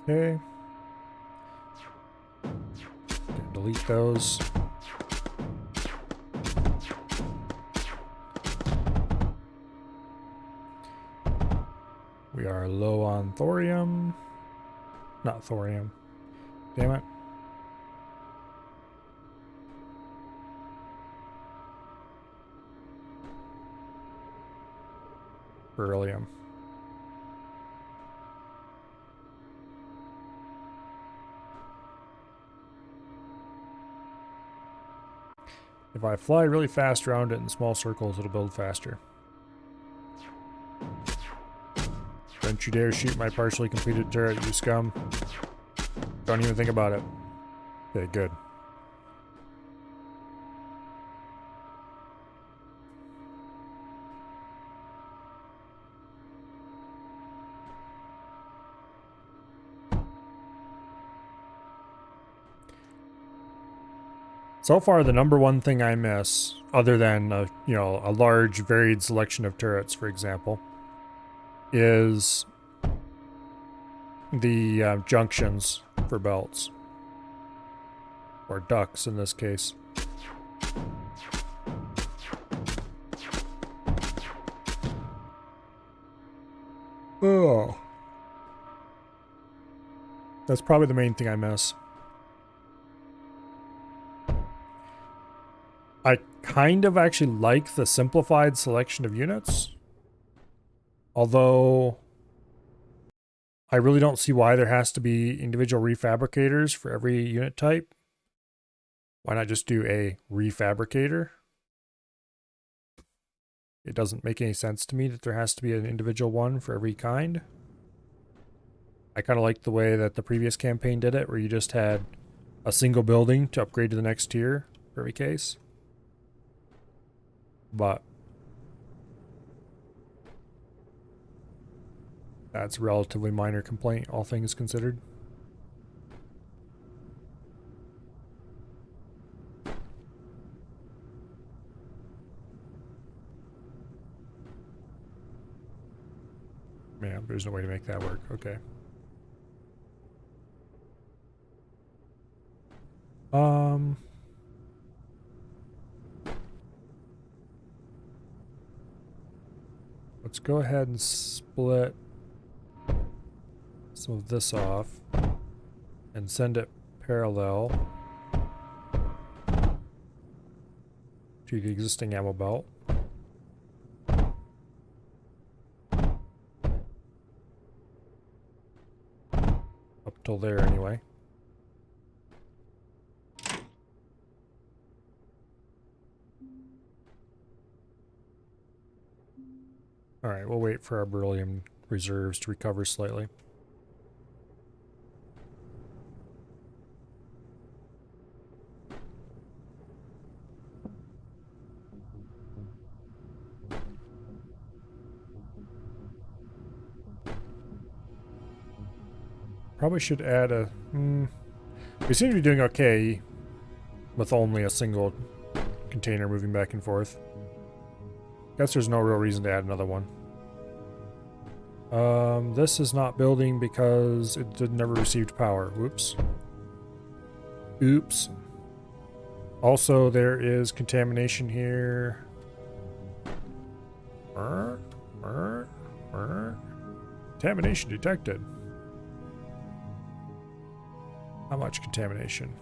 A: Okay. Delete those. We are low on thorium. Not thorium. Damn it. Beryllium. If I fly really fast around it in small circles, it'll build faster. Don't you dare shoot my partially completed turret, you scum. Don't even think about it. Okay, good. So far, the number one thing I miss, other than a large varied selection of turrets, for example, is the junctions for belts. Or ducts in this case. Oh. That's probably the main thing I miss. I kind of actually like the simplified selection of units. Although I really don't see why there has to be individual refabricators for every unit type. Why not just do a refabricator? It doesn't make any sense to me that there has to be an individual one for every kind. I kind of like the way that the previous campaign did it, where you just had a single building to upgrade to the next tier for every case. But that's a relatively minor complaint, all things considered. Man, there's no way to make that work. Okay. Let's go ahead and split some of this off and send it parallel to the existing ammo belt. Up till there anyway. Alright, we'll wait for our beryllium reserves to recover slightly. Probably should add a... We seem to be doing okay with only a single container moving back and forth. Guess there's no real reason to add another one. This is not building because it never received power. Whoops. Oops. Also, there is contamination here. Contamination detected. How much contamination?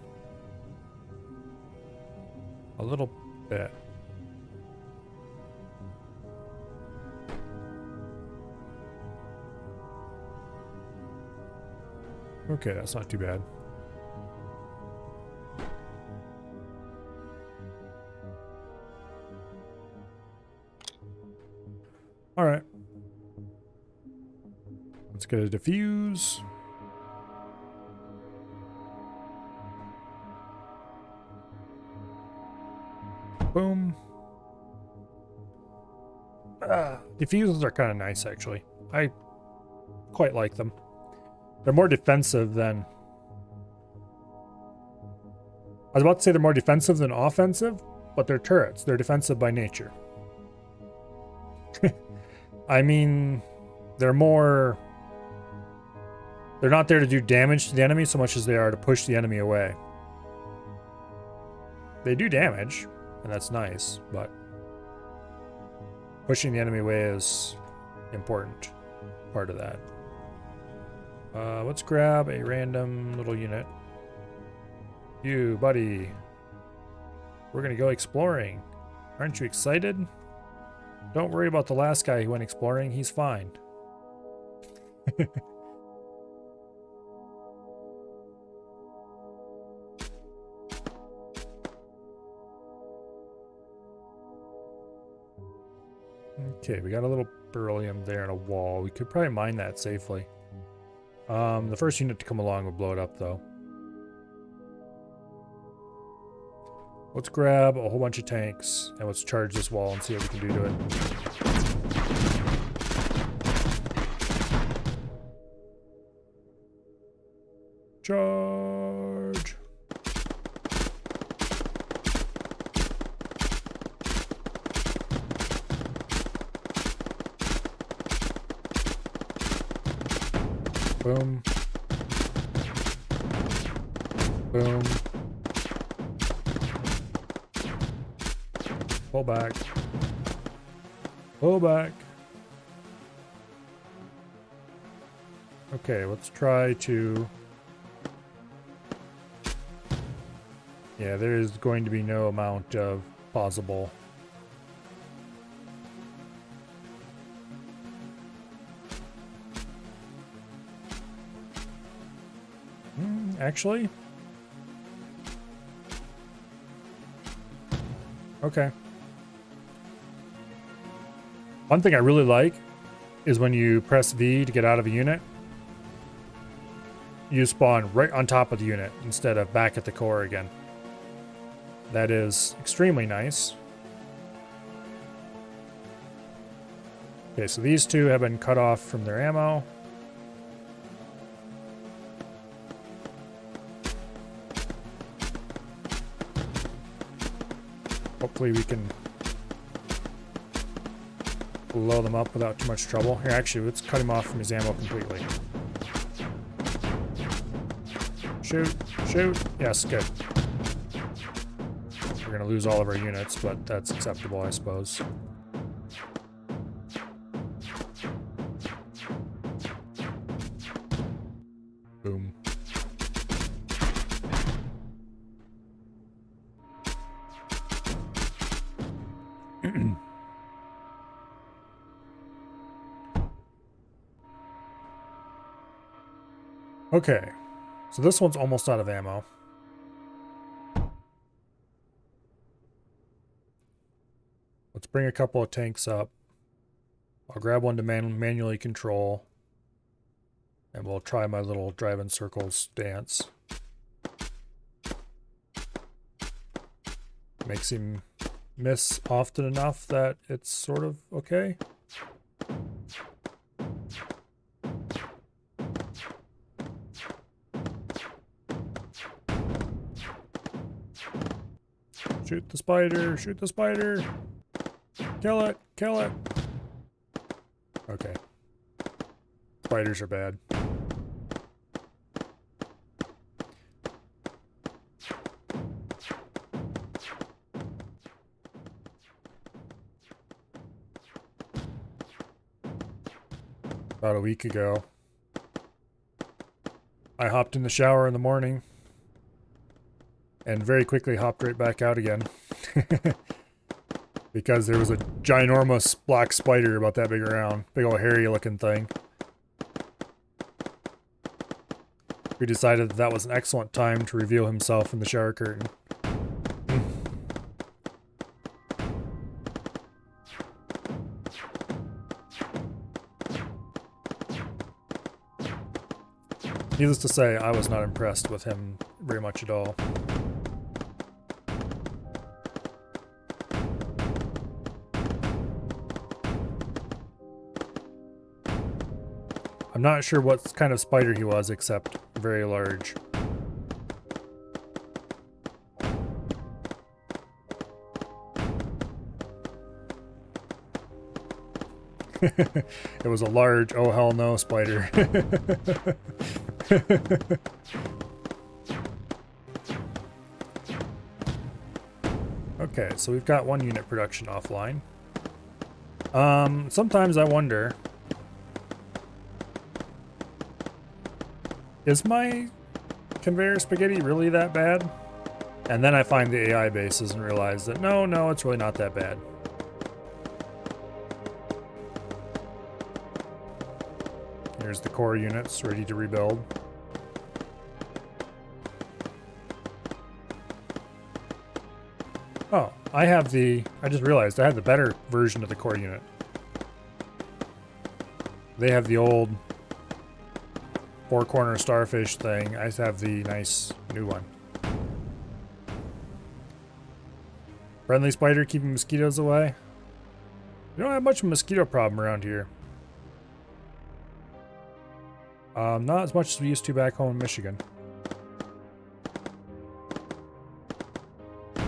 A: A little bit. Okay, that's not too bad. All right. Let's get a diffuse. Boom. Diffuses are kind of nice, actually. I quite like them. They're more defensive than... I was about to say they're more defensive than offensive, but they're turrets. They're defensive by nature. I mean, they're more... They're not there to do damage to the enemy so much as they are to push the enemy away. They do damage, and that's nice, but pushing the enemy away is important part of that. Let's grab a random little unit. You, buddy. We're gonna go exploring. Aren't you excited? Don't worry about the last guy who went exploring. He's fine. Okay, we got a little beryllium there in a wall. We could probably mine that safely. The first unit to come along will blow it up, though. Let's grab a whole bunch of tanks and let's charge this wall and see what we can do to it. Charge! Boom. Boom. Pull back. Pull back. Okay, let's try to... Yeah, there is going to be no amount of possible. Actually? Okay. One thing I really like is when you press V to get out of a unit, you spawn right on top of the unit instead of back at the core again. That is extremely nice. Okay, so these two have been cut off from their ammo. Hopefully we can blow them up without too much trouble. Here, actually, let's cut him off from his ammo completely. Shoot, shoot. Yes, good. We're gonna lose all of our units, but that's acceptable, I suppose. Boom. Okay, so this one's almost out of ammo. Let's bring a couple of tanks up. I'll grab one to manually control. And we'll try my little drive in circles dance. Makes him miss often enough that it's sort of okay. Shoot the spider, shoot the spider. Kill it, kill it. Okay. Spiders are bad. About a week ago, I hopped in the shower in the morning and very quickly hopped right back out again because there was a ginormous black spider about that big around, big old hairy looking thing. We decided that was an excellent time to reveal himself in the shower curtain. Needless to say, I was not impressed with him very much at all. I'm not sure what kind of spider he was, except very large. It was a large, oh hell no, spider. Okay, so we've got one unit production offline. Sometimes I wonder, is my conveyor spaghetti really that bad? And then I find the AI bases and realize that no, it's really not that bad. Here's the core units ready to rebuild. Oh, I just realized I have the better version of the core unit. They have the old four-corner starfish thing. I have the nice new one. Friendly spider keeping mosquitoes away. We don't have much of a mosquito problem around here. Not as much as we used to back home in Michigan. I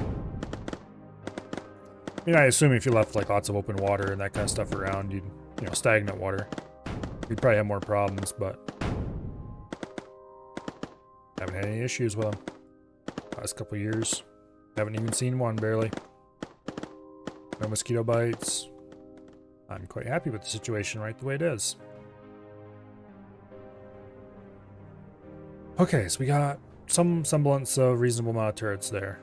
A: mean, I assume if you left like lots of open water and that kind of stuff around, you know, stagnant water, you'd probably have more problems, but haven't had any issues with them. Last couple years, haven't even seen one, barely. No mosquito bites. I'm quite happy with the situation right the way it is. Okay, so we got some semblance of reasonable amount of turrets there.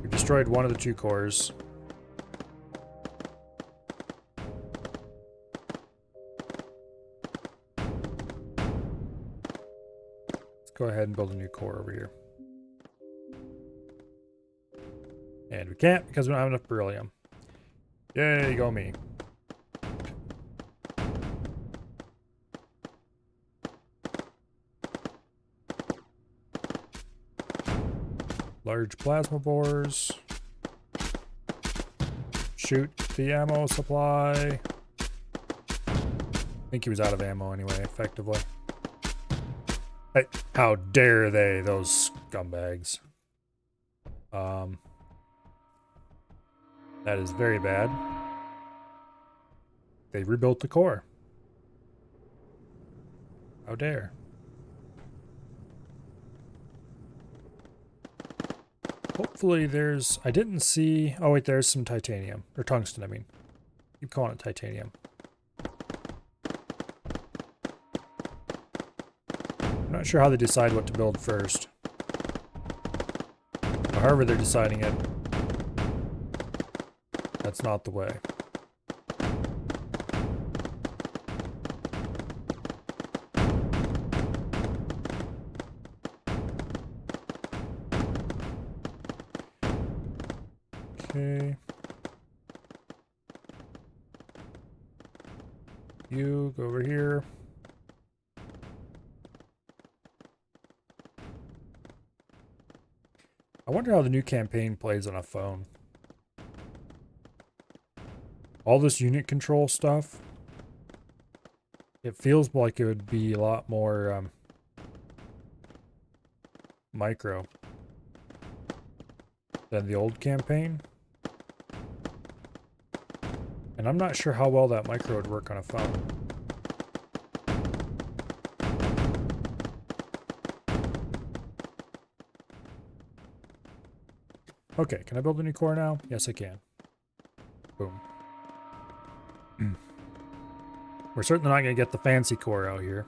A: We destroyed one of the two cores. Let's go ahead and build a new core over here. And we can't because we don't have enough beryllium. Yay, go me. Large plasma bores. Shoot the ammo supply. I think he was out of ammo anyway, effectively. Hey, how dare they, those scumbags. That is very bad. They rebuilt the core. How dare. Hopefully there's... I didn't see... Oh wait, there's some titanium. Or tungsten, I mean. Keep calling it titanium. I'm not sure how they decide what to build first. But however they're deciding it, that's not the way. Okay. You go over here. I wonder how the new campaign plays on a phone. All this unit control stuff, it feels like it would be a lot more micro than the old campaign. And I'm not sure how well that micro would work on a phone. Okay, can I build a new core now? Yes, I can. Boom. We're certainly not going to get the fancy core out here.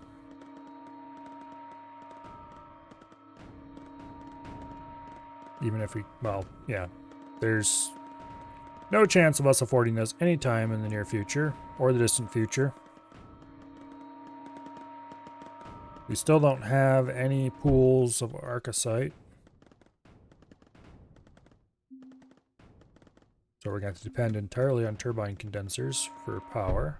A: Even if we, well, yeah. There's no chance of us affording those anytime in the near future, or the distant future. We still don't have any pools of arcosite. So we're going to depend entirely on turbine condensers for power.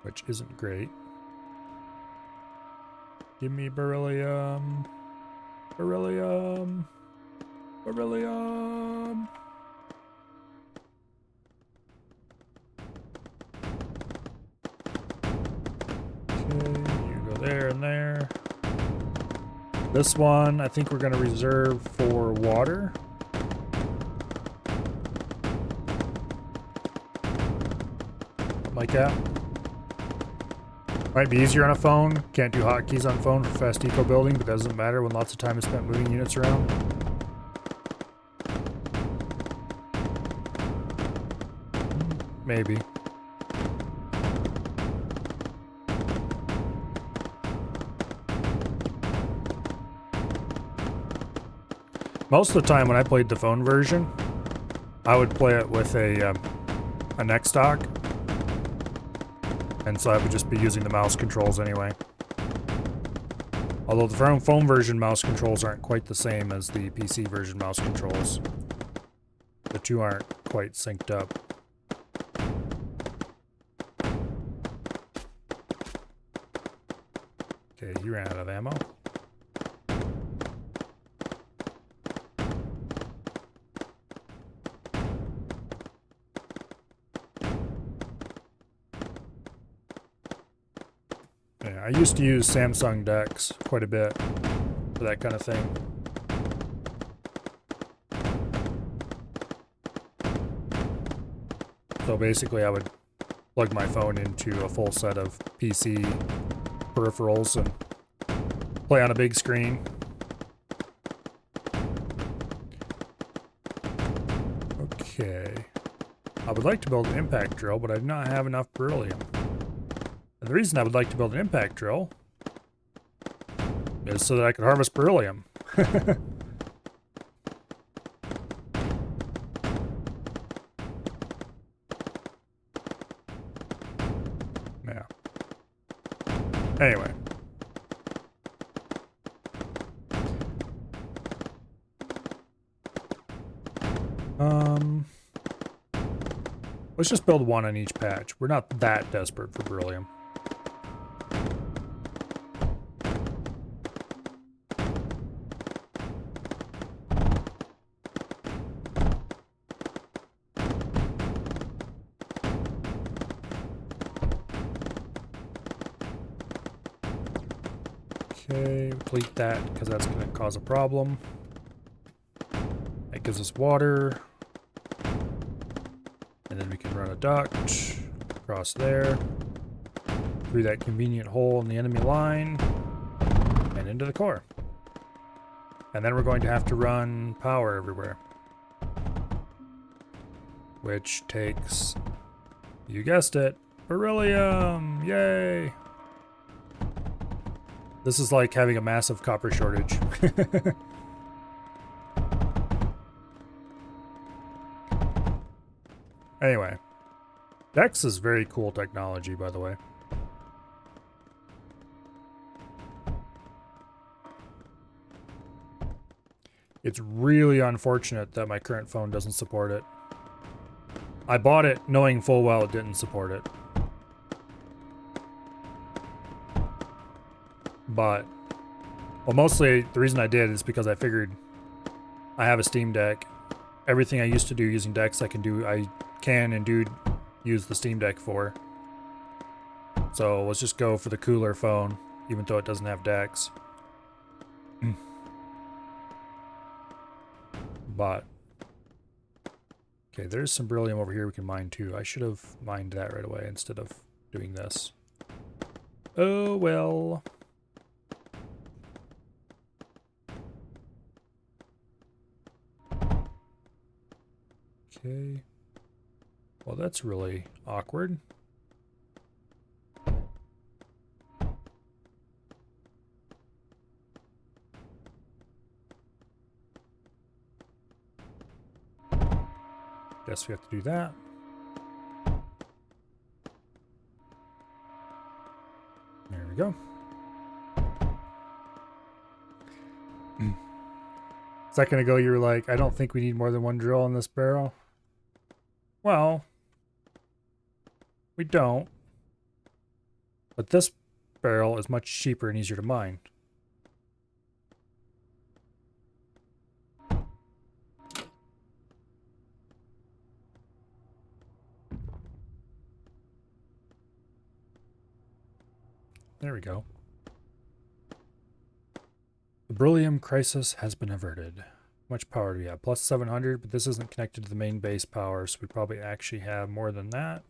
A: Which isn't great. Give me beryllium. Beryllium. Beryllium. Okay, you go there and there. This one, I think we're going to reserve for water. Something like that. Might be easier on a phone. Can't do hotkeys on phone for fast eco building, but doesn't matter when lots of time is spent moving units around. Maybe. Most of the time when I played the phone version, I would play it with a neck stock. And so I would just be using the mouse controls anyway. Although the phone version mouse controls aren't quite the same as the PC version mouse controls. The two aren't quite synced up. Okay, he ran out of ammo. Yeah, I used to use Samsung DeX quite a bit for that kind of thing. So basically I would plug my phone into a full set of PC peripherals and play on a big screen. Okay. I would like to build an impact drill, but I do not have enough beryllium. And the reason I would like to build an impact drill is so that I could harvest beryllium. Yeah. Anyway. Let's just build one on each patch. We're not that desperate for beryllium. Okay, delete that because that's going to cause a problem. That gives us water. And then we can run a duct across there, through that convenient hole in the enemy line, and into the core. And then we're going to have to run power everywhere. Which takes, you guessed it, beryllium! Yay! This is like having a massive copper shortage. Anyway, DeX is very cool technology, by the way. It's really unfortunate that my current phone doesn't support it. I bought it knowing full well it didn't support it. But, well, mostly the reason I did is because I figured I have a Steam Deck. Everything I used to do using DeX, I can and do use the Steam Deck for. So let's just go for the cooler phone, even though it doesn't have DeX. But, okay, there's some beryllium over here we can mine too. I should have mined that right away instead of doing this. Oh well. Okay. Well, that's really awkward. Guess we have to do that. There we go. A second ago you were like, I don't think we need more than one drill in this barrel. Well, we don't. But this barrel is much cheaper and easier to mine. There we go. The beryllium crisis has been averted. How much power do we have? Plus 700, but this isn't connected to the main base power, so we probably actually have more than that.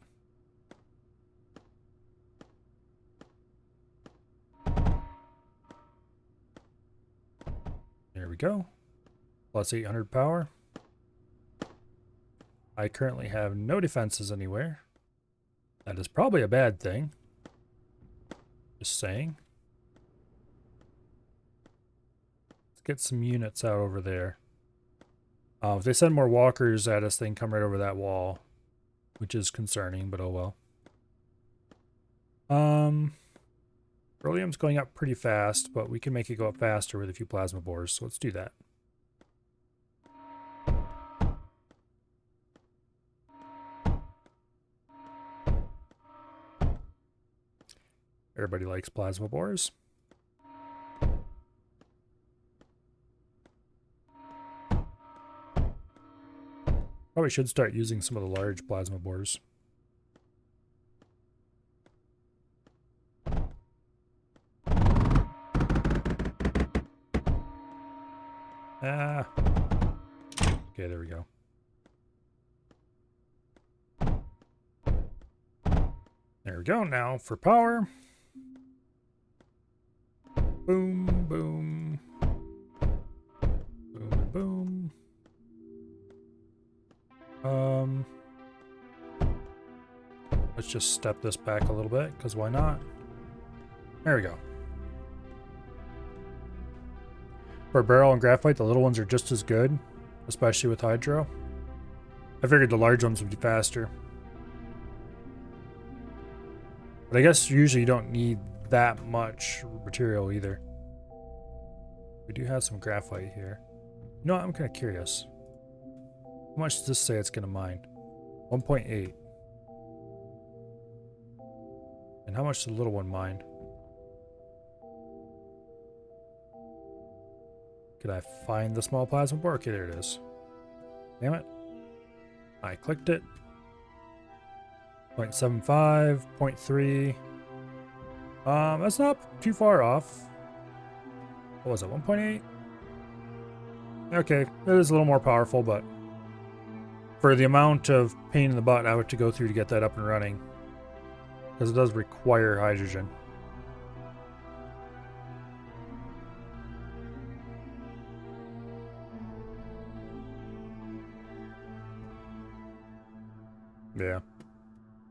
A: There we go. Plus 800 power. I currently have no defenses anywhere. That is probably a bad thing. Just saying. Let's get some units out over there. If they send more walkers at us, they can come right over that wall. Which is concerning, but oh well. Beryllium's going up pretty fast, but we can make it go up faster with a few plasma bores, so let's do that. Everybody likes plasma bores. Probably should start using some of the large plasma bores. Ah. Okay, there we go. There we go. Now for power. Boom, boom. Boom, boom. Let's just step this back a little bit, because why not? There we go. For beryl and graphite, the little ones are just as good, especially with hydro. I figured the large ones would be faster. But I guess usually you don't need that much material either. We do have some graphite here. You know what? I'm kind of curious. How much does this say it's going to mine? 1.8. And how much does the little one mine? Could I find the small plasma bore? Okay, there it is. Damn it. I clicked it. 0.75, 0.3. That's not too far off. What was it, 1.8? Okay, it is a little more powerful, but for the amount of pain in the butt I would have to go through to get that up and running, because it does require hydrogen. Yeah,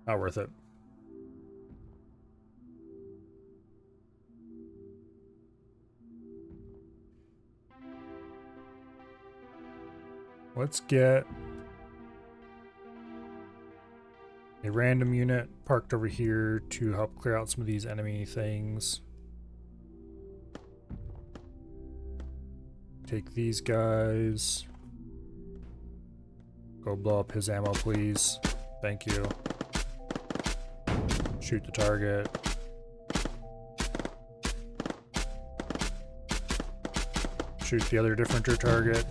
A: not worth it. Let's get a random unit parked over here to help clear out some of these enemy things. Take these guys. Go blow up his ammo, please. Thank you. Shoot the target. Shoot the other differenter target.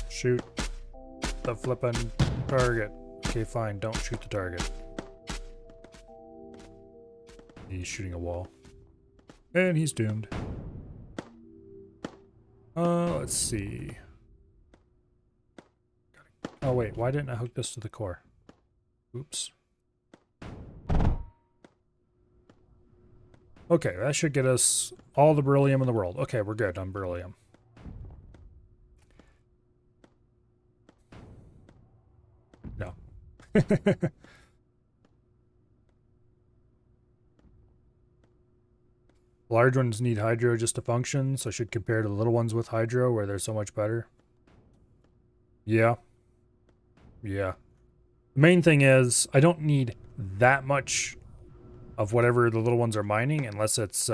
A: Shoot the flippin' target. Okay, fine. Don't shoot the target. He's shooting a wall. And he's doomed. Let's see. Oh wait, why didn't I hook this to the core? Oops. Okay, that should get us all the beryllium in the world. Okay, we're good on beryllium. No. Large ones need hydro just to function, so I should compare to the little ones with hydro where they're so much better. Yeah. Yeah. The main thing is I don't need that much of whatever the little ones are mining unless it's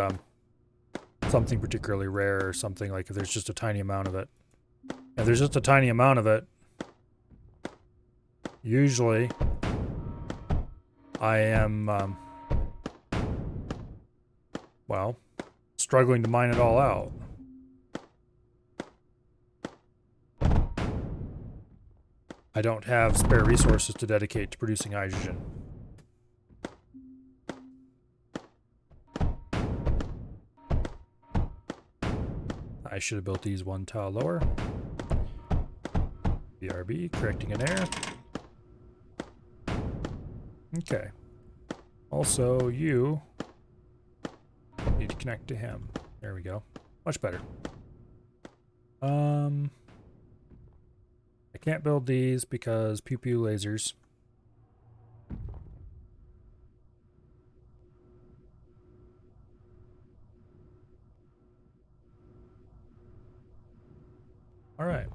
A: something particularly rare or something, like if there's just a tiny amount of it. If there's just a tiny amount of it, usually I am, well, struggling to mine it all out. I don't have spare resources to dedicate to producing hydrogen. I should have built these one tile lower. BRB, correcting an error. Okay. Also, you need to connect to him. There we go. Much better. I can't build these because pew pew lasers. All right.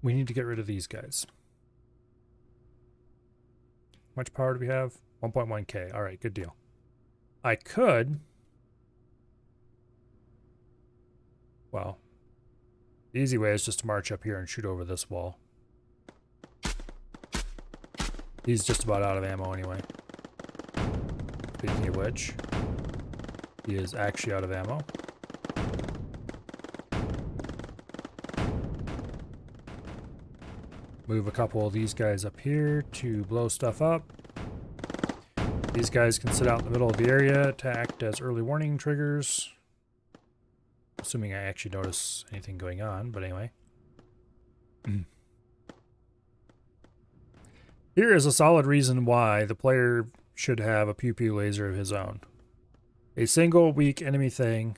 A: We need to get rid of these guys. How much power do we have? 1.1k. All right, good deal. I could... Well, the easy way is just to march up here and shoot over this wall. He's just about out of ammo anyway. Speaking of which, he is actually out of ammo. Move a couple of these guys up here to blow stuff up. These guys can sit out in the middle of the area to act as early warning triggers. Assuming I actually notice anything going on, but anyway. Here is a solid reason why the player should have a pew-pew laser of his own. A single weak enemy thing.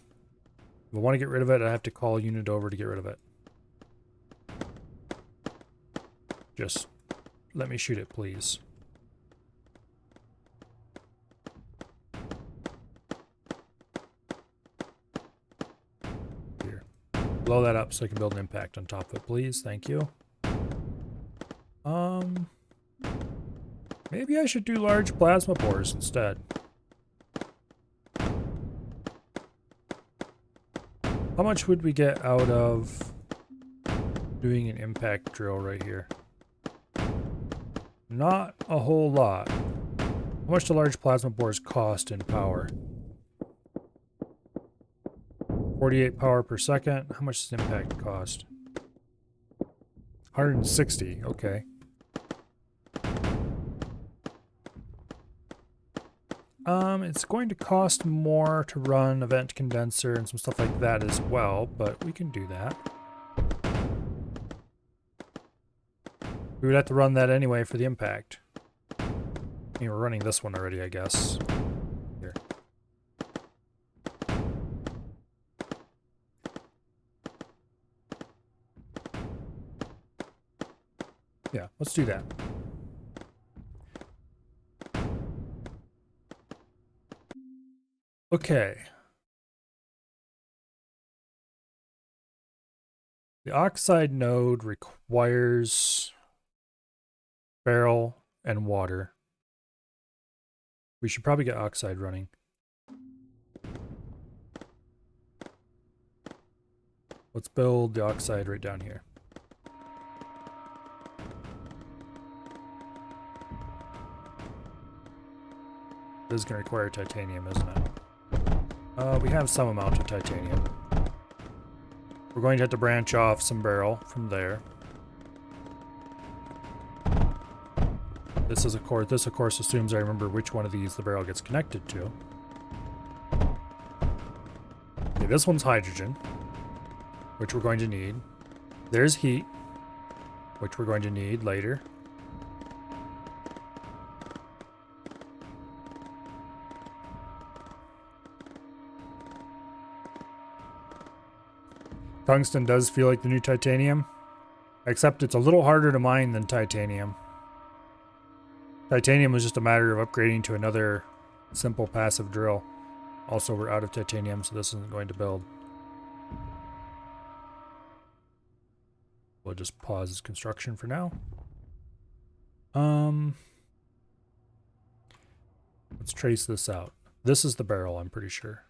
A: If I want to get rid of it, I have to call a unit over to get rid of it. Just let me shoot it, please. Here. Blow that up so I can build an impact on top of it, please. Thank you. Maybe I should do large plasma pores instead. How much would we get out of doing an impact drill right here? Not a whole lot. How much do large plasma pores cost in power? 48 power per second. How much does impact cost? 160. Okay. It's going to cost more to run a vent condenser and some stuff like that as well, but we can do that. We would have to run that anyway for the impact. I mean, we're running this one already, I guess. Here. Yeah, let's do that. Okay. The oxide node requires barrel and water. We should probably get oxide running. Let's build the oxide right down here. This is going to require titanium, isn't it? We have some amount of titanium. We're going to have to branch off some barrel from there. This of course assumes I remember which one of these the barrel gets connected to. Okay, this one's hydrogen, which we're going to need. There's heat, which we're going to need later. Tungsten does feel like the new titanium, except it's a little harder to mine than titanium. Titanium was just a matter of upgrading to another simple passive drill. Also, we're out of titanium, so this isn't going to build. We'll just pause construction for now. Let's trace this out. This is the barrel, I'm pretty sure.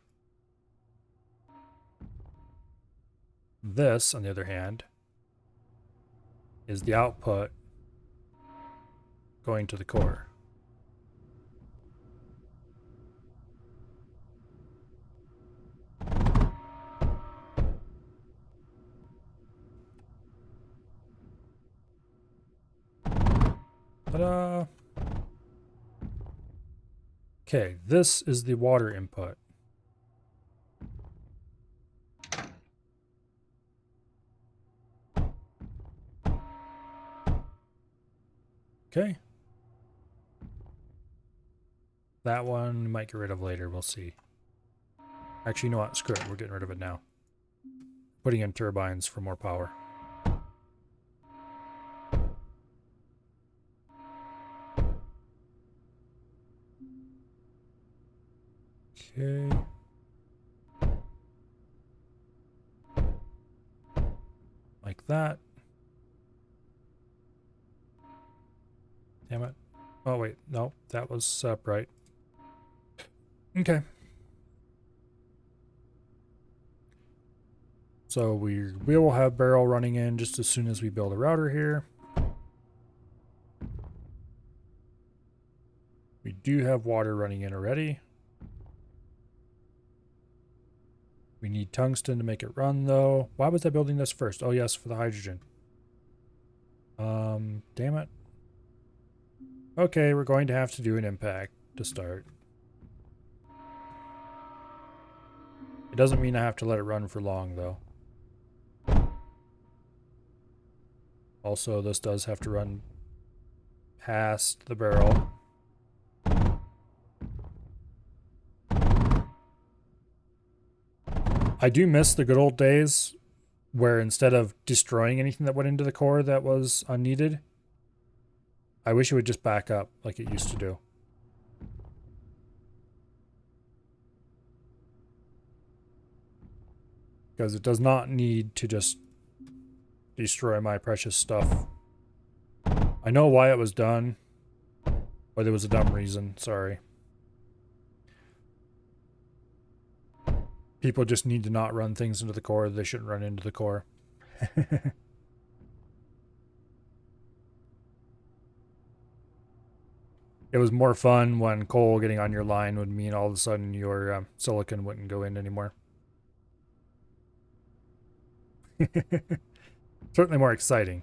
A: This, on the other hand, is the output going to the core. Ta-da! Okay, this is the water input. Okay. That one we might get rid of later, we'll see. Actually, you know what? Screw it, we're getting rid of it now. Putting in turbines for more power. Okay. Like that. Damn it. Oh, wait. No, that was right. Okay. So we will have barrel running in just as soon as we build a router here. We do have water running in already. We need tungsten to make it run though. Why was I building this first? Oh yes, for the hydrogen. Damn it. Okay, we're going to have to do an impact to start. It doesn't mean I have to let it run for long though. Also, this does have to run past the barrel. I do miss the good old days where instead of destroying anything that went into the core that was unneeded, I wish it would just back up like it used to do. Because it does not need to just destroy my precious stuff. I know why it was done, but it was a dumb reason, sorry. People just need to not run things into the core they shouldn't run into the core. It was more fun when coal getting on your line would mean all of a sudden your silicon wouldn't go in anymore. Certainly more exciting.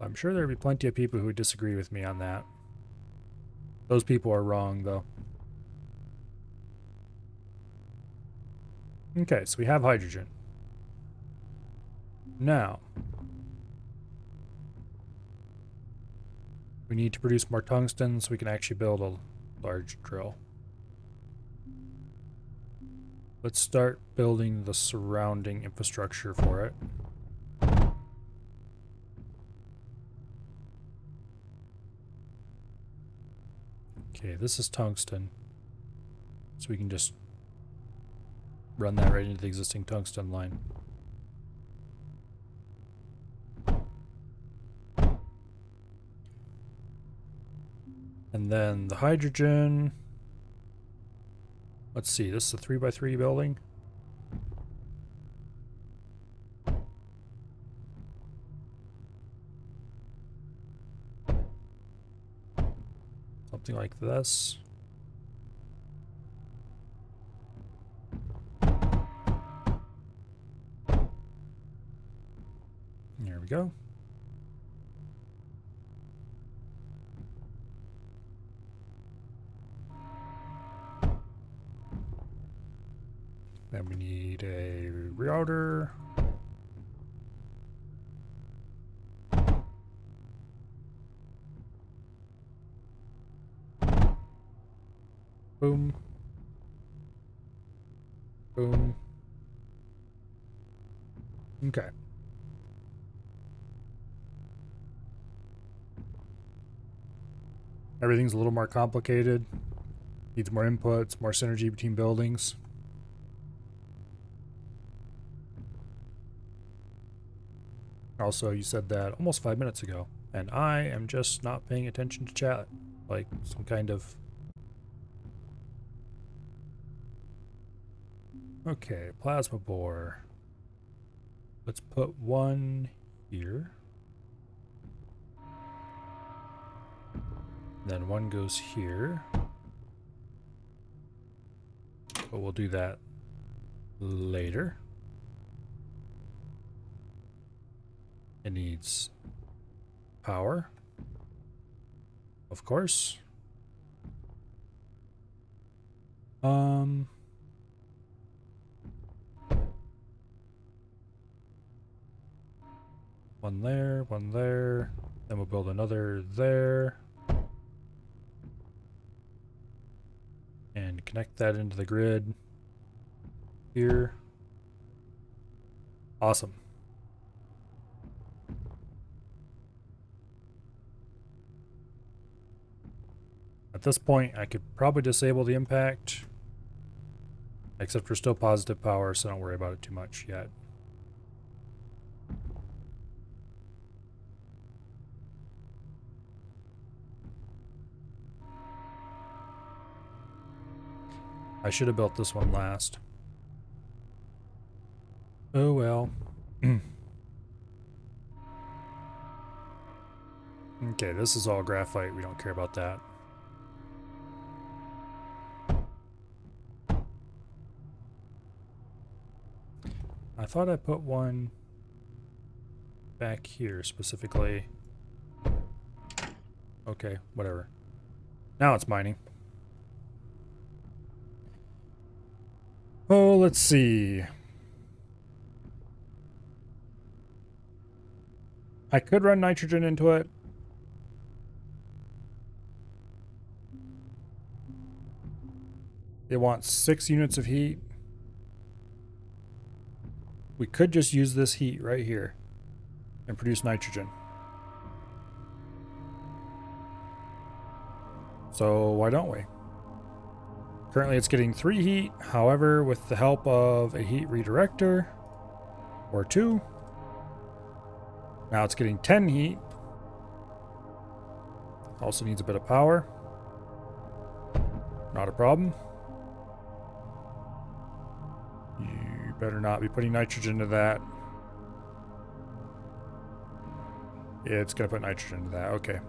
A: I'm sure there'd be plenty of people who would disagree with me on that. Those people are wrong, though. Okay, so we have hydrogen. Now, we need to produce more tungsten so we can actually build a large drill. Let's start building the surrounding infrastructure for it. Okay, this is tungsten. So we can just run that right into the existing tungsten line. And then the hydrogen. Let's see, this is a 3x3 building. Something like this. There we go. Then we need a router. Boom. Boom. Okay. Everything's a little more complicated. Needs more inputs, more synergy between buildings. Also, you said that almost 5 minutes ago, and I am just not paying attention to chat. Like some kind of... Okay, plasma bore. Let's put one here. Then one goes here. But we'll do that later. It needs power, of course. One there, one there. Then we'll build another there. And connect that into the grid here. Awesome. At this point, I could probably disable the impact. Except we're still positive power, so don't worry about it too much yet. I should have built this one last. Oh well. Okay, this is all graphite. We don't care about that. I thought I put one back here specifically. Okay, whatever. Now it's mining. Oh, let's see. I could run nitrogen into it. It wants 6 units of heat. We could just use this heat right here and produce nitrogen. So why don't we? Currently it's getting 3 heat. However, with the help of a heat redirector or 2, now it's getting 10 heat. Also needs a bit of power. Not a problem. You better not be putting nitrogen into that. It's gonna put nitrogen into that. Okay.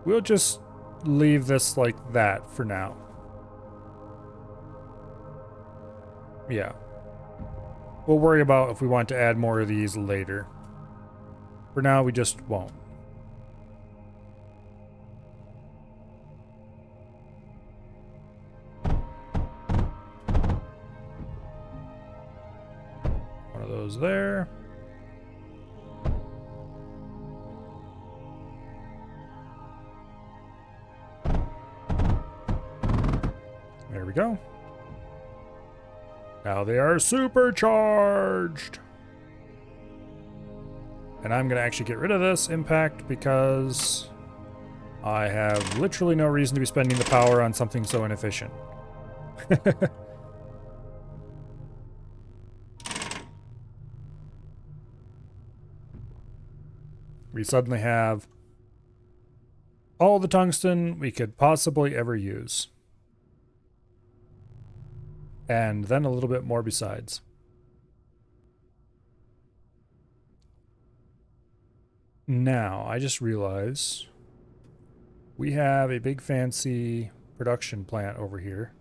A: We'll just leave this like that for now. Yeah. We'll worry about if we want to add more of these later. For now, we just won't. One of those there. There we go. Now they are supercharged. And I'm going to actually get rid of this impact because I have literally no reason to be spending the power on something so inefficient. We suddenly have all the tungsten we could possibly ever use. And then a little bit more besides. Now, I just realized we have a big fancy production plant over here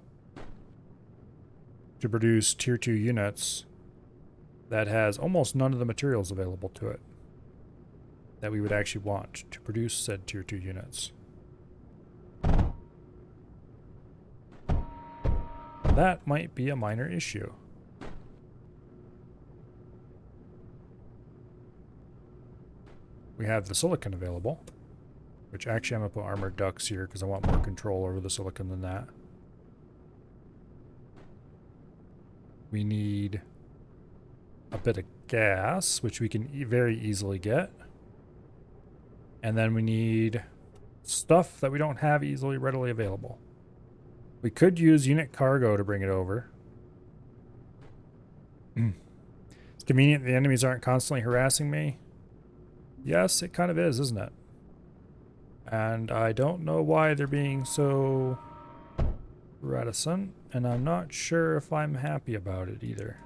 A: to produce tier 2 units that has almost none of the materials available to it that we would actually want to produce said tier 2 units. That might be a minor issue. We have the silicon available, which actually I'm going to put armored ducts here because I want more control over the silicon than that. We need a bit of gas, which we can very easily get. And then we need stuff that we don't have easily readily available. We could use unit cargo to bring it over. It's convenient the enemies aren't constantly harassing me. Yes, it kind of is, isn't it? And I don't know why they're being so reticent, and I'm not sure if I'm happy about it either.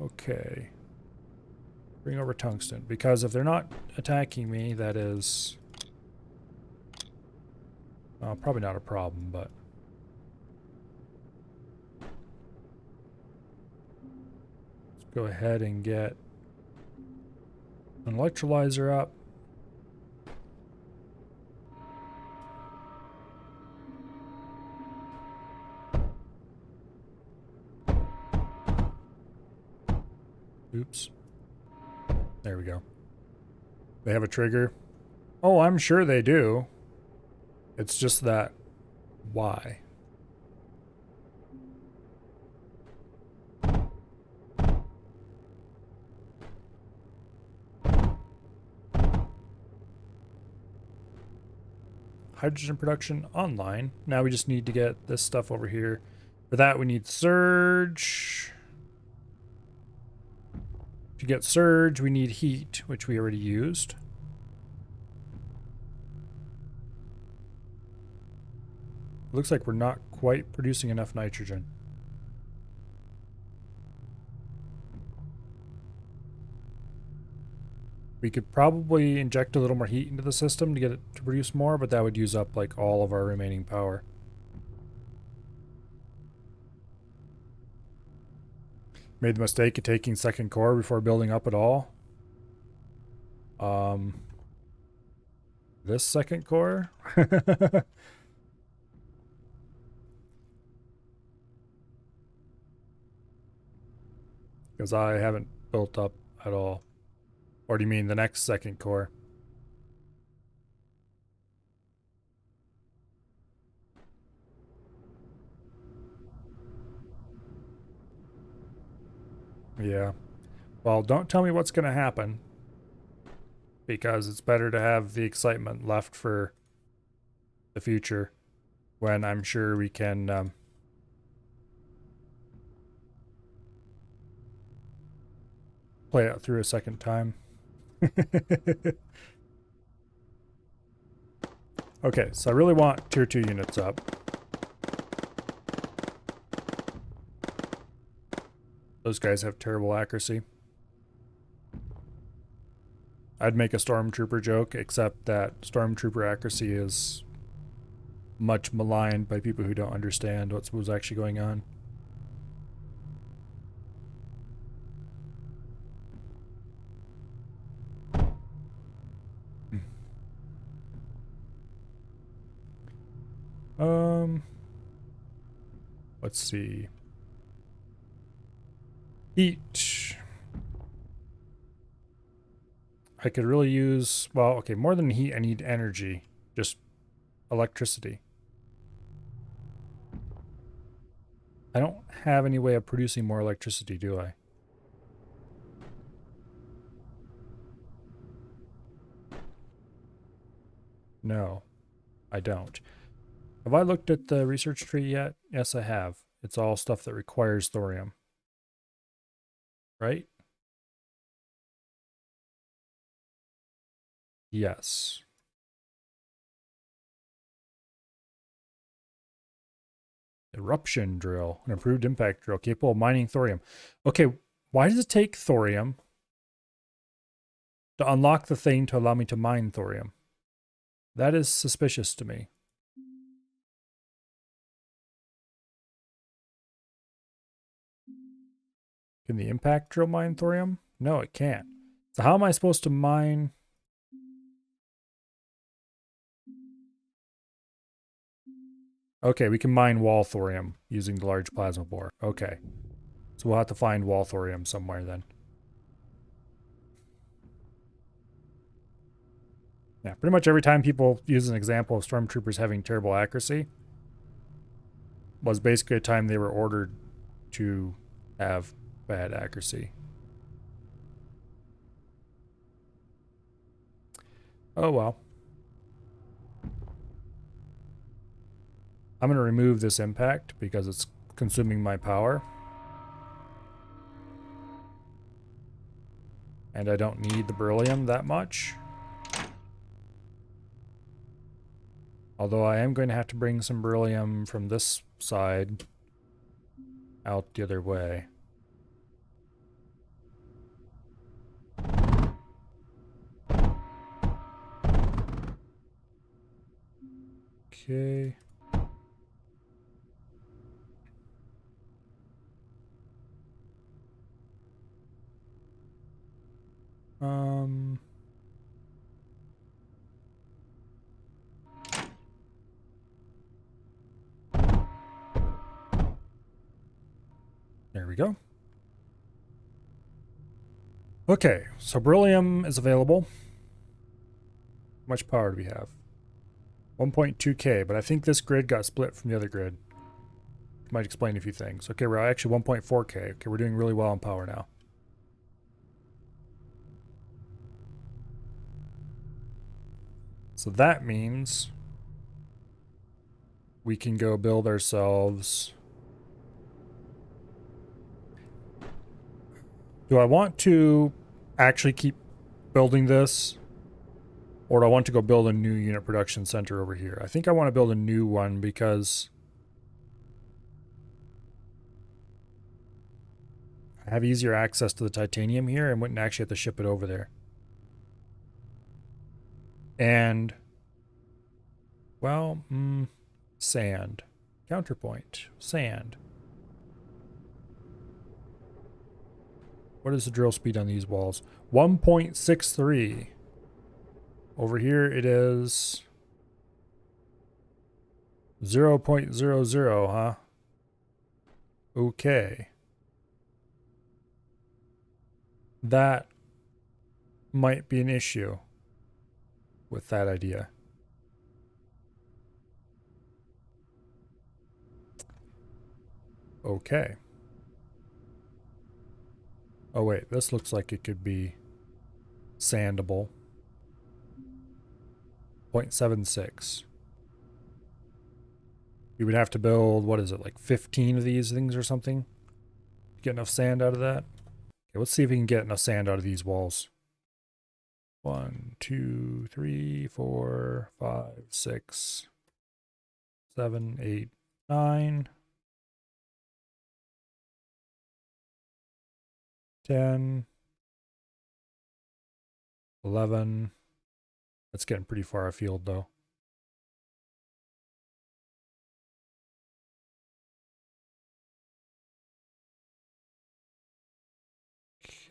A: Okay. Bring over tungsten, because if they're not attacking me, that is... probably not a problem, but... Let's go ahead and get an electrolyzer up. Oops. There we go. They have a trigger. Oh, I'm sure they do. It's just that, why? Hydrogen production online. Now we just need to get this stuff over here. For that we need surge. To get surge, we need heat, which we already used. Looks like we're not quite producing enough nitrogen. We could probably inject a little more heat into the system to get it to produce more, but that would use up like all of our remaining power. Made the mistake of taking second core before building up at all. This second core? Because I haven't built up at all. Or do you mean the next second core? Yeah. Well, don't tell me what's going to happen. Because it's better to have the excitement left for the future. When I'm sure we can... play it through a second time. Okay, so I really want tier 2 units up. Those guys have terrible accuracy. I'd make a stormtrooper joke, except that stormtrooper accuracy is much maligned by people who don't understand what was actually going on. Let's see. Heat. I could really use, well, okay, more than heat, I need energy. Just electricity. I don't have any way of producing more electricity, do I? No, I don't. Have I looked at the research tree yet? Yes, I have. It's all stuff that requires thorium. Right? Yes. Eruption drill, an improved impact drill, capable of mining thorium. Okay, why does it take thorium to unlock the thing to allow me to mine thorium? That is suspicious to me. Can the impact drill mine thorium? No, it can't. So how am I supposed to mine? Okay, we can mine wall thorium using the large plasma bore. Okay. So we'll have to find wall thorium somewhere then. Yeah, pretty much every time people use an example of stormtroopers having terrible accuracy was basically a time they were ordered to have bad accuracy. Oh well. I'm going to remove this impact because it's consuming my power. And I don't need the beryllium that much. Although I am going to have to bring some beryllium from this side out the other way. Okay. There we go. Okay, so beryllium is available. How much power do we have? 1.2k, but I think this grid got split from the other grid. Might explain a few things. Okay, we're actually 1.4k. Okay, we're doing really well on power now. So that means we can go build ourselves Do I want to actually keep building this? Or do I want to go build a new unit production center over here? I think I want to build a new one because I have easier access to the titanium here and wouldn't actually have to ship it over there. And, well, sand. Counterpoint. Sand. What is the drill speed on these walls? 1.63. Over here it is 0.00, huh? Okay. That might be an issue with that idea. Okay. Oh wait, this looks like it could be sandable. 0.76. You would have to build, what is it, like 15 of these things or something? Get enough sand out of that? Okay, let's see if we can get enough sand out of these walls. 1, 2, 3, 4, 5, 6, 7, 8, 9, 10, 11. That's getting pretty far afield though.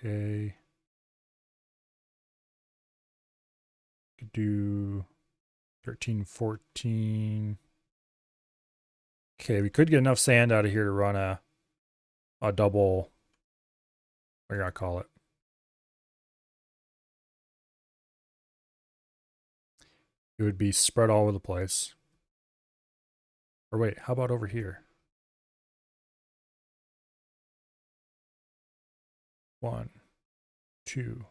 A: Okay. Could do 13, 14. Okay, we could get enough sand out of here to run a double, what are you gonna call it? It would be spread all over the place. Or wait, how about over here? 1, 2,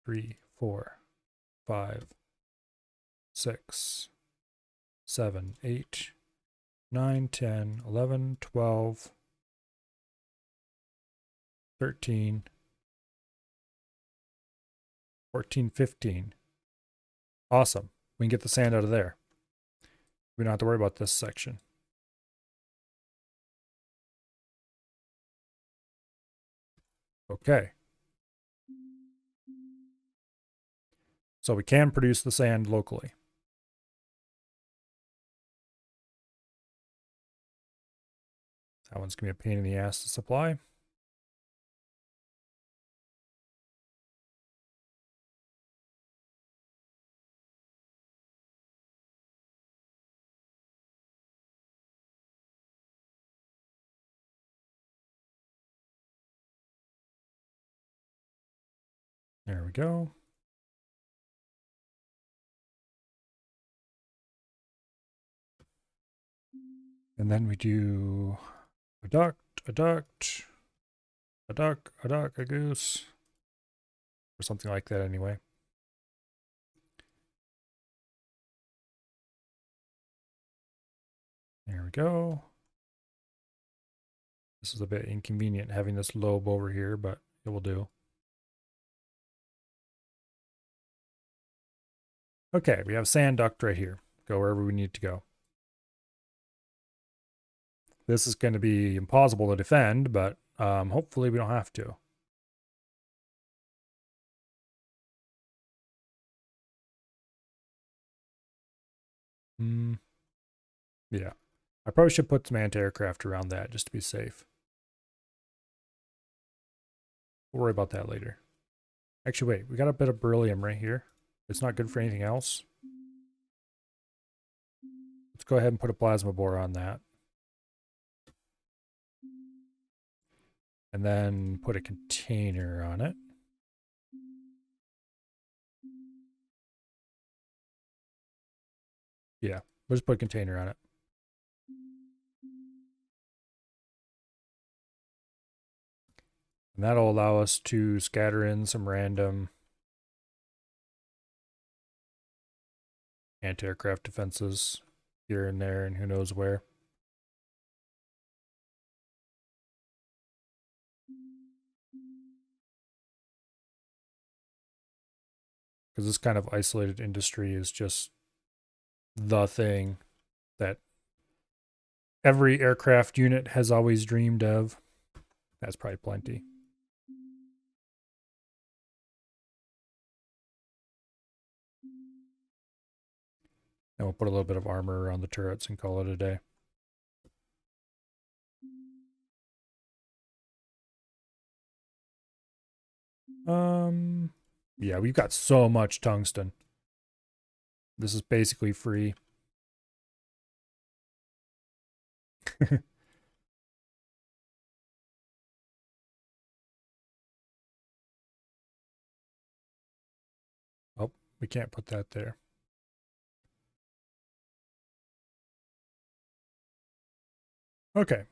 A: 3, 4, 5, 6, 7, 8, 9, 10, 11, 12, 13, 14, 15. Awesome. We can get the sand out of there. We don't have to worry about this section. Okay. So we can produce the sand locally. That one's going to be a pain in the ass to supply. There we go. And then we do a duck, a duct, a duck, a duck, a goose, or something like that anyway. There we go. This is a bit inconvenient having this lobe over here, but it will do. Okay, we have sand duct right here. Go wherever we need to go. This is going to be impossible to defend, but hopefully we don't have to. Yeah. I probably should put some anti-aircraft around that just to be safe. We'll worry about that later. Actually, wait. We got a bit of beryllium right here. It's not good for anything else. Let's go ahead and put a plasma bore on that. And then put a container on it. Yeah, we'll just put a container on it. And that'll allow us to scatter in some random anti-aircraft defenses here and there and who knows where. Because this kind of isolated industry is just the thing that every aircraft unit has always dreamed of. That's probably plenty. And we'll put a little bit of armor around the turrets and call it a day. Yeah, we've got so much tungsten. This is basically free. Oh, we can't put that there. Okay.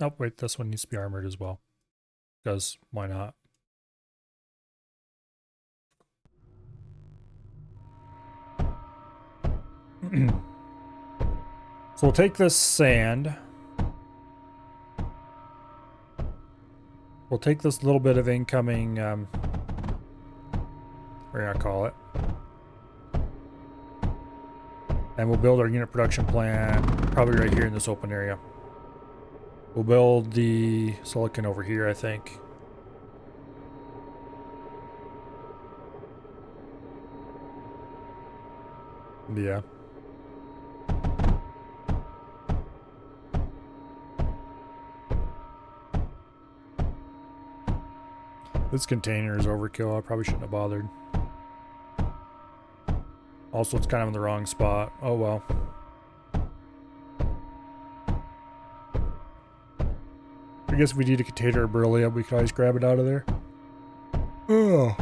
A: Oh, wait, this one needs to be armored as well. Because why not? So we'll take this sand. We'll take this little bit of incoming, we're gonna call it. And we'll build our unit production plant probably right here in this open area. We'll build the silicon over here, I think. Yeah. This container is overkill. I probably shouldn't have bothered. Also, it's kind of in the wrong spot. Oh well. I guess if we need a container of beryllium, we can always grab it out of there. Oh.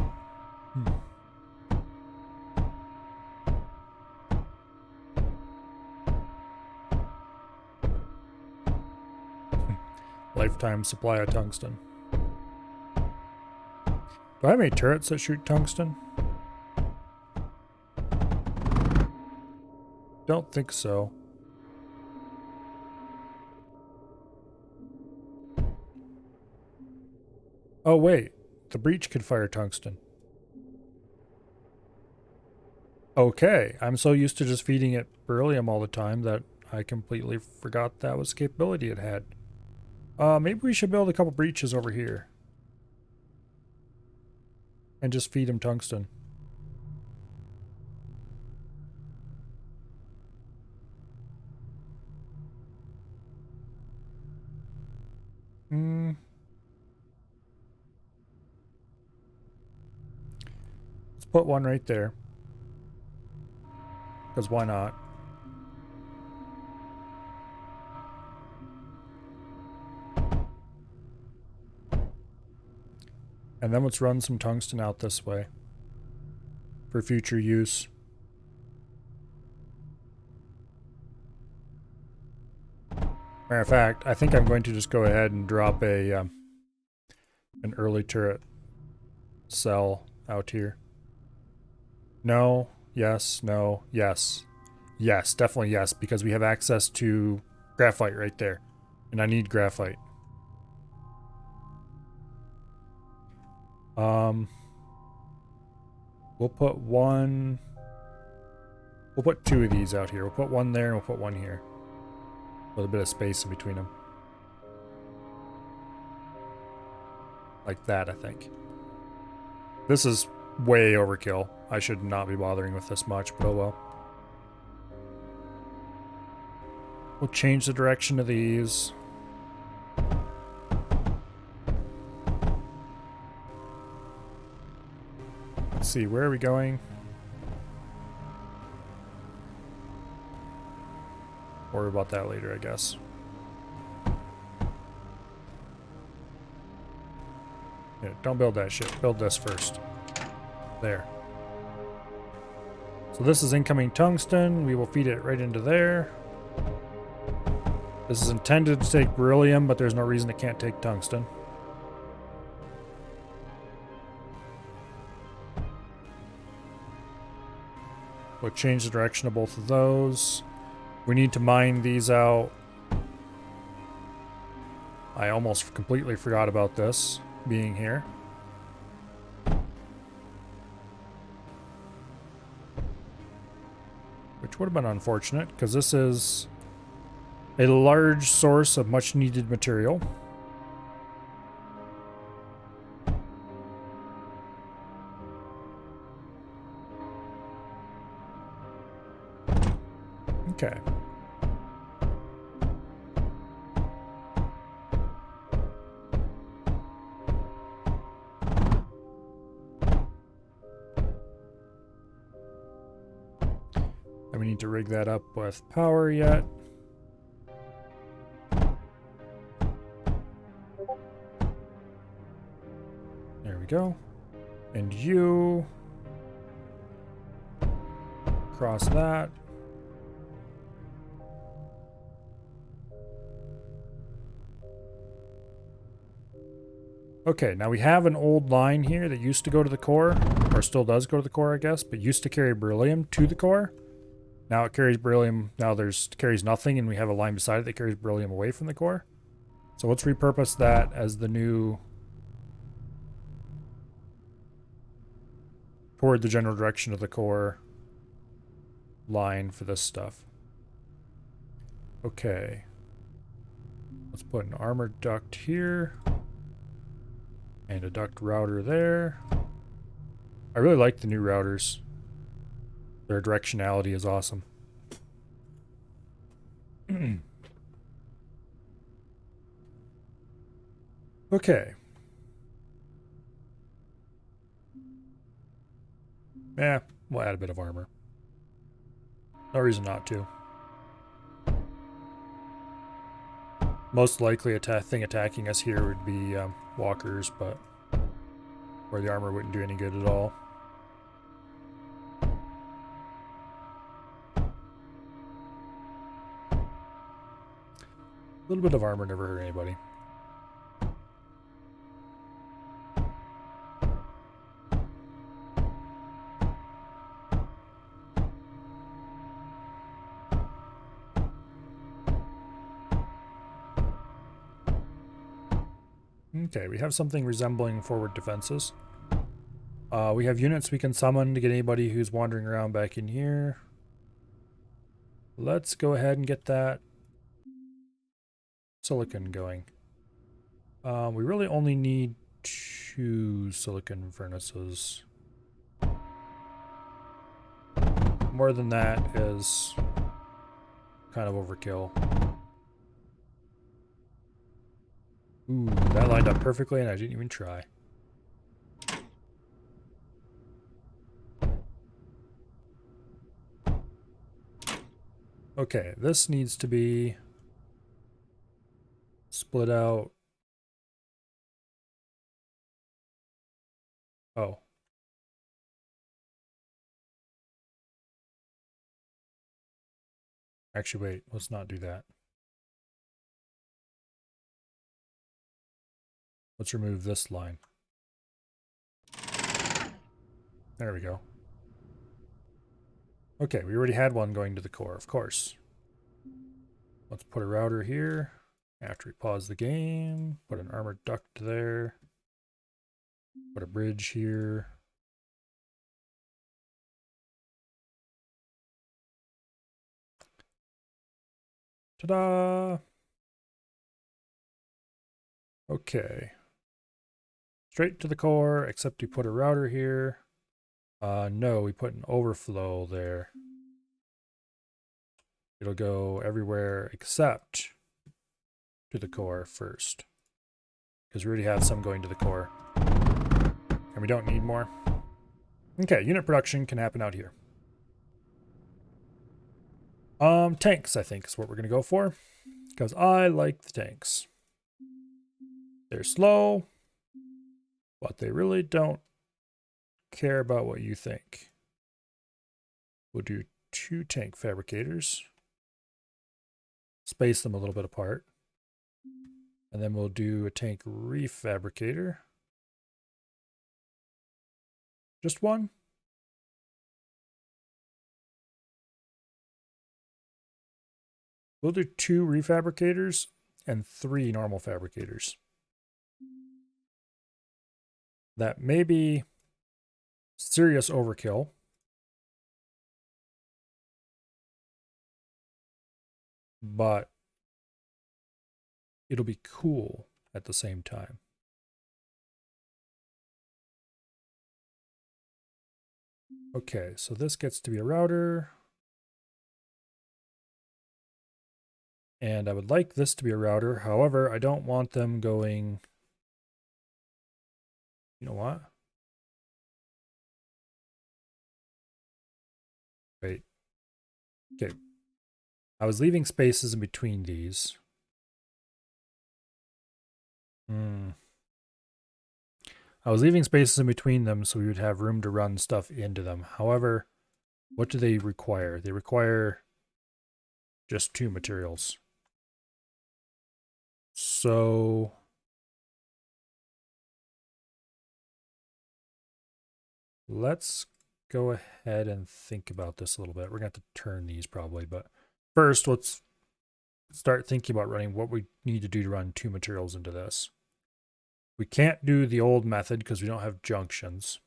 A: Lifetime supply of tungsten. Do I have any turrets that shoot tungsten? Don't think so. Oh wait, the breach could fire tungsten. Okay, I'm so used to just feeding it beryllium all the time that I completely forgot that was a capability it had. Maybe we should build a couple breaches over here. And just feed him tungsten. Let's put one right there. Because why not? And then let's run some tungsten out this way. For future use. Matter of fact, I think I'm going to just go ahead and drop a an early turret cell out here. No, yes, no, yes. Yes, definitely yes, because we have access to graphite right there. And I need graphite. We'll put one... We'll put two of these out here. We'll put one there and we'll put one here. With a bit of space in between them. Like that, I think. This is way overkill. I should not be bothering with this much, but oh well. We'll change the direction of these. Let's see, where are we going? Worry about that later, I guess. Yeah, don't build that shit. Build this first. There. So this is incoming tungsten. We will feed it right into there. This is intended to take beryllium, but there's no reason it can't take tungsten. We'll change the direction of both of those. We need to mine these out. I almost completely forgot about this being here. would have been unfortunate because this is a large source of much needed material. Okay. And we need to rig that up with power yet. There we go. And you cross that. Okay, now we have an old line here that used to go to the core, or still does go to the core, I guess, but used to carry beryllium to the core. Now it carries beryllium, now carries nothing, and we have a line beside it that carries beryllium away from the core. So let's repurpose that as the new, toward the general direction of the core line for this stuff. Okay. Let's put an armored duct here. And a duct router there. I really like the new routers. Their directionality is awesome. Okay. Yeah, we'll add a bit of armor. No reason not to. Most likely a thing attacking us here would be walkers, but where the armor wouldn't do any good at all. A little bit of armor never hurt anybody. Okay, we have something resembling forward defenses. We have units we can summon to get anybody who's wandering around back in here. Let's go ahead and get that silicon going. We really only need 2 silicon furnaces. More than that is kind of overkill. Ooh, that lined up perfectly and I didn't even try. Okay, this needs to be split out. Oh. Actually, wait, let's not do that. Let's remove this line. There we go. Okay, we already had one going to the core, of course. Let's put a router here. After we pause the game, put an armored duct there. Put a bridge here. Ta-da! Okay. Straight to the core, except we put a router here. No, we put an overflow there. It'll go everywhere except to the core first. Because we already have some going to the core. And we don't need more. Okay, unit production can happen out here. Tanks, I think, is what we're going to go for. Because I like the tanks. They're slow, but they really don't care about what you think. We'll do 2 tank fabricators. Space them a little bit apart. And then we'll do a tank refabricator. Just 1? We'll do 2 refabricators and 3 normal fabricators. That may be serious overkill. but it'll be cool at the same time. Okay, so this gets to be a router. And I would like this to be a router. However, I don't want them going... You know what? Wait. Okay. I was leaving spaces in between these. I was leaving spaces in between them so we would have room to run stuff into them. However, what do they require? They require just 2 materials. So let's go ahead and think about this a little bit. We're going to have to turn these probably, but first let's start thinking about running what we need to do to run 2 materials into this. We can't do the old method because we don't have junctions.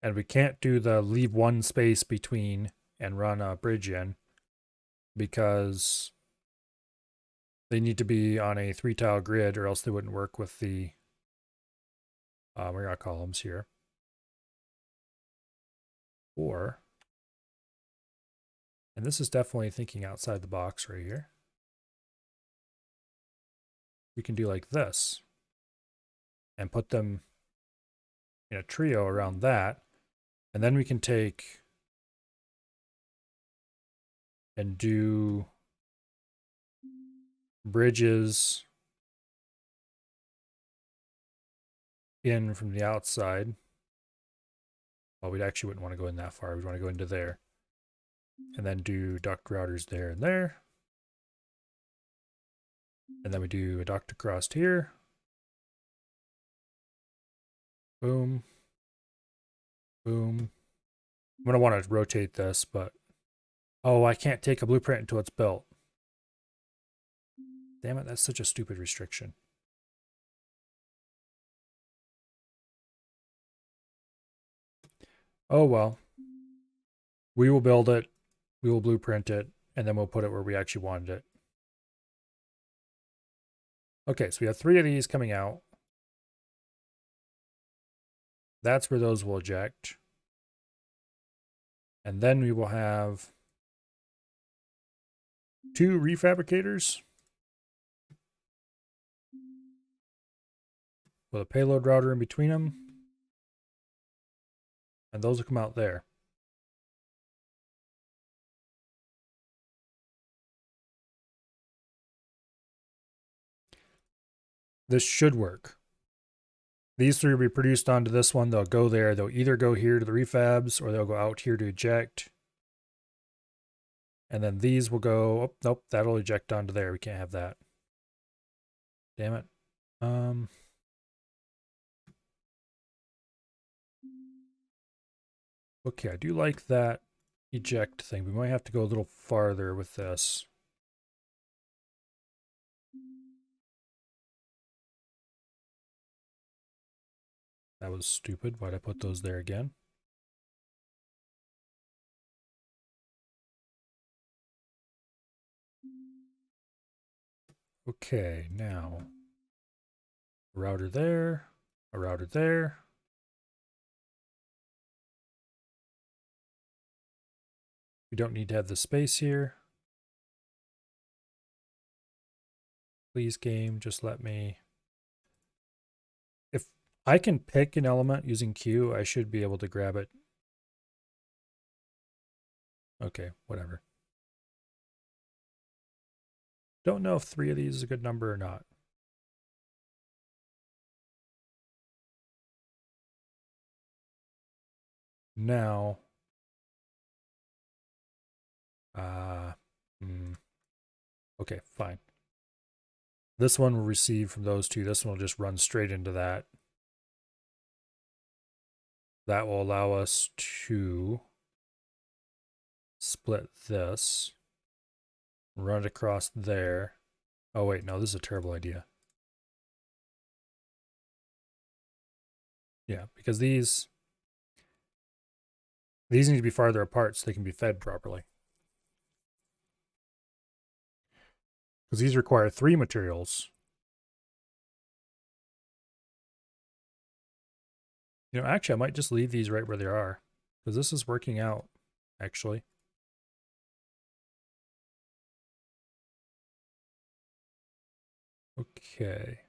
A: And we can't do the leave 1 space between and run a bridge in because they need to be on a 3-tile grid or else they wouldn't work with the we got columns here. Or, and this is definitely thinking outside the box right here, we can do like this and put them in a trio around that. And then we can take and do bridges in from the outside. Well, we actually wouldn't want to go in that far. We'd want to go into there. And then do duct routers there and there. And then we do a duct across here. Boom. Boom. I'm going to want to rotate this, but... Oh, I can't take a blueprint until it's built. Damn it, that's such a stupid restriction. Oh well. We will build it, we will blueprint it, and then we'll put it where we actually wanted it. Okay, so we have 3 of these coming out. That's where those will eject. And then we will have 2 refabricators with a payload router in between them. And those will come out there. This should work. These 3 will be produced onto this one. They'll go there. They'll either go here to the refabs or they'll go out here to eject. And then these will go, oh, nope, that'll eject onto there. We can't have that. Damn it. Okay, I do like that eject thing. We might have to go a little farther with this. That was stupid. Why'd I put those there again? Okay, now a router there, a router there. We don't need to have the space here. Please, game, just let me. If I can pick an element using Q, I should be able to grab it. Okay, whatever. Don't know if 3 of these is a good number or not. Now, okay, fine. This one will receive from those 2. This one will just run straight into that. That will allow us to split this, run it across there. Oh wait, no, this is a terrible idea. Yeah, because these These need to be farther apart so they can be fed properly. Because these require 3 materials. You know, actually, I might just leave these right where they are. Because this is working out, actually. Okay.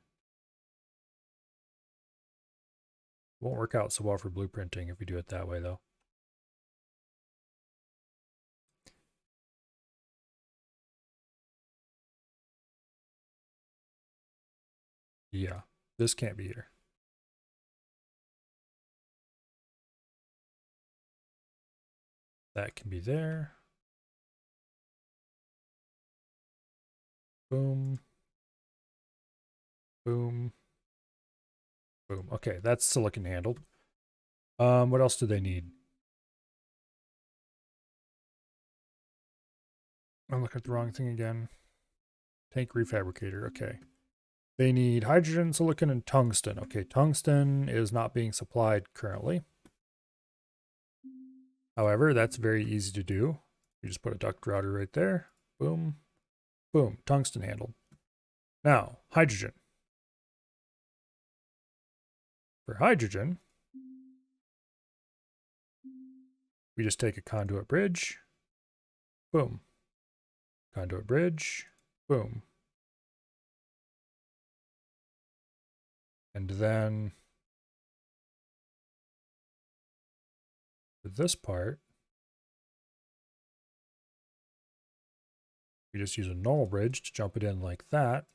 A: Won't work out so well for blueprinting if we do it that way, though. Yeah, this can't be here. That can be there. Boom. Boom. Boom. Okay, that's silicon handled. What else do they need? I'm looking at the wrong thing again. Tank refabricator. Okay. They need hydrogen, silicon, and tungsten. Okay, tungsten is not being supplied currently. However, that's very easy to do. You just put a duct router right there. Boom. Boom. Tungsten handled. Now, hydrogen. For hydrogen, we just take a conduit bridge. Boom. Conduit bridge. Boom. And then for this part, we just use a normal bridge to jump it in like that.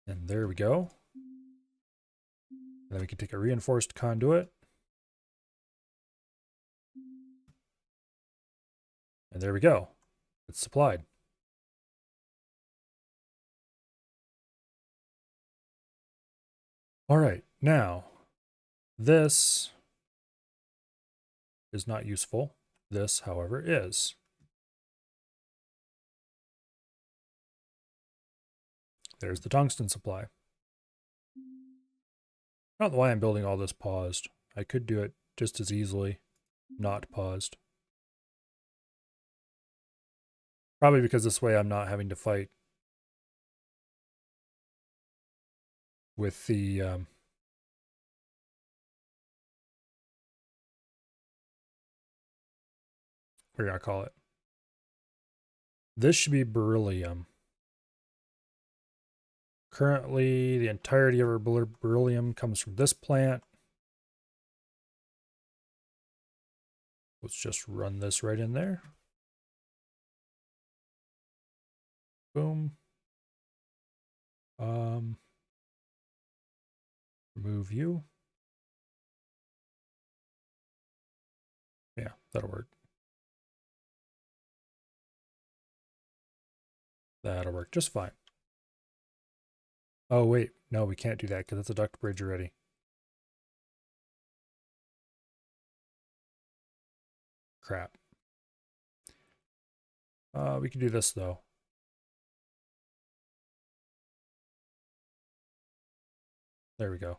A: And there we go. And then we can take a reinforced conduit. And there we go. It's supplied. All right, now this is not useful. This, however, is. There's the tungsten supply. I don't know why I'm building all this paused. I could do it just as easily not paused. Probably because this way I'm not having to fight with the what do I call it? This should be beryllium. Currently, the entirety of our beryllium comes from this plant. Let's just run this right in there. Boom. Remove you. Yeah, that'll work. That'll work just fine. Oh, wait. No, we can't do that because it's a duct bridge already. Crap. We can do this, though. There we go.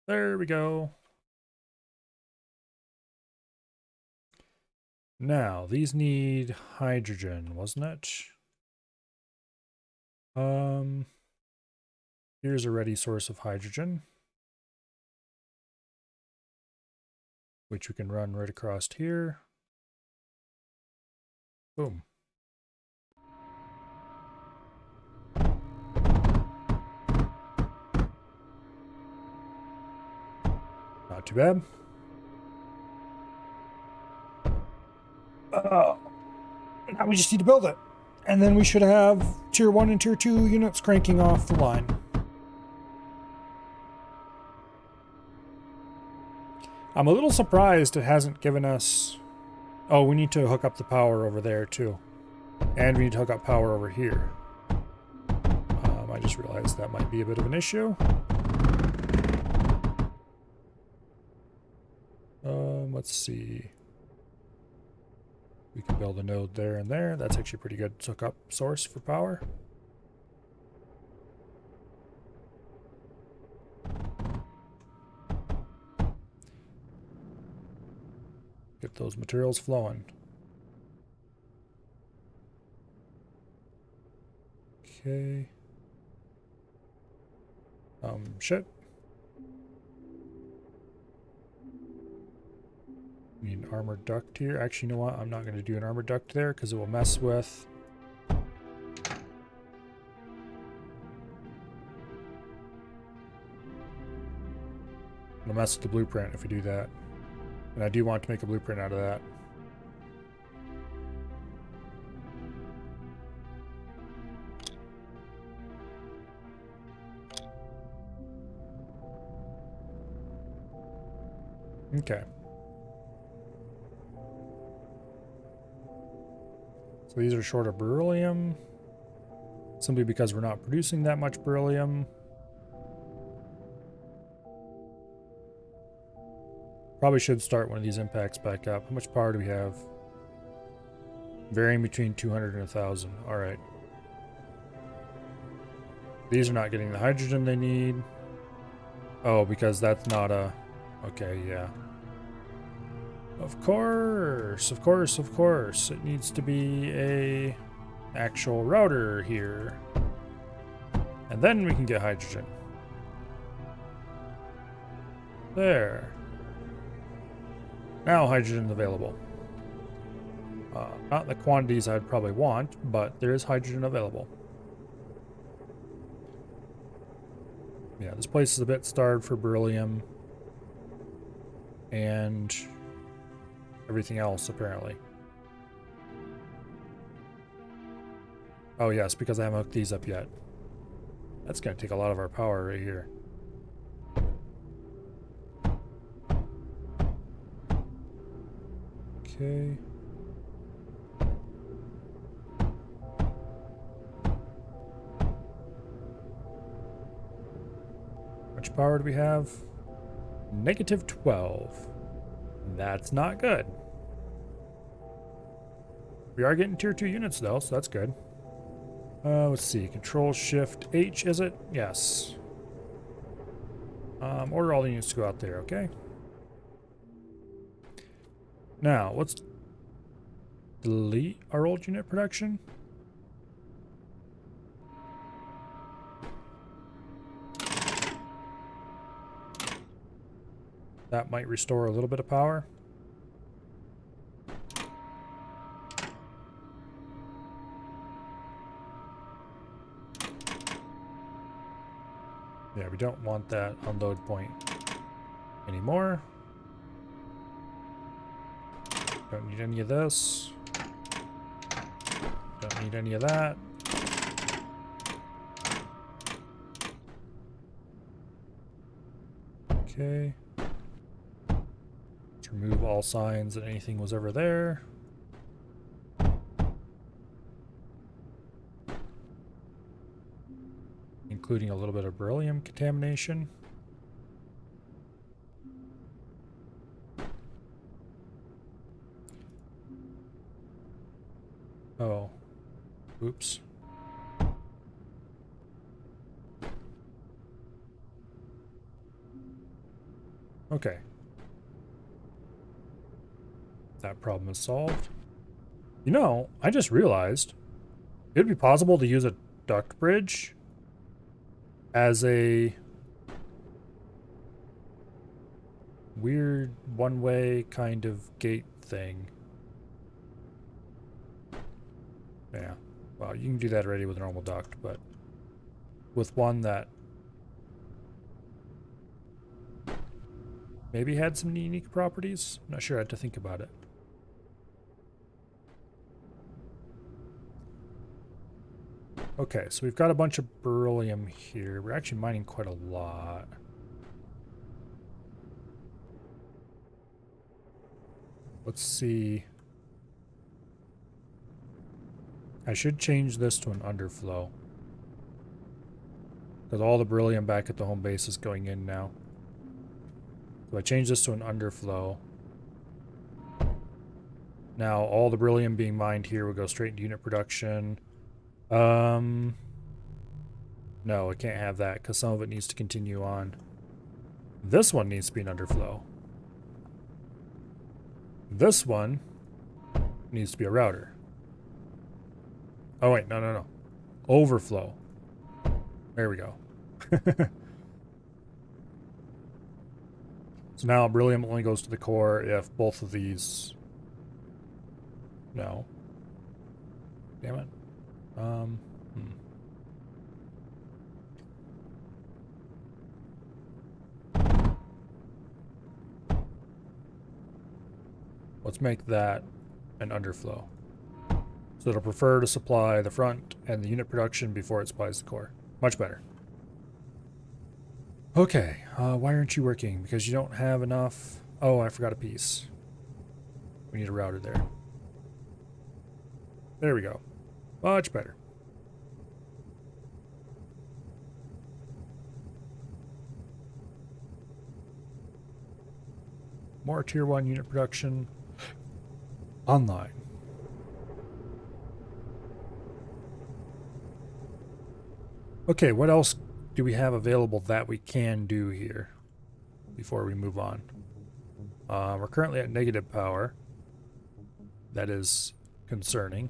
A: There we go. Now, these need hydrogen, wasn't it? Here's a ready source of hydrogen, which we can run right across here. Boom. Not too bad. Now we just need to build it. And then we should have tier 1 and tier 2 units cranking off the line. I'm a little surprised it hasn't given us... Oh, we need to hook up the power over there too. And we need to hook up power over here. I just realized that might be a bit of an issue. Let's see. We can build a node there and there. That's actually a pretty good hookup source for power. Get those materials flowing. Okay. Shit. Need an armored duct here. Actually, you know what? I'm not going to do an armored duct there because it will mess with... It'll mess with the blueprint if we do that. And I do want to make a blueprint out of that. Okay. So these are short of beryllium. Simply because we're not producing that much beryllium. Probably should start one of these impacts back up. How much power do we have? Varying between 200 and 1,000. Alright. These are not getting the hydrogen they need. Oh, because that's not a... Okay, yeah. Of course, of course, of course. It needs to be a actual router here. And then we can get hydrogen. There. Now hydrogen available. Not the quantities I'd probably want, but there is hydrogen available. Yeah, this place is a bit starved for beryllium. And everything else, apparently. Oh yes, because I haven't hooked these up yet. That's going to take a lot of our power right here. Okay. How much power do we have? Negative 12. That's not good. We are getting tier 2 units though, so that's good. Let's see. Control Shift H, is it? Yes. Order all the units to go out there, okay? Now, let's delete our old unit production. That might restore a little bit of power. Yeah, we don't want that unload point anymore. Don't need any of this. Don't need any of that. Okay. Let's remove all signs that anything was ever there. Including a little bit of beryllium contamination. Oh. Oops. Okay. That problem is solved. You know, I just realized it'd be possible to use a duct bridge as a weird one-way kind of gate thing. Yeah. Well, you can do that already with a normal duct, but with one that maybe had some unique properties. I'm not sure. I had to think about it. Okay, so we've got a bunch of beryllium here. We're actually mining quite a lot. Let's see. I should change this to an underflow, because all the beryllium back at the home base is going in now. So I change this to an underflow. Now all the beryllium being mined here will go straight into unit production. No, I can't have that because some of it needs to continue on. This one needs to be an underflow. This one needs to be a router. Oh wait, no. Overflow. There we go. So now beryllium only goes to the core if both of these... No. Damn it. Let's make that an underflow. So it'll prefer to supply the front and the unit production before it supplies the core. Much better. Okay, why aren't you working? Because you don't have enough... Oh, I forgot a piece. We need a router there. There we go. Much better. More tier 1 unit production online. Okay, what else do we have available that we can do here before we move on? We're currently at negative power. That is concerning.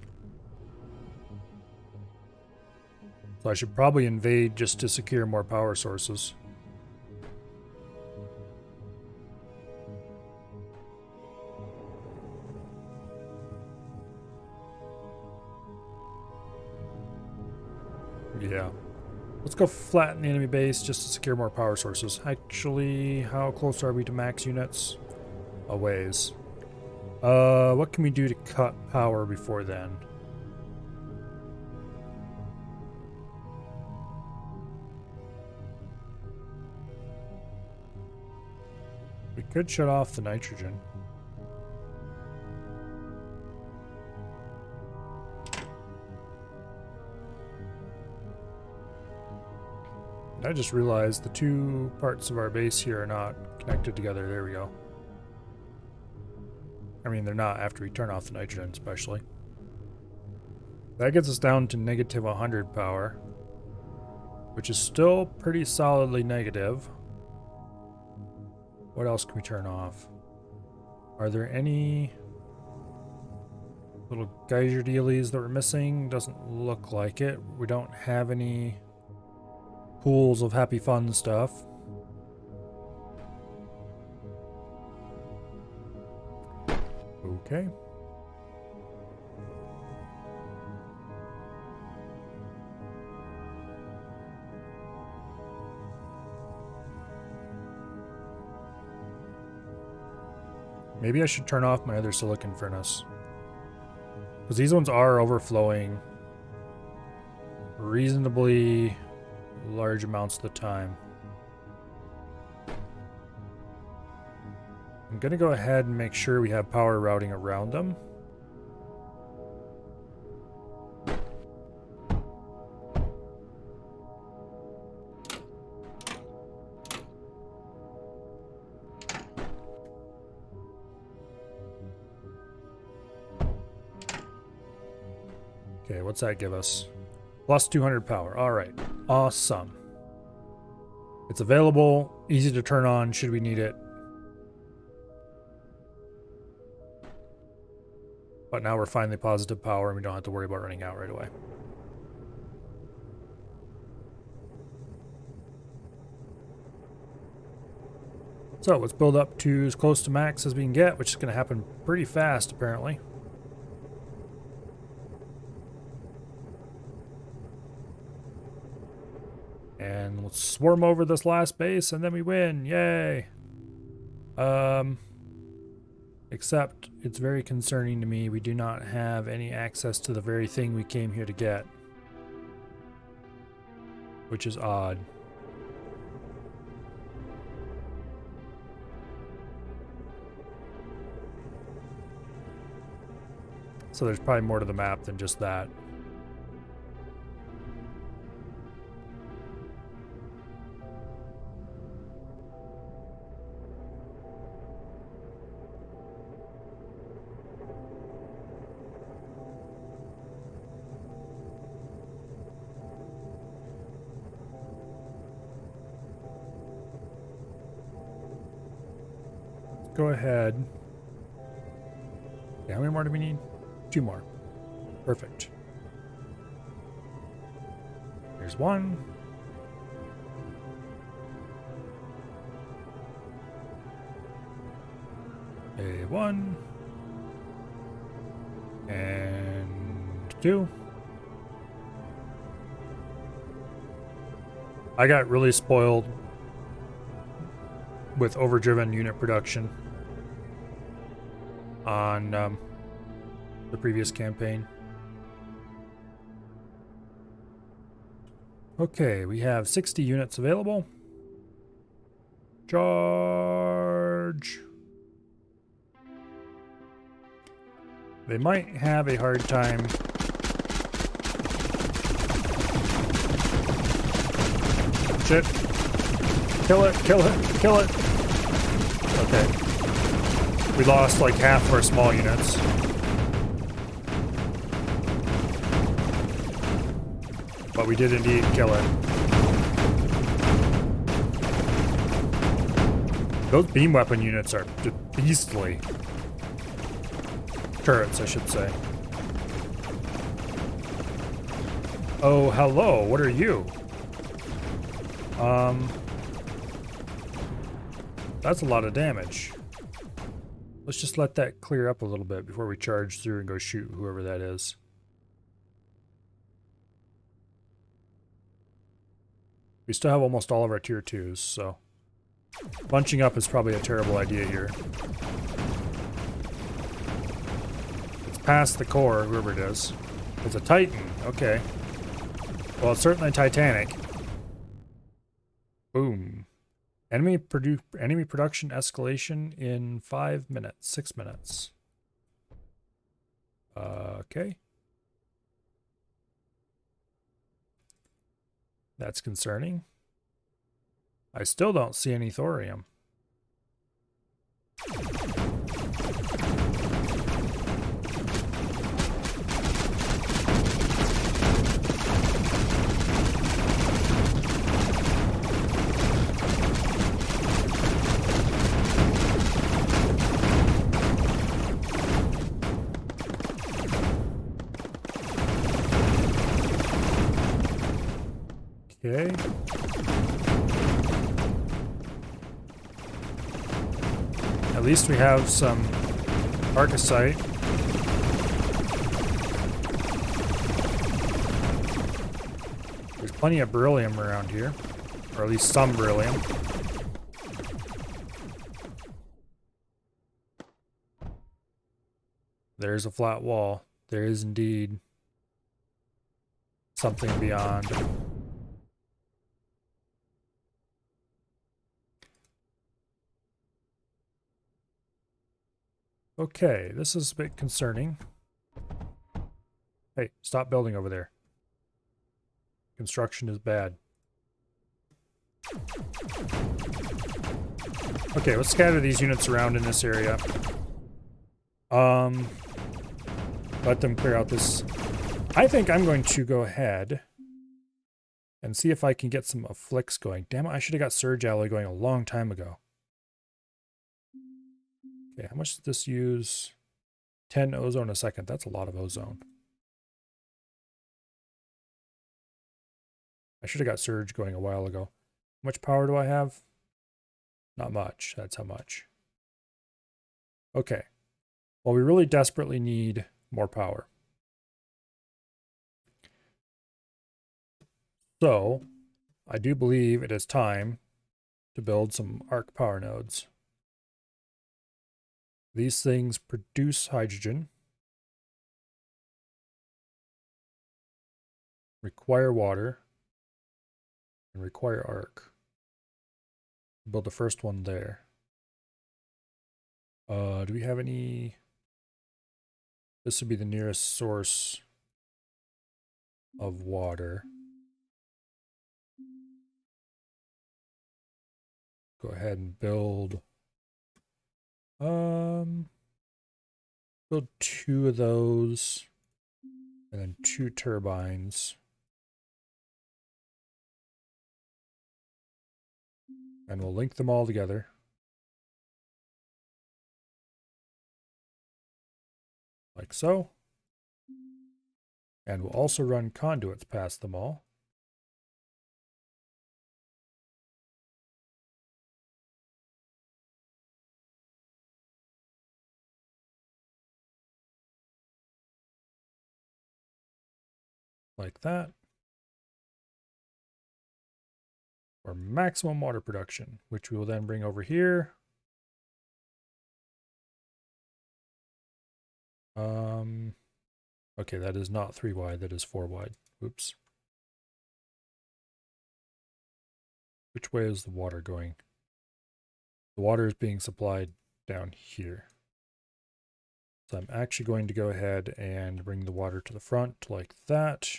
A: So I should probably invade just to secure more power sources. Yeah. Let's go flatten the enemy base just to secure more power sources. Actually, how close are we to max units? A ways. What can we do to cut power before then? We could shut off the nitrogen. I just realized the two parts of our base here are not connected together. There we go. I mean, they're not after we turn off the nitrogen, especially. That gets us down to negative 100 power, which is still pretty solidly negative. What else can we turn off? Are there any little geyser dealies that we're missing? Doesn't look like it. We don't have any pools of happy fun stuff. Okay. Maybe I should turn off my other silicon furnace. Because these ones are overflowing reasonably large amounts of the time. I'm going to go ahead and make sure we have power routing around them. Okay, what's that give us? Plus 200 power. All right. Awesome. It's available, easy to turn on should we need it. But now we're finally positive power and we don't have to worry about running out right away. So let's build up to as close to max as we can get, which is going to happen pretty fast apparently. And let's swarm over this last base and then we win. Yay. Except it's very concerning to me we do not have any access to the very thing we came here to get. Which is odd. So there's probably more to the map than just that. Go ahead Okay, how many more do we need? 2 more. Perfect. Here's one. A 1. And 2. I got really spoiled with overdriven unit production on the previous campaign. Okay, we have 60 units available. Charge. They might have a hard time. Shit. Kill it, kill it, kill it. Okay. We lost like half of our small units. But we did indeed kill it. Those beam weapon units are just beastly. Turrets, I should say. Oh, hello. What are you? That's a lot of damage. Let's just let that clear up a little bit before we charge through and go shoot whoever that is. We still have almost all of our tier 2s, so bunching up is probably a terrible idea here. It's past the core, whoever it is. It's a Titan, okay. Well, it's certainly Titanic. Boom. Enemy production escalation in 5 minutes, 6 minutes. Okay. That's concerning. I still don't see any thorium. Okay. At least we have some arcosite. There's plenty of beryllium around here, or at least some beryllium. There's a flat wall. There is indeed something beyond. Okay, this is a bit concerning. Hey, stop building over there. Construction is bad. Okay, let's scatter these units around in this area. Let them clear out this. I think I'm going to go ahead and see if I can get some afflicts going. Damn it, I should have got Surge Alloy going a long time ago. Okay, how much does this use? 10 ozone a second. That's a lot of ozone. I should have got Surge going a while ago. How much power do I have? Not much. That's how much. Okay. Well, we really desperately need more power. So, I do believe it is time to build some arc power nodes. These things produce hydrogen, require water, and require arc. Build the first one there. Do we have any? This would be the nearest source of water. Go ahead and build. Build 2 of those, and then 2 turbines. And we'll link them all together. like so. And we'll also run conduits past them all. Like that. For maximum water production, which we will then bring over here. Okay, that is not 3 wide, that is 4 wide. Oops. Which way is the water going? The water is being supplied down here. So I'm actually going to go ahead and bring the water to the front like that.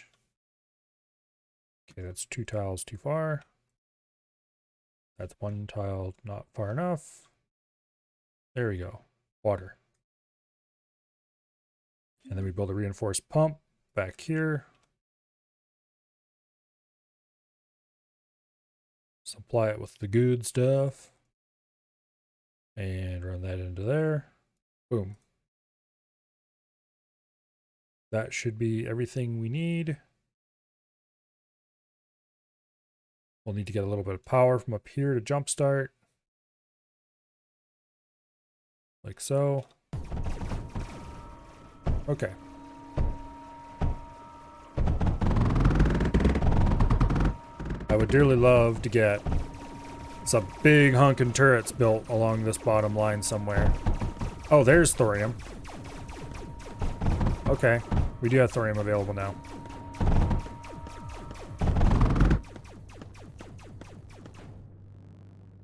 A: Okay, that's 2 tiles too far. That's 1 tile not far enough. There we go. Water. And then we build a reinforced pump back here. Supply it with the good stuff. And run that into there. Boom. That should be everything we need. We'll need to get a little bit of power from up here to jumpstart. Like so. Okay. I would dearly love to get some big hunkin' turrets built along this bottom line somewhere. Oh, there's thorium. Okay, we do have thorium available now.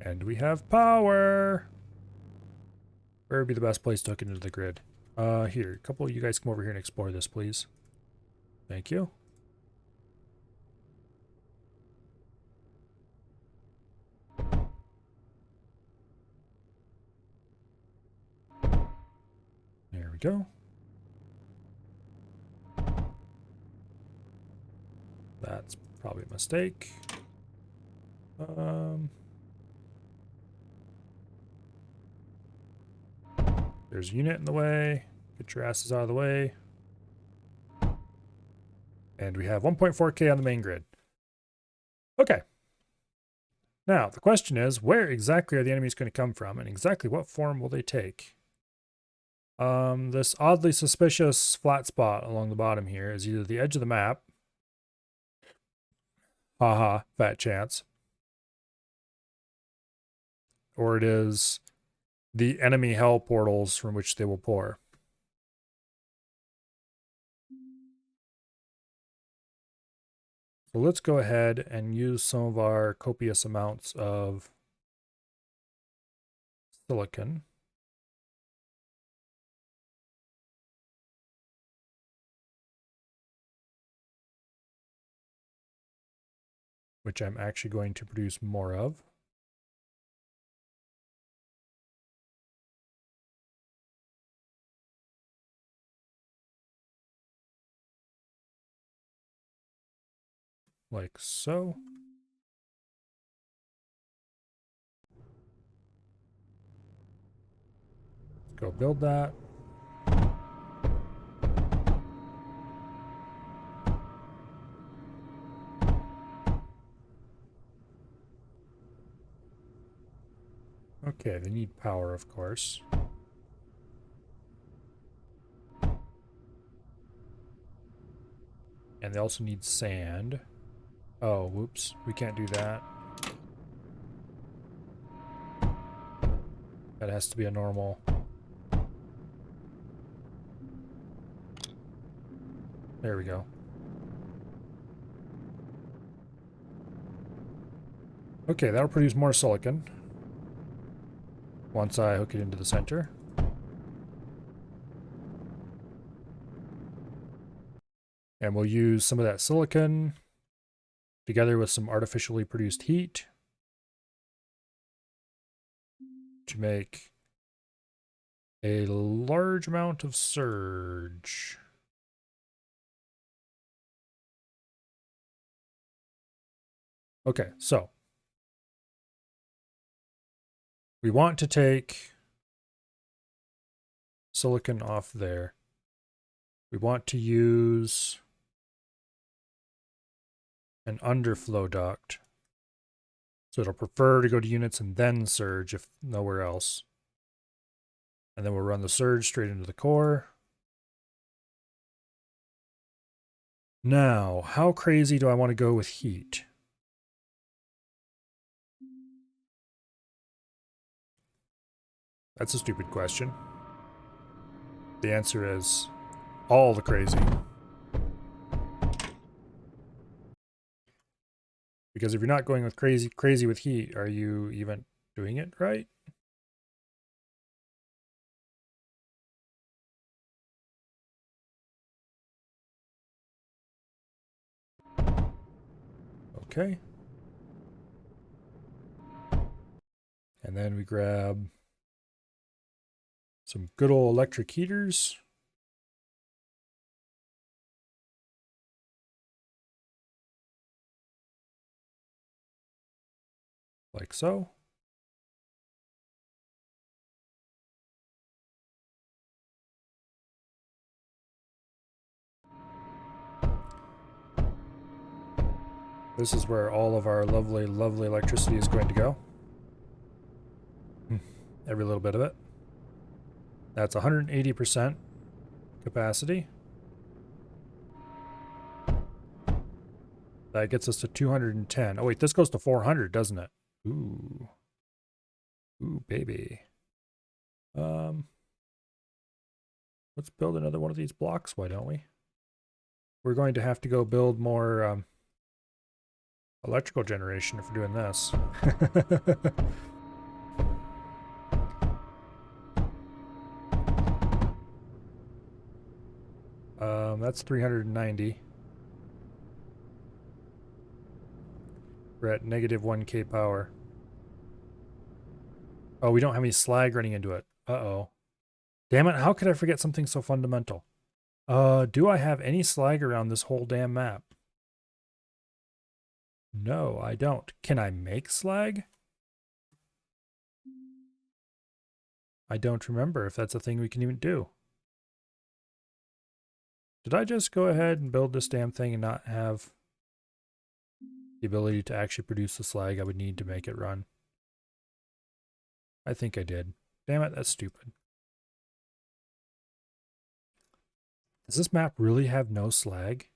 A: And we have power. Where would be the best place to hook into the grid? Here, a couple of you guys come over here and explore this, please. Thank you. There we go. That's probably a mistake. There's a unit in the way. Get your asses out of the way. And we have 1.4K on the main grid. Okay. Now, the question is, where exactly are the enemies going to come from, and exactly what form will they take? This oddly suspicious flat spot along the bottom here is either the edge of the map. Haha, fat chance. Or it is the enemy hell portals from which they will pour. So let's go ahead and use some of our copious amounts of silicon. Which I'm actually going to produce more of. Like so. Let's go build that. Okay, they need power, of course. And they also need sand. Oh, whoops. We can't do that. That has to be a normal. There we go. Okay, that'll produce more silicon. Once I hook it into the center. And we'll use some of that silicon together with some artificially produced heat to make a large amount of surge. Okay, so we want to take silicon off there. We want to use an underflow duct. So it'll prefer to go to units and then surge if nowhere else. And then we'll run the surge straight into the core. Now, how crazy do I want to go with heat? That's a stupid question. The answer is all the crazy. Because if you're not going with crazy with heat, are you even doing it right? Okay. And then we grab some good old electric heaters. Like so. This is where all of our lovely, lovely electricity is going to go. Every little bit of it. That's 180% capacity. That gets us to 210. Oh wait, this goes to 400, doesn't it? Ooh. Ooh, baby. Let's build another one of these blocks, why don't we? We're going to have to go build more electrical generation if we're doing this. That's 390. We're at negative 1k power. Oh, we don't have any slag running into it. Uh-oh. Damn it, how could I forget something so fundamental? Do I have any slag around this whole damn map? No, I don't. Can I make slag? I don't remember if that's a thing we can even do. Did I just go ahead and build this damn thing and not have the ability to actually produce the slag I would need to make it run? I think I did. Damn it, that's stupid. Does this map really have no slag?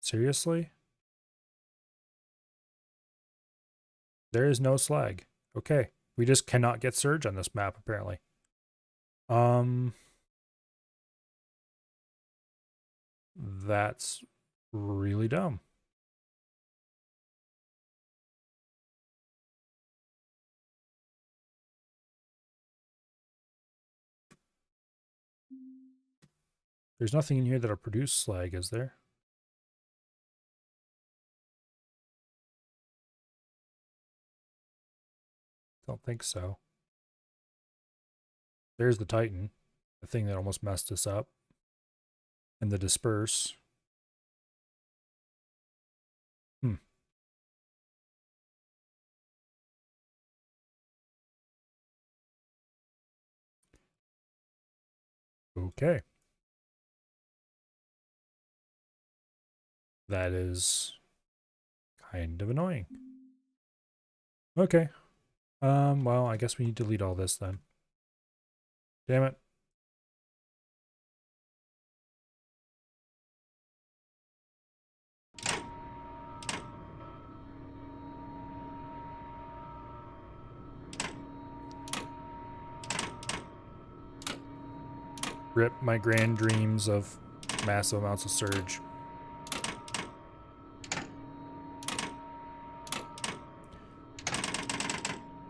A: Seriously? There is no slag. Okay. We just cannot get surge on this map, apparently. That's really dumb. There's nothing in here that'll produce slag, is there? Don't think so. There's the Titan, the thing that almost messed us up. And the disperse. Okay. That is kind of annoying. Okay. Well, I guess we need to delete all this then. Damn it. Rip my grand dreams of massive amounts of surge.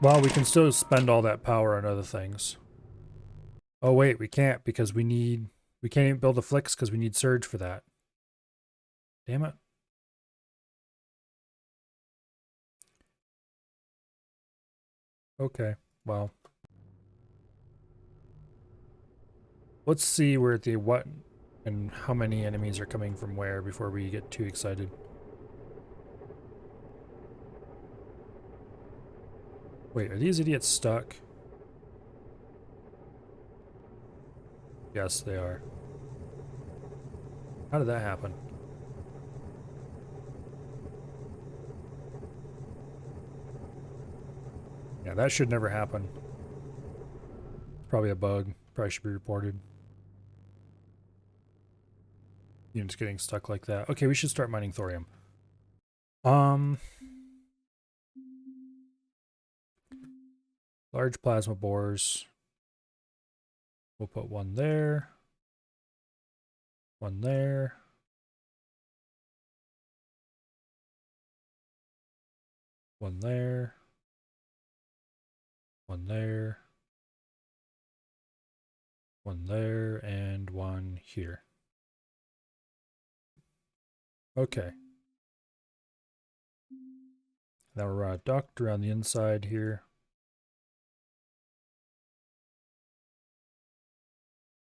A: Well, we can still spend all that power on other things. Oh wait, we can't because we can't even build the flicks because we need surge for that. Damn it. Okay, well. Let's see where what and how many enemies are coming from where before we get too excited. Wait, are these idiots stuck? Yes, they are. How did that happen? Yeah, that should never happen. Probably a bug. Probably should be reported. Units getting stuck like that. Okay, we should start mining thorium. Large plasma bores. We'll put one there. One there. One there. One there. One there, and one here. Okay. Now we'll run a duct around the inside here.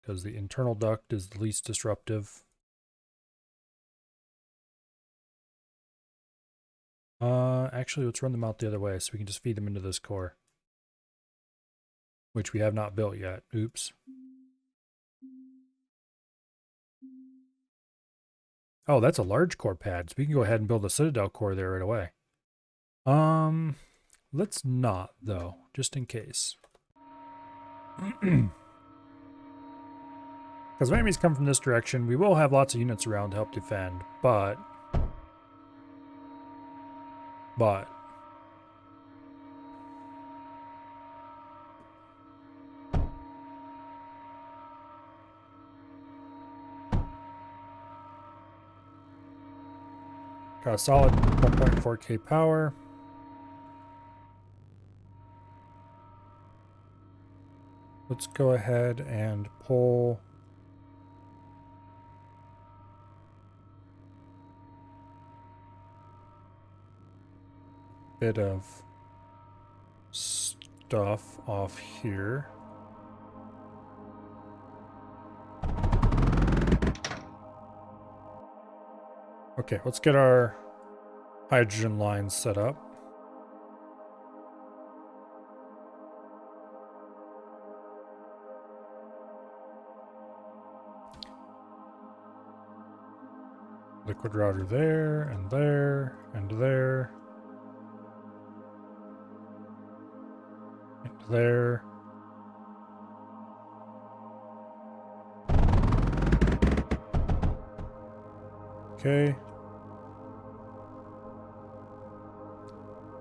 A: Because the internal duct is the least disruptive. Actually, let's run them out the other way so we can just feed them into this core. Which we have not built yet. Oops. Oh, that's a large core pad, so we can go ahead and build a Citadel core there right away. Let's not, though, just in case. Because when enemies come from this direction, we will have lots of units around to help defend, but... Got a solid 1.4k power. Let's go ahead and pull... bit of stuff off here. Okay, let's get our hydrogen lines set up. Liquid router there, and there, and there. And there. Okay.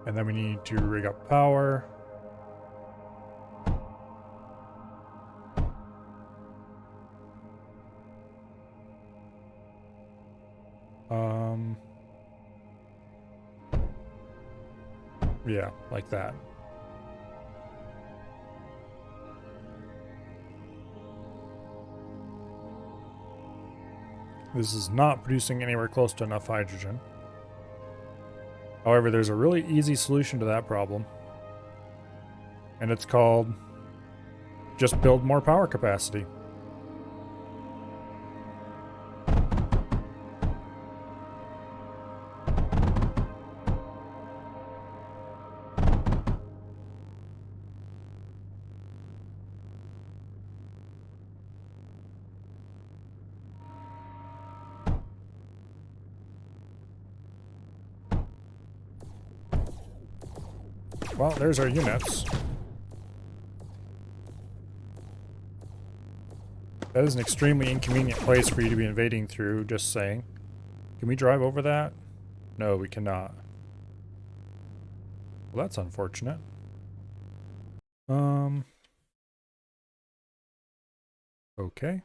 A: And then we need to rig up power. Yeah, like that. This is not producing anywhere close to enough hydrogen. However, there's a really easy solution to that problem. And it's called just build more power capacity. Well, there's our units. That is an extremely inconvenient place for you to be invading through, just saying. Can we drive over that? No, we cannot. Well, that's unfortunate. Okay.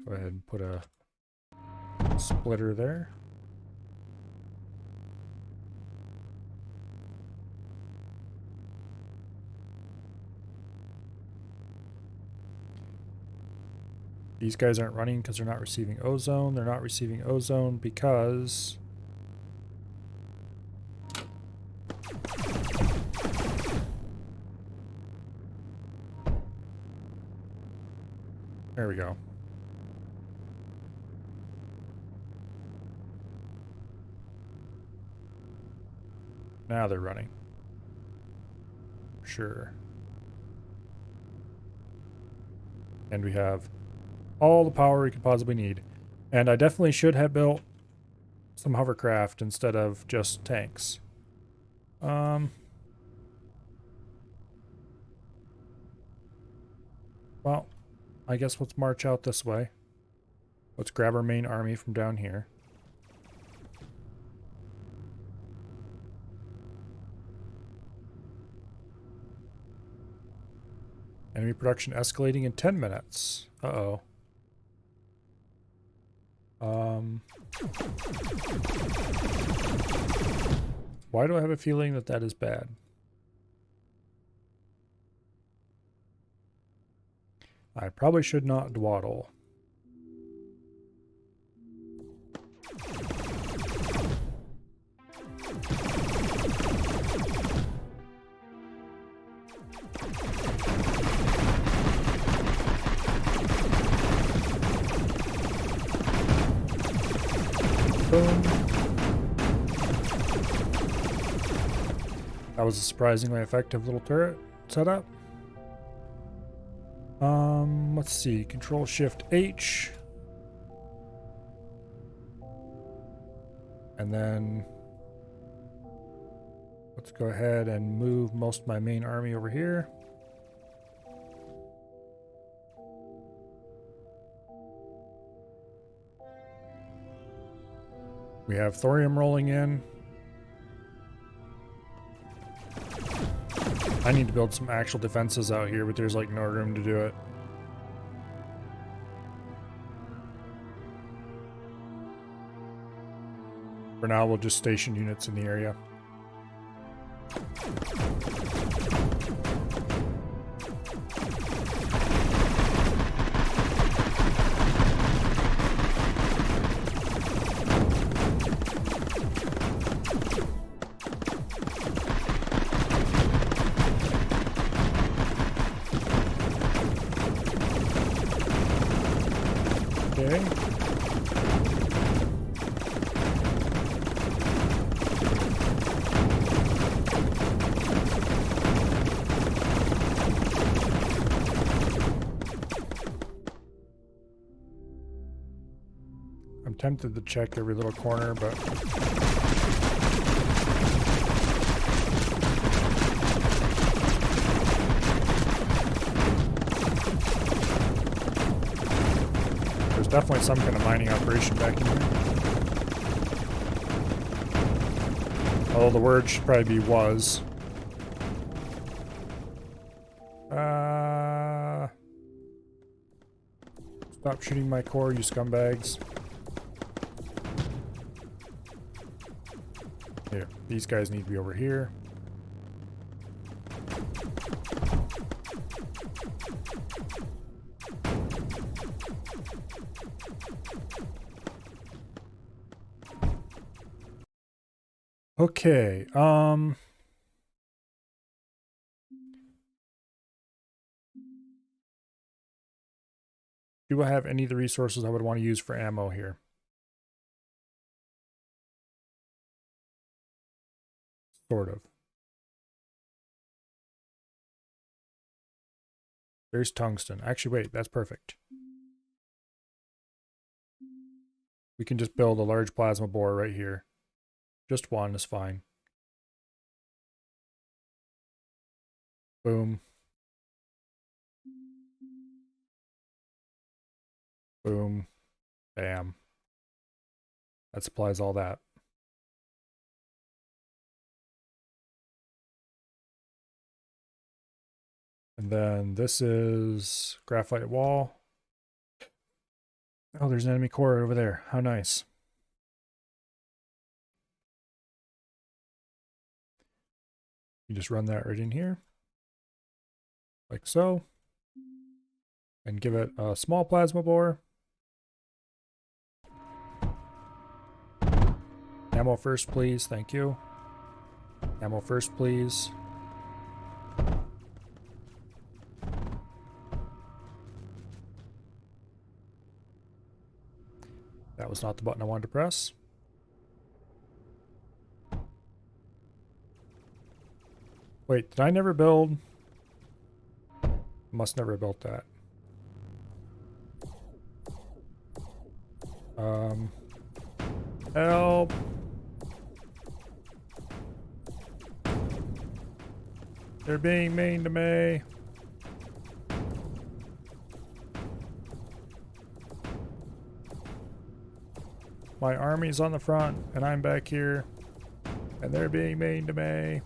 A: Go ahead and put a splitter there. These guys aren't running because they're not receiving ozone. They're not receiving ozone because... There we go. Now they're running. sure. And we have all the power we could possibly need. And I definitely should have built some hovercraft instead of just tanks. Well, I guess let's march out this way. Let's grab our main army from down here. Enemy production escalating in 10 minutes. Uh-oh. Why do I have a feeling that that is bad? I probably should not dawdle. Boom. That was a surprisingly effective little turret setup. Let's see. Control Shift H. And then let's go ahead and move most of my main army over here. We have thorium rolling in. I need to build some actual defenses out here, but there's like no room to do it. For now, we'll just station units in the area. Okay. I'm tempted to check every little corner, but there's definitely some kind of mining operation back in here. Although the word should probably be was. Stop shooting my core, you scumbags. Here, these guys need to be over here. Okay, do I have any of the resources I would want to use for ammo here? Sort of. There's tungsten. Actually, wait, that's perfect. We can just build a large plasma bore right here. Just one is fine. Boom. Boom. Bam. That supplies all that. And then this is graphite wall. Oh, there's an enemy core over there. How nice. You just run that right in here. Like so. And give it a small plasma bore. Ammo first, please. Thank you. Ammo first, please. That was not the button I wanted to press. Wait, did I never build? Must never have built that. Help. They're being mean to me. My army's on the front, and I'm back here, and they're being mean to me.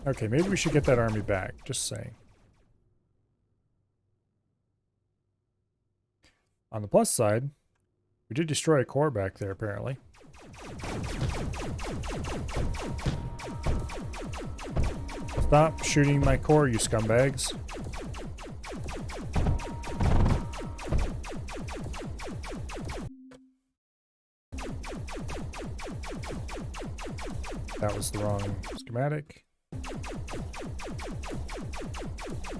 A: Okay, maybe we should get that army back, just saying. On the plus side, we did destroy a core back there, apparently. Stop shooting my core, you scumbags. That was the wrong schematic.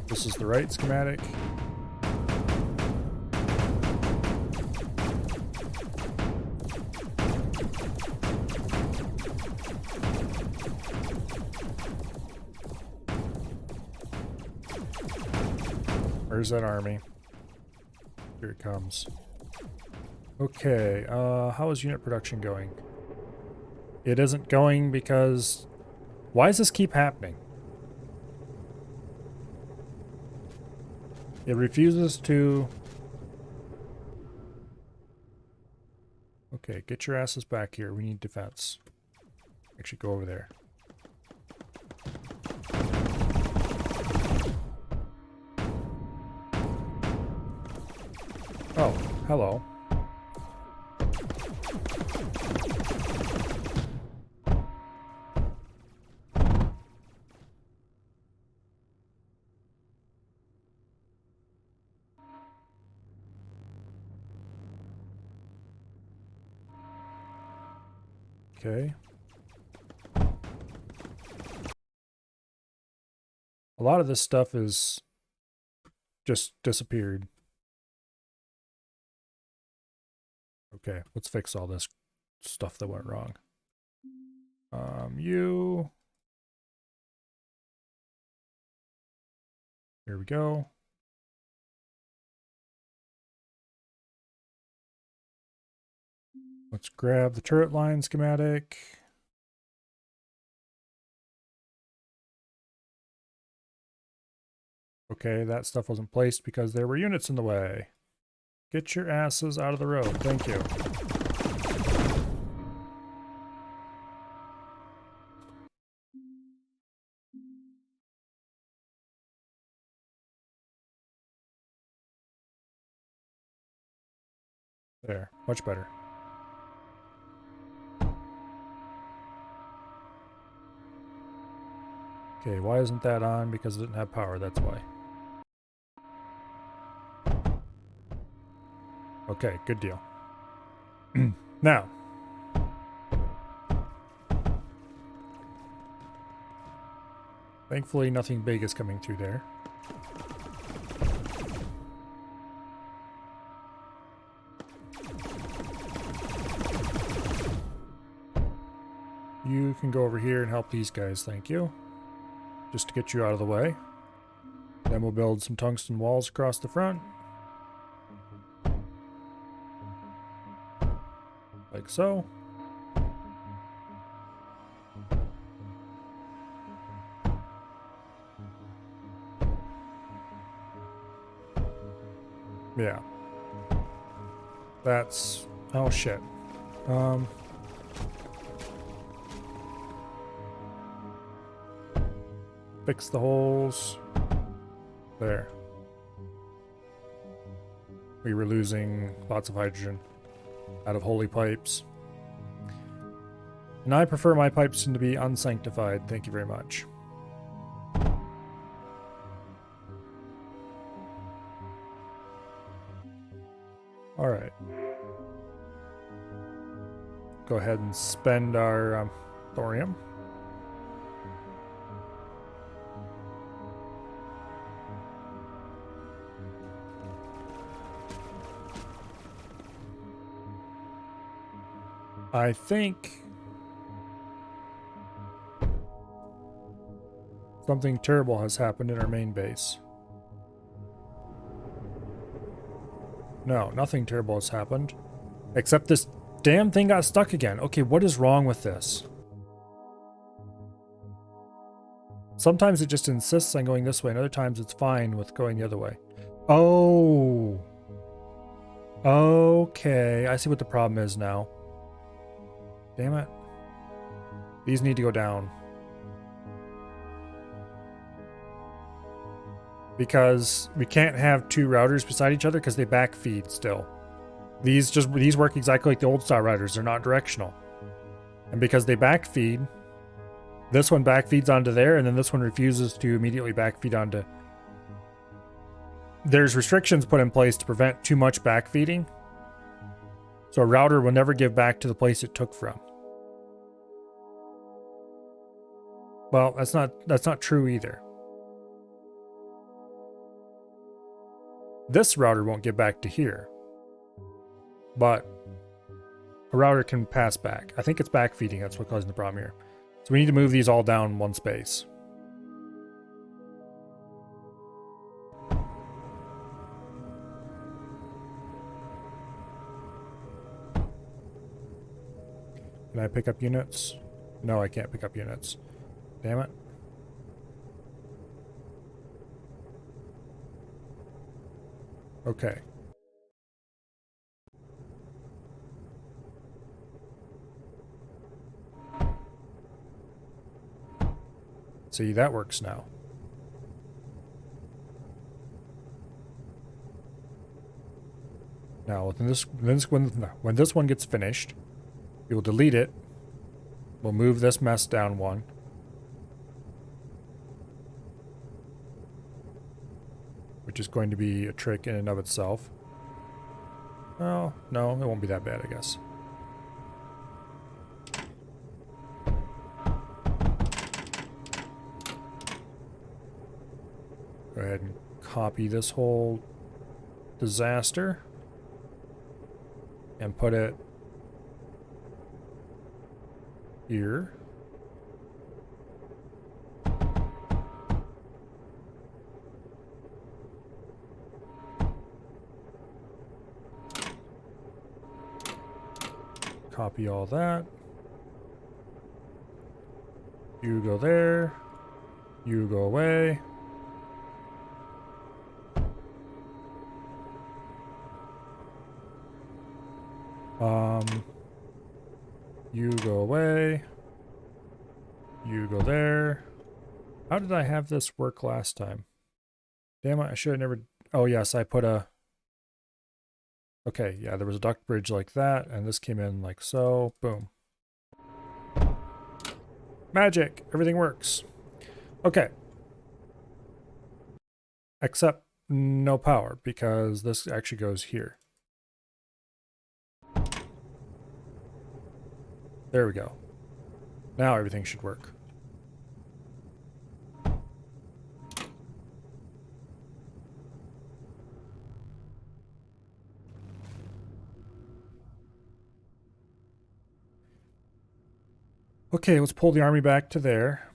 A: This is the right schematic. Where's that army? Here it comes. Okay, how is unit production going? It isn't going because... Why does this keep happening? It refuses to... Okay, get your asses back here. We need defense. Actually, go over there. Oh, hello. Okay. A lot of this stuff is just disappeared. Okay, let's fix all this stuff that went wrong. You. Here we go. Let's grab the turret line schematic. Okay, that stuff wasn't placed because there were units in the way. Get your asses out of the road. Thank you. There, much better. Okay, why isn't that on? Because it didn't have power, that's why. Okay, good deal. Now. Thankfully, nothing big is coming through there. You can go over here and help these guys, thank you. Just to get you out of the way. Then we'll build some tungsten walls across the front. Like so. Yeah. That's... oh shit. Fix the holes. There. We were losing lots of hydrogen out of holy pipes. And I prefer my pipes to be unsanctified. Thank you very much. Alright. Go ahead and spend our thorium. I think Something terrible has happened in our main base. No, nothing terrible has happened. Except this damn thing got stuck again. Okay, what is wrong with this? Sometimes it just insists on going this way, and other times it's fine with going the other way. Oh. Okay, I see what the problem is now. Damn it. These need to go down. Because we can't have two routers beside each other because they backfeed still. These work exactly like the old style routers. They're not directional. And because they backfeed, this one backfeeds onto there, and then this one refuses to immediately backfeed onto. There's restrictions put in place to prevent too much backfeeding. So a router will never give back to the place it took from. Well, that's not true either. This router won't give back to here. But a router can pass back. I think it's backfeeding. That's what's causing the problem here. So we need to move these all down one space. Can I pick up units? No, I can't pick up units. Damn it. Okay. See, that works now. Now, when this one gets finished, we will delete it. We'll move this mess down one. Which is going to be a trick in and of itself. Oh, no, it won't be that bad, I guess. Go ahead and copy this whole disaster and put it here. Copy all that. You go there. You go away. You go away. You go there. How did I have this work last time? Damn it, I should have never... Oh yes, I put a... Okay, yeah, there was a duct bridge like that, and this came in like so. Boom. Magic! Everything works. Okay. Except no power, because this actually goes here. There we go. Now everything should work. Okay, let's pull the army back to there.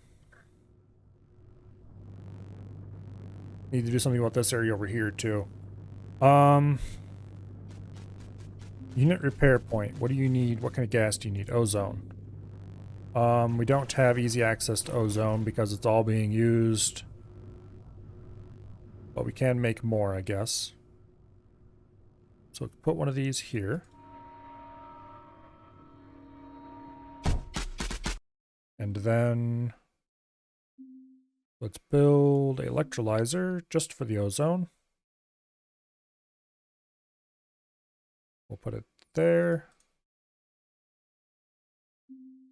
A: Need to do something about this area over here too. Unit repair point. What do you need? What kind of gas do you need? Ozone. We don't have easy access to ozone because it's all being used. But we can make more, I guess. So let's put one of these here. And then let's build an electrolyzer just for the ozone. We'll put it there.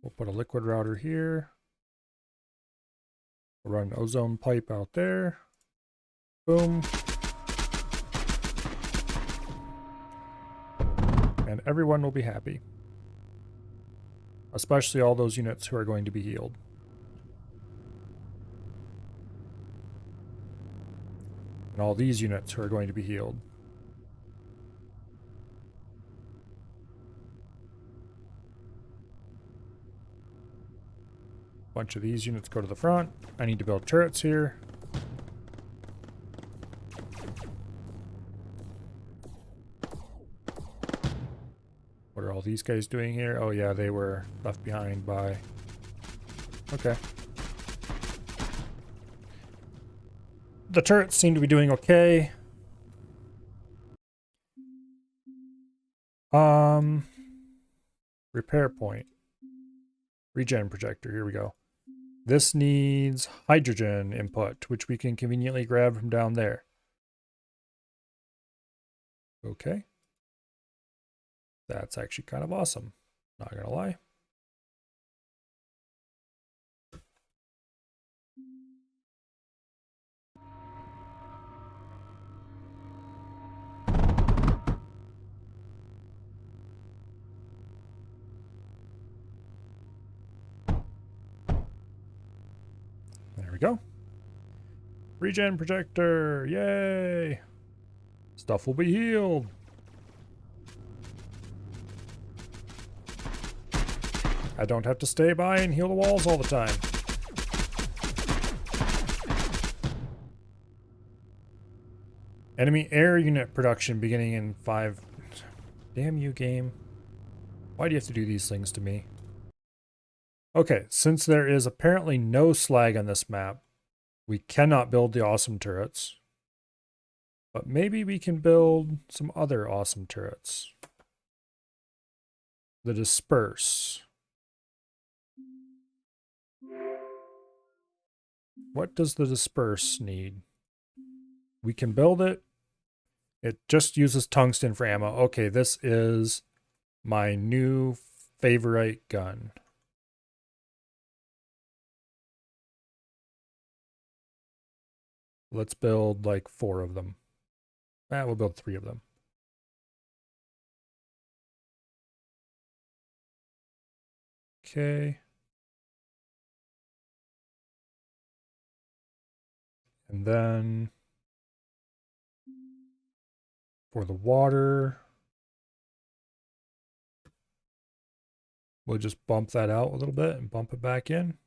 A: We'll put a liquid router here. We'll run an ozone pipe out there. Boom. And everyone will be happy. Especially all those units who are going to be healed. And all these units who are going to be healed. bunch of these units go to the front. I need to build turrets here. What are all these guys doing here? Oh yeah, they were left behind by... Okay. The turrets seem to be doing okay. Repair point. Regen projector, here we go. This needs hydrogen input, which we can conveniently grab from down there. Okay. That's actually kind of awesome. Not gonna lie. There we go. Regen projector, yay! Stuff will be healed. I don't have to stay by and heal the walls all the time. Enemy air unit production beginning in 5. Damn you, game. Why do you have to do these things to me? Okay, since there is apparently no slag on this map, we cannot build the awesome turrets. But maybe we can build some other awesome turrets. The disperse. What does the disperse need? We can build it. It just uses tungsten for ammo. Okay, this is my new favorite gun. Let's build like 4 of them. We'll build 3 of them. Okay. And then for the water, we'll just bump that out a little bit and bump it back in.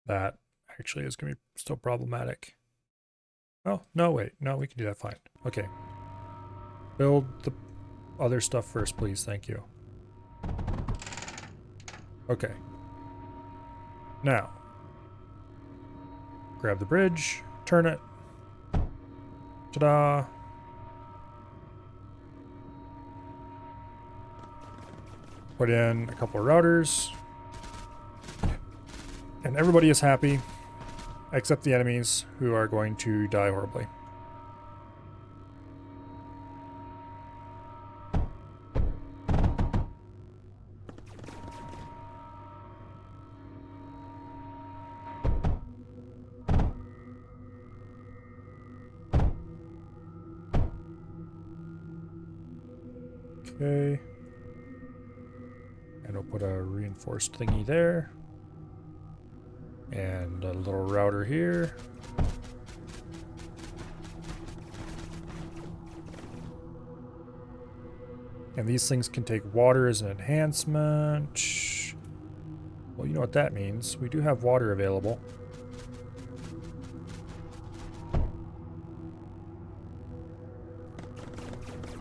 A: That actually is going to be still problematic. Oh, no, wait. No, we can do that fine. Okay. Build the other stuff first, please. Thank you. Okay. Now, grab the bridge, turn it. Ta-da! Put in a couple of routers. And everybody is happy, except the enemies, who are going to die horribly. Okay. And we'll put a reinforced thingy there. And a little router here. And these things can take water as an enhancement. Well, you know what that means. We do have water available.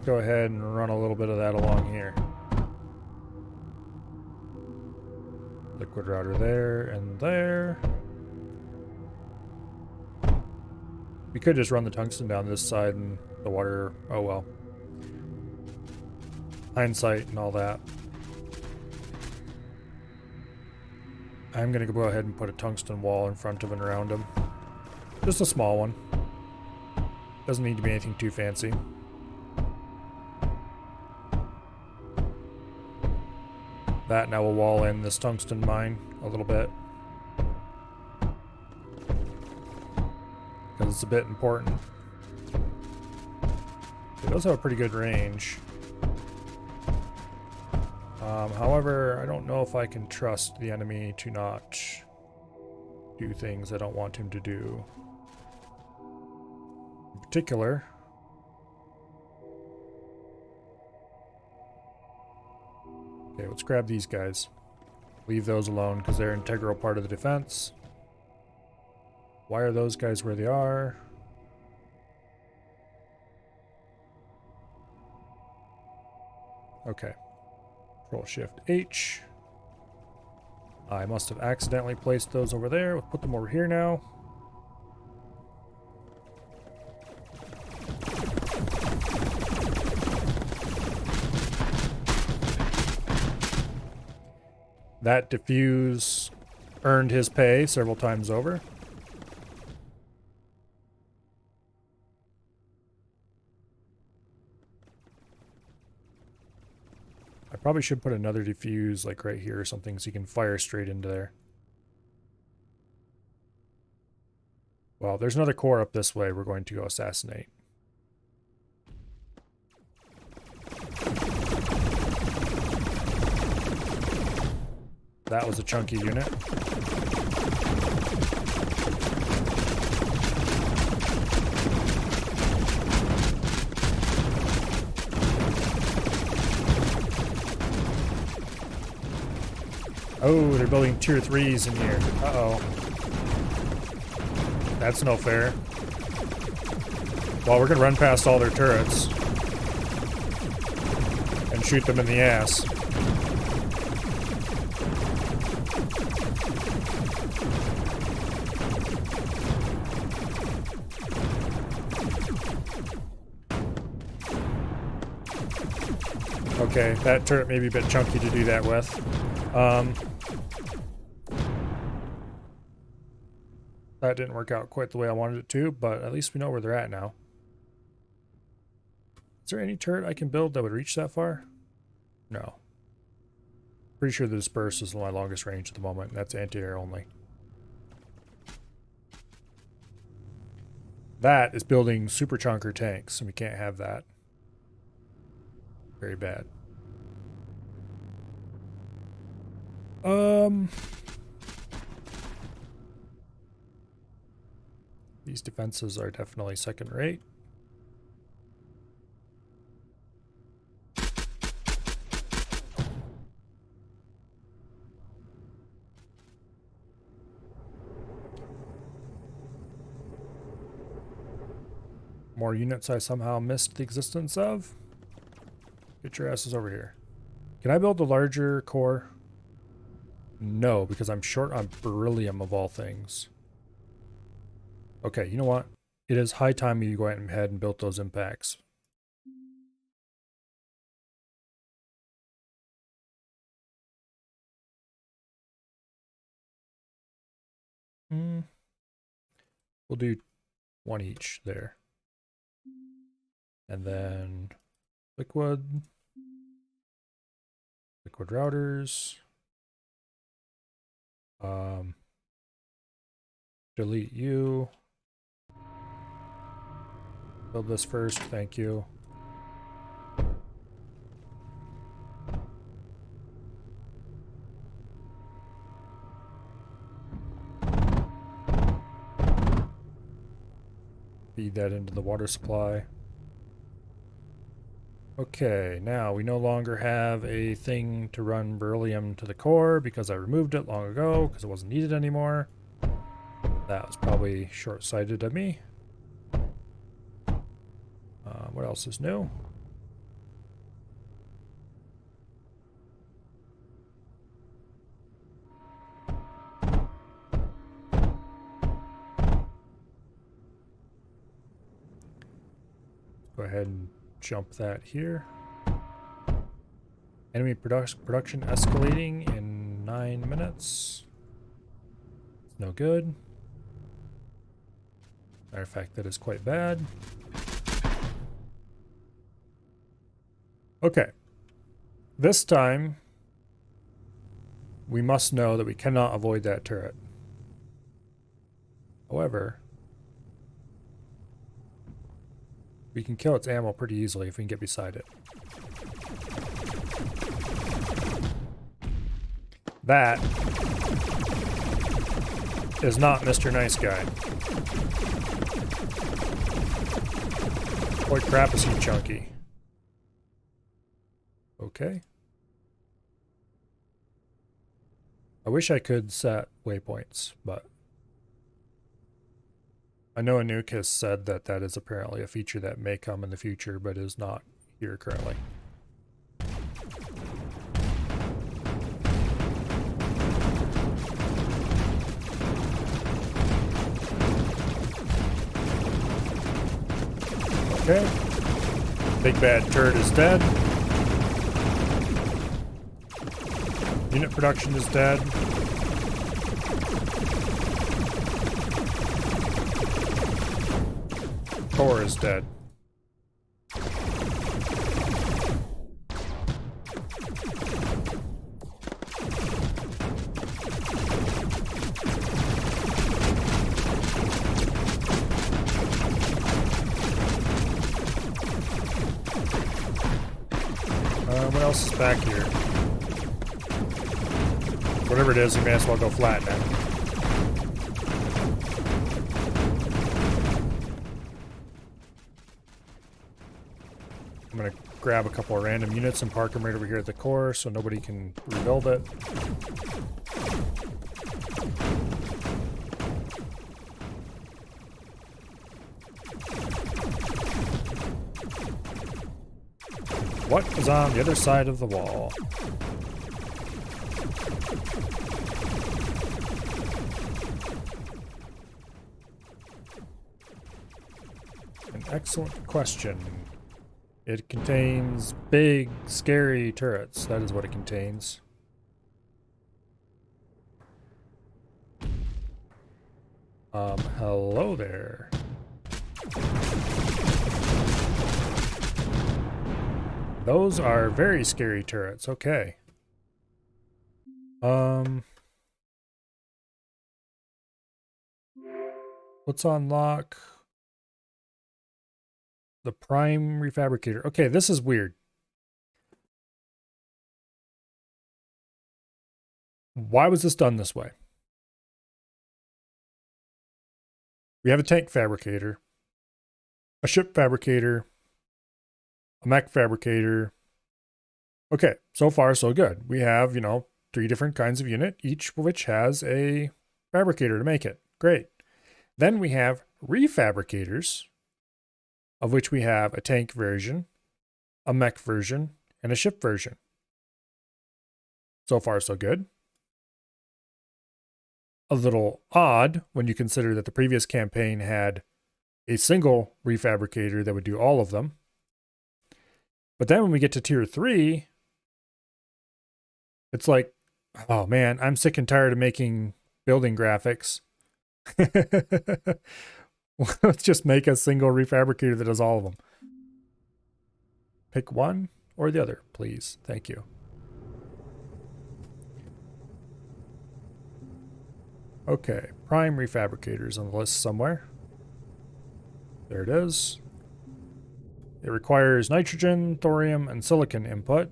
A: Go ahead and run a little bit of that along here. Liquid router there and there. We could just run the tungsten down this side and the water, oh well. Hindsight and all that. I'm gonna go ahead and put a tungsten wall in front of and around him. Just a small one. Doesn't need to be anything too fancy. That now will wall in this tungsten mine a little bit. Because it's a bit important. It does have a pretty good range. However, I don't know if I can trust the enemy to not do things I don't want him to do. particular. Okay, let's grab these guys. Leave those alone because they're an integral part of the defense. Why are those guys where they are? Okay. Control Shift H. I must have accidentally placed those over there. We'll put them over here now. That diffuse earned his pay several times over. I probably should put another diffuse like right here or something so you can fire straight into there. Well, there's another core up this way we're going to go assassinate. That was a chunky unit. Oh, they're building tier 3s in here. Uh-oh. That's no fair. Well, we're gonna run past all their turrets and shoot them in the ass. Okay, that turret may be a bit chunky to do that with. That didn't work out quite the way I wanted it to, but at least we know where they're at now. Is there any turret I can build that would reach that far? No. Pretty sure the Disperse is my longest range at the moment. That's anti-air only. That is building super chunker tanks, and we can't have that. Very bad. These defenses are definitely second rate. More units I somehow missed the existence of. Get your asses over here. Can I build a larger core? No, because I'm short on beryllium of all things. Okay, you know what? It is high time you go ahead and build those impacts. We'll do one each there. And then liquid routers. Delete you. Build this first, thank you. Feed that into the water supply. Okay, now we no longer have a thing to run beryllium to the core because I removed it long ago because it wasn't needed anymore. That was probably short-sighted of me. What else is new? Go ahead and jump that here. Enemy production escalating in 9 minutes. It's no good. Matter of fact, that is quite bad. Okay. This time, we must know that we cannot avoid that turret. However, we can kill its ammo pretty easily if we can get beside it. That is not Mr. Nice Guy. Holy crap, is he chunky. Okay. I wish I could set waypoints, but I know Anouk has said that that is apparently a feature that may come in the future, but is not here currently. Okay. Big bad turd is dead. Unit production is dead. Core is dead. What else is back here? Whatever it is, you may as well go flat now. I'm gonna grab a couple of random units and park them right over here at the core so nobody can rebuild it. What is on the other side of the wall? An excellent question. It contains big, scary turrets. That is what it contains. Hello there. Those are very scary turrets. Okay. Let's unlock the prime refabricator. Okay, this is weird. Why was this done this way? We have a tank fabricator, a ship fabricator, a mech fabricator. Okay, so far so good. We have, 3 different kinds of unit, each of which has a fabricator to make it. Great. Then we have refabricators, of which we have a tank version, a mech version, and a ship version. So far so good. A little odd when you consider that the previous campaign had a single refabricator that would do all of them. But then when we get to tier 3, it's like, oh man, I'm sick and tired of making building graphics. Let's just make a single refabricator that does all of them. Pick one or the other, please. Thank you. Okay, prime refabricators on the list somewhere. There it is. It requires nitrogen, thorium, and silicon input.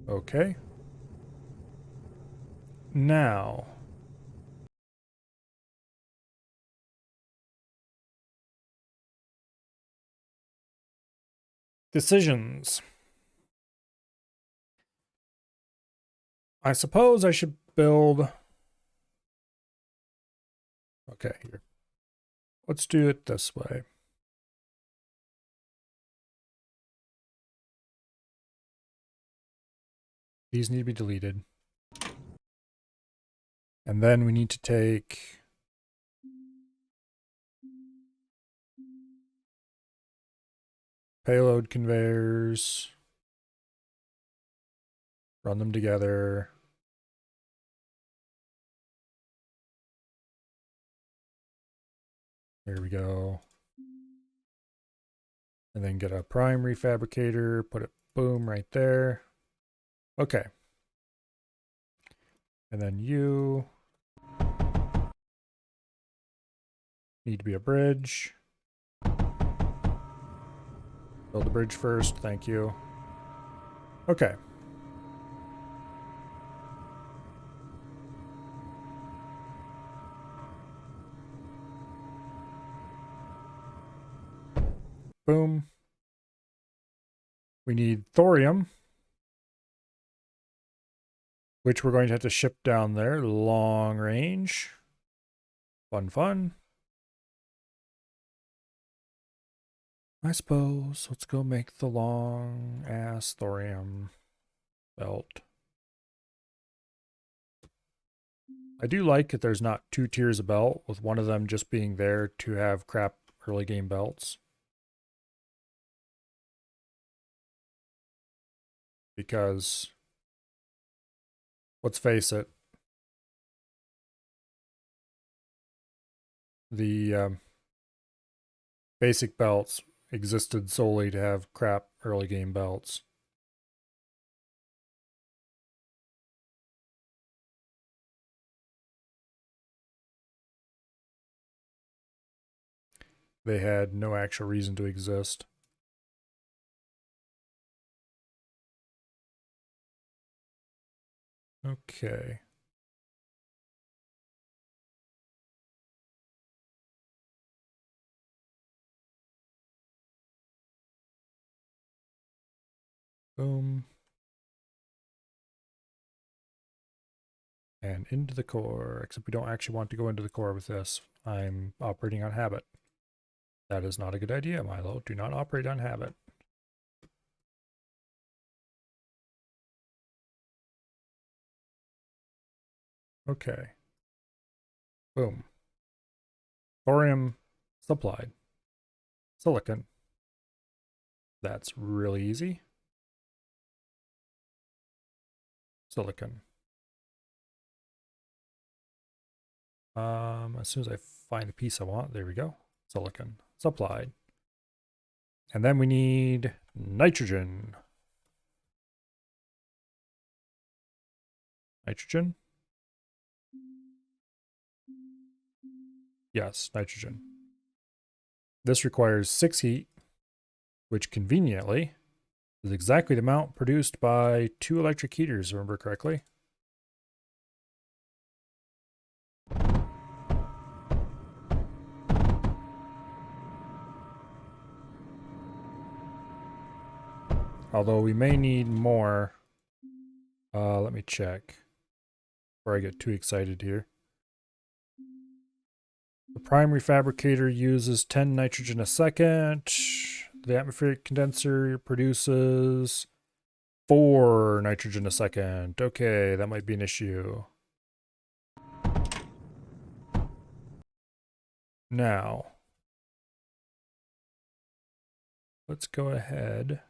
A: Okay. Now, decisions. I suppose I should build... Okay, here. Let's do it this way. These need to be deleted. And then we need to take... payload conveyors. Run them together. There we go. And then get a prime refabricator, put it, boom, right there. Okay. And then you need to be a bridge. Build the bridge first, thank you. Okay. Boom. We need thorium, which we're going to have to ship down there. Long range. Fun, fun. I suppose. Let's go make the long ass thorium belt. I do like that there's not two tiers of belt, with one of them just being there to have crap early game belts. Because, let's face it, the basic belts existed solely to have crap early game belts. They had no actual reason to exist. Okay. Boom. And into the core, except we don't actually want to go into the core with this. I'm operating on habit. That is not a good idea, Milo. Do not operate on habit. Okay. Boom. Thorium supplied. Silicon. That's really easy. Silicon. As soon as I find the piece I want, there we go. Silicon. Supplied. And then we need nitrogen. Nitrogen? Yes, nitrogen. This requires 6 heat, which conveniently is exactly the amount produced by 2 electric heaters, remember correctly. Although we may need more. Let me check before I get too excited here. The primary fabricator uses 10 nitrogen a second. The atmospheric condenser produces 4 nitrogen a second. Okay, that might be an issue. Now, let's go ahead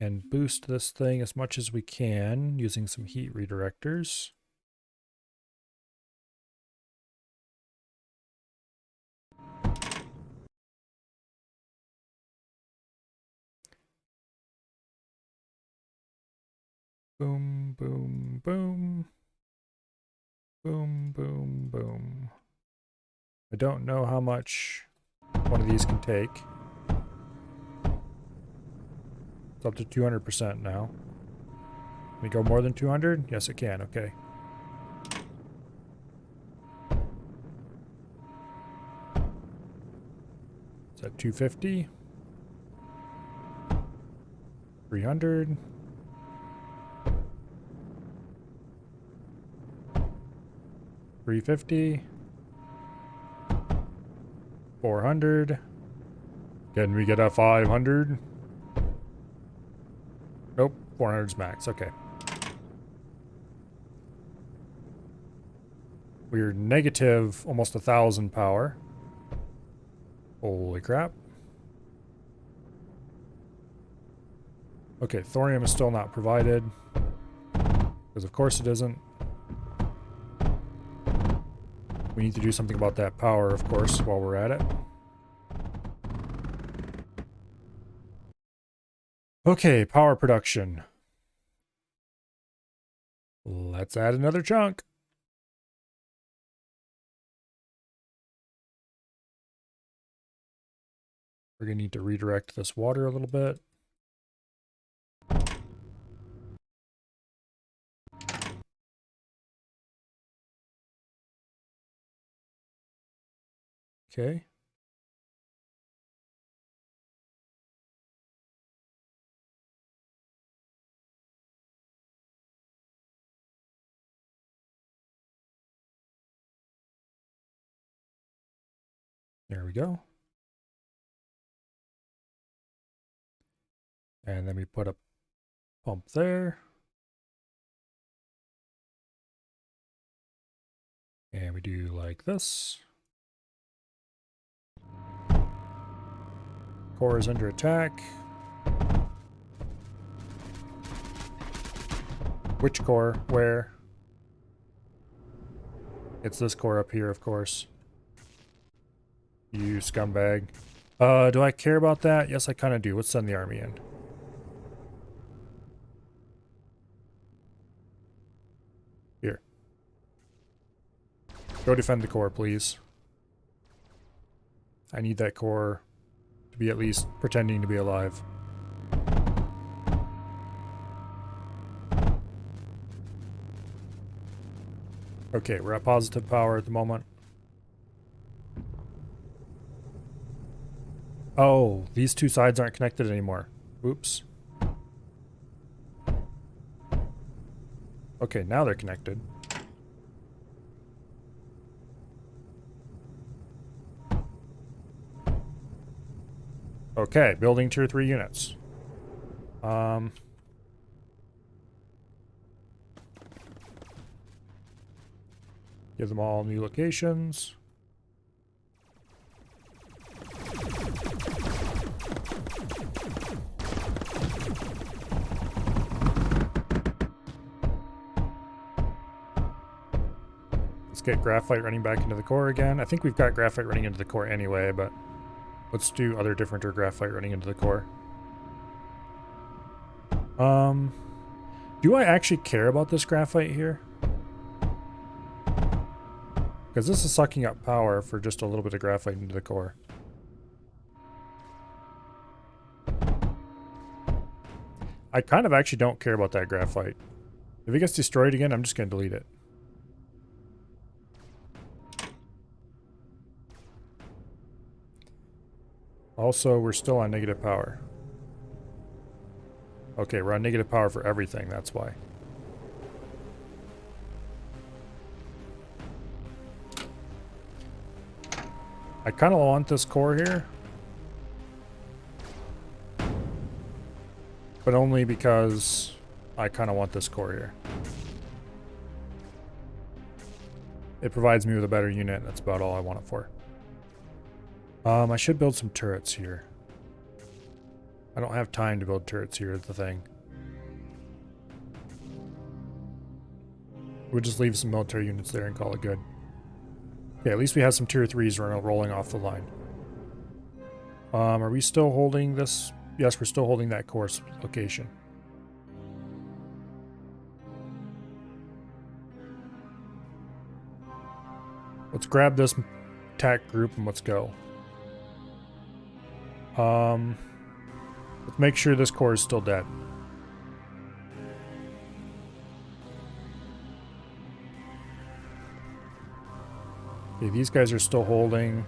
A: and boost this thing as much as we can using some heat redirectors. Boom, boom, boom. Boom, boom, boom. I don't know how much one of these can take. It's up to 200% now. Can we go more than 200? Yes, it can. Okay. Is that 250? 300? 350? 400? Can we get a 500? Nope, 400 is max. Okay. We're negative almost 1,000 power. Holy crap. Okay, thorium is still not provided. Because of course it isn't. We need to do something about that power, of course, while we're at it. Okay, power production. Let's add another chunk. We're going to need to redirect this water a little bit. Okay. There we go. And then we put a pump there. And we do like this. Core is under attack. Which core? Where? It's this core up here, of course. You scumbag. Do I care about that? Yes, I kind of do. Let's send the army in. Here. Go defend the core, please. I need that core to be at least pretending to be alive. Okay, we're at positive power at the moment. Oh, these two sides aren't connected anymore. Oops. Okay, now they're connected. Okay, building tier 3 units. Give them all new locations. Let's get graphite running back into the core again. I think we've got graphite running into the core anyway, but let's do other different or graphite running into the core. Do I actually care about this graphite here? Because this is sucking up power for just a little bit of graphite into the core. I kind of actually don't care about that graphite. If it gets destroyed again, I'm just going to delete it. Also, we're still on negative power. Okay, we're on negative power for everything, that's why. I kind of want this core here. But only because I kind of want this core here. It provides me with a better unit, and that's about all I want it for. I should build some turrets here. I don't have time to build turrets here, is the thing. We'll just leave some military units there and call it good. Okay, at least we have some tier 3s rolling off the line. Are we still holding this? Yes, we're still holding that course location. Let's grab this attack group and let's go. Let's make sure this core is still dead. Okay, these guys are still holding.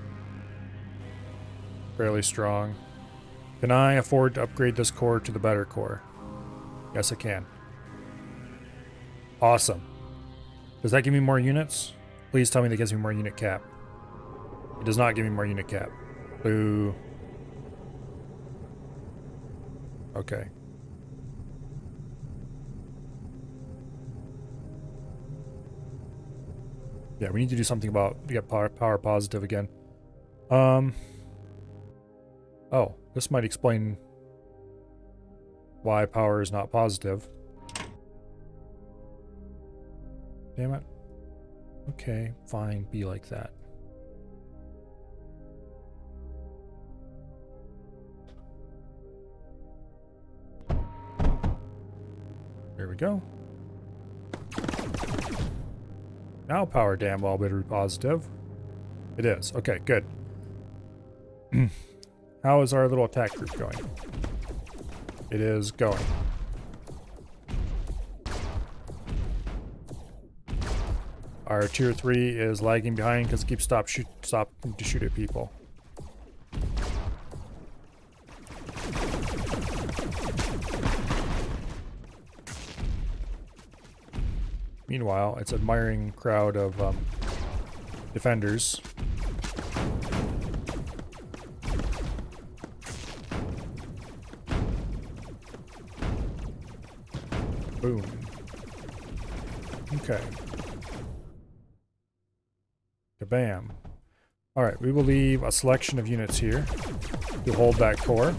A: Fairly strong. Can I afford to upgrade this core to the better core? Yes, I can. Awesome. Does that give me more units? Please tell me that gives me more unit cap. It does not give me more unit cap. Boo. Okay. Yeah, we need to do something about get power positive again. Oh, this might explain why power is not positive. Damn it. Okay, fine, be like that. There we go. Now power damn well better be positive. It is. Okay, good. How is our little attack group going? It is going. Our tier 3 is lagging behind because it keeps stopping to shoot at people. Meanwhile, it's an admiring crowd of defenders. Boom. Okay. Kabam. Alright, we will leave a selection of units here to hold that core.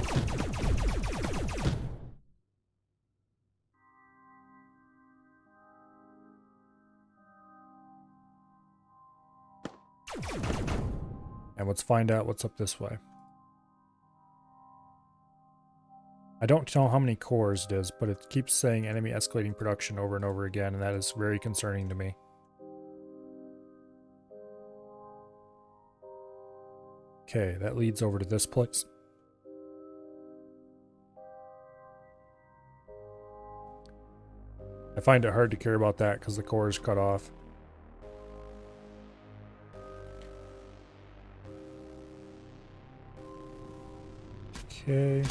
A: And let's find out what's up this way. I don't know how many cores it is, but it keeps saying enemy escalating production over and over again, and that is very concerning to me. Okay, that leads over to this place. I find it hard to care about that because the core is cut off. Okay.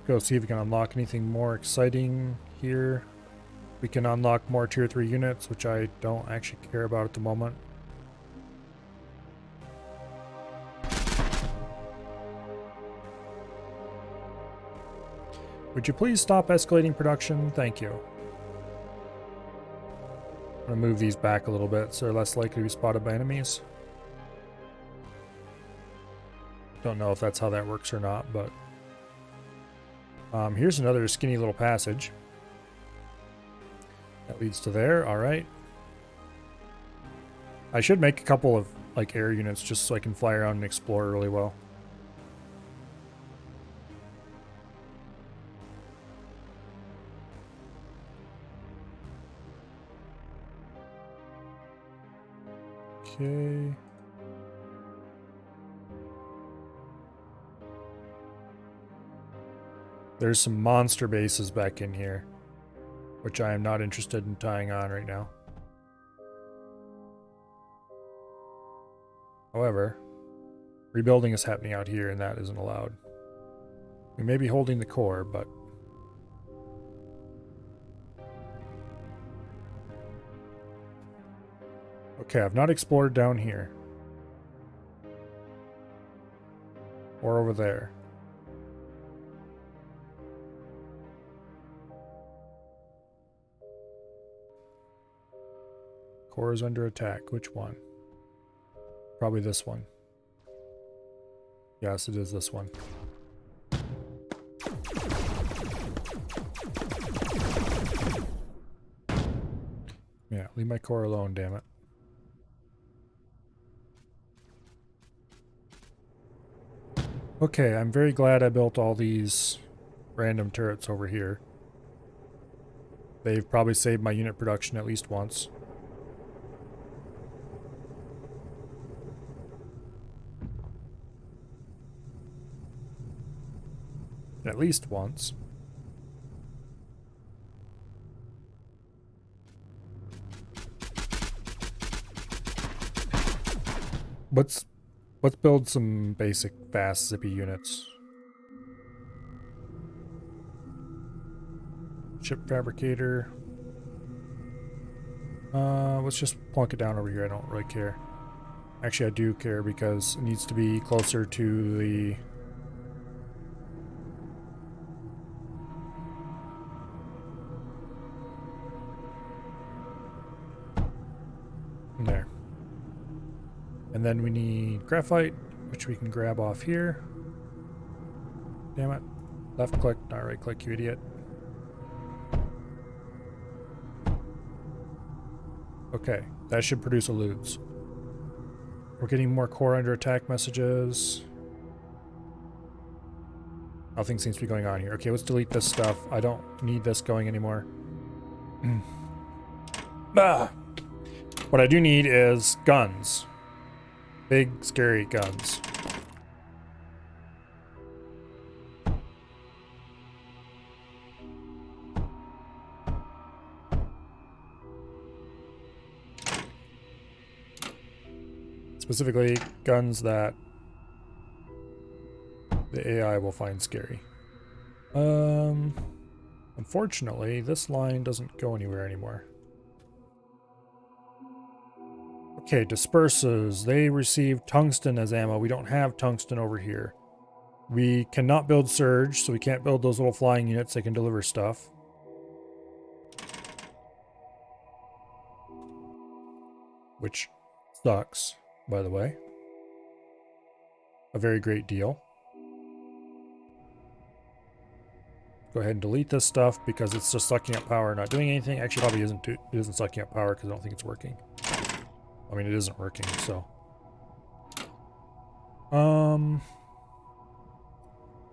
A: Go see if we can unlock anything more exciting here. We can unlock more tier 3 units, which I don't actually care about at the moment. Would you please stop escalating production? Thank you. I'm going to move these back a little bit so they're less likely to be spotted by enemies. Don't know if that's how that works or not, but... here's another skinny little passage. That leads to there, alright. I should make a couple of, like, air units just so I can fly around and explore really well. Okay. There's some monster bases back in here, which I am not interested in tying on right now. However, rebuilding is happening out here and that isn't allowed. We may be holding the core, but... Okay, I've not explored down here. Or over there. Core is under attack. Which one? Probably this one. Yes, it is this one. Yeah, leave my core alone, damn it. Okay, I'm very glad I built all these random turrets over here. They've probably saved my unit production at least once. At least once. Let's build some basic fast zippy units. Ship fabricator. Let's just plunk it down over here. I don't really care. Actually, I do care because it needs to be closer to the... There. And then we need graphite, which we can grab off here. Damn it. Left click, not right click, you idiot. Okay, that should produce eludes. We're getting more core under attack messages. Nothing seems to be going on here. Okay, let's delete this stuff. I don't need this going anymore. Ah! What I do need is guns. Big, scary guns. Specifically, guns that the AI will find scary. Unfortunately, this line doesn't go anywhere anymore. Okay, disperses. They receive tungsten as ammo. We don't have tungsten over here. We cannot build Surge, so we can't build those little flying units that can deliver stuff. Which sucks, by the way. A very great deal. Go ahead and delete this stuff because it's just sucking up power, not doing anything. Actually, probably it isn't sucking up power because I don't think it's working. I mean, it isn't working, so.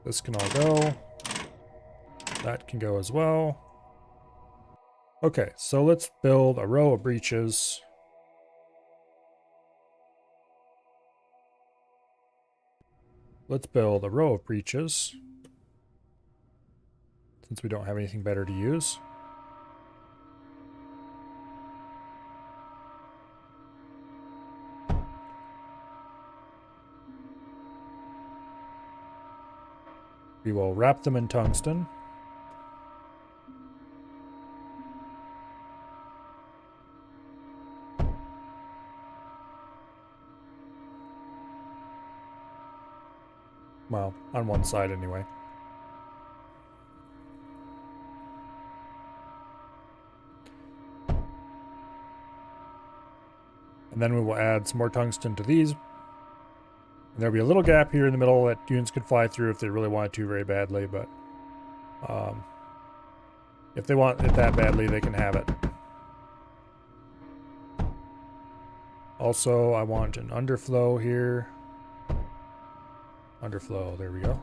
A: This can all go. That can go as well. Okay, so let's build a row of breaches. Let's build a row of breaches. Since we don't have anything better to use. We will wrap them in tungsten. Well, on one side anyway. And then we will add some more tungsten to these. And there'll be a little gap here in the middle that units could fly through if they really wanted to very badly, but if they want it that badly, they can have it. Also, I want an underflow here. Underflow, there we go.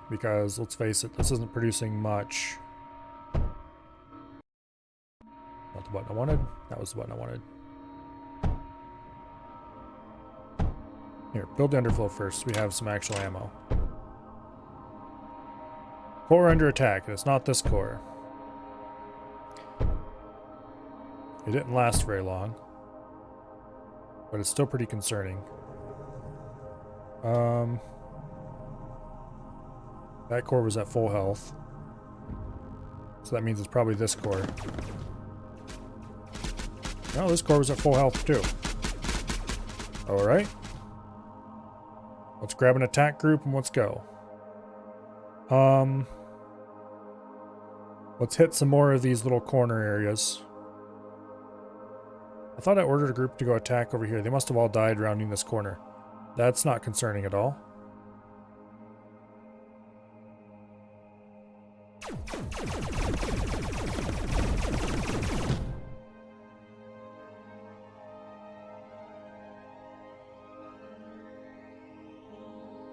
A: Because, let's face it, this isn't producing much. Not the button I wanted. That was the button I wanted. Here, build the underflow first so we have some actual ammo. Core under attack, and it's not this core. It didn't last very long. But it's still pretty concerning. That core was at full health. So that means it's probably this core. No, this core was at full health too. Alright. Let's grab an attack group and let's go. Let's hit some more of these little corner areas. I thought I ordered a group to go attack over here. They must have all died rounding this corner. That's not concerning at all.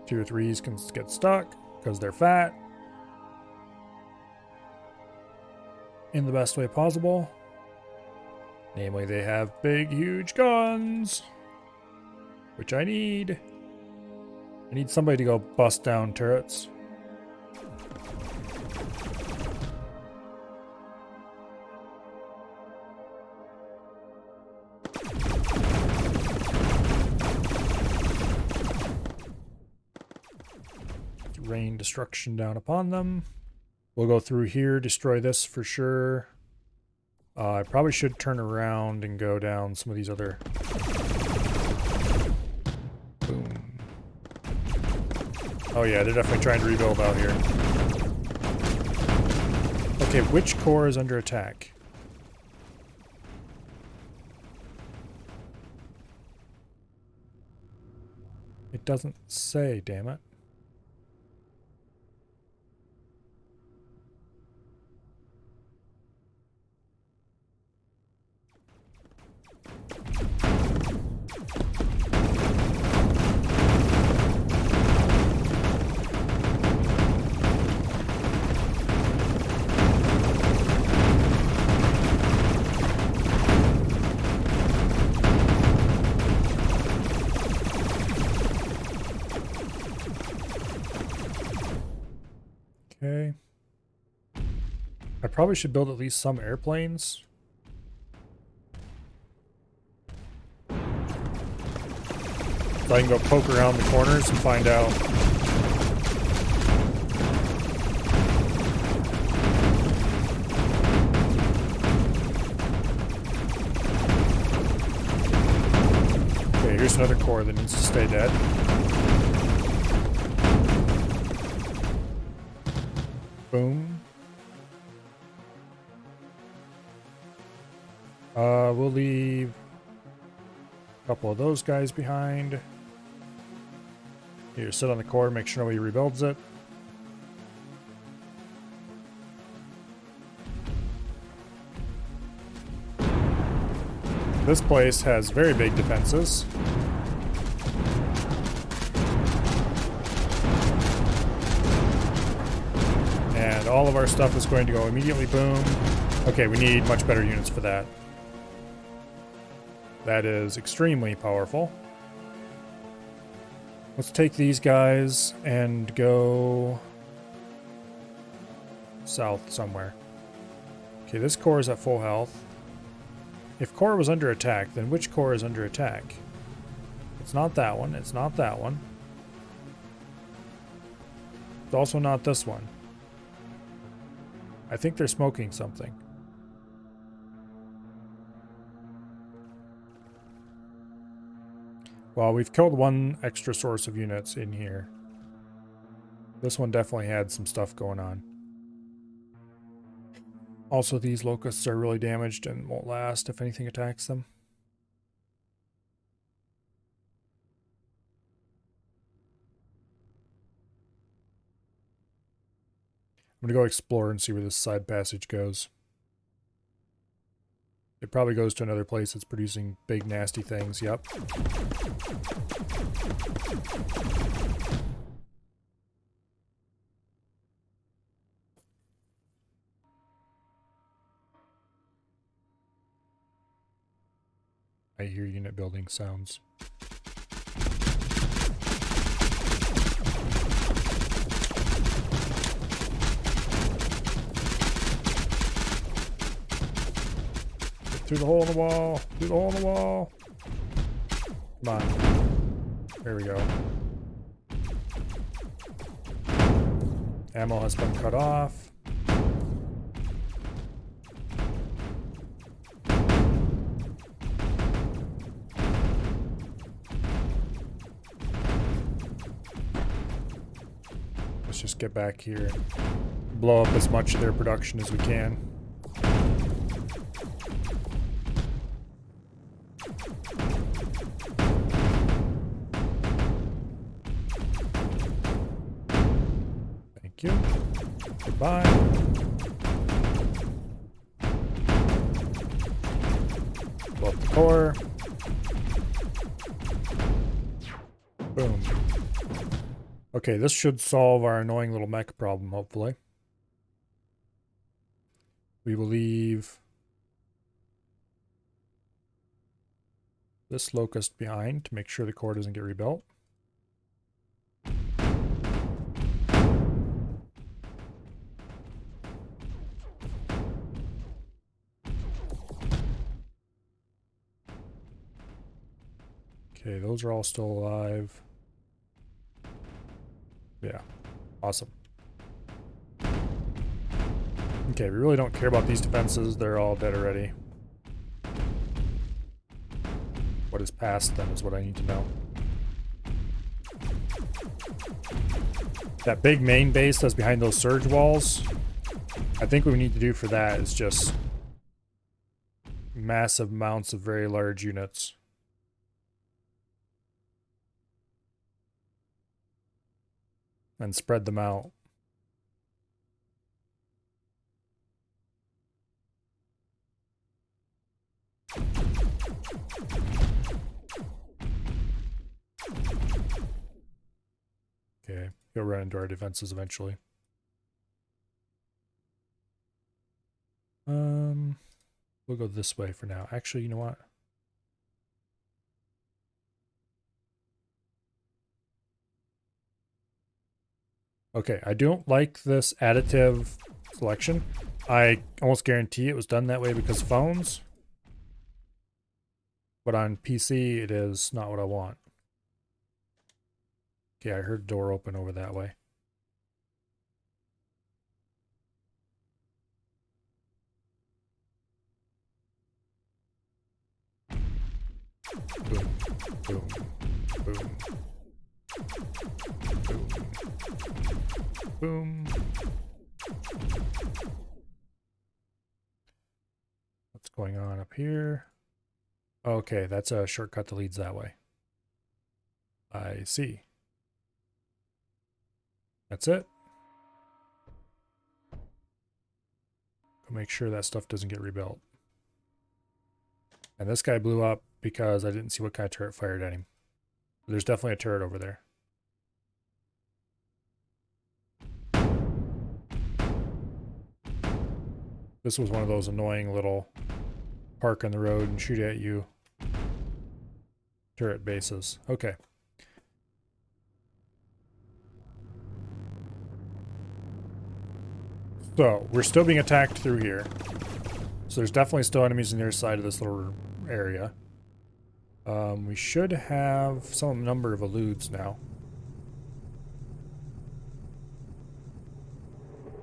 A: Tier 3s can get stuck because they're fat. In the best way possible. Namely, they have big, huge guns. Which I need. I need somebody to go bust down turrets. Rain destruction down upon them. We'll go through here, destroy this for sure. I probably should turn around and go down some of these other... Boom. Oh yeah, they're definitely trying to rebuild out here. Okay, which core is under attack? It doesn't say, damn it. Okay. I probably should build at least some airplanes. So I can go poke around the corners and find out. Okay, here's another core that needs to stay dead. Boom. We'll leave a couple of those guys behind. Here, sit on the core, make sure nobody rebuilds it. This place has very big defenses. And all of our stuff is going to go immediately boom. Okay, we need much better units for that. That is extremely powerful. Let's take these guys and go south somewhere. Okay, this core is at full health. If core was under attack, then which core is under attack? It's not that one. It's not that one. It's also not this one. I think they're smoking something. Well, we've killed one extra source of units in here. This one definitely had some stuff going on. Also, these locusts are really damaged and won't last if anything attacks them. I'm gonna go explore and see where this side passage goes. It probably goes to another place that's producing big nasty things, yep. I hear unit building sounds. Through the hole in the wall! Through the hole in the wall! Come on. There we go. Ammo has been cut off. Let's just get back here and blow up as much of their production as we can. Thank you. Goodbye. Blow up the core. Boom. Okay, this should solve our annoying little mech problem, hopefully. We will leave this locust behind to make sure the core doesn't get rebuilt. Okay, those are all still alive. Yeah, awesome. Okay, we really don't care about these defenses. They're all dead already. What is past them is what I need to know. That big main base that's behind those surge walls, I think what we need to do for that is just massive amounts of very large units. And spread them out. Okay, he'll run into our defenses eventually. We'll go this way for now. Actually, you know what? Okay, I don't like this additive selection. I almost guarantee it was done that way because phones. But on PC, it is not what I want. Okay, I heard a door open over that way. Boom. Boom. Boom. Boom. Boom. What's going on up here? Okay, that's a shortcut that leads that way. I see. That's it. Go make sure that stuff doesn't get rebuilt. And this guy blew up because I didn't see what kind of turret fired at him. There's definitely a turret over there. This was one of those annoying little park on the road and shoot at you turret bases. Okay. So, we're still being attacked through here. So there's definitely still enemies on the other side of this little area. We should have some number of eludes now.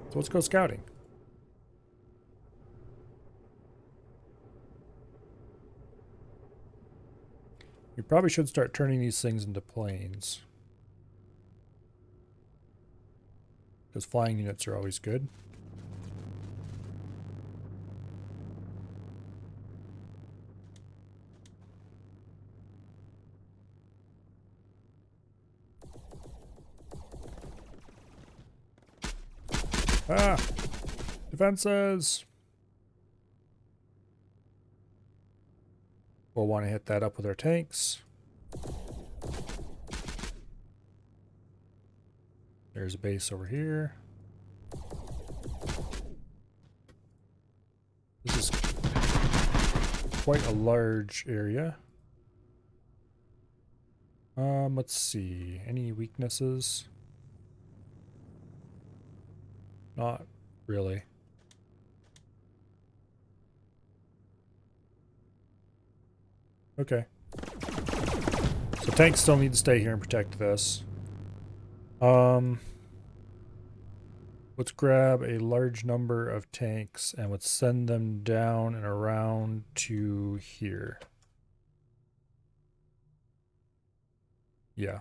A: So let's go scouting. We probably should start turning these things into planes. Because flying units are always good. Ah! Defenses! We'll want to hit that up with our tanks. There's a base over here. This is quite a large area. Let's see. Any weaknesses? Not really. Okay. So tanks still need to stay here and protect this. Let's grab a large number of tanks and let's send them down and around to here. Yeah.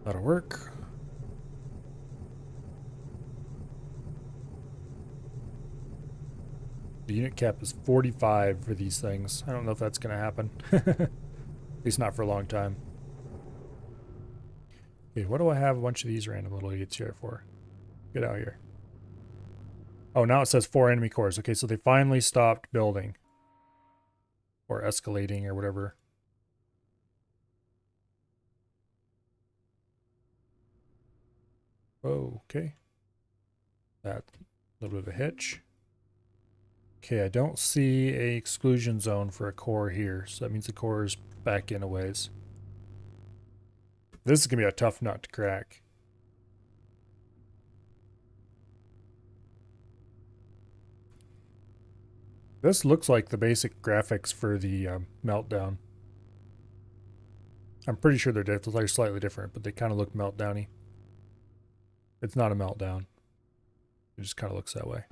A: That'll work. The unit cap is 45 for these things. I don't know if that's going to happen. At least not for a long time. Okay, what do I have a bunch of these random little idiots here for? Get out here. Oh, now it says 4 enemy cores. Okay, so they finally stopped building. Or escalating or whatever. Okay. That little bit of a hitch. Okay, I don't see a exclusion zone for a core here, so that means the core is back in a ways. This is going to be a tough nut to crack. This looks like the basic graphics for the Meltdown. I'm pretty sure they're slightly different, but they kind of look Meltdown-y. It's not a Meltdown. It just kind of looks that way.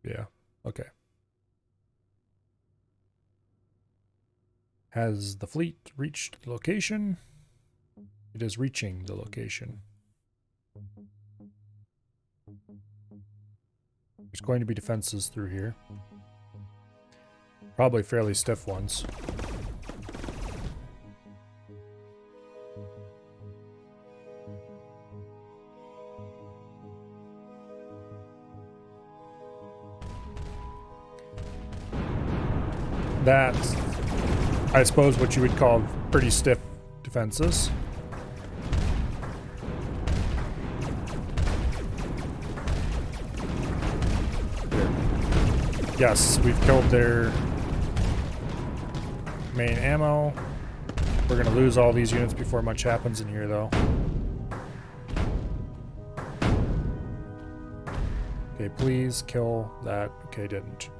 A: Yeah, okay. Has the fleet reached the location? It is reaching the location. There's going to be defenses through here. Probably fairly stiff ones. That's, I suppose, what you would call pretty stiff defenses. Yes, we've killed their main ammo. We're going to lose all these units before much happens in here, though. Okay, please kill that. Okay, didn't.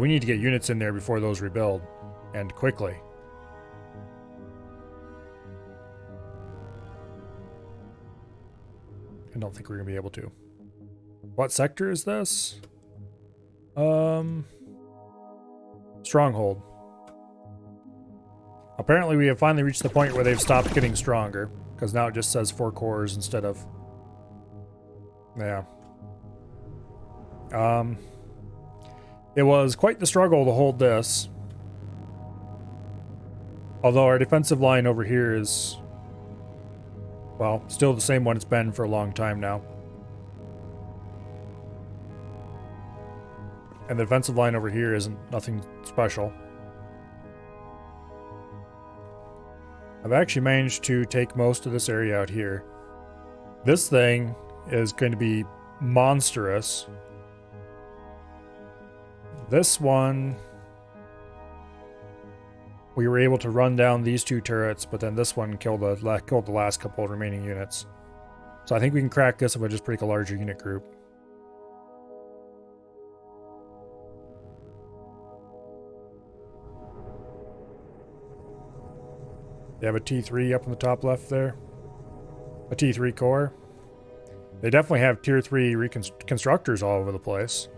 A: We need to get units in there before those rebuild, and quickly. I don't think we're going to be able to. What sector is this? Stronghold. Apparently we have finally reached the point where they've stopped getting stronger, because now it just says 4 cores instead of... Yeah. It was quite the struggle to hold this. Although our defensive line over here is, well, still the same one it's been for a long time now. And the defensive line over here isn't nothing special. I've actually managed to take most of this area out here. This thing is going to be monstrous. This one, we were able to run down these 2 turrets, but then this one killed the last couple of remaining units. So I think we can crack this if I just break a larger unit group. They have a T3 up in the top left there. A T3 core. They definitely have tier 3 constructors all over the place.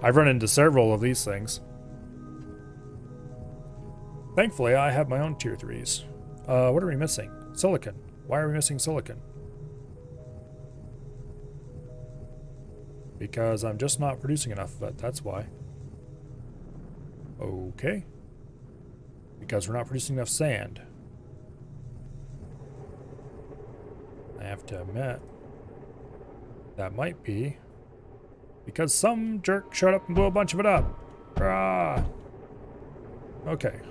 A: I've run into several of these things. Thankfully, I have my own tier 3s. What are we missing? Silicon. Why are we missing silicon? Because I'm just not producing enough of it, that's why. Okay. Because we're not producing enough sand. I have to admit, that might be because some jerk showed up and blew a bunch of it up. Ah. Okay.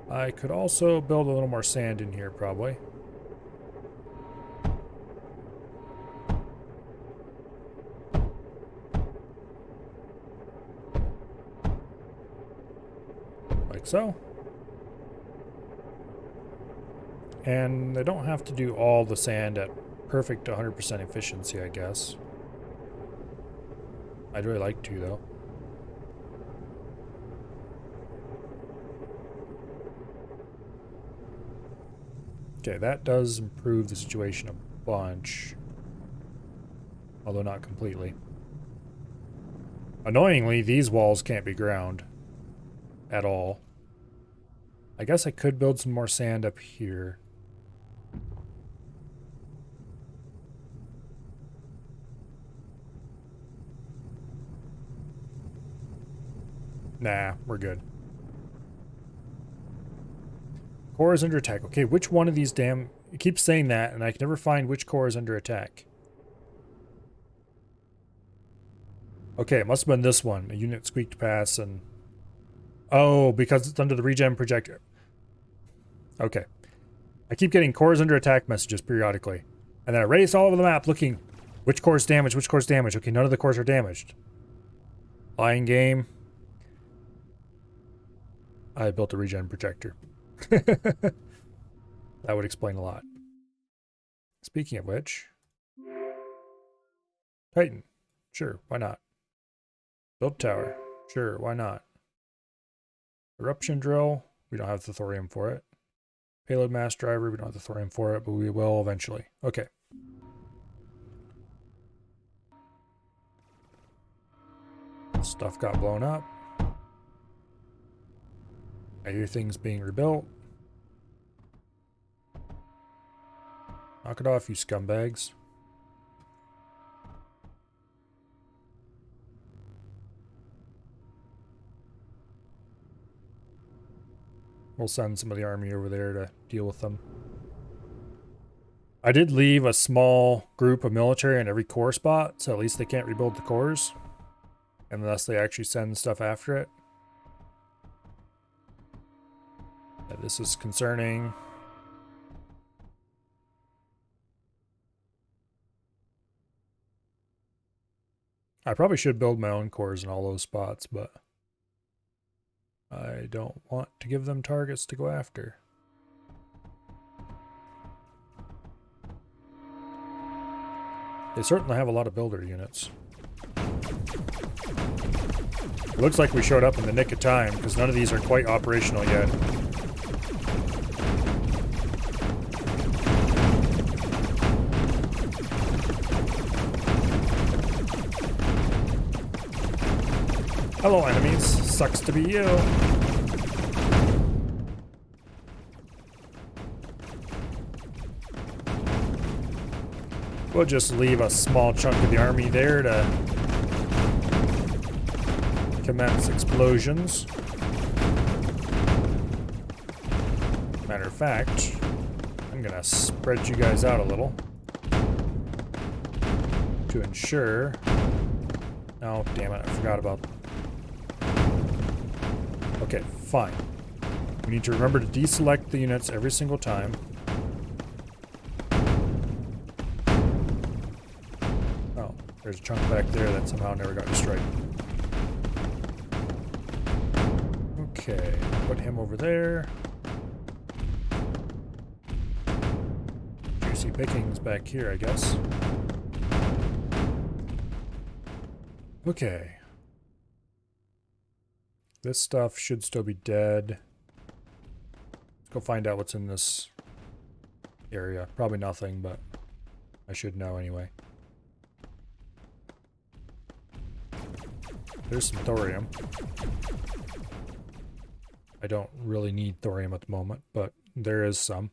A: I could also build a little more sand in here, probably. Like so. And they don't have to do all the sand at perfect 100% efficiency, I guess. I'd really like to, though. Okay, that does improve the situation a bunch. Although not completely. Annoyingly, these walls can't be ground. At all. I guess I could build some more sand up here. Nah, we're good. Core is under attack. Okay, which one of these damn... It keeps saying that, and I can never find which core is under attack. Okay, it must have been this one. A unit squeaked past and... Oh, because it's under the regen projector. Okay. I keep getting cores under attack messages periodically. And then I race all over the map looking... Which core is damaged? Which core is damaged? Okay, none of the cores are damaged. Lying game. I built a regen projector. That would explain a lot. Speaking of which... Titan. Sure, why not? Build tower. Sure, why not? Eruption drill. We don't have the thorium for it. Payload mass driver. We don't have the thorium for it, but we will eventually. Okay. Stuff got blown up. I hear things being rebuilt. Knock it off, you scumbags. We'll send some of the army over there to deal with them. I did leave a small group of military in every core spot, so at least they can't rebuild the cores. Unless they actually send stuff after it. Yeah, this is concerning. I probably should build my own cores in all those spots, but I don't want to give them targets to go after. They certainly have a lot of builder units. It looks like we showed up in the nick of time, because none of these are quite operational yet. Hello, enemies. Sucks to be you. We'll just leave a small chunk of the army there to commence explosions. Matter of fact, I'm gonna spread you guys out a little to ensure. Oh, damn it, I forgot about. Okay, fine. We need to remember to deselect the units every single time. Oh, there's a chunk back there that somehow never got destroyed. Okay, put him over there. Juicy pickings back here, I guess. Okay. This stuff should still be dead. Let's go find out what's in this area. Probably nothing, but I should know anyway. There's some thorium. I don't really need thorium at the moment, but there is some.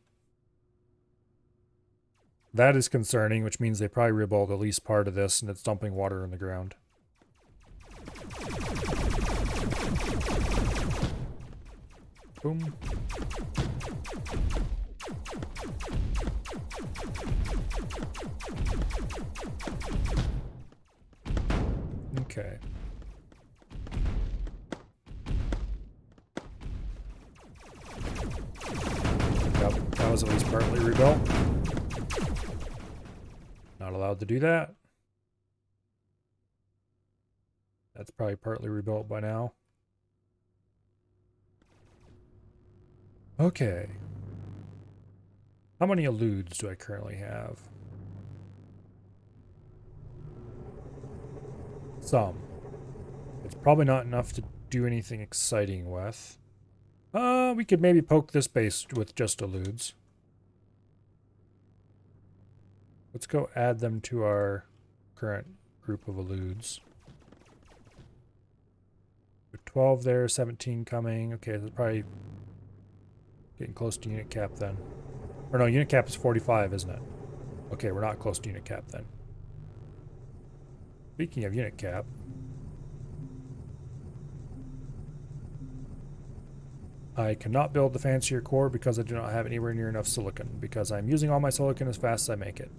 A: That is concerning, which means they probably rebuilt at least part of this and it's dumping water in the ground. Boom. Okay. Yep, that was at least partly rebuilt. Not allowed to do that. That's probably partly rebuilt by now. Okay. How many eludes do I currently have? Some. It's probably not enough to do anything exciting with. We could maybe poke this base with just eludes. Let's go add them to our current group of eludes. 12 there, 17 coming. Okay, that's probably getting close to unit cap then. Or no, unit cap is 45, isn't it? Okay, we're not close to unit cap then. Speaking of unit cap, I cannot build the fancier core because I do not have anywhere near enough silicon, because I'm using all my silicon as fast as I make it.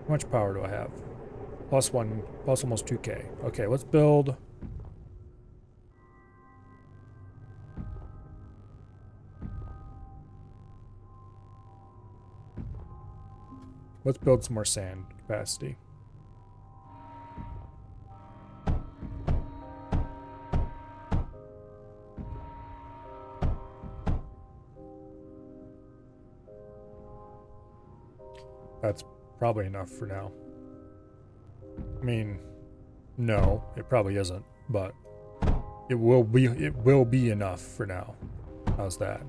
A: How much power do I have? Plus one, plus almost 2K. Okay, let's build. Let's build some more sand capacity. That's probably enough for now. I mean, no, it probably isn't, but it will be enough for now. How's that?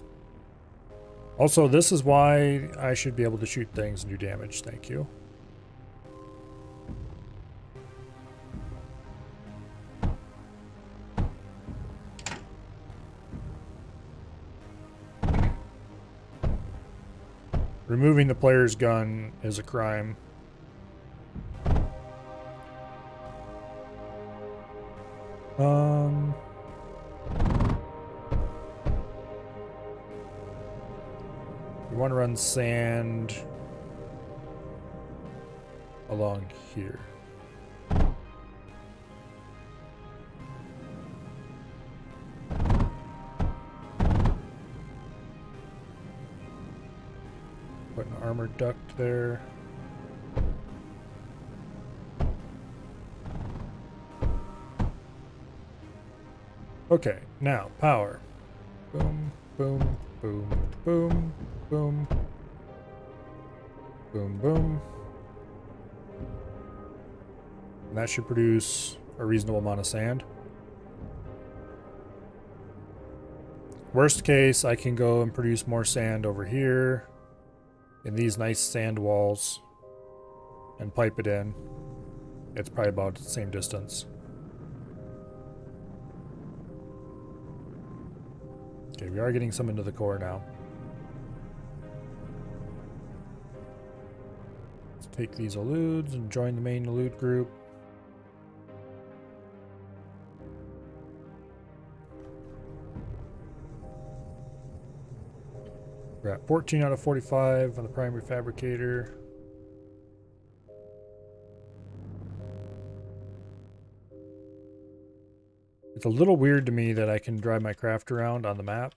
A: Also, this is why I should be able to shoot things and do damage. Thank you. Removing the player's gun is a crime. We want to run sand along here. Put an armored duct there. Okay, now power. Boom, boom, boom, boom, boom, boom, boom. And that should produce a reasonable amount of sand. Worst case, I can go and produce more sand over here. in these nice sand walls and pipe it in, it's probably about the same distance. Okay, we are getting some into the core now. Let's take these eludes and join the main elude group. We're at 14 out of 45 on the primary fabricator. It's a little weird to me that I can drive my craft around on the map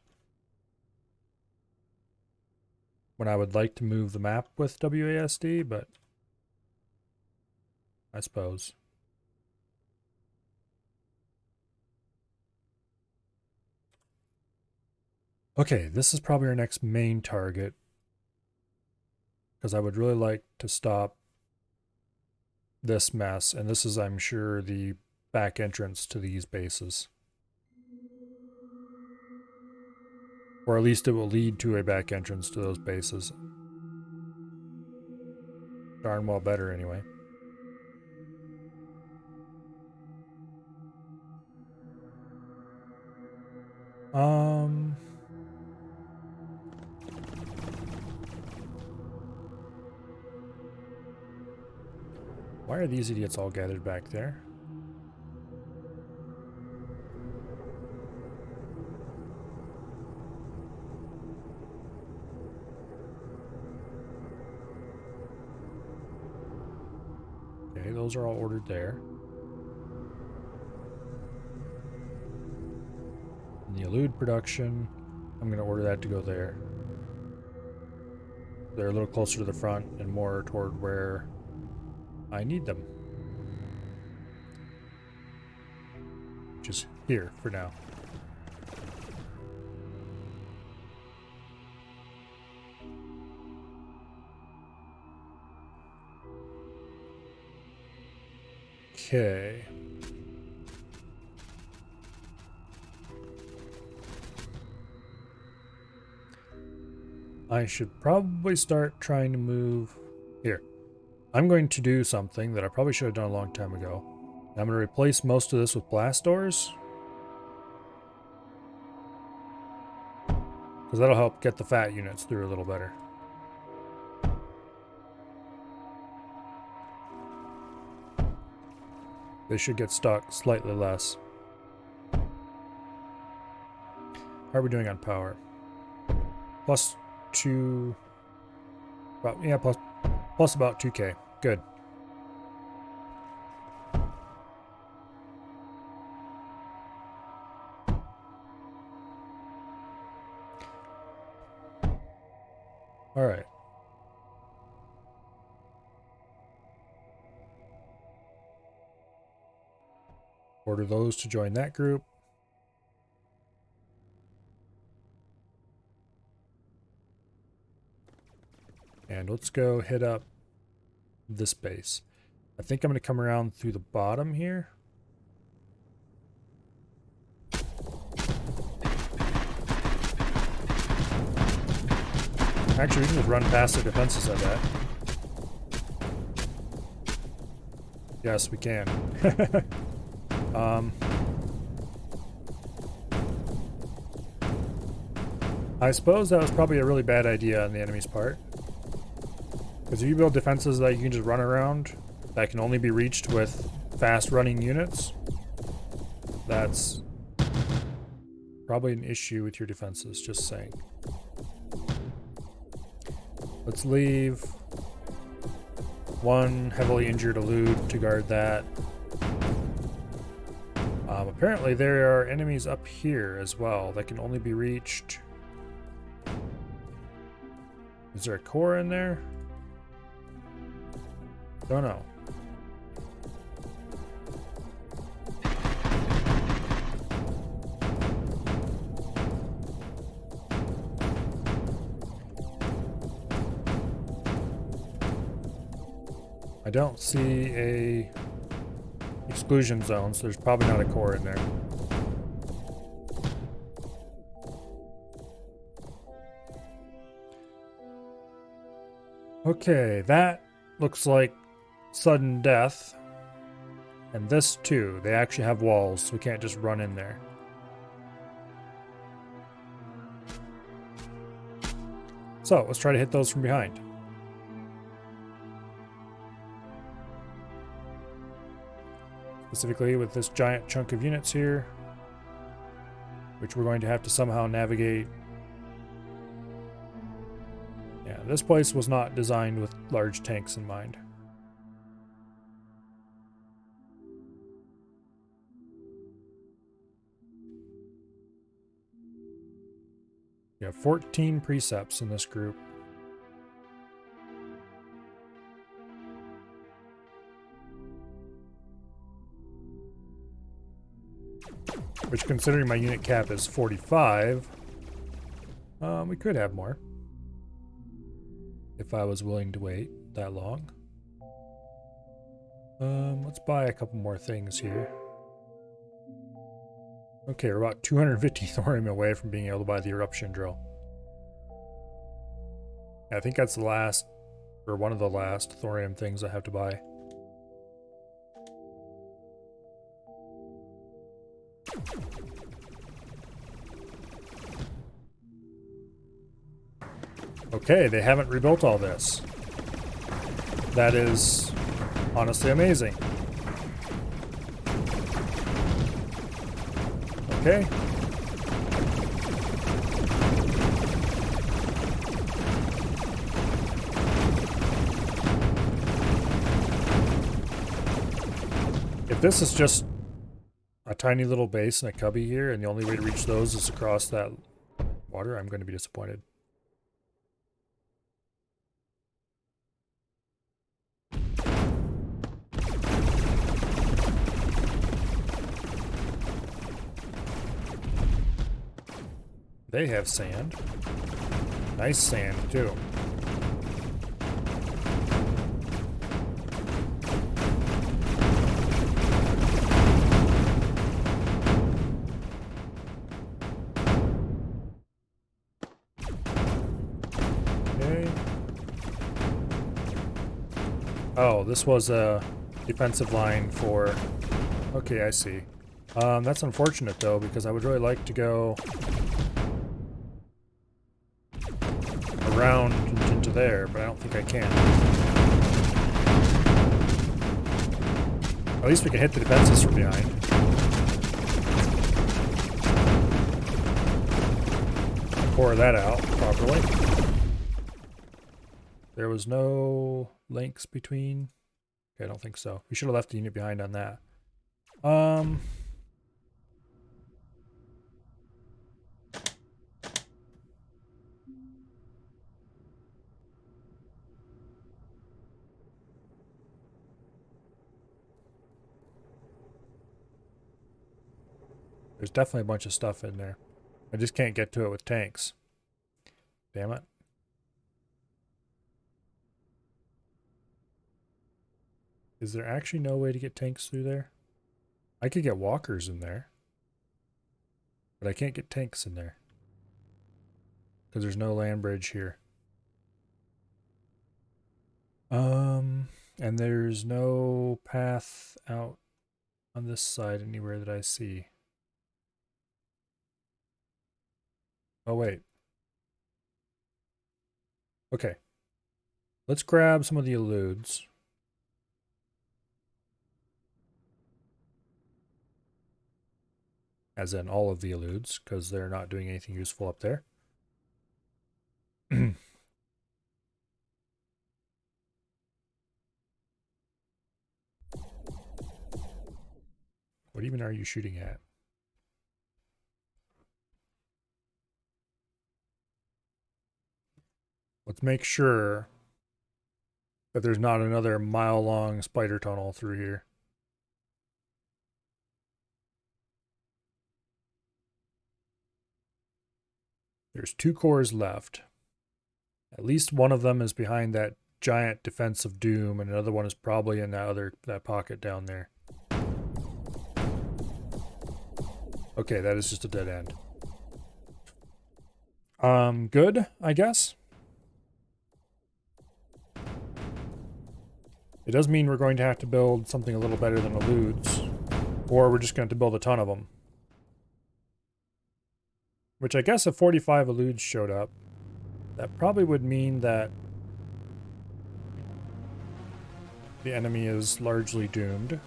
A: when I would like to move the map with WASD, but I suppose. Okay, this is probably our next main target, because I would really like to stop this mess, and this is, I'm sure, the back entrance to these bases. Or at least it will lead to a back entrance to those bases. Darn well better, anyway. Why are these idiots all gathered back there? Okay, those are all ordered there. And the elude production, I'm going to order that to go there. They're a little closer to the front and more toward where I need them. Which is here for now. Okay. I should probably start trying to move here. I'm going to do something that I probably should have done a long time ago. I'm going to replace most of this with blast doors, because that'll help get the fat units through a little better. They should get stuck slightly less. How are we doing on power? Plus 2... About, yeah, plus about 2k. Good. All right. Order those to join that group. And let's go hit up this base. I think I'm going to come around through the bottom here. Actually, we can just run past the defenses, I bet. Yes, we can. I suppose that was probably a really bad idea on the enemy's part. Because if you build defenses that you can just run around, that can only be reached with fast running units, that's probably an issue with your defenses, just saying. Let's leave one heavily injured elude to guard that. Apparently there are enemies up here as well that can only be reached. Is there a core in there? Don't know. I don't see a exclusion zone, so there's probably not a core in there. Okay, that looks like sudden death. And this too. They actually have walls, so we can't just run in there. So let's try to hit those from behind. Specifically with this giant chunk of units here, which we're going to have to somehow navigate. Yeah, this place was not designed with large tanks in mind. We have 14 precepts in this group. Which, considering my unit cap is 45, we could have more. If I was willing to wait that long. Let's buy a couple more things here. Okay, we're about 250 thorium away from being able to buy the eruption drill. I think that's the last, or one of the last thorium things I have to buy. Okay, they haven't rebuilt all this. That is honestly amazing. Okay. If this is just a tiny little base and a cubby here, and the only way to reach those is across that water, I'm going to be disappointed. They have sand. Nice sand, too. Okay. Oh, this was a defensive line for... Okay, I see. That's unfortunate, though, because I would really like to go around into there, but I don't think I can. At least we can hit the defenses from behind. Pour that out properly. There was no links between. Okay, I don't think so. We should have left the unit behind on that. There's definitely a bunch of stuff in there. I just can't get to it with tanks. Damn it. Is there actually no way to get tanks through there? I could get walkers in there. But I can't get tanks in there. Because there's no land bridge here. And there's no path out on this side anywhere that I see. Oh, wait. Okay. Let's grab some of the eludes. As in all of the eludes, because they're not doing anything useful up there. What even are you shooting at? Let's make sure that there's not another mile-long spider tunnel through here. There's 2 cores left. At least one of them is behind that giant defense of doom, and another one is probably in that pocket down there. Okay, that is just a dead end. Good, I guess. It does mean we're going to have to build something a little better than eludes, or we're just going to build a ton of them. Which I guess if 45 eludes showed up, that probably would mean that the enemy is largely doomed.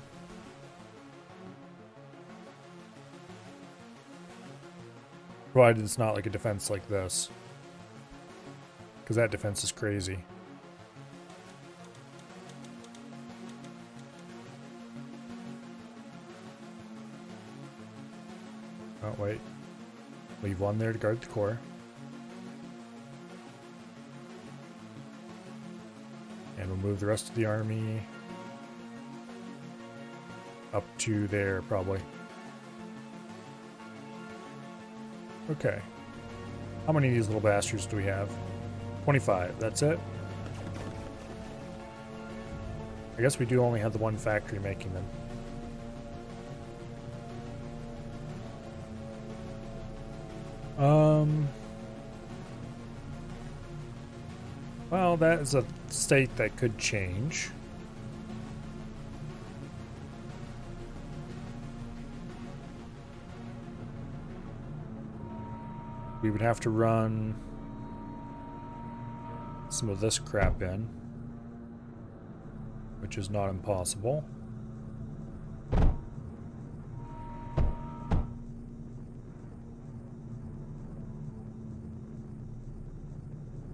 A: Provided it's not like a defense like this. Because that defense is crazy. Oh, wait. Leave one there to guard the core. And we'll move the rest of the army up to there, probably. Okay. How many of these little bastards do we have? 25. That's it? I guess we do only have the one factory making them. Well, that is a state that could change. We would have to run some of this crap in, which is not impossible.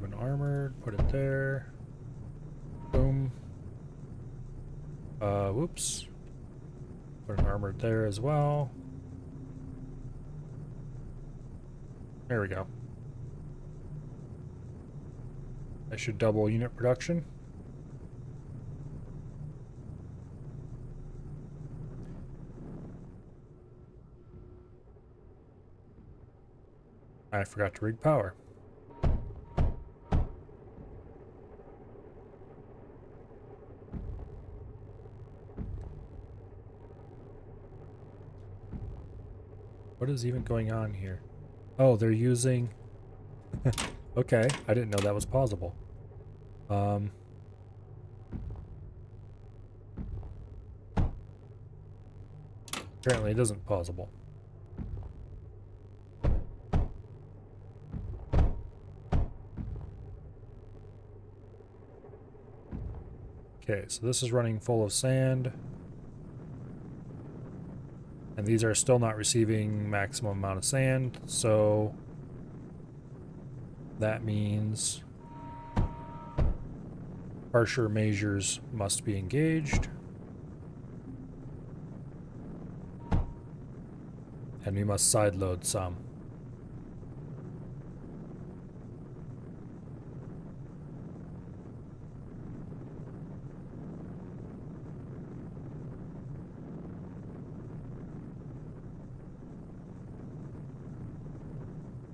A: When armored, put it there. Boom. Whoops. Put an armored there as well. There we go. I should double unit production. I forgot to rig power. What is even going on here? Oh, they're using... Okay, I didn't know that was possible. Apparently it isn't possible. Okay, so this is running full of sand. And these are still not receiving maximum amount of sand, so that means harsher measures must be engaged. And we must sideload some.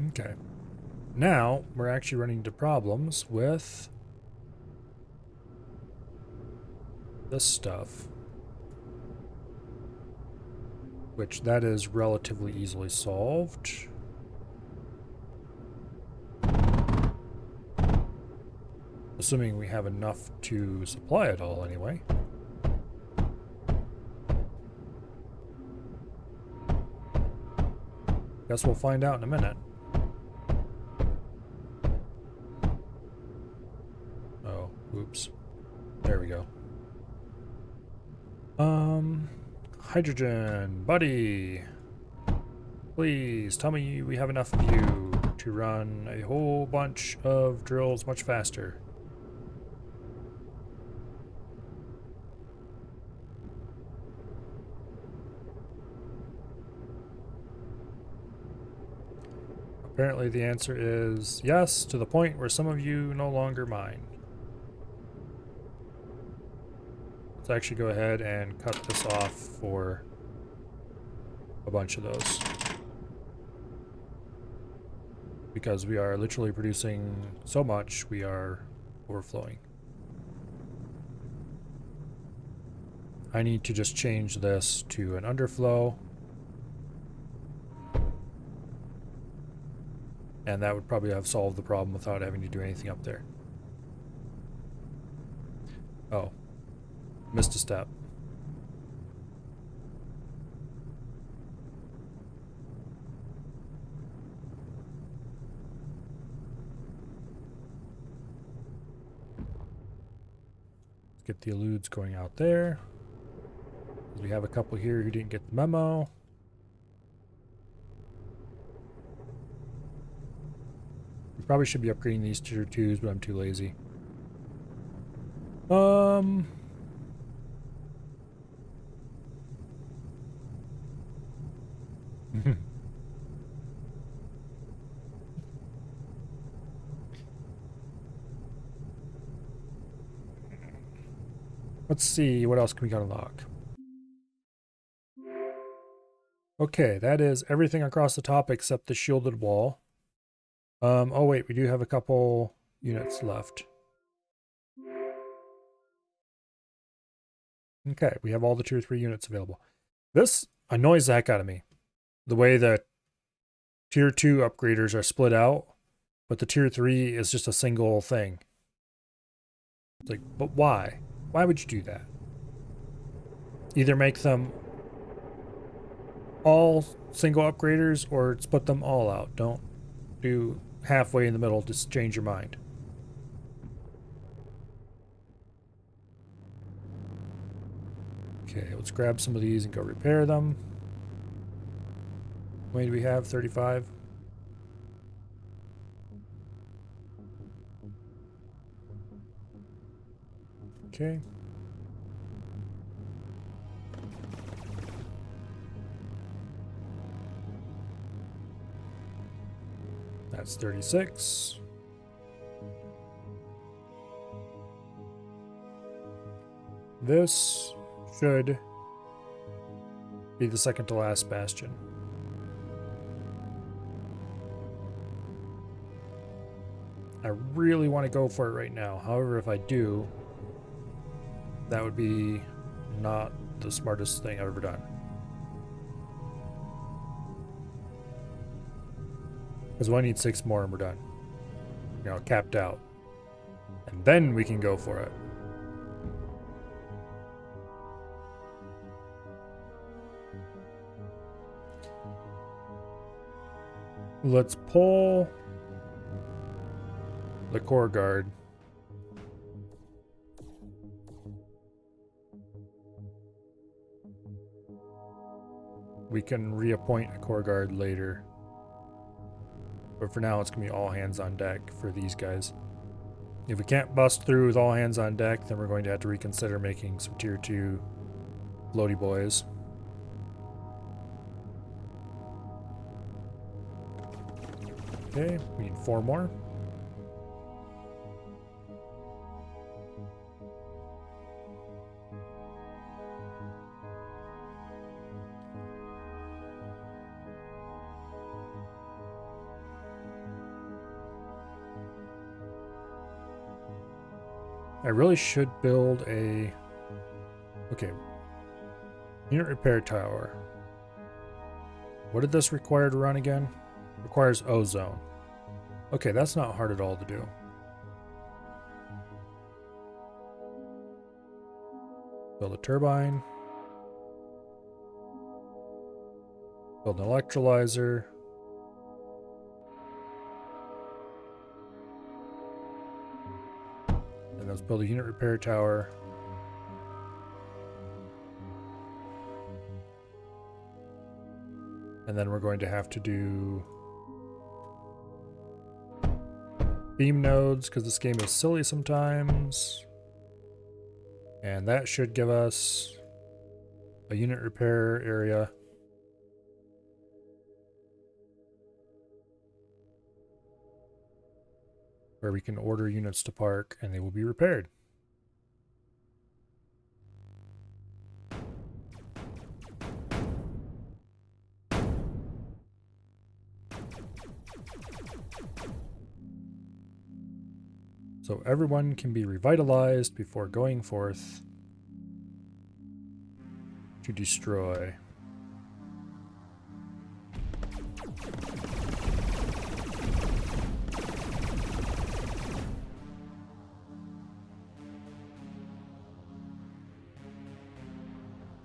A: Okay. Now, we're actually running into problems with this stuff. Which that is relatively easily solved. Assuming we have enough to supply it all anyway. Guess we'll find out in a minute. Oh, oops. There we go. Hydrogen, buddy. Please tell me we have enough of you to run a whole bunch of drills much faster. Apparently the answer is yes, to the point where some of you no longer mind. Let's actually go ahead and cut this off for a bunch of those. Because we are literally producing so much, we are overflowing. I need to just change this to an underflow. And that would probably have solved the problem without having to do anything up there. Oh. Missed a step. Let's get the eludes going out there. We have a couple here who didn't get the memo. We probably should be upgrading these tier 2s, but I'm too lazy. Let's see, what else can we unlock? Okay, that is everything across the top except the shielded wall. Oh wait, we do have a couple units left. Okay, we have all the tier 3 units available. This annoys the heck out of me. The way that tier 2 upgraders are split out, but the tier 3 is just a single thing. It's like, but why? Why would you do that? Either make them all single upgraders or split them all out. Don't do halfway in the middle, just change your mind. Okay, let's grab some of these and go repair them. How many do we have? 35? Okay. That's 36. This should be the second to last bastion. I really want to go for it right now. However, if I do, that would be not the smartest thing I've ever done. Because I need 6 more and we're done. You know, capped out. And then we can go for it. Let's pull the core guard. We can reappoint a core guard later. But for now, it's going to be all hands on deck for these guys. If we can't bust through with all hands on deck, then we're going to have to reconsider making some tier 2 floaty boys. Okay, we need 4 more. I really should build a... Okay. Unit repair tower. What did this require to run again? Requires ozone. Okay, that's not hard at all to do. Build a turbine. Build an electrolyzer. And let's build a unit repair tower. And then we're going to have to do beam nodes because this game is silly sometimes. And that should give us a unit repair area. Where we can order units to park and they will be repaired. So everyone can be revitalized before going forth to destroy.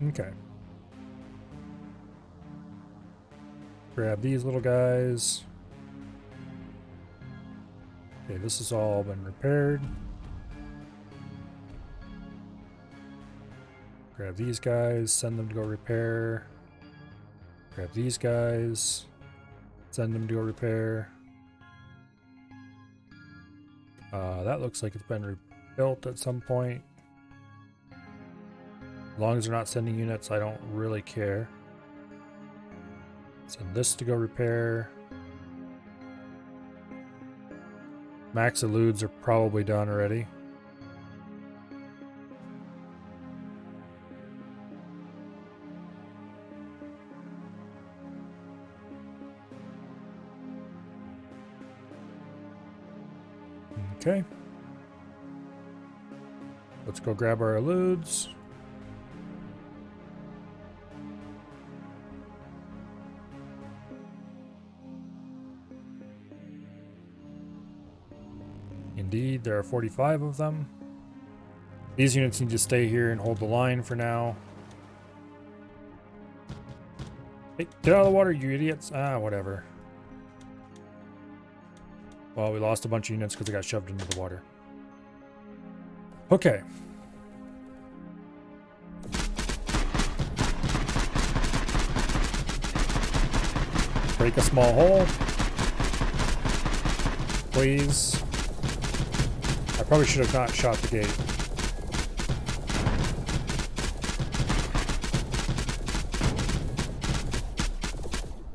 A: Okay. Grab these little guys. Okay, this has all been repaired. Grab these guys, send them to go repair. Grab these guys, send them to go repair. That looks like it's been rebuilt at some point. As long as they're not sending units, I don't really care. Send this to go repair. Max eludes are probably done already. Okay. Let's go grab our eludes. Indeed, there are 45 of them. These units need to stay here and hold the line for now. Hey, get out of the water, you idiots. Ah, whatever. Well, we lost a bunch of units because they got shoved into the water. Okay. Break a small hole. Please. I probably should have not shot the gate.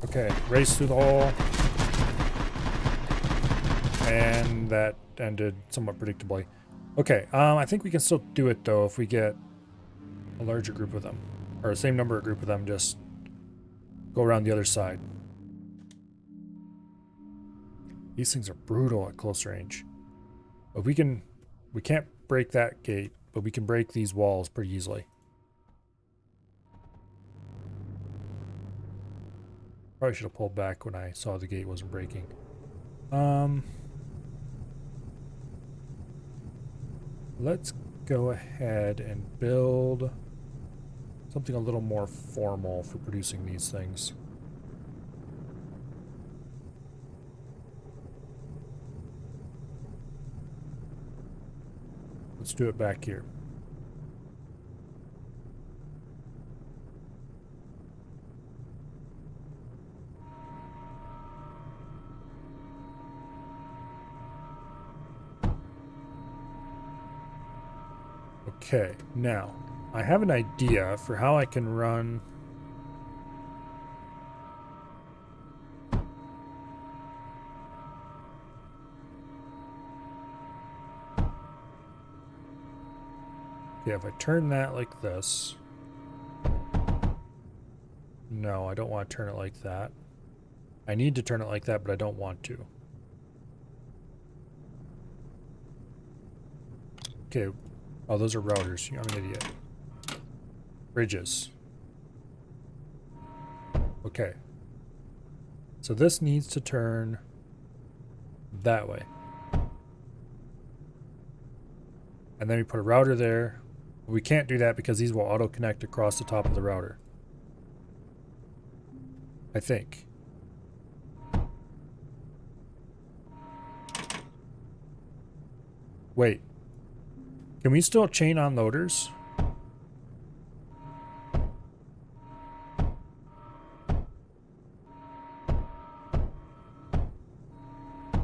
A: Okay, race through the hole. And that ended somewhat predictably. Okay, I think we can still do it though if we get a larger group of them. Or the same number of group of them, just go around the other side. These things are brutal at close range. But we can't break that gate, but we can break these walls pretty easily. Probably should have pulled back when I saw the gate wasn't breaking. Let's go ahead and build something a little more formal for producing these things. Let's do it back here. Okay, now I have an idea for how I can run okay, if I turn that like this. No, I don't want to turn it like that. I need to turn it like that, but I don't want to. Okay. Oh, those are routers. I'm an idiot. Bridges. Okay. So this needs to turn that way. And then we put a router there. We can't do that because these will auto-connect across the top of the router. I think. Wait. Can we still chain on loaders?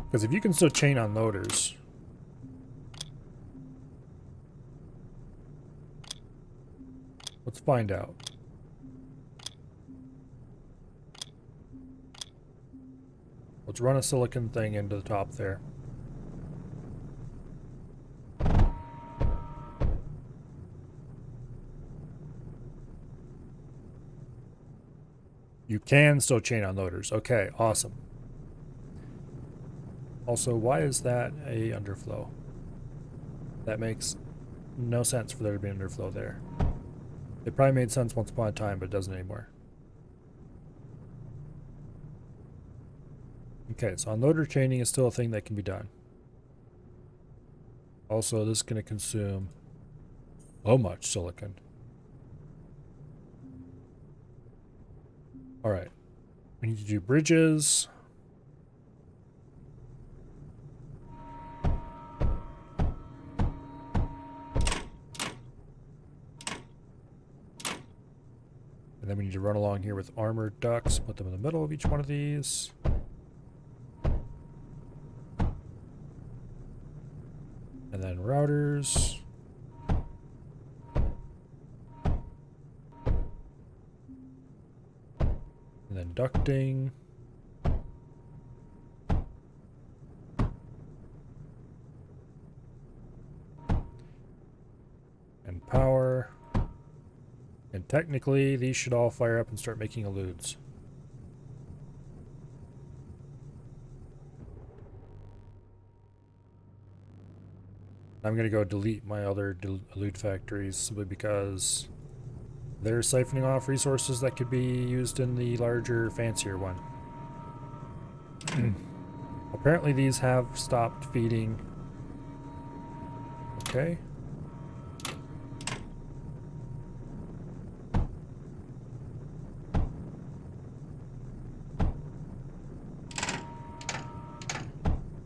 A: Because if you can still chain on loaders... Let's find out. Let's run a silicon thing into the top there. You can still chain on loaders. Okay, awesome. Also, why is that a underflow? That makes no sense for there to be an underflow there. It probably made sense once upon a time, but it doesn't anymore. Okay, so unloader chaining is still a thing that can be done. Also, this is going to consume so much silicon. All right. We need to do bridges. And then we need to run along here with armored ducts, put them in the middle of each one of these. And then routers. And then ducting. And power. And technically, these should all fire up and start making eludes. I'm going to go delete my other elude factories simply because they're siphoning off resources that could be used in the larger, fancier one. Apparently these have stopped feeding. Okay.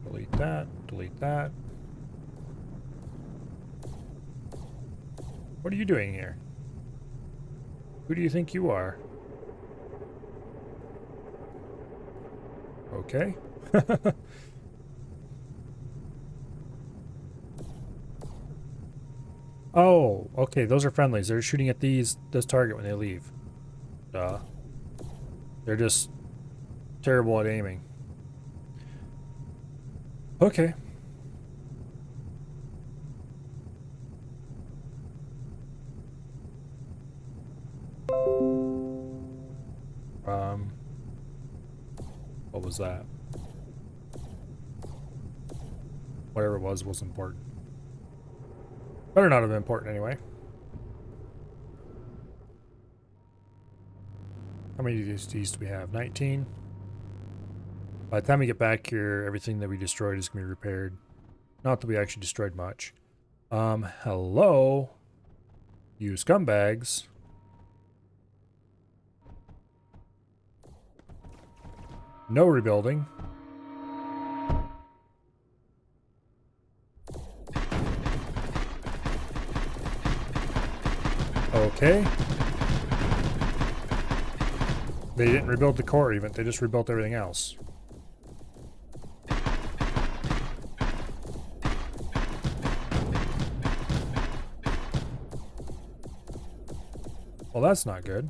A: Delete that, delete that. What are you doing here? Who do you think you are? Okay. Oh, okay, those are friendlies. They're shooting at this target when they leave. Duh. They're just terrible at aiming. Okay. What was that? Whatever it was important. Better not have been important anyway. How many of these do we have? 19? By the time we get back here, everything that we destroyed is going to be repaired. Not that we actually destroyed much. Hello? You scumbags. No rebuilding. Okay. They didn't rebuild the core even, they just rebuilt everything else. Well, that's not good.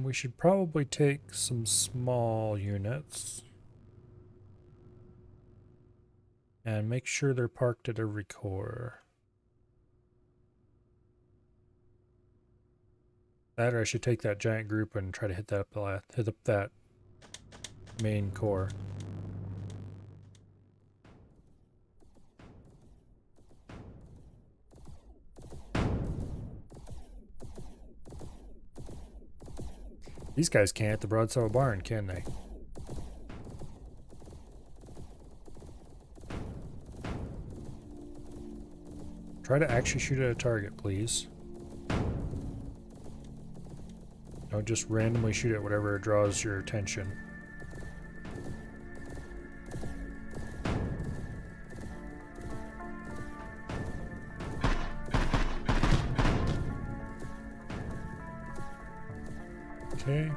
A: We should probably take some small units and make sure they're parked at every core. That, or I should take that giant group and try to hit that up that main core. These guys can't hit the broadside of a barn, can they? Try to actually shoot at a target, please. Don't just randomly shoot at whatever draws your attention. Okay.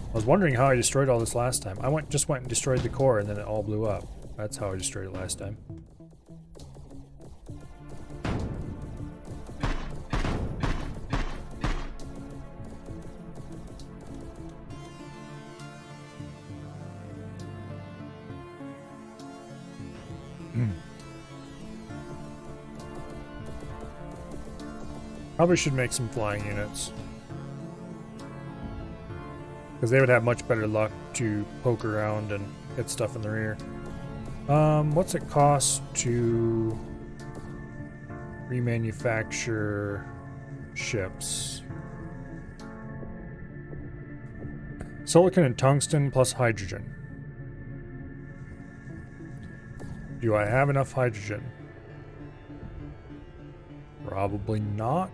A: I was wondering how I destroyed all this last time. I just went and destroyed the core and then it all blew up. That's how I destroyed it last time. Probably should make some flying units, because they would have much better luck to poke around and hit stuff in the rear. What's it cost to remanufacture ships? Silicon and tungsten plus hydrogen. Do I have enough hydrogen? Probably not.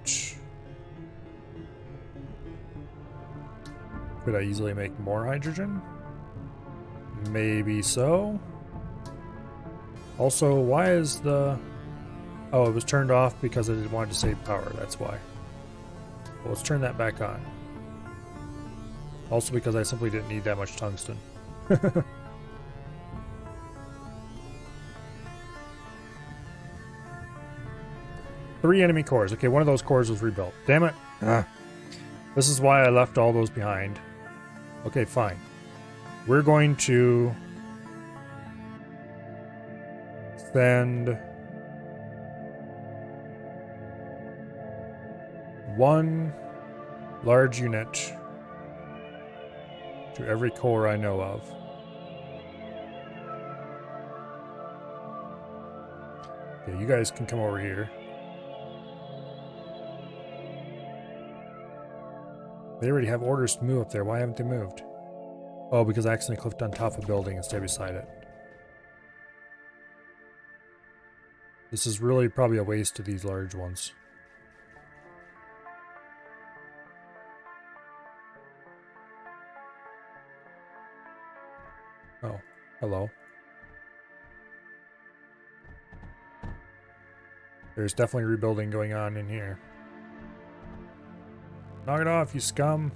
A: Could I easily make more hydrogen? Maybe so. Also, why is the... Oh, it was turned off because I didn't want to save power. That's why. Well, let's turn that back on. Also because I simply didn't need that much tungsten. 3 enemy cores. Okay, one of those cores was rebuilt. Damn it. This is why I left all those behind. Okay, fine. We're going to send 1 large unit to every core I know of. Okay, you guys can come over here. They already have orders to move up there. Why haven't they moved? Oh, because I accidentally clicked on top of a building and stayed beside it. This is really probably a waste of these large ones. Oh, hello. There's definitely rebuilding going on in here. Knock it off, you scum.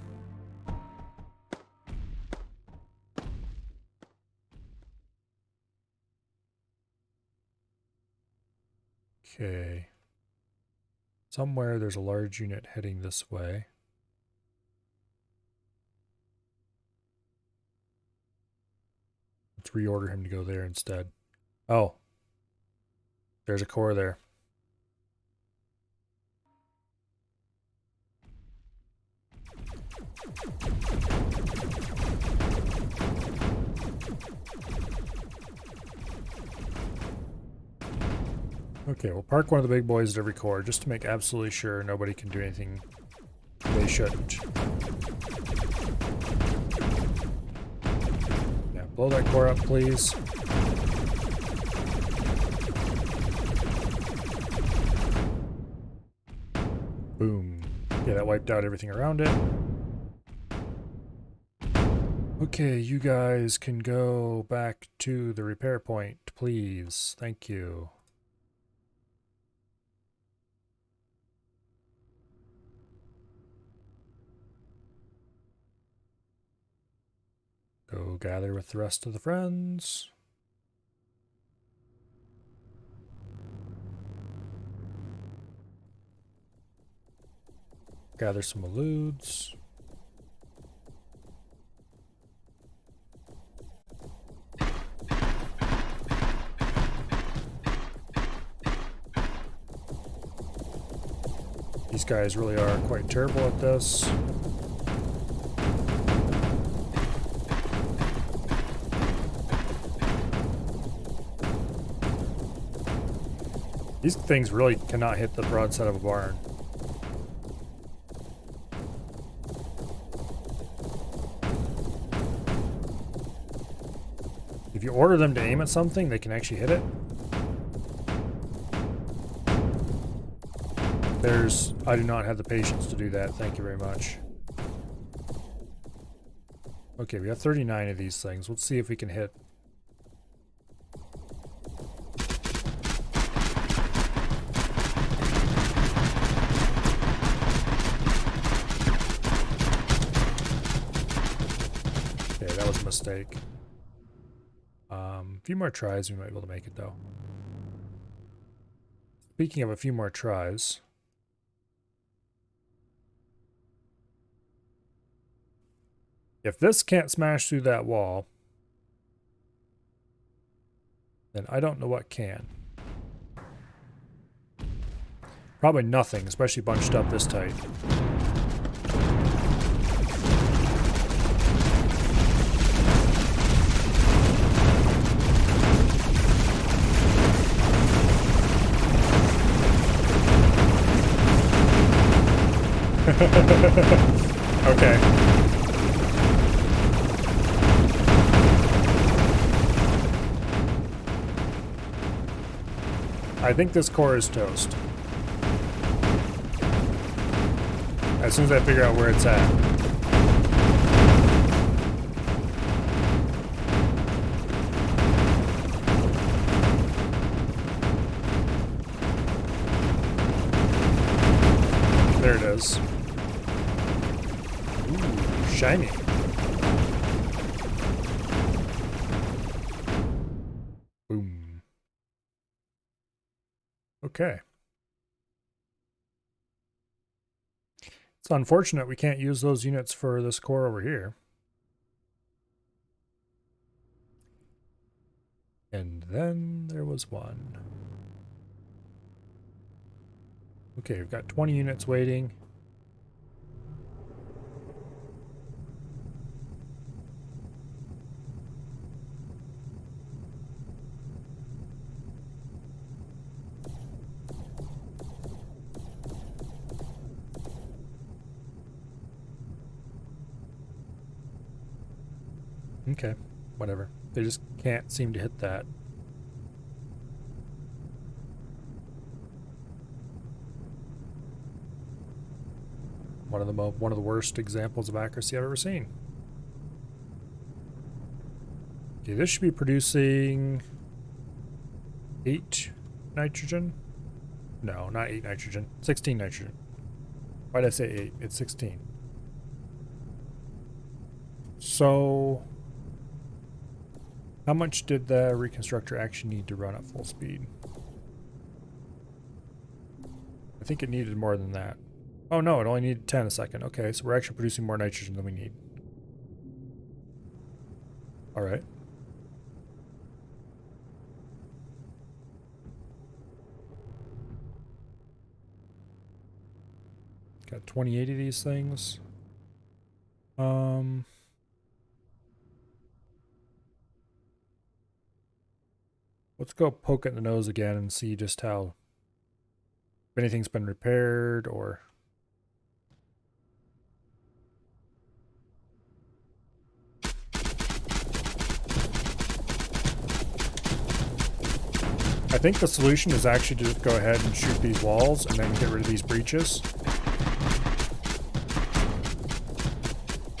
A: Okay. Somewhere there's a large unit heading this way. Let's reorder him to go there instead. Oh. There's a core there. Okay, we'll park one of the big boys at every core just to make absolutely sure nobody can do anything they shouldn't. Yeah, blow that core up, please. Boom. Yeah, that wiped out everything around it. Okay, you guys can go back to the repair point, please. Thank you. Go gather with the rest of the friends. Gather some eludes. These guys really are quite terrible at this. These things really cannot hit the broadside of a barn. If you order them to aim at something, they can actually hit it. I do not have the patience to do that. Thank you very much. Okay, we have 39 of these things. Let's see if we can hit. Okay, that was a mistake. A few more tries, we might be able to make it though. Speaking of a few more tries. If this can't smash through that wall, then I don't know what can. Probably nothing, especially bunched up this tight. Okay. I think this core is toast. As soon as I figure out where it's at. There it is. Ooh, shiny. Boom. Okay. It's unfortunate we can't use those units for this core over here. And then there was one. Okay, we've got 20 units waiting. Okay, whatever. They just can't seem to hit that. One of the worst examples of accuracy I've ever seen. Okay, this should be producing 8 nitrogen. No, not 8 nitrogen. 16 nitrogen. Why did I say 8? It's 16. So, how much did the reconstructor actually need to run at full speed? I think it needed more than that. Oh no, it only needed 10 a second. Okay, so we're actually producing more nitrogen than we need. Alright. Got 28 of these things. Let's go poke it in the nose again and see just how, if anything's been repaired or... I think the solution is actually to just go ahead and shoot these walls and then get rid of these breaches.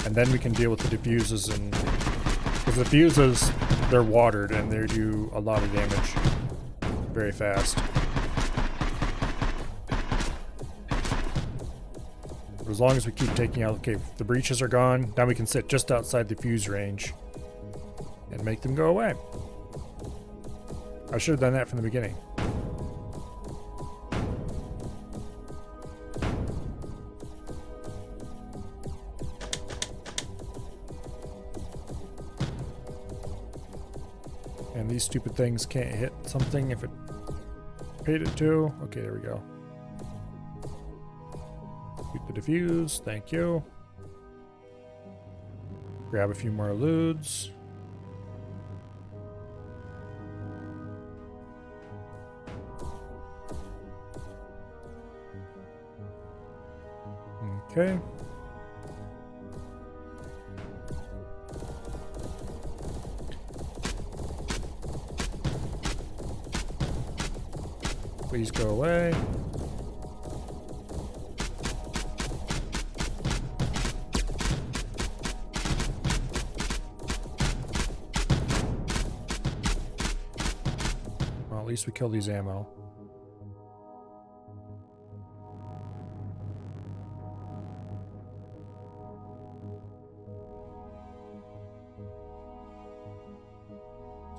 A: And then we can deal with the diffuses and... Because the diffuses, they're watered and they do a lot of damage very fast. But as long as we keep taking out... Okay, the breaches are gone. Now we can sit just outside the fuse range and make them go away. I should have done that from the beginning. And these stupid things can't hit something if it paid it to. Okay, there we go. Shoot the diffuse, thank you. Grab a few more eludes. Okay. Please go away. Well, at least we killed these ammo.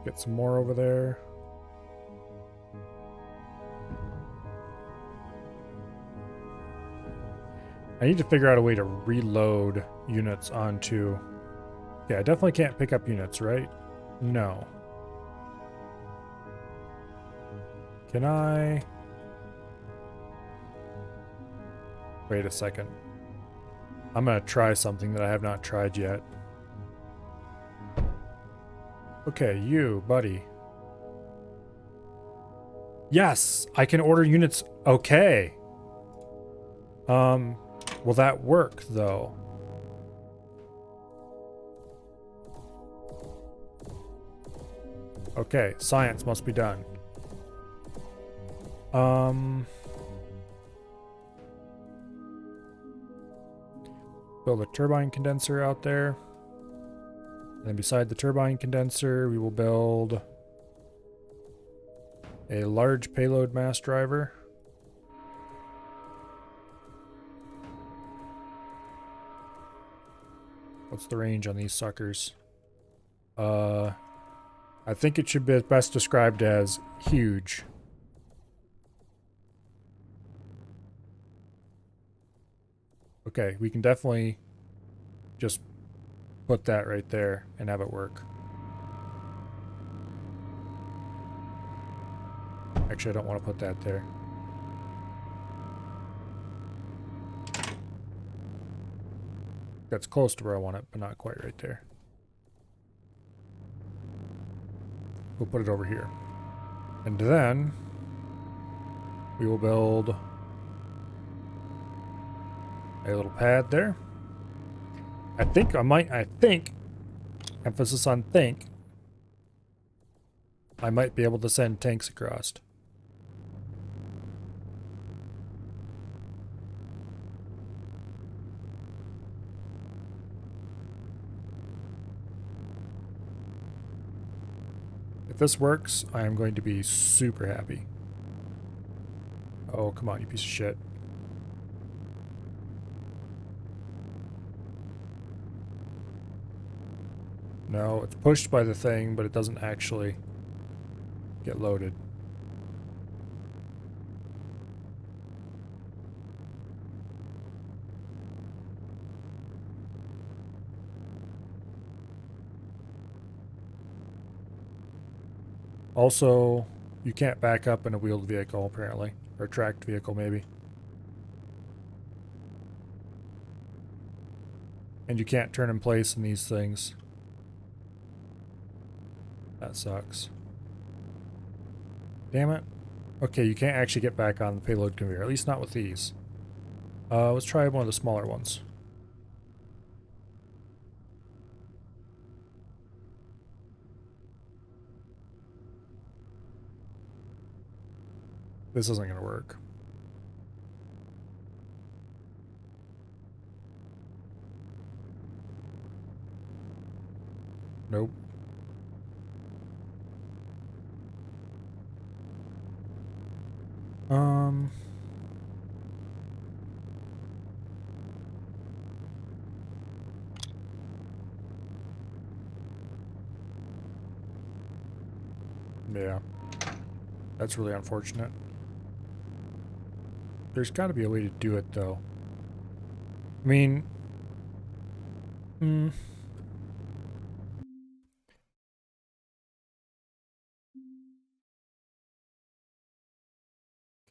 A: Get some more over there. I need to figure out a way to reload units onto... Yeah, I definitely can't pick up units, right? No. Can I... Wait a second. I'm gonna try something that I have not tried yet. Okay, you, buddy. Yes, I can order units. Okay. Will that work though? Okay, science must be done. Build a turbine condenser out there. And then beside the turbine condenser, we will build a large payload mass driver. What's the range on these suckers? I think it should be best described as huge. Okay, we can definitely just put that right there and have it work. Actually, I don't want to put that there. That's close to where I want it, but not quite right there. We'll put it over here. And then we will build a little pad there. I think, emphasis on think, I might be able to send tanks across. If this works, I am going to be super happy. Oh, come on, you piece of shit. No, it's pushed by the thing, but it doesn't actually get loaded. Also, you can't back up in a wheeled vehicle, apparently. Or a tracked vehicle, maybe. And you can't turn in place in these things. That sucks. Damn it. Okay, you can't actually get back on the payload conveyor, at least not with these. Let's try one of the smaller ones. This isn't going to work. Nope. Yeah. That's really unfortunate. There's got to be a way to do it, though. I mean...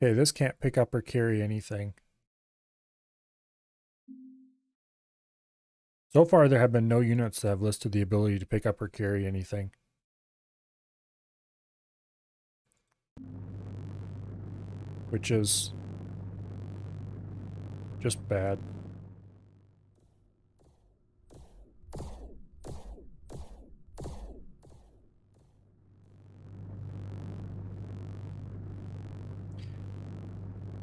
A: Okay, this can't pick up or carry anything. So far, there have been no units that have listed the ability to pick up or carry anything. Which is just bad.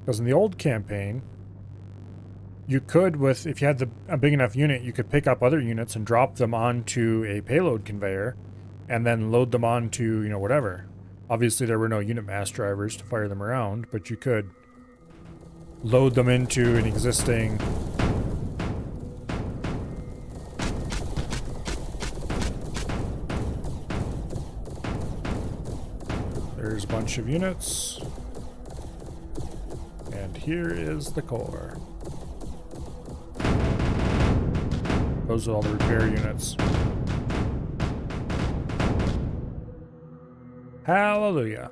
A: Because in the old campaign, you could, if you had a big enough unit, you could pick up other units and drop them onto a payload conveyor and then load them onto, you know, whatever. Obviously, there were no unit mass drivers to fire them around, but you could load them into an existing... There's a bunch of units. And here is the core. Those are all the repair units. Hallelujah.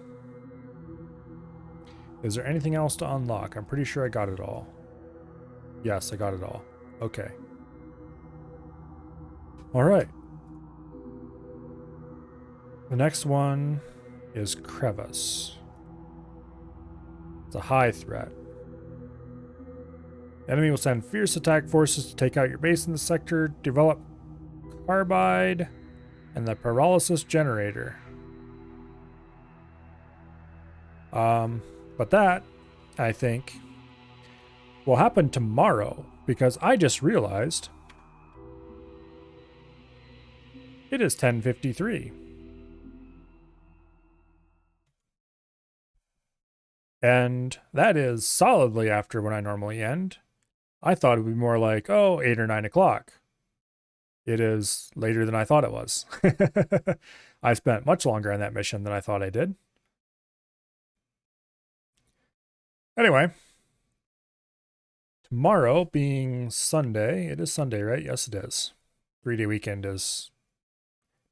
A: Is there anything else to unlock? I'm pretty sure I got it all. Yes, I got it all. Okay. Alright. The next one is Crevice. It's a high threat. The enemy will send fierce attack forces to take out your base in the sector, develop Carbide, and the Pyrolysis Generator. But that, I think, will happen tomorrow because I just realized it is 10:53. And that is solidly after when I normally end. I thought it would be more like, 8 or 9 o'clock. It is later than I thought it was. I spent much longer on that mission than I thought I did. Anyway, tomorrow being Sunday, it is Sunday, right? Yes, it is. 3-day weekend is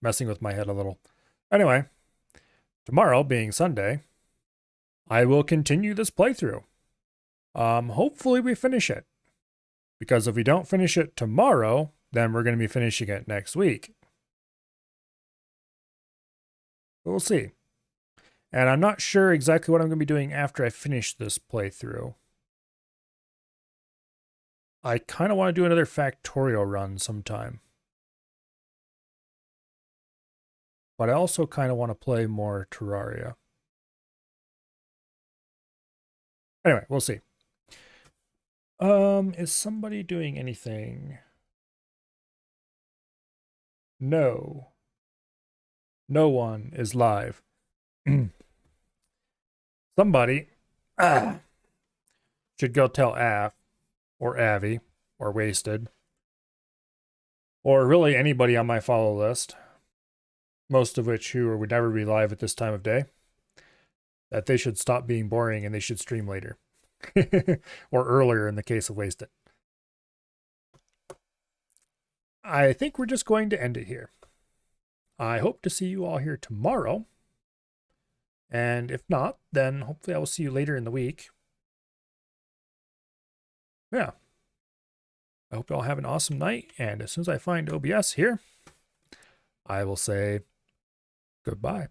A: messing with my head a little. Anyway, tomorrow being Sunday, I will continue this playthrough. Hopefully we finish it. Because if we don't finish it tomorrow, then we're going to be finishing it next week. But we'll see. And I'm not sure exactly what I'm going to be doing after I finish this playthrough. I kind of want to do another Factorio run sometime. But I also kind of want to play more Terraria. Anyway, we'll see. Is somebody doing anything? No. No one is live. Somebody should go tell Av or Avi or Wasted or really anybody on my follow list, most of which who would never be live at this time of day, that they should stop being boring and they should stream later. Or earlier in the case of Wasted. I think we're just going to end it here. I hope to see you all here tomorrow. And if not, then hopefully I will see you later in the week. Yeah. I hope you all have an awesome night. And as soon as I find OBS here, I will say goodbye.